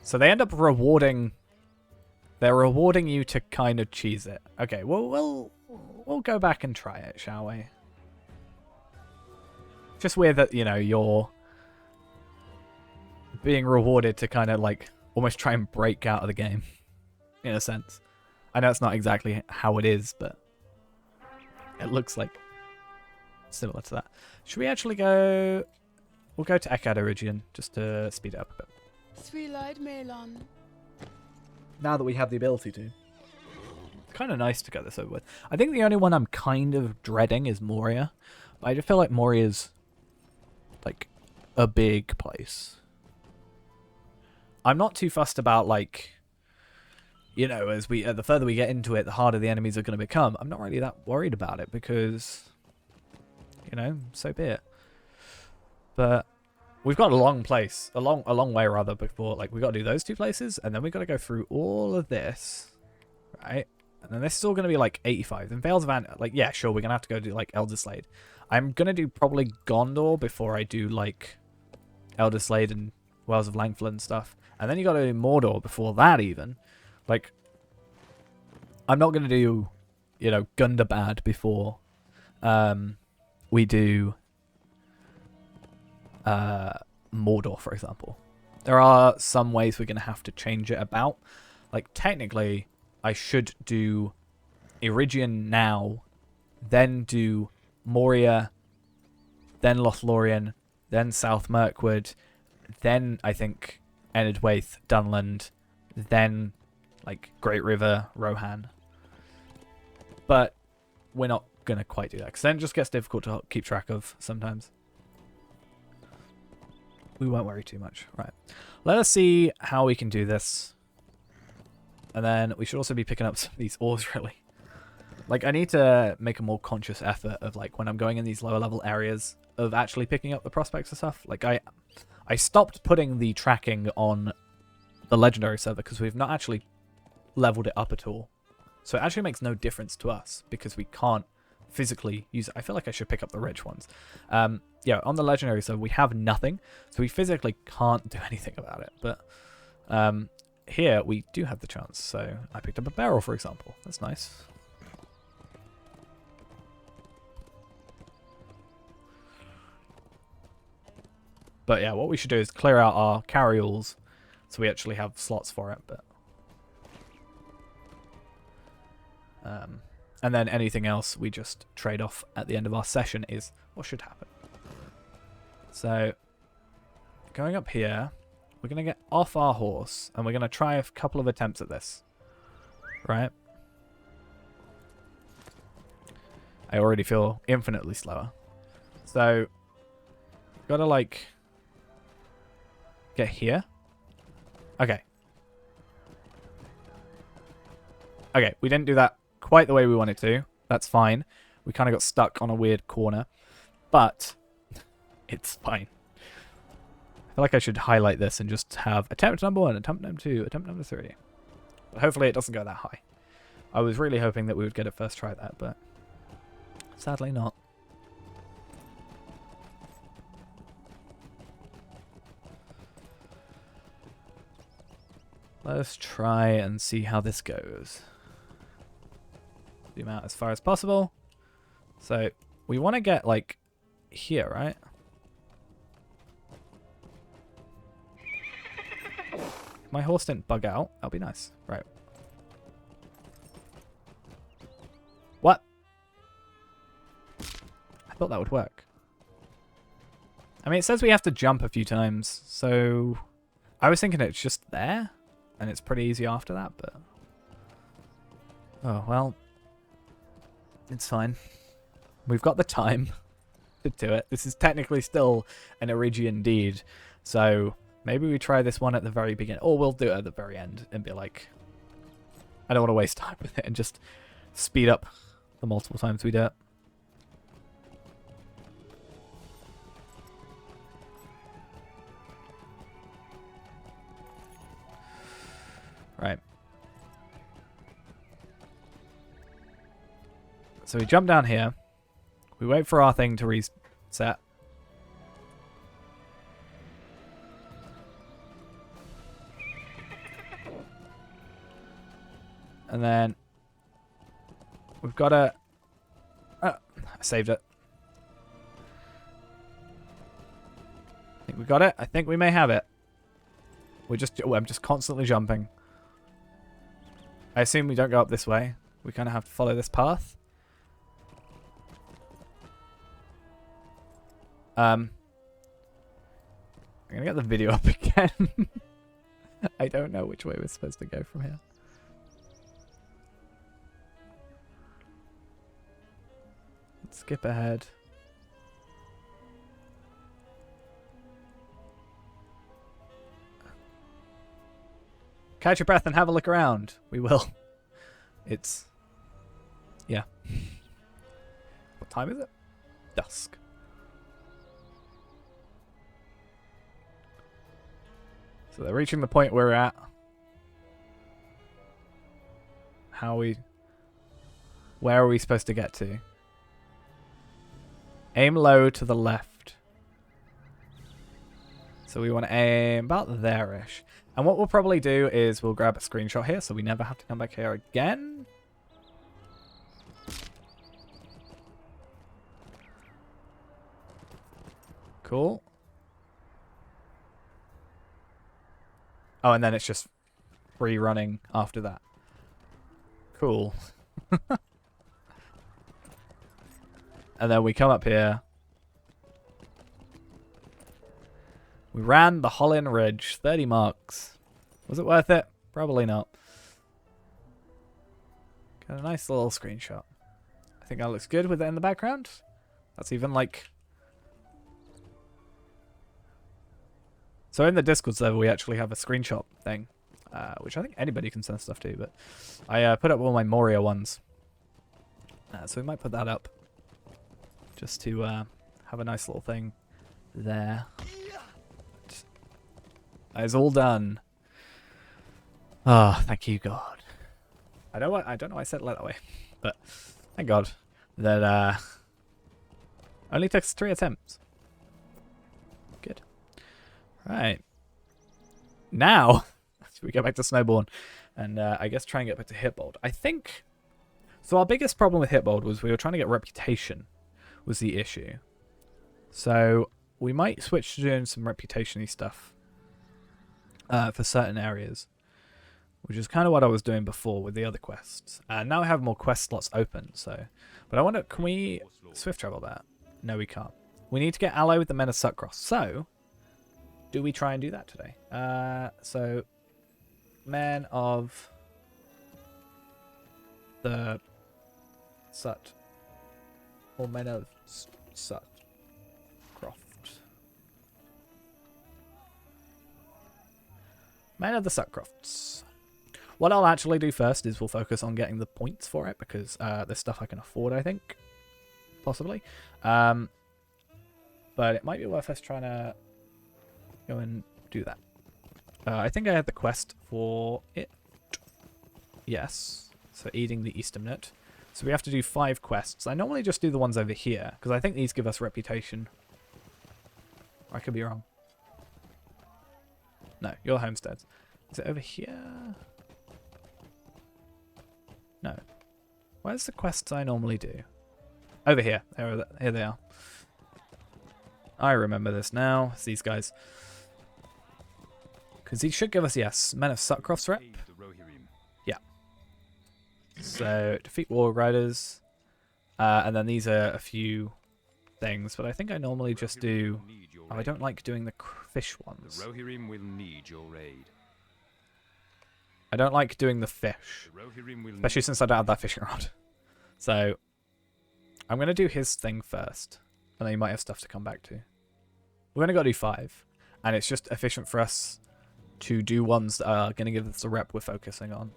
So they end up rewarding... They're rewarding you to kind of cheese it. Okay, well, we'll go back and try it, shall we? Just weird that, you know, you're being rewarded to kind of, like, almost try and break out of the game, in a sense. I know it's not exactly how it is, but it looks like similar to that. Should we actually go... We'll go to Eregion, just to speed it up a bit. Three-eyed Melon. Now that we have the ability to. It's kind of nice to get this over with. I think the only one I'm kind of dreading is Moria. But I just feel like Moria's like a big place. I'm not too fussed about, like, you know, as we the further we get into it, the harder the enemies are going to become. I'm not really that worried about it because, you know, so be it. But we've got a long place, a long way rather, before, like, we got to do those two places, and then we got to go through all of this, right? And then this is all going to be like 85. Then Vales of like, yeah, sure, we're going to have to go do like Elderslade. I'm going to do probably Gondor before I do like Elderslade and Wells of Langford and stuff. And then you got to do Mordor before that even. Like, I'm not going to do, you know, Gundabad before we do Mordor, for example. There are some ways we're going to have to change it about. Like, technically, I should do Eregion now, then do Moria, then Lothlorien, then South Mirkwood, then, I think, Enedwaith, Dunland, then, like, Great River, Rohan. But we're not going to quite do that, because then it just gets difficult to keep track of sometimes. We won't worry too much. Right. Let us see how we can do this. And then we should also be picking up some of these ores, really. Like, I need to make a more conscious effort of, like, when I'm going in these lower level areas, of actually picking up the prospects and stuff. Like, I stopped putting the tracking on the legendary server because we've not actually leveled it up at all. So it actually makes no difference to us because we can't physically use it. I feel like I should pick up the rich ones. Yeah, on the legendary server, we have nothing. So we physically can't do anything about it. But here, we do have the chance. So I picked up a barrel, for example. That's nice. But yeah, what we should do is clear out our carryalls so we actually have slots for it. But and then anything else we just trade off at the end of our session is what should happen. So going up here, we're going to get off our horse and we're going to try a couple of attempts at this. Right? I already feel infinitely slower. So got to like get here. Okay. Okay, we didn't do that quite the way we wanted to. That's fine. We kind of got stuck on a weird corner. But it's fine. I feel like I should highlight this and just have attempt number 1, attempt number 2, attempt number 3. But hopefully it doesn't go that high. I was really hoping that we would get it first try at that, but sadly not. Let's try and see how this goes. Zoom out as far as possible. So we want to get like here, right? If my horse didn't bug out, that'll be nice. Right. What? I thought that would work. I mean, it says we have to jump a few times, so I was thinking it's just there, and it's pretty easy after that, but oh, well, it's fine. We've got the time to do it. This is technically still an Eregion deed, so maybe we try this one at the very beginning, or we'll do it at the very end and be like, I don't want to waste time with it, and just speed up the multiple times we do it. Right. So we jump down here. We wait for our thing to reset. And then we've got to... I saved it. I think we got it. I think we may have it. I'm just constantly jumping. I assume we don't go up this way. We kind of have to follow this path. I'm going to get the video up again. I don't know which way we're supposed to go from here. Let's skip ahead. Catch your breath and have a look around. We will. It's... yeah. What time is it? Dusk. So they're reaching the point where we're at. Where are we supposed to get to? Aim low to the left. So we want to aim about there-ish. And what we'll probably do is we'll grab a screenshot here so we never have to come back here again. Cool. Oh, and then it's just rerunning after that. Cool. And then we come up here. We ran the Hollin Ridge, 30 marks. Was it worth it? Probably not. Got a nice little screenshot. I think that looks good with it in the background. That's even like... So in the Discord server, we actually have a screenshot thing, which I think anybody can send stuff to, but I put up all my Moria ones. So we might put that up just to have a nice little thing there. It's all done. Ah, oh, thank you, God. I don't know why I said it that way, but thank God that only took us 3 attempts. Good. Right. Now, we go back to Snowborn and I guess try and get back to Hitbold. I think... So our biggest problem with Hitbold was we were trying to get reputation was the issue. So we might switch to doing some reputation-y stuff for certain areas, which is kind of what I was doing before with the other quests. Now I have more quest slots open, so... But I wonder, can we swift travel that? No, we can't. We need to get ally with the men of Sutcross. So, do we try and do that today? So, men of the Sut, or men of Sutcroft. Men of the Sutcrofts. What I'll actually do first is we'll focus on getting the points for it, because there's stuff I can afford, I think. Possibly. But it might be worth us trying to go and do that. I think I had the quest for it. Yes. So eating the Eastern Nut. So we have to do 5 quests. I normally just do the ones over here, because I think these give us reputation. I could be wrong. No, your homesteads. Is it over here? No. Where's the quests I normally do? Over here. Here they are. I remember this now. It's these guys. Because he should give us, yes, Men of Sutcroft's rep. Yeah. So, defeat war riders. And then these are a few things. But I think I normally just do... Oh, I don't like doing the fish ones. The Rohirrim will need your aid. I don't like doing the fish. Especially since I don't have that fishing rod. So, I'm going to do his thing first. And then you might have stuff to come back to. We're only got to do 5. And it's just efficient for us to do ones that are going to give us the rep we're focusing on.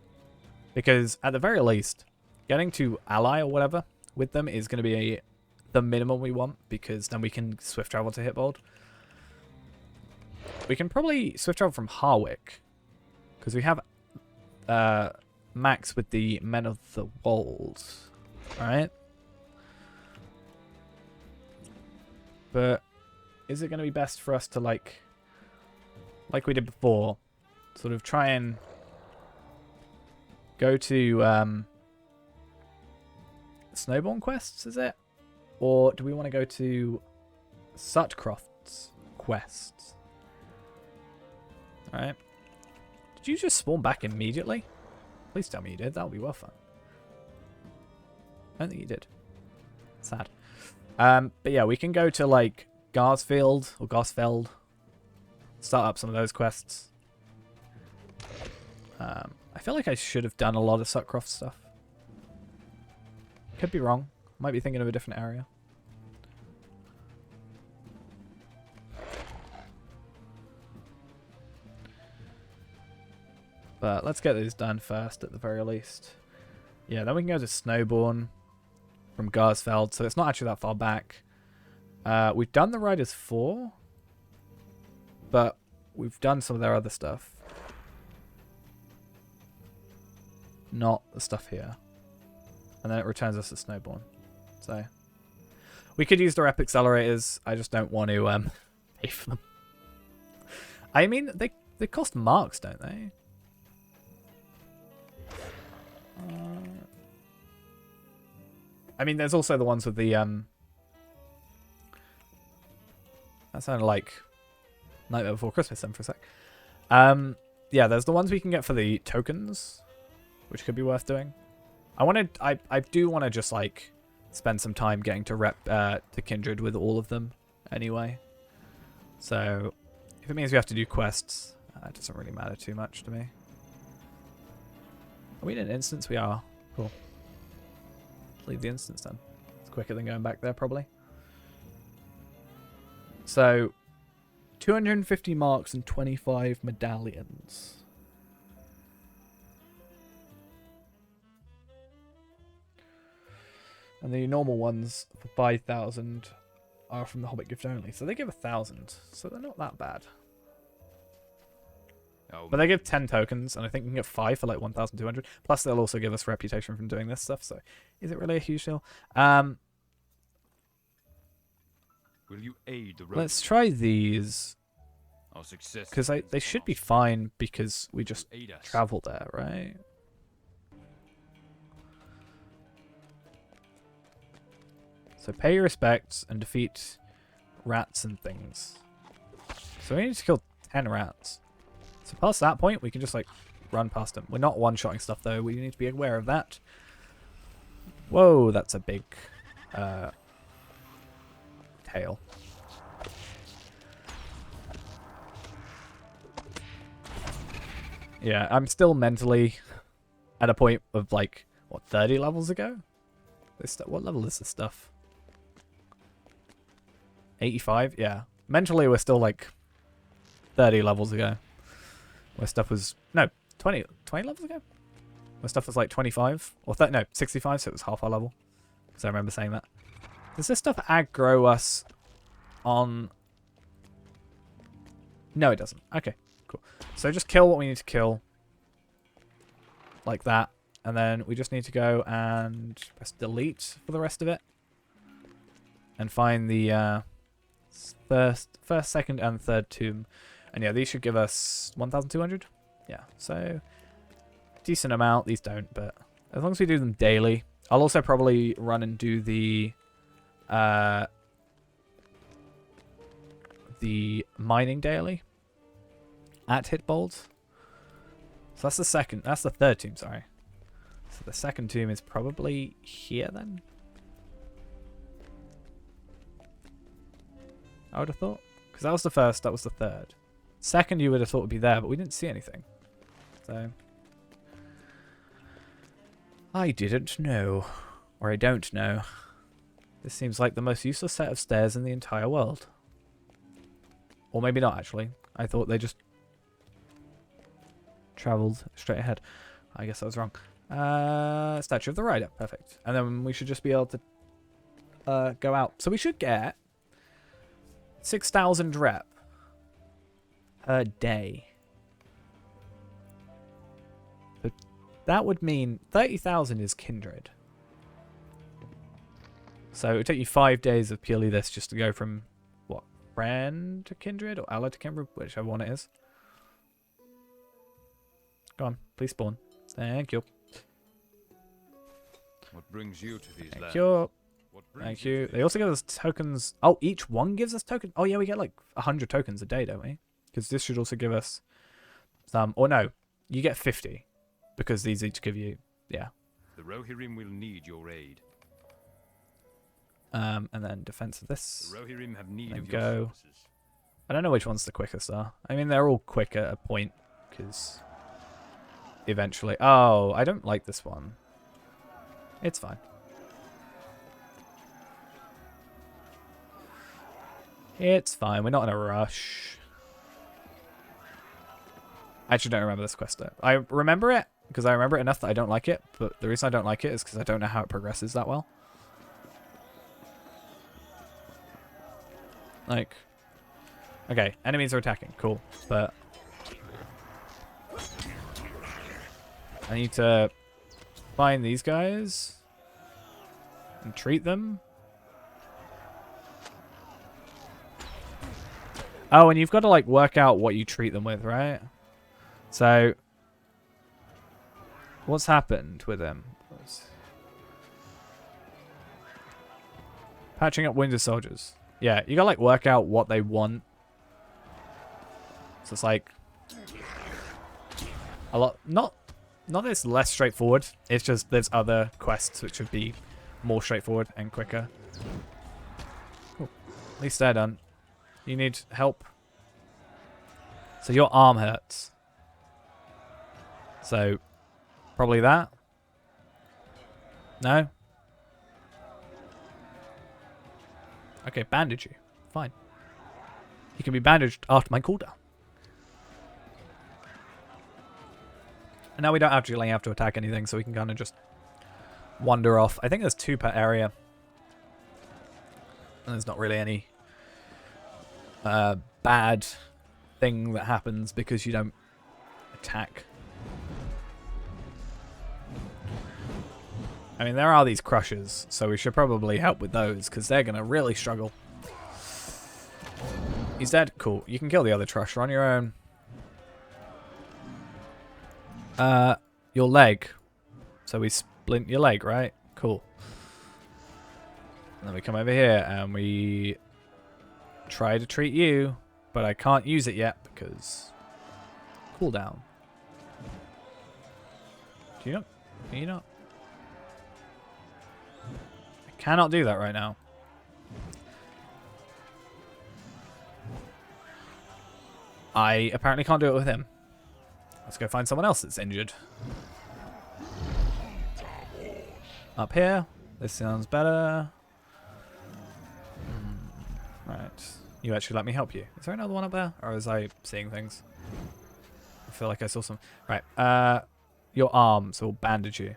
Because, at the very least, getting to ally or whatever with them is going to be the minimum we want. Because then we can swift travel to Hitbold. We can probably swift travel from Harwick. Because we have Max with the Men of the Wold. Alright? But is it going to be best for us to, like we did before, sort of try and go to Snowborn quests, is it? Or do we want to go to Sutcroft's quests? Alright. Did you just spawn back immediately? Please tell me you did. That would be well fun. I don't think you did. Sad. But yeah, we can go to like Garsfield or Garsfeld. Start up some of those quests. I feel like I should have done a lot of Sutcroft stuff. Could be wrong. Might be thinking of a different area. But let's get these done first at the very least. Yeah, then we can go to Snowborn from Garsfeld, so it's not actually that far back. We've done the Riders 4, but we've done some of their other stuff. Not the stuff here. And then it returns us a Snowborn. So we could use the rep accelerators. I just don't want to pay for them. I mean, they cost marks, don't they? I mean, there's also the ones with the that sounded like Nightmare Before Christmas then for a sec. Yeah, there's the ones we can get for the tokens, which could be worth doing. I do want to just like spend some time getting to rep to Kindred with all of them anyway. So if it means we have to do quests, it doesn't really matter too much to me. Are we in an instance? We are. Cool. Leave the instance then. It's quicker than going back there probably. So 250 marks and 25 medallions. And the normal ones for 5,000 are from the Hobbit gift only. So they give 1,000. So they're not that bad. Oh, But they give 10 tokens, and I think we can get 5 for like 1,200. Plus they'll also give us reputation from doing this stuff. So is it really a huge deal? will you aid the Let's try these. Our success Because they should be fine because we just aid us. travel there, right? So pay your respects and defeat rats and things. So we need to kill 10 rats. So past that point, we can just like run past them. We're not one-shotting stuff though. We need to be aware of that. Whoa, that's a big tail. Yeah, I'm still mentally at a point of like, what, 30 levels ago? What level is this stuff? 85? Yeah. Mentally, we're still like 30 levels ago. Where stuff was... No, 20 levels ago? Where stuff was like 25? Or no, 65, so it was half our level. Because I remember saying that. Does this stuff aggro us on... No, it doesn't. Okay, cool. So just kill what we need to kill. Like that. And then we just need to go and press delete for the rest of it. And find the first, second, and third tomb. And yeah, these should give us 1,200. Yeah, so decent amount. These don't, but as long as we do them daily. I'll also probably run and do the mining daily at Hitbold. So that's the second. That's the third tomb. Sorry. So the second tomb is probably here then. I would have thought. Because that was the first, that was the third. Second you would have thought would be there, but we didn't see anything. So I didn't know. Or I don't know. This seems like the most useless set of stairs in the entire world. Or maybe not, actually. I thought they just travelled straight ahead. I guess I was wrong. Statue of the Rider. Perfect. And then we should just be able to go out. So we should get 6,000 rep per day. But that would mean 30,000 is Kindred. So it would take you 5 days of purely this just to go from, what, Friend to Kindred or Ally to Kindred, whichever one it is. Go on, please spawn. Thank you. What brings you to these Thank lands? you. What brings Thank to you. these They also give us tokens. Oh, each one gives us tokens. Oh, yeah, we get like 100 tokens a day, don't we? Because this should also give us some. Or no, you get 50. Because these each give you, yeah. The Rohirrim will need your aid. And then defense of this. The Rohirrim have need Then of your go. services. I don't know which ones the quickest are. I mean, they're all quick at a point. Because eventually. Oh, I don't like this one. It's fine. It's fine. We're not in a rush. I actually don't remember this quest though. I remember it because I remember it enough that I don't like it. But the reason I don't like it is because I don't know how it progresses that well. Like, Okay, enemies are attacking. Cool. But I need to find these guys and treat them. Oh, and you've got to like work out what you treat them with, right? So what's happened with him? Patching up wounded soldiers. Yeah, you gotta like work out what they want. So it's like a lot, not that it's less straightforward. It's just there's other quests which would be more straightforward and quicker. Cool. At least they're done. You need help. So your arm hurts. So probably that. No. Okay, bandage you. Fine. You can be bandaged after my cooldown. And now we don't actually have to attack anything, so we can kind of just wander off. I think there's 2 per area. And there's not really any bad thing that happens because you don't attack. I mean, there are these crushers, so we should probably help with those, because they're going to really struggle. He's dead? Cool. You can kill the other crusher on your own. Your leg. So we splint your leg, right? Cool. And then we come over here, and we try to treat you, but I can't use it yet, because cooldown. Do you not? Can you not? Cannot do that right now. I apparently can't do it with him. Let's go find someone else that's injured. Up here. This sounds better. Right. You actually let me help you. Is there another one up there? Or was I seeing things? I feel like I saw some. Right. Your arms will bandage you.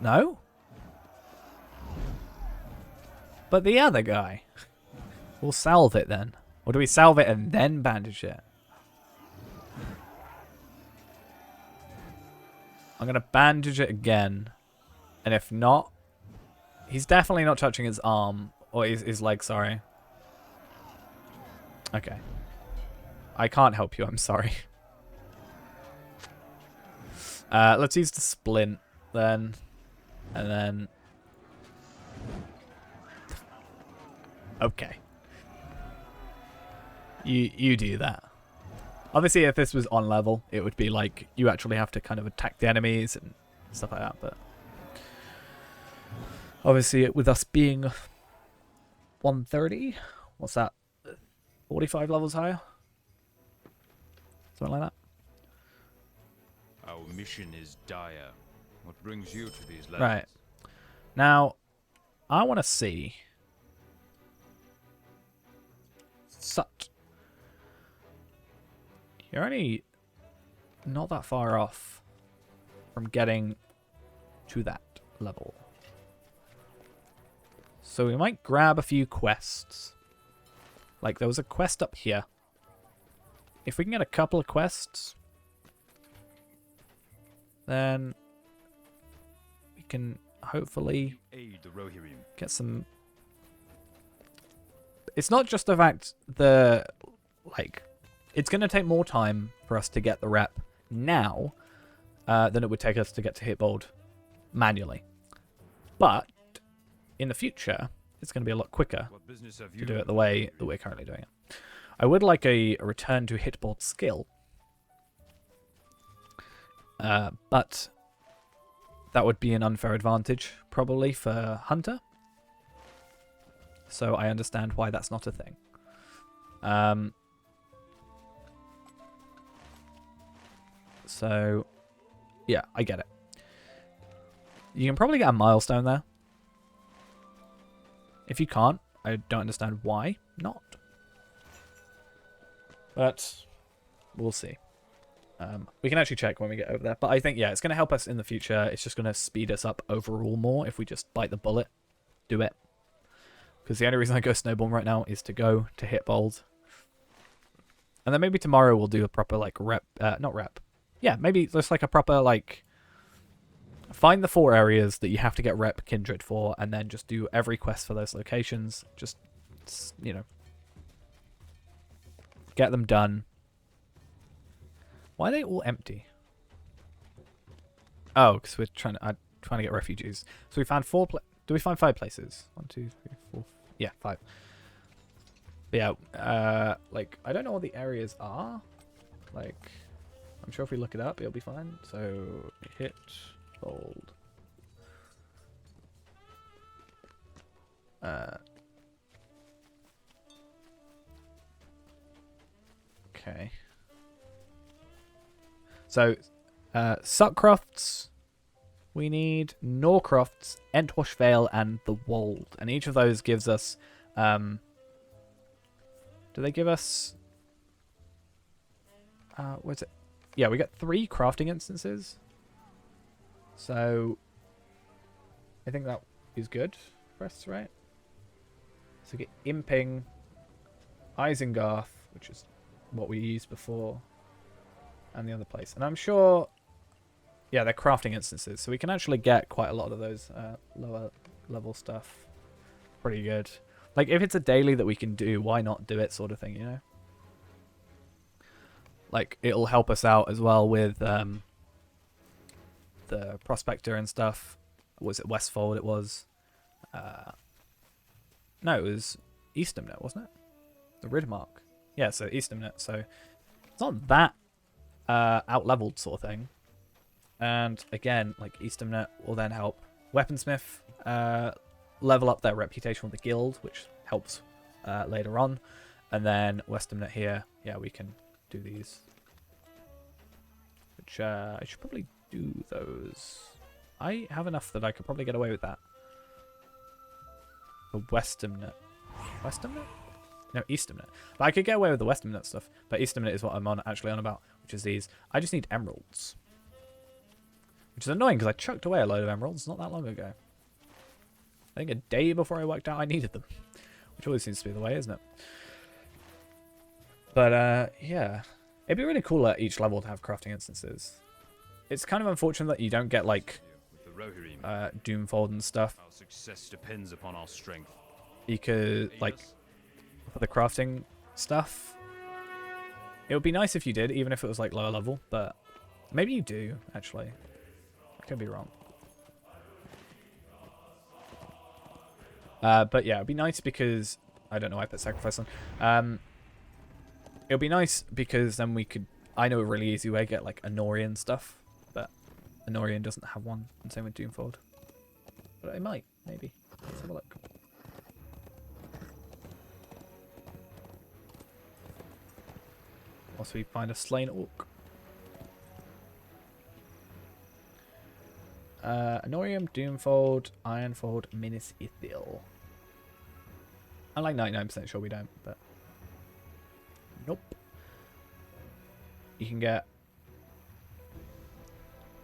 No? But the other guy. We'll salve it then. Or do we salve it and then bandage it? I'm going to bandage it again. And if not, he's definitely not touching his arm. Or his leg, sorry. Okay. I can't help you, I'm sorry. Let's use the splint then. And then... Okay. You do that. Obviously, if this was on level, it would be like you actually have to kind of attack the enemies and stuff like that. But obviously, with us being 130, what's that? 45 levels higher? Something like that. Our mission is dire. What brings you to these lands? Right. Now, I want to see... Sut. You're only not that far off from getting to that level. So we might grab a few quests. Like there was a quest up here. If we can get a couple of quests, then we can hopefully Aid the Rohirrim. get some... It's not just the fact the, like, it's going to take more time for us to get the rep now than it would take us to get to Hitbold manually. But in the future, it's going to be a lot quicker What business have to you? do it the way that we're currently doing it. I would like a return to Hitboard skill. But that would be an unfair advantage, probably, for Hunter. So I understand why that's not a thing. So, yeah, I get it. You can probably get a milestone there. If you can't, I don't understand why not. But we'll see. We can actually check when we get over there. But I think, yeah, it's going to help us in the future. It's just going to speed us up overall more if we just bite the bullet. Do it. Because the only reason I go Snowball right now is to go to hit bold. And then maybe tomorrow we'll do a proper, like, not rep. Yeah, maybe just, like, a proper, like... Find the 4 areas that you have to get rep Kindred for, and then just do every quest for those locations. Just, you know... Get them done. Why are they all empty? Oh, because we're trying to get refugees. So we found 4 do we find 5 places? 1, 2, 3, 4. Yeah, 5. But yeah, like, I don't know what the areas are. Like, I'm sure if we look it up, it'll be fine. So, hit bold. Okay. So, Suckcrofts, we need Norcrofts, Entwash Vale, and the Wold. And each of those gives us... do they give us... what's it? Yeah, we got 3 crafting instances. So, I think that is good for us, right? So we get Imping, Isengard, which is what we used before, and the other place. And I'm sure... Yeah, they're crafting instances, so we can actually get quite a lot of those lower level stuff. Pretty good. Like, if it's a daily that we can do, why not do it, sort of thing, you know? Like, it'll help us out as well with the Prospector and stuff. Was it Westfold it was? No, it was Eastamnet, wasn't it? The Ridmark. Yeah, so Eastamnet, so it's not that out-leveled sort of thing. And again, like, Eastamnet will then help Weaponsmith level up their reputation with the guild, which helps later on. And then Westamnet here, yeah, we can do these. Which I should probably do those. I have enough that I could probably get away with that. For Westamnet. Westamnet? No, Eastamnet. But I could get away with the Westamnet stuff. But Eastamnet is what I'm actually on about, which is these. I just need emeralds. Which is annoying because I chucked away a load of emeralds not that long ago. I think a day before I worked out I needed them. Which always seems to be the way, isn't it? But, yeah. It'd be really cool at each level to have crafting instances. It's kind of unfortunate that you don't get, like, Doomfold and stuff. Our success depends upon our strength. Because, like, for the crafting stuff, it would be nice if you did, even if it was, like, lower level. But maybe you do, actually. Could be wrong. But yeah, it'd be nice because... I don't know why I put sacrifice on. It would be nice because then we could... I know a really easy way to get, like, Anorian stuff. But Anorian doesn't have one. And same with Doomfold. But it might, maybe. Let's have a look. Once we find a slain orc. Anorium, Doomfold, Ironfold, Minas Ithil. I'm like 99% sure we don't, but... Nope. You can get...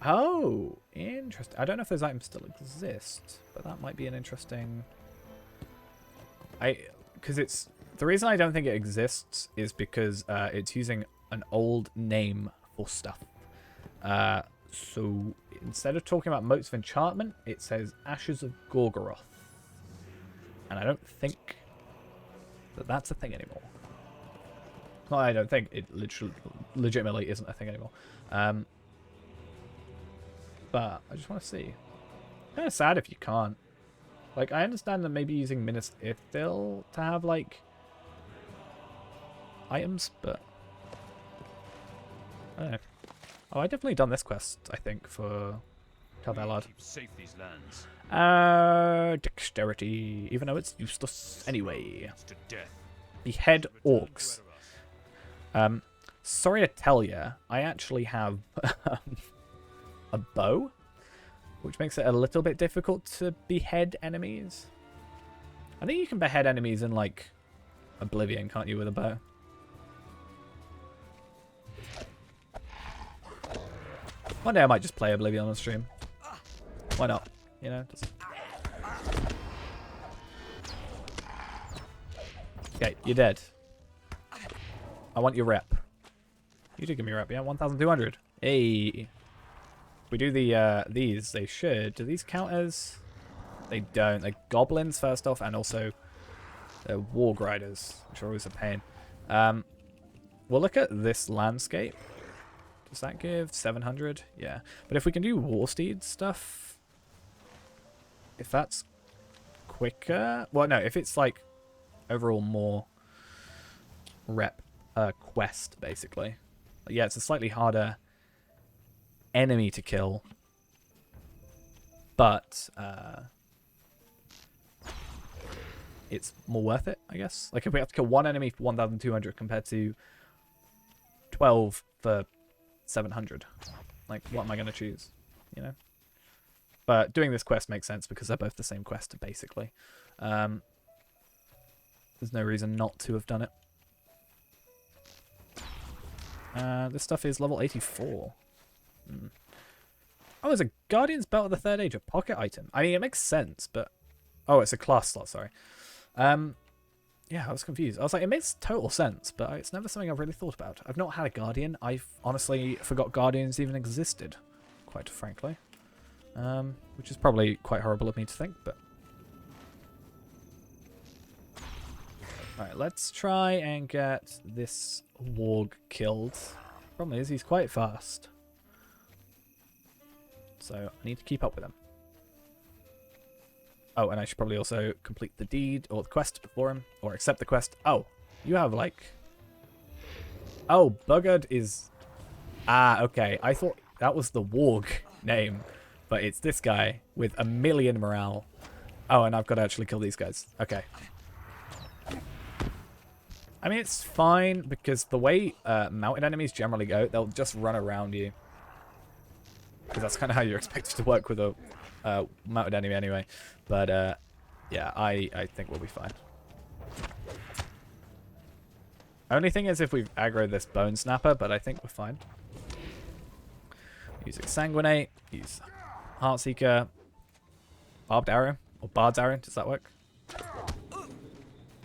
Oh! Interesting. I don't know if those items still exist, but that might be an interesting... Because it's... The reason I don't think it exists is because it's using an old name for stuff. So instead of talking about motes of enchantment, it says Ashes of Gorgoroth. And I don't think that that's a thing anymore. Well, I don't think it legitimately isn't a thing anymore. But I just want to see. Kind of sad if you can't. Like, I understand that maybe using Minas Ithil to have, like, items, but I don't know. Oh, I definitely done this quest, I think, for Calvelard. Keep safe these lands. Dexterity, even though it's useless anyway. To death. Behead orcs. Sorry to tell you, I actually have a bow, which makes it a little bit difficult to behead enemies. I think you can behead enemies in, like, Oblivion, can't you, with a bow? One day I might just play Oblivion on stream. Why not? You know? Okay, you're dead. I want your rep. You did give me a rep, yeah? 1,200. Hey. We do the these, they should. Do these count as... They don't. They're goblins, first off, and also they're warg riders, which are always a pain. We'll look at this landscape. Does that give 700? Yeah. But if we can do war steed stuff... If that's quicker... Well, no, if it's like overall more rep quest, basically. Yeah, it's a slightly harder enemy to kill. But it's more worth it, I guess. Like if we have to kill one enemy for 1,200 compared to 12 for 700. Like, what am I going to choose? You know? But doing this quest makes sense because they're both the same quest, basically. There's no reason not to have done it. This stuff is level 84. Oh, it's a Guardian's Belt of the Third Age, a pocket item. I mean, it makes sense, but... Oh, it's a class slot, sorry. Yeah, I was confused. I was like, it makes total sense, but it's never something I've really thought about. I've not had a Guardian. I honestly forgot Guardians even existed, quite frankly. Which is probably quite horrible of me to think, but... Alright, let's try and get this warg killed. Problem is, he's quite fast. So, I need to keep up with him. Oh, and I should probably also complete the deed, or the quest before him, or accept the quest. Oh, you have, like... Oh, Buggered is... Ah, okay. I thought that was the warg name, but it's this guy with 1,000,000 morale. Oh, and I've got to actually kill these guys. Okay. I mean, it's fine, because the way mounted enemies generally go, they'll just run around you. Because that's kind of how you're expected to work with a mounted enemy anyway. But, yeah, I think we'll be fine. Only thing is if we've aggroed this Bone Snapper, but I think we're fine. Use Exsanguinate, use Heartseeker, Barbed Arrow, or Bard's Arrow, does that work?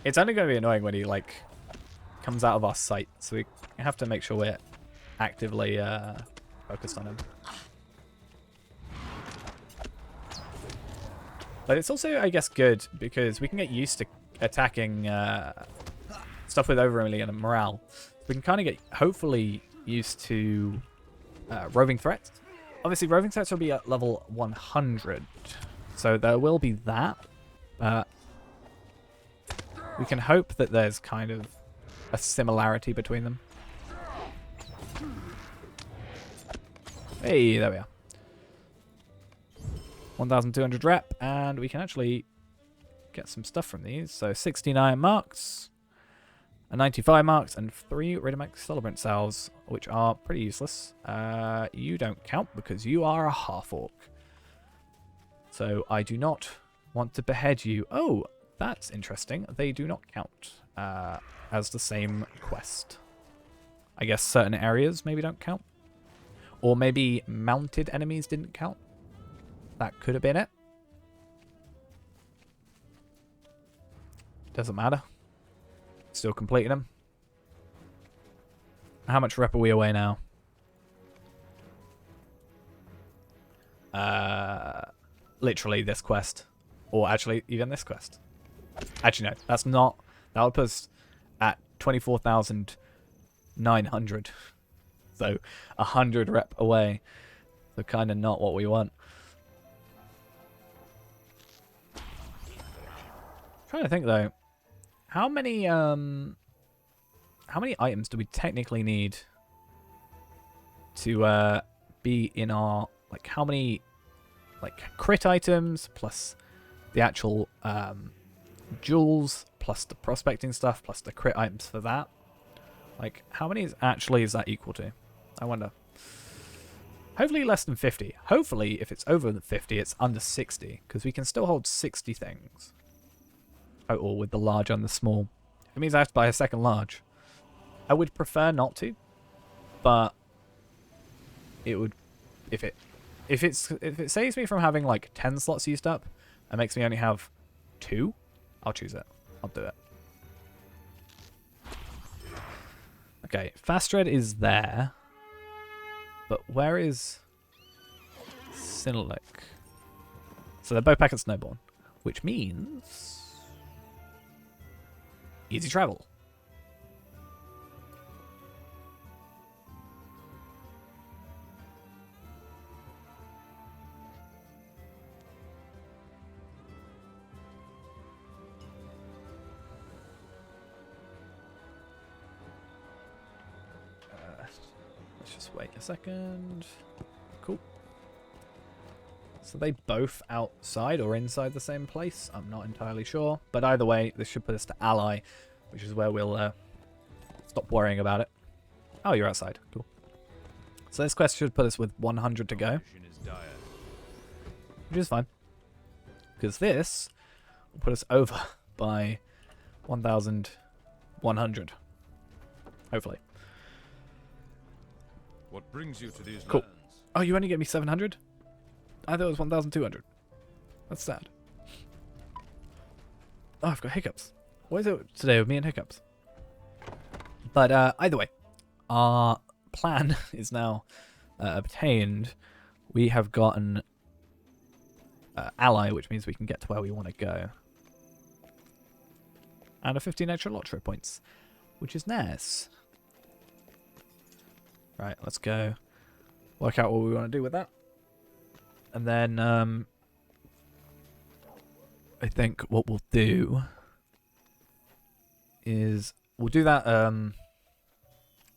It's only going to be annoying when he, like, comes out of our sight, so we have to make sure we're actively focused on him. But it's also, I guess, good because we can get used to attacking stuff with over 1,000,000 morale. We can kind of get, hopefully, used to roving threats. Obviously, roving threats will be at level 100, so there will be that. But we can hope that there's kind of a similarity between them. Hey, there we are. 1,200 rep, and we can actually get some stuff from these. So 69 marks, a 95 marks, and 3 Riddimax Celebrant Salves, which are pretty useless. You don't count because you are a half-orc. So I do not want to behead you. Oh, that's interesting. They do not count as the same quest. I guess certain areas maybe don't count. Or maybe mounted enemies didn't count. That could have been it. Doesn't matter. Still completing them. How much rep are we away now? Literally this quest. Or actually, even this quest. Actually, no. That's not... That would put us at 24,900. So, 100 rep away. So, kind of not what we want. Trying to think though, how many items do we technically need to be in our, like, how many, like, crit items plus the actual jewels plus the prospecting stuff plus the crit items for that? Like, how many is that equal to? I wonder. Hopefully less than 50. Hopefully if it's over the 50 it's under 60, because we can still hold 60 things total with the large and the small. It means I have to buy a second large. I would prefer not to, but it would, if it saves me from having like 10 slots used up and makes me only have 2, I'll choose it. I'll do it. Okay, Fastred is there. But where is Sinalik? So they're both back at Snowbourne, which means easy travel. Let's just wait a second. Cool. So they both outside or inside the same place? I'm not entirely sure. But either way, this should put us to ally, which is where we'll stop worrying about it. Oh, you're outside. Cool. So this quest should put us with 100 to go, which is fine. Because this will put us over by 1,100. Hopefully. What brings you to these Cool. lands? Oh, you only get me 700? I thought it was 1,200. That's sad. Oh, I've got hiccups. What is it today with me and hiccups? But either way, our plan is now obtained. We have gotten ally, which means we can get to where we want to go. And a 15 extra lottery points, which is nice. Right, let's go work out what we want to do with that. And then I think what we'll do is we'll do that. Well,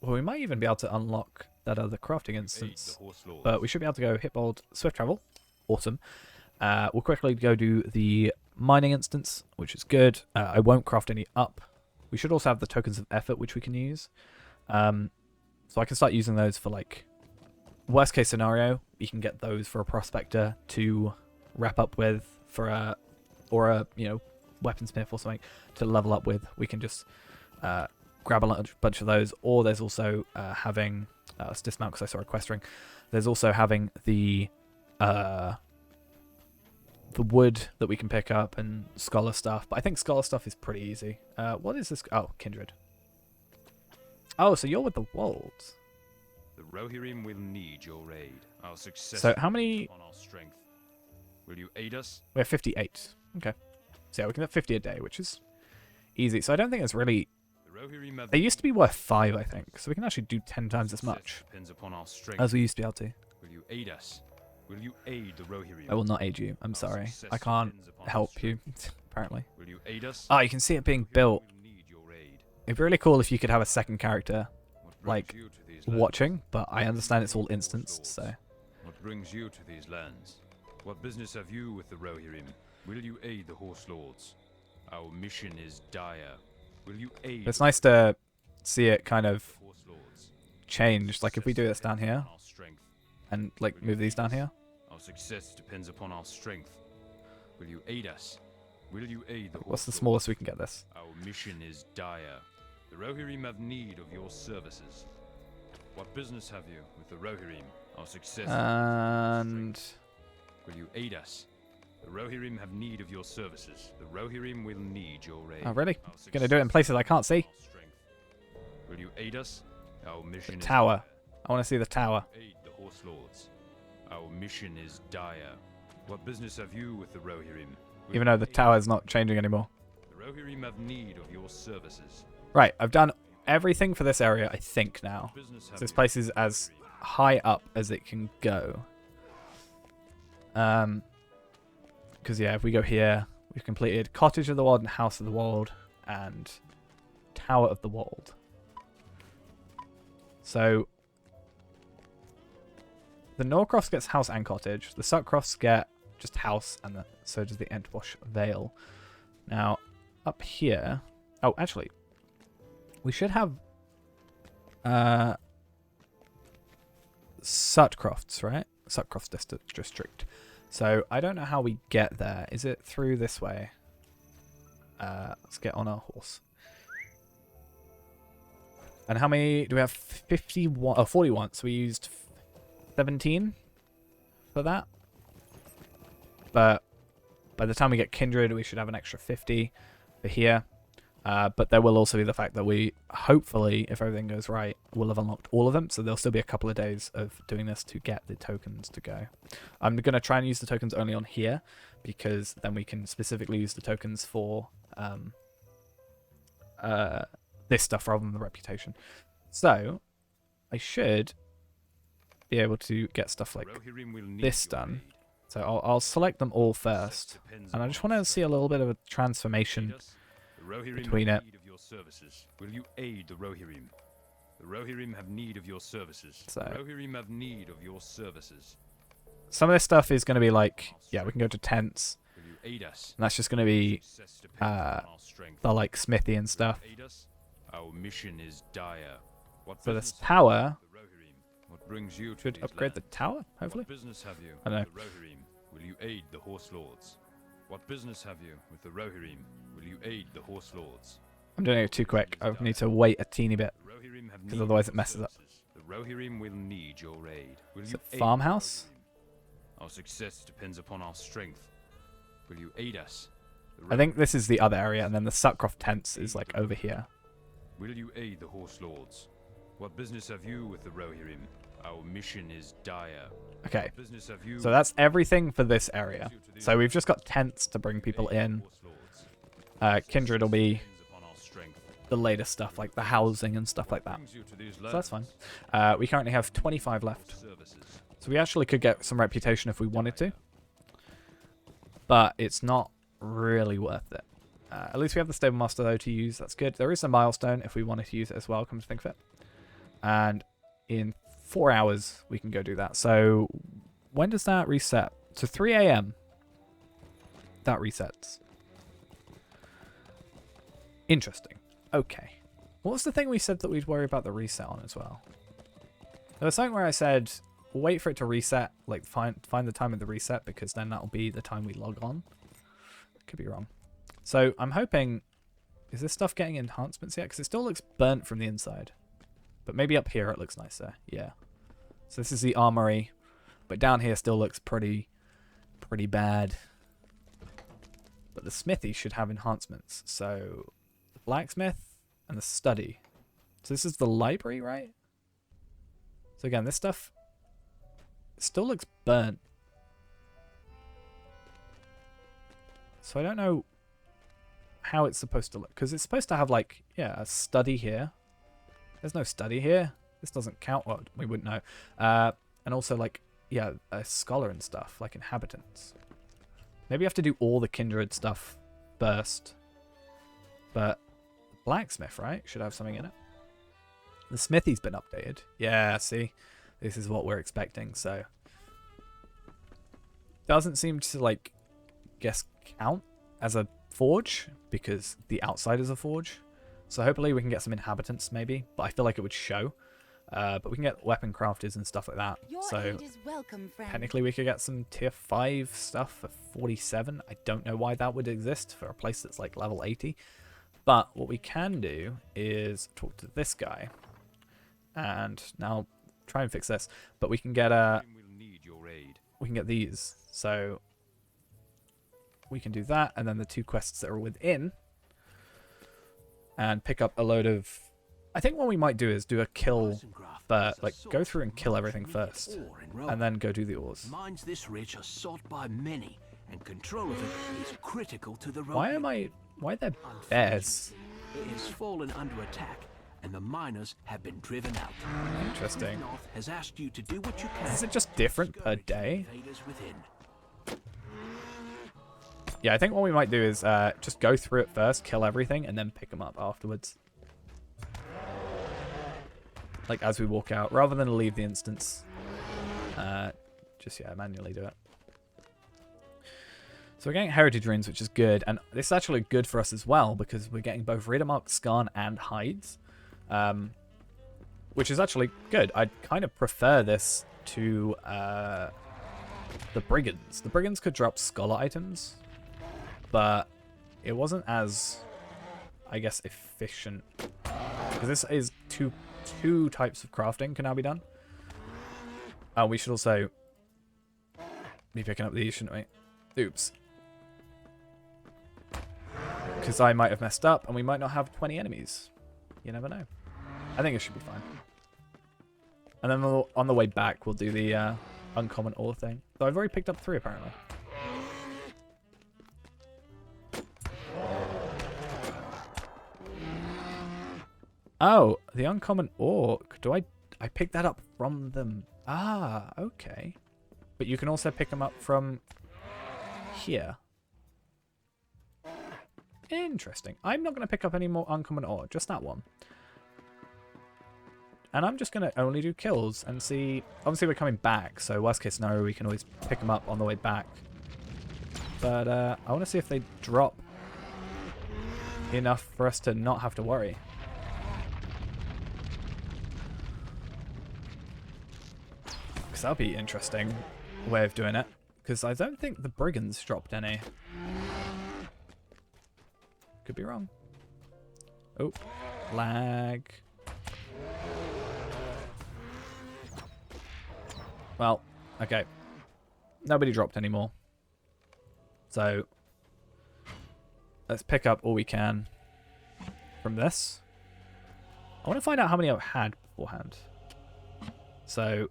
we might even be able to unlock that other crafting instance, but we should be able to go Hitbold, Swift Travel. Awesome. We'll quickly go do the mining instance, which is good. I won't craft any up. We should also have the tokens of effort, which we can use. So I can start using those for, like, worst case scenario, you can get those for a prospector to wrap up with for a, or a, you know, weaponsmith or something to level up with. We can just grab a bunch of those. Or there's also having, let's dismount because I saw a quest ring. There's also having the wood that we can pick up and scholar stuff. But I think scholar stuff is pretty easy. What is this? Oh, kindred. Oh, so you're with the wolves. The Rohirrim will need your aid. Our success So how many? on our strength. Will you aid us? We have 58. Okay. So yeah, we can get 50 a day, which is easy. So I don't think it's really... The Rohirrim have They used to be worth 5, I think. So we can actually do 10 times as much depends upon our strength. as we used to be able to. Will you aid us? Will you aid the Rohirrim? I will not aid you. I'm sorry. I can't help you, apparently. Will you aid us? Oh, you can see it being built. Will need your aid. It'd be really cool if you could have a second character What brings like, you to these lands? watching, but I understand it's all instanced, so... What brings you to these lands? What business have you with the Rohirrim? Will you aid the Horse Lords? Our mission is dire. Will you aid It's nice to see it kind of the Horse Lords? change. Like, if we do this down here, Our strength. and, like, move these down here. Our success depends upon our strength. Will you aid us? Will you aid the What's the Horse smallest we can get this? Lords? Our mission is dire. The Rohirrim have need of your services. What business have you with the Rohirrim? Our success depends upon our And... strength. Will you aid us? The Rohirrim have need of your services. The Rohirrim will need your aid. Oh, really? Our Gonna do it in places I can't see? success depends upon our strength. Will you aid us? Our mission is Tower. dire. I want to see the tower. Aid the Horse Lords. Our mission is dire. What business have you with the Rohirrim? Will Even you though the aid tower's not changing anymore. The Rohirrim have need of your services. Right, I've done everything for this area, I think, now. What business So have this you place with is the as Rohirrim? high up as it can go. Because, yeah, if we go here, we've completed Cottage of the Wold and House of the Wold and Tower of the Wold. So, the Norcrofts gets house and cottage. The Sutcrofts get just house, and so does the Entwash Vale. Now, up here... Oh, actually, we should have Sutcrofts, right? Sutcrofts district. So I don't know how we get there. Is it through this way? Let's get on our horse. And how many do we have? 51. Oh, 41. So we used 17 for that. But by the time we get Kindred, we should have an extra 50 for here. But there will also be the fact that we, hopefully, if everything goes right, will have unlocked all of them. So there'll still be a couple of days of doing this to get the tokens to go. I'm going to try and use the tokens only on here, because then we can specifically use the tokens for this stuff rather than the reputation. So I should be able to get stuff like this done. So I'll select them all first. And I just want to see a little bit of a transformation between it. Will you aid the Rohirrim? The Rohirrim have need of your services. So The Rohirrim have need of your services. some of this stuff is going to be like, yeah, we can go to tents. Will you aid us? And that's just going to be Success depends upon our strength. the like smithy and stuff. Aid us? Our mission is dire. What For this business have tower, you with the Rohirrim? What brings you to should these upgrade the lands? tower, hopefully. What business have you I know. with the Rohirrim? Will you aid the Horse Lords? What business have you with the Rohirrim? Will you aid the Horse Lords? I'm doing it too quick. I need to wait a teeny bit. The Rohirrim have 'Cause need otherwise of it your messes up. services. The Rohirrim will need your aid. Will Is you it aid the farmhouse? Rohirrim? Our success depends upon our strength. Will you aid us? I think this is the other area, and then the Sutcroft tents is like over here. Will you aid the Horse Lords? What business have you with the Rohirrim? Our mission is dire. Okay, What business have you so that's everything for this area. So we've just got tents to bring people in. Kindred will be the latest stuff, like the housing and stuff like that. So that's fine. We currently have 25 left. So we actually could get some reputation if we wanted to. But it's not really worth it. At least we have the Stable Master, though, to use. That's good. There is a milestone if we wanted to use it as well, come to think of it. And in 4 hours, we can go do that. So when does that reset? So 3 a.m. That resets. Interesting. Okay. What was the thing we said that we'd worry about the reset on as well? There was something where I said, wait for it to reset, like find the time of the reset, because then that'll be the time we log on. Could be wrong. So I'm hoping, is this stuff getting enhancements yet? Because it still looks burnt from the inside. But maybe up here it looks nicer. Yeah. So this is the armory, but down here still looks pretty bad. But the smithy should have enhancements. So the blacksmith and the study. So this is the library, right? So again, this stuff still looks burnt. So I don't know how it's supposed to look, because it's supposed to have like, yeah, a study here. There's no study here. This doesn't count. Well, we wouldn't know. And also like, yeah, a scholar and stuff, like inhabitants. Maybe you have to do all the kindred stuff first. But the blacksmith, right, should have something in it. The smithy's been updated. Yeah, see? This is what we're expecting, so. Doesn't seem to, like, guess count as a forge, because the outside is a forge. So hopefully we can get some inhabitants, maybe. But I feel like it would show. But we can get weapon crafters and stuff like that. Your So aid is welcome, friend. technically we could get some tier 5 stuff for 47. I don't know why that would exist for a place that's like level 80. But what we can do is talk to this guy. And now try and fix this. But we can get we can get these. So we can do that, and then the 2 quests that are within. And pick up a load of, I think what we might do is do a kill, but like go through and kill everything first, and then go do the ores. Mines this rich are sought by many, and control of it is critical to the Why are there bears? It has fallen under attack, and the miners have been driven out. Interesting. North has asked you to do what you can. Is it just different per day? Invaders within. Yeah, I think what we might do is just go through it first, kill everything, and then pick them up afterwards. Like as we walk out, rather than leave the instance. Just, yeah, manually do it. So we're getting heritage runes, which is good. And this is actually good for us as well, because we're getting both Riddermark, Skarn, and Hides. Which is actually good. I kind of prefer this to the Brigands. The Brigands could drop scholar items, but it wasn't as, I guess, efficient. Because this is two types of crafting can now be done. We should also be picking up these, shouldn't we? Oops. Because I might have messed up and we might not have 20 enemies. You never know. I think it should be fine. And then on the way back, we'll do the uncommon ore thing. So I've already picked up 3 apparently. Oh, the uncommon ore. Do I picked that up from them? Ah, okay. But you can also pick them up from here. Interesting. I'm not going to pick up any more uncommon ore, just that one. And I'm just going to only do kills and see. Obviously, we're coming back, so worst case scenario, we can always pick them up on the way back. But I want to see if they drop enough for us to not have to worry. Because that'll be interesting way of doing it. Because I don't think the brigands dropped any. Could be wrong. Oh, lag. Well, okay. Nobody dropped any more. So, let's pick up all we can from this. I want to find out how many I've had beforehand. So,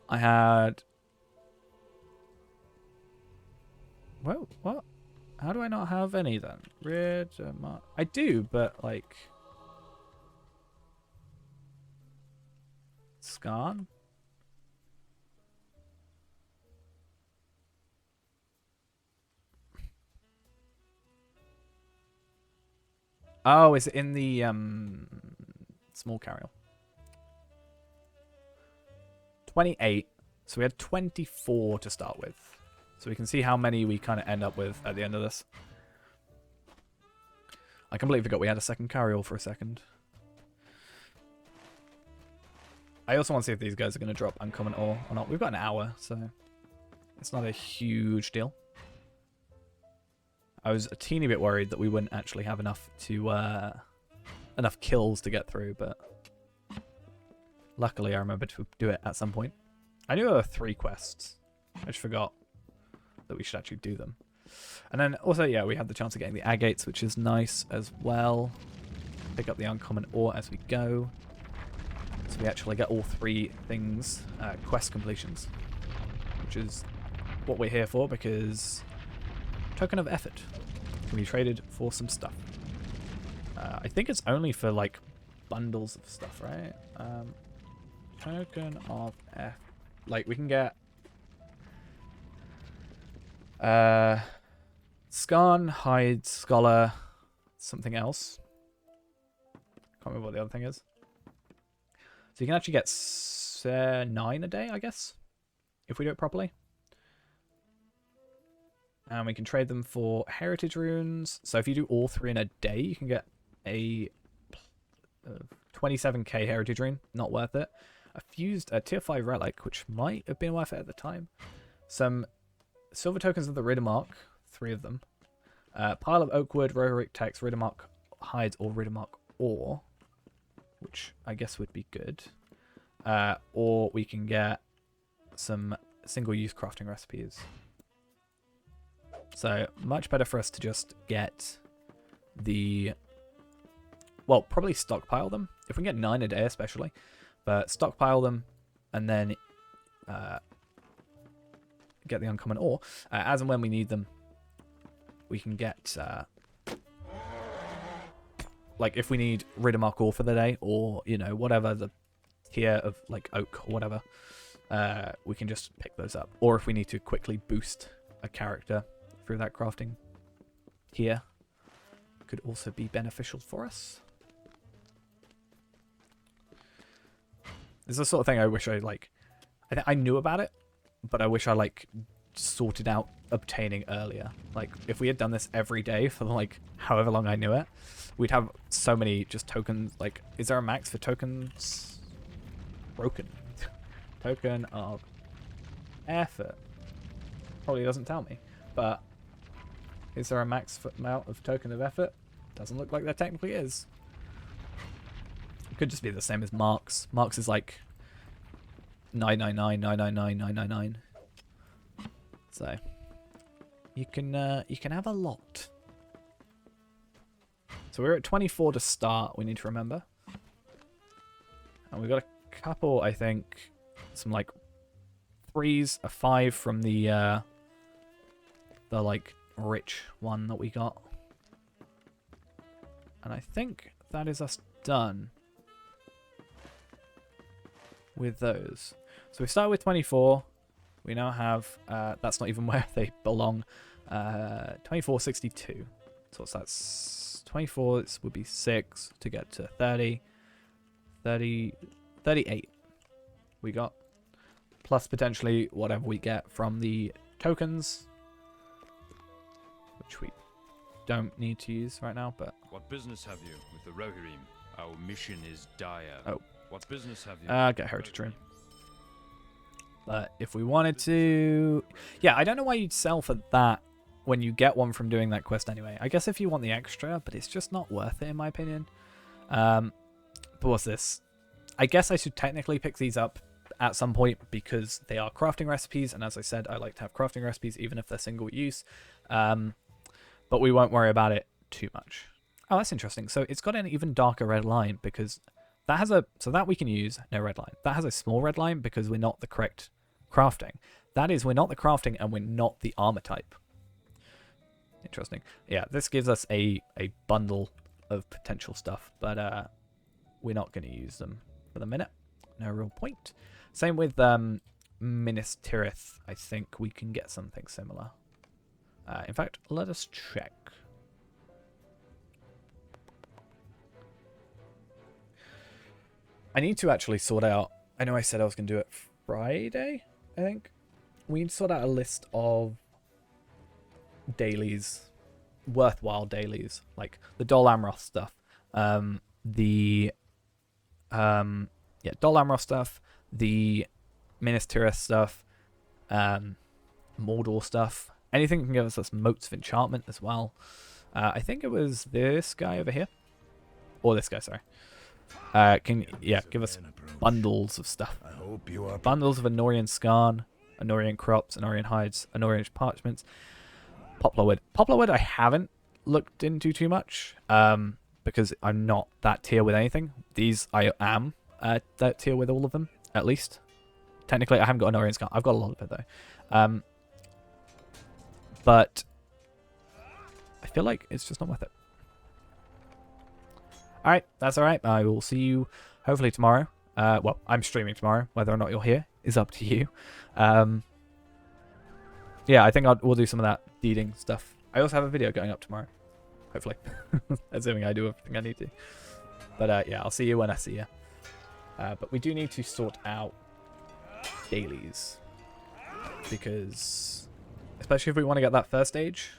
I had... Whoa, what? How do I not have any then? I do, but like... Scan? Oh, is it in the small carrier? 28. So we had 24 to start with. So we can see how many we kind of end up with at the end of this. I completely forgot we had a second carrier for a second. I also want to see if these guys are going to drop uncommon ore or not. We've got an hour, so it's not a huge deal. I was a teeny bit worried that we wouldn't actually have enough to enough kills to get through, but luckily I remembered to do it at some point. I knew there were 3 quests. I just forgot that we should actually do them. And then also, yeah, we had the chance of getting the agates, which is nice as well. Pick up the uncommon ore as we go. So we actually get all 3 things, quest completions, which is what we're here for, because token of effort can be traded for some stuff. I think it's only for like bundles of stuff, right? Token of effort. Like we can get Scan, Hide, Scholar, something else. Can't remember what the other thing is. So you can actually get 9 a day, I guess, if we do it properly. And we can trade them for heritage runes. So if you do all 3 in a day, you can get a 27k heritage rune. Not worth it. A fused tier 5 relic, which might have been worth it at the time. Some silver tokens of the Riddermark, 3 of them. Pile of oakwood, Rohirric text, Riddermark hides, or Riddermark ore, which I guess would be good. Or we can get some single-use crafting recipes. So much better for us to just get the... Well, probably stockpile them. If we can get 9 a day especially. But stockpile them and then get the uncommon ore. As and when we need them, we can get... like if we need Riddermark ore for the day, or, you know, whatever the tier of like oak or whatever, we can just pick those up. Or if we need to quickly boost a character through that crafting here, could also be beneficial for us. This is the sort of thing I wish I like. I knew about it, but I wish I like sorted out obtaining earlier. Like if we had done this every day for like however long I knew it, we'd have so many just tokens. Like, is there a max for tokens? Broken. Token of effort. Probably doesn't tell me, but is there a max amount of token of effort? Doesn't look like there technically is. It could just be the same as Marks. Marks is like 999, 999, 999. So you can have a lot. So we're at 24 to start. We need to remember, and we've got a couple. I think some like 3s, a 5 from the like rich one that we got, and I think that is us done with those. So we start with 24. We now have, that's not even where they belong, 2462. So that's 24, this would be 6 to get to 30, 38 we got. Plus potentially whatever we get from the tokens, which we don't need to use right now, but... What business have you with the Rohirrim? Our mission is dire. Oh. What business have you? Get Heritage Room. But if we wanted to... Yeah, I don't know why you'd sell for that when you get one from doing that quest anyway. I guess if you want the extra, but it's just not worth it in my opinion. But what's this? I guess I should technically pick these up at some point because they are crafting recipes, and as I said, I like to have crafting recipes even if they're single use. But we won't worry about it too much. Oh, that's interesting. So it's got an even darker red line because that has a... So that we can use, no red line. That has a small red line because we're not the correct crafting. That is, we're not the crafting and we're not the armor type. Interesting. Yeah, this gives us a bundle of potential stuff, but we're not going to use them for the minute. No real point. Same with Minas Tirith. I think we can get something similar. In fact, let us check. I need to actually sort out... I know I said I was going to do it Friday, I think. We need to sort out a list of dailies, worthwhile dailies, like the Dol Amroth stuff, Dol Amroth stuff, the Minas Tirith stuff, Mordor stuff, anything that can give us motes of enchantment as well. I think it was this guy over here, or this guy, sorry. Give us bundles of stuff. Bundles of Anorian Skarn, Anorian crops, Anorian hides, Anorian parchments, poplar wood. Poplar wood I haven't looked into too much because I'm not that tier with anything. These I am that tier with all of them, at least. Technically, I haven't got Anorian Skarn. I've got a lot of it though. But I feel like it's just not worth it. Alright, that's alright. I will see you hopefully tomorrow. Well, I'm streaming tomorrow. Whether or not you're here is up to you. Yeah, I think we'll do some of that deeding stuff. I also have a video going up tomorrow. Hopefully. Assuming I do everything I need to. But yeah, I'll see you when I see you. But we do need to sort out dailies. Because... especially if we want to get that first stage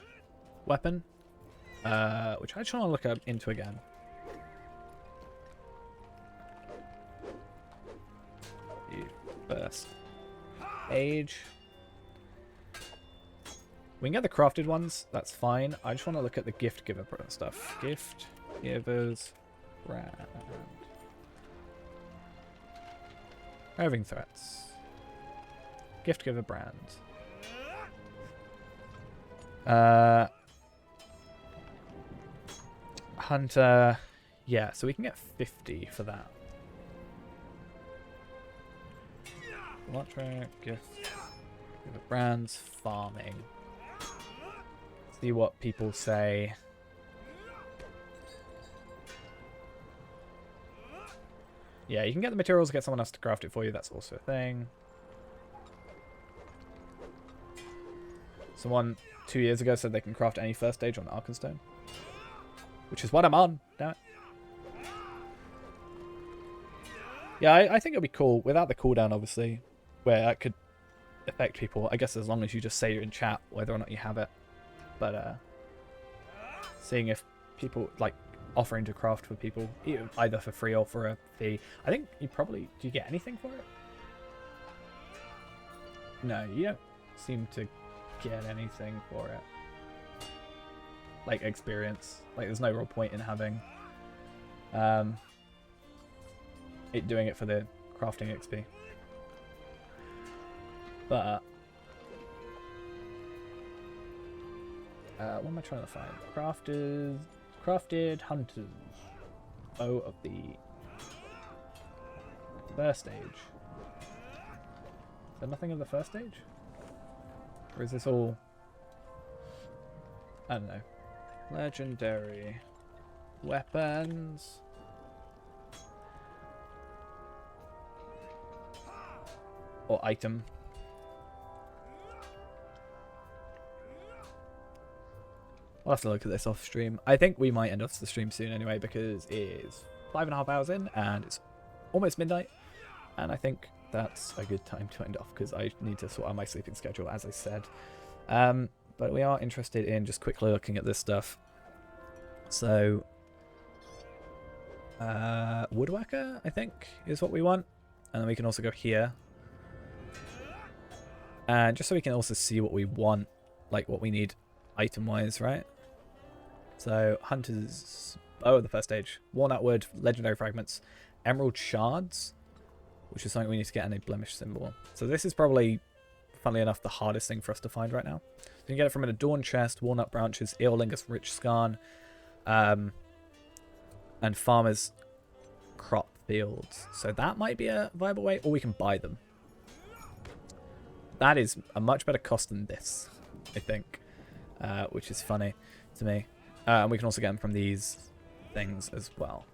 weapon. Which I just want to look into again. First age. We can get the crafted ones, that's fine. I just want to look at the gift giver stuff. Gift givers brand. Roving threats. Gift giver brand. Hunter. Yeah, so we can get 50 for that. Electric, gift, brands, farming. See what people say. Yeah, you can get the materials, get someone else to craft it for you. That's also a thing. Someone 2 years ago said they can craft any first stage on Arkenstone, which is what I'm on. Damn it. Yeah, I think it'll be cool without the cooldown, obviously, where that could affect people. I guess as long as you just say you're in chat, whether or not you have it. But seeing if people like offering to craft for people, either for free or for a fee. I think you probably... do you get anything for it? No, you don't seem to get anything for it. Like experience. Like there's no real point in having doing it for the crafting XP. But What am I trying to find? Crafted hunters. Bow of the first stage. Is there nothing in the first stage? Or is this all... I don't know. Legendary weapons. Or item. I'll have to look at this off stream. I think we might end off the stream soon anyway, because it is 5.5 hours in and it's almost midnight. And I think that's a good time to end off because I need to sort out my sleeping schedule, as I said. But we are interested in just quickly looking at this stuff. So, woodworker, I think, is what we want. And then we can also go here. And just so we can also see what we want, like what we need item-wise, right? So, Hunter's Bow of the first stage. Worn out wood, legendary fragments, emerald shards, which is something we need to get, and a blemish symbol. So this is probably, funnily enough, the hardest thing for us to find right now. You can get it from an adorned chest, walnut branches, earlingus, rich scarn, and farmers' crop fields. So that might be a viable way, or we can buy them. That is a much better cost than this, I think, which is funny to me. And we can also get them from these things as well.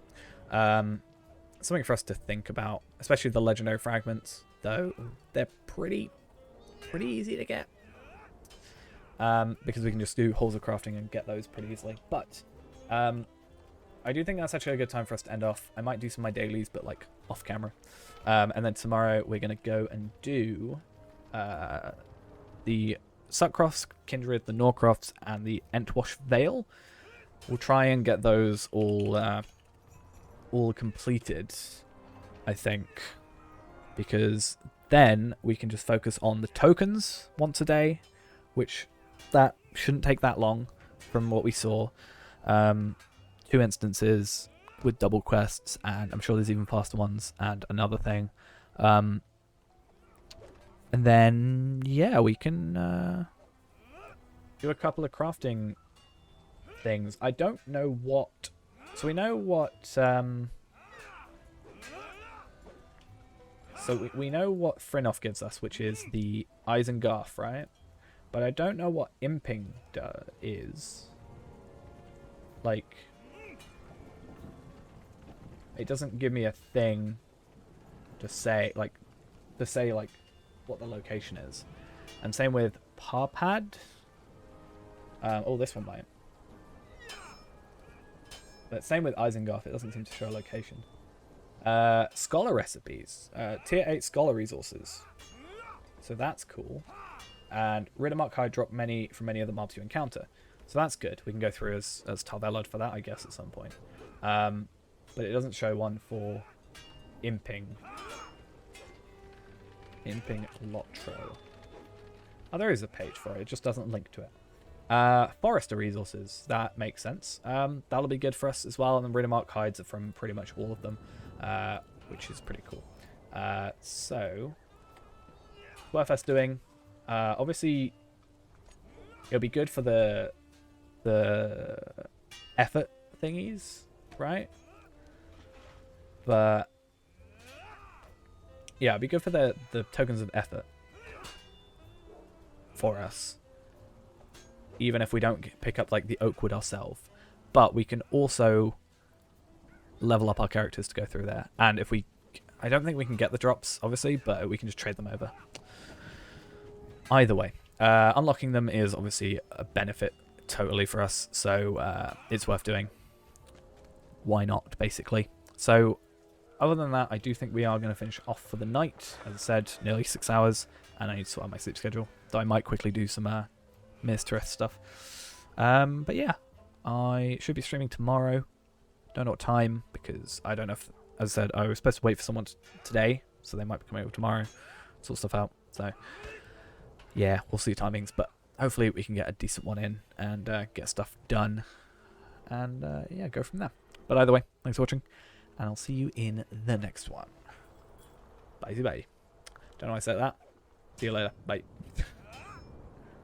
Something for us to think about, especially the legendary fragments, though they're pretty easy to get. Because we can just do halls of crafting and get those pretty easily. But I do think that's actually a good time for us to end off. I might do some of my dailies, but like off camera. And then tomorrow we're going to go and do the Suckcrofts, Kindred, the Norcrofts, and the Entwash Vale. We'll try and get those all completed, I think, because then we can just focus on the tokens once a day, which that shouldn't take that long from what we saw. 2 instances with double quests, and I'm sure there's even faster ones, and another thing. And then, yeah, we can do a couple of crafting things. I don't know what... So we know what... So we know what Frinoff gives us, which is the Isengard, right? But I don't know what Imping is. Like... It doesn't give me a thing to say, like, what the location is. And same with Parpad. Oh, this one might. But same with Isengard, it doesn't seem to show a location. Scholar recipes. Tier 8 scholar resources. So that's cool. And Riddermark High drop many from many of the mobs you encounter. So that's good. We can go through as Tarvelod for that, I guess, at some point. But it doesn't show one for Imping. Imping Lotro. Oh, there is a page for it. It just doesn't link to it. Forester resources. That makes sense. That'll be good for us as well. And then Riddermark hides are from pretty much all of them, which is pretty cool. So, worth us doing. Obviously, it'll be good for the effort thingies, right? But yeah, it'd be good for the tokens of effort for us, even if we don't pick up like the Oakwood ourselves. But we can also level up our characters to go through there. And if we, I don't think we can get the drops, obviously, but we can just trade them over. Either way, unlocking them is obviously a benefit totally for us, so it's worth doing. Why not, basically? So, other than that, I do think we are going to finish off for the night. As I said, nearly 6 hours, and I need to sort out my sleep schedule. Though I might quickly do some Minas Tirith stuff. But yeah, I should be streaming tomorrow. Don't know what time, because I don't know if, as I said, I was supposed to wait for someone today, so they might be coming over tomorrow, sort stuff out. So, yeah, we'll see timings, but hopefully we can get a decent one in and get stuff done. And yeah, go from there. But either way, thanks for watching, and I'll see you in the next one. Bye bye. Don't know why I said that. See you later. Bye.